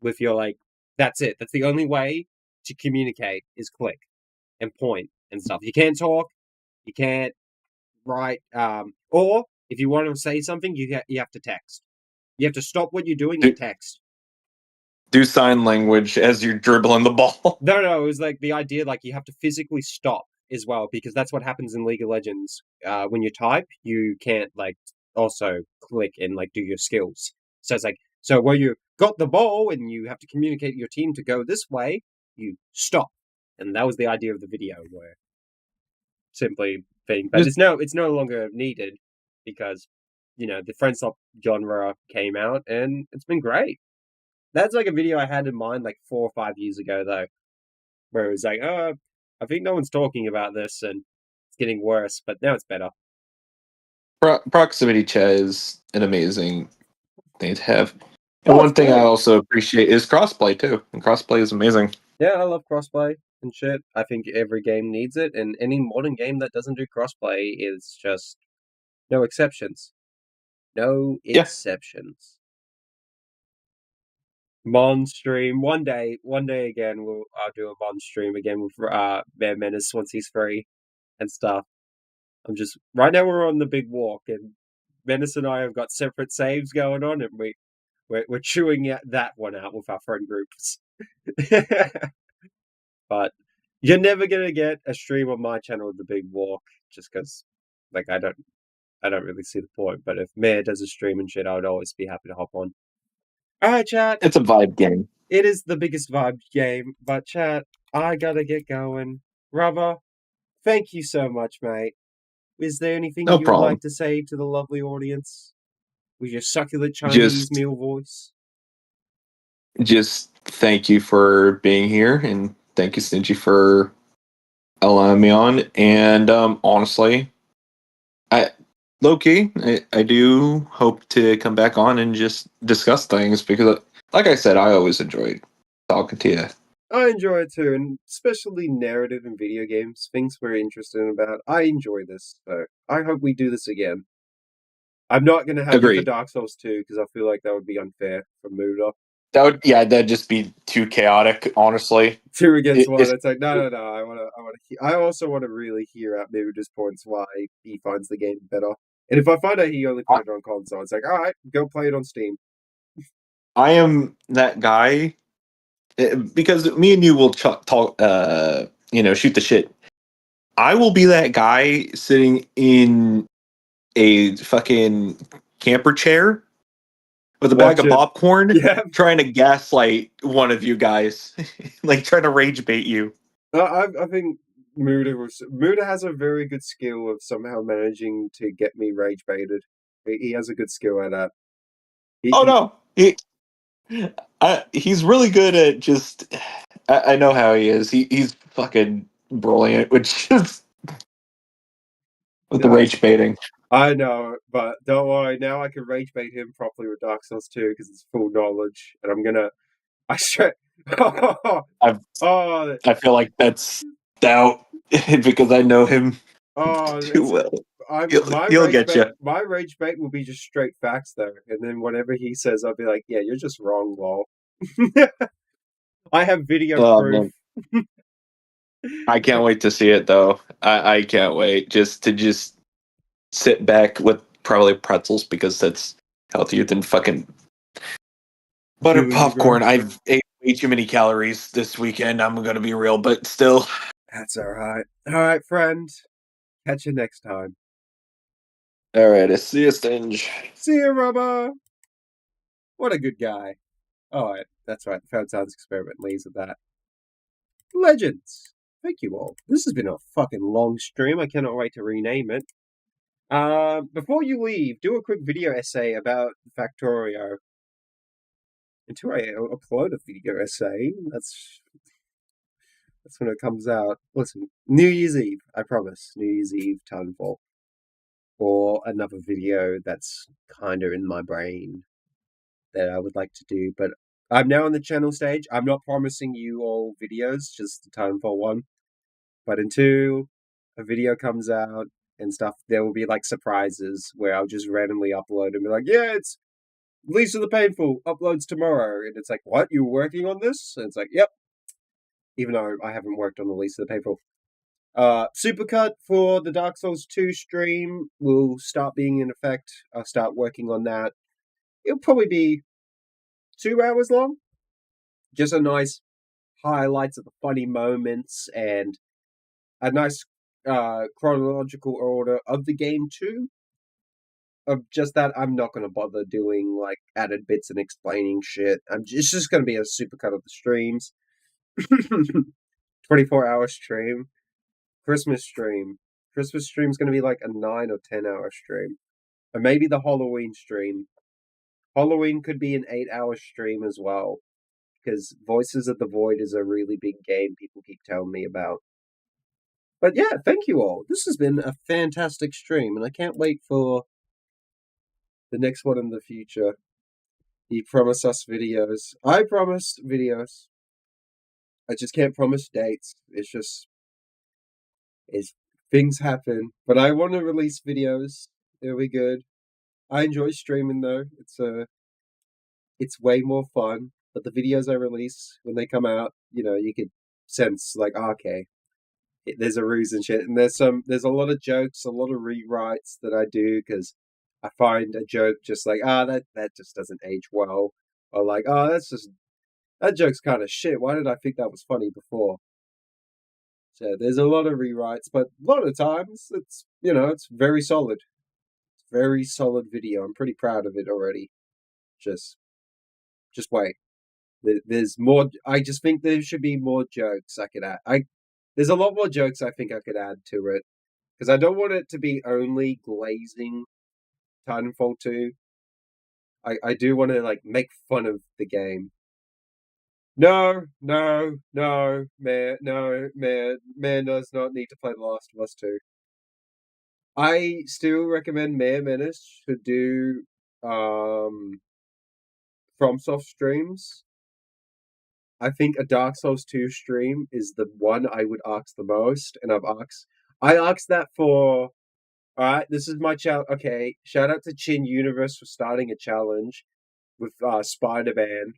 with your, like, that's it. That's the only way to communicate is click and point and stuff. You can't talk, you can't write, or if you want to say something, you have to text. You have to stop what you're doing and text. Do sign language as you're dribbling the ball. No, it was like the idea, like, you have to physically stop as well, because that's what happens in League of Legends. When you type, you can't, like, also click and, like, do your skills. So it's like, so where you got the ball and you have to communicate to your team to go this way, you stop. And that was the idea of the video, where simply being, but it's no longer needed because, you know, the friendstop genre came out and it's been great. That's like a video I had in mind like 4 or 5 years ago, though, where it was like, oh, I think no one's talking about this and it's getting worse, but now it's better. Proximity chat is an amazing thing to have. And one thing I also appreciate is crossplay too. And crossplay is amazing. Yeah, I love crossplay and shit. I think every game needs it, and any modern game that doesn't do crossplay is just no exceptions. No exceptions. Mon stream one day again. I'll do a Mon stream again with Bear Menace once he's free and stuff. I'm just right now we're on the big walk, and Menace and I have got separate saves going on, and we're chewing that one out with our friend groups. But you're never gonna get a stream on my channel with the big walk, just because, like, I don't really see the point. But if Mayor does a stream and shit, I would always be happy to hop on. All right, chat. It's a vibe game. It is the biggest vibe game, but chat, I gotta get going. Rubber, thank you so much, mate. Is there anything you would like to say to the lovely audience with your succulent Chinese meal voice? Just thank you for being here, and thank you, Stingy, for allowing me on. And honestly, low-key, I do hope to come back on and just discuss things because, like I said, I always enjoyed talking to you. I enjoy it too, and especially narrative in video games, things we're interested in about. I enjoy this, so I hope we do this again. I'm not going to have you for Dark Souls 2 because I feel like that would be unfair for Muda. That'd just be too chaotic, honestly. 2 against 1. It's like, no. I also want to really hear out Muda's points why he finds the game better. And if I find out he only played it on console, it's like, all right, go play it on Steam. I am that guy because me and you will talk, shoot the shit. I will be that guy sitting in a fucking camper chair with a bag of popcorn, trying to gaslight one of you guys, like trying to rage bait you. I think Muda has a very good skill of somehow managing to get me rage baited. He has a good skill at that. He's really good at just. I know how he is. He's fucking brilliant, which is with the rage baiting. I know, but don't worry. Now I can rage bait him properly with Dark Souls 2 because it's full knowledge, and I'm gonna. I feel like that's doubt because I know him too well. He'll get you. My rage bait will be just straight facts, though, and then whatever he says, I'll be like, "Yeah, you're just wrong, lol." I have video proof. I can't wait to see it, though. I can't wait to sit back with probably pretzels because that's healthier than fucking butter popcorn. I've ate way too many calories this weekend. I'm gonna be real, but still. That's all right. All right, friend. Catch you next time. All right, see you, Stinge. See you, Rubber. What a good guy. All right, that's right. The Found Sounds Experiment leaves with that. Legends. Thank you all. This has been a fucking long stream. I cannot wait to rename it. Before you leave, do a quick video essay about Factorio. Until I upload a video essay, that's when it comes out. Listen, New Year's Eve, I promise. New Year's Eve, Titanfall. Or another video that's kind of in my brain that I would like to do, but I'm now on the channel stage. I'm not promising you all videos, just the Titanfall 1. But until a video comes out and stuff, there will be like surprises where I'll just randomly upload and be like, yeah, it's Least of the Painful uploads tomorrow. And it's like, what? You're working on this? And it's like, yep. Even though I haven't worked on the Least of the Painful. Supercut for the Dark Souls 2 stream will start being in effect. I'll start working on that. It'll probably be 2 hours long. Just a nice highlights of the funny moments and a nice chronological order of the game too. Of just that, I'm not going to bother doing like added bits and explaining shit. It's just going to be a supercut of the streams. 24-hour stream. Christmas stream. Christmas stream's going to be like a 9 or 10-hour stream. Or maybe the Halloween stream. Halloween could be an 8-hour stream as well. Because Voices of the Void is a really big game people keep telling me about. But yeah, thank you all. This has been a fantastic stream, and I can't wait for the next one in the future. You promise us videos. I promised videos. I just can't promise dates. Things happen. But I want to release videos. It'll be good. I enjoy streaming though. It's way more fun. But the videos I release, when they come out, you could sense like, okay, there's a ruse and shit. And there's a lot of jokes, a lot of rewrites that I do because I find a joke just like, that just doesn't age well. Or like, that joke's kind of shit. Why did I think that was funny before? So there's a lot of rewrites, but a lot of times it's very solid. It's very solid video. I'm pretty proud of it already. Just wait. There's more. I just think there should be more jokes I could add. There's a lot more jokes I think I could add to it. Because I don't want it to be only glazing Titanfall 2. I do want to like make fun of the game. No, man does not need to play The Last of Us 2. I still recommend Mayor Menace should do FromSoft streams. I think a Dark Souls 2 stream is the one I would ask the most, and I asked that for. Alright, this is my challenge. Okay, shout out to Chin Universe for starting a challenge with Spider-Man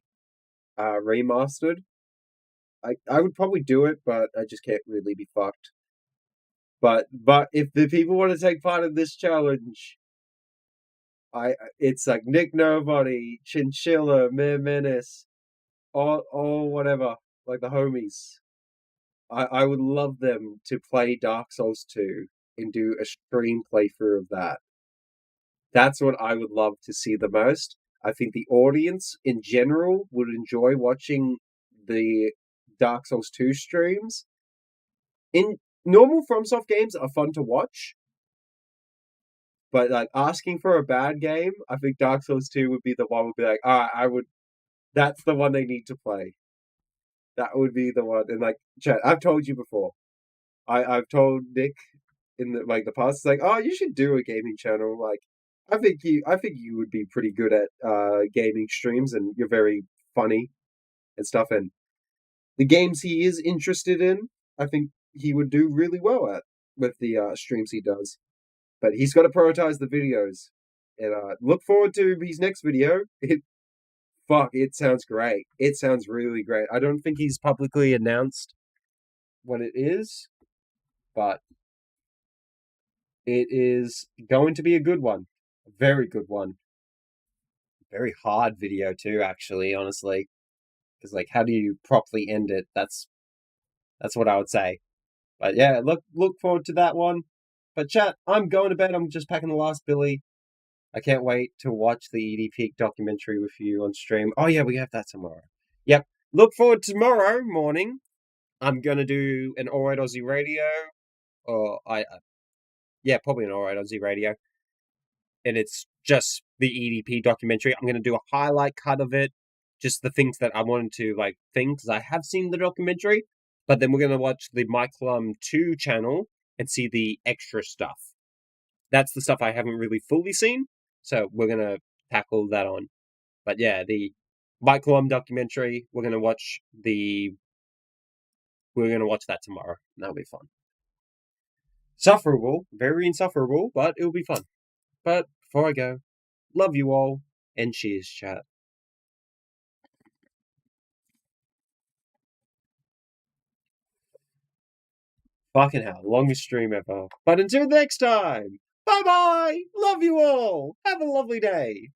remastered. I would probably do it, but I just can't really be fucked. But if the people want to take part in this challenge, it's like Nick Nobody, Chinchilla, Mayor Menace, all whatever, like the homies. I would love them to play Dark Souls 2 and do a stream playthrough of that. That's what I would love to see the most. I think the audience in general would enjoy watching the Dark Souls 2 streams. In normal FromSoft games are fun to watch, but like asking for a bad game, I think Dark Souls 2 would be the one. Would be like, that's the one they need to play. That would be the one. And like, chat, I've told you before. I've told Nick in the past. It's like, you should do a gaming channel. Like, I think you would be pretty good at gaming streams, and you're very funny and stuff. And the games he is interested in, I think he would do really well at with the streams he does. But he's got to prioritize the videos. And look forward to his next video. It sounds great. It sounds really great. I don't think he's publicly announced what it is, but it is going to be a good one. A very good one. Very hard video too, actually, honestly. Because like, how do you properly end it? That's what I would say. But yeah, look forward to that one. But chat, I'm going to bed. I'm just packing the last Billy. I can't wait to watch the EDP documentary with you on stream. Oh yeah, we have that tomorrow. Yep. Look forward to tomorrow morning. I'm gonna do an Alright Aussie Radio. Or probably an Alright Aussie Radio. And it's just the EDP documentary. I'm gonna do a highlight cut of it. Just the things that I wanted to think, because I have seen the documentary. But then we're gonna watch the Michael 2 channel and see the extra stuff. That's the stuff I haven't really fully seen. So we're going to tackle that on. But yeah, the Mike Colum documentary. We're gonna watch that tomorrow. That'll be fun. Sufferable, very insufferable, but it'll be fun. But before I go, love you all, and cheers, chat. Fucking hell, longest stream ever. But until next time, bye bye! Love you all! Have a lovely day!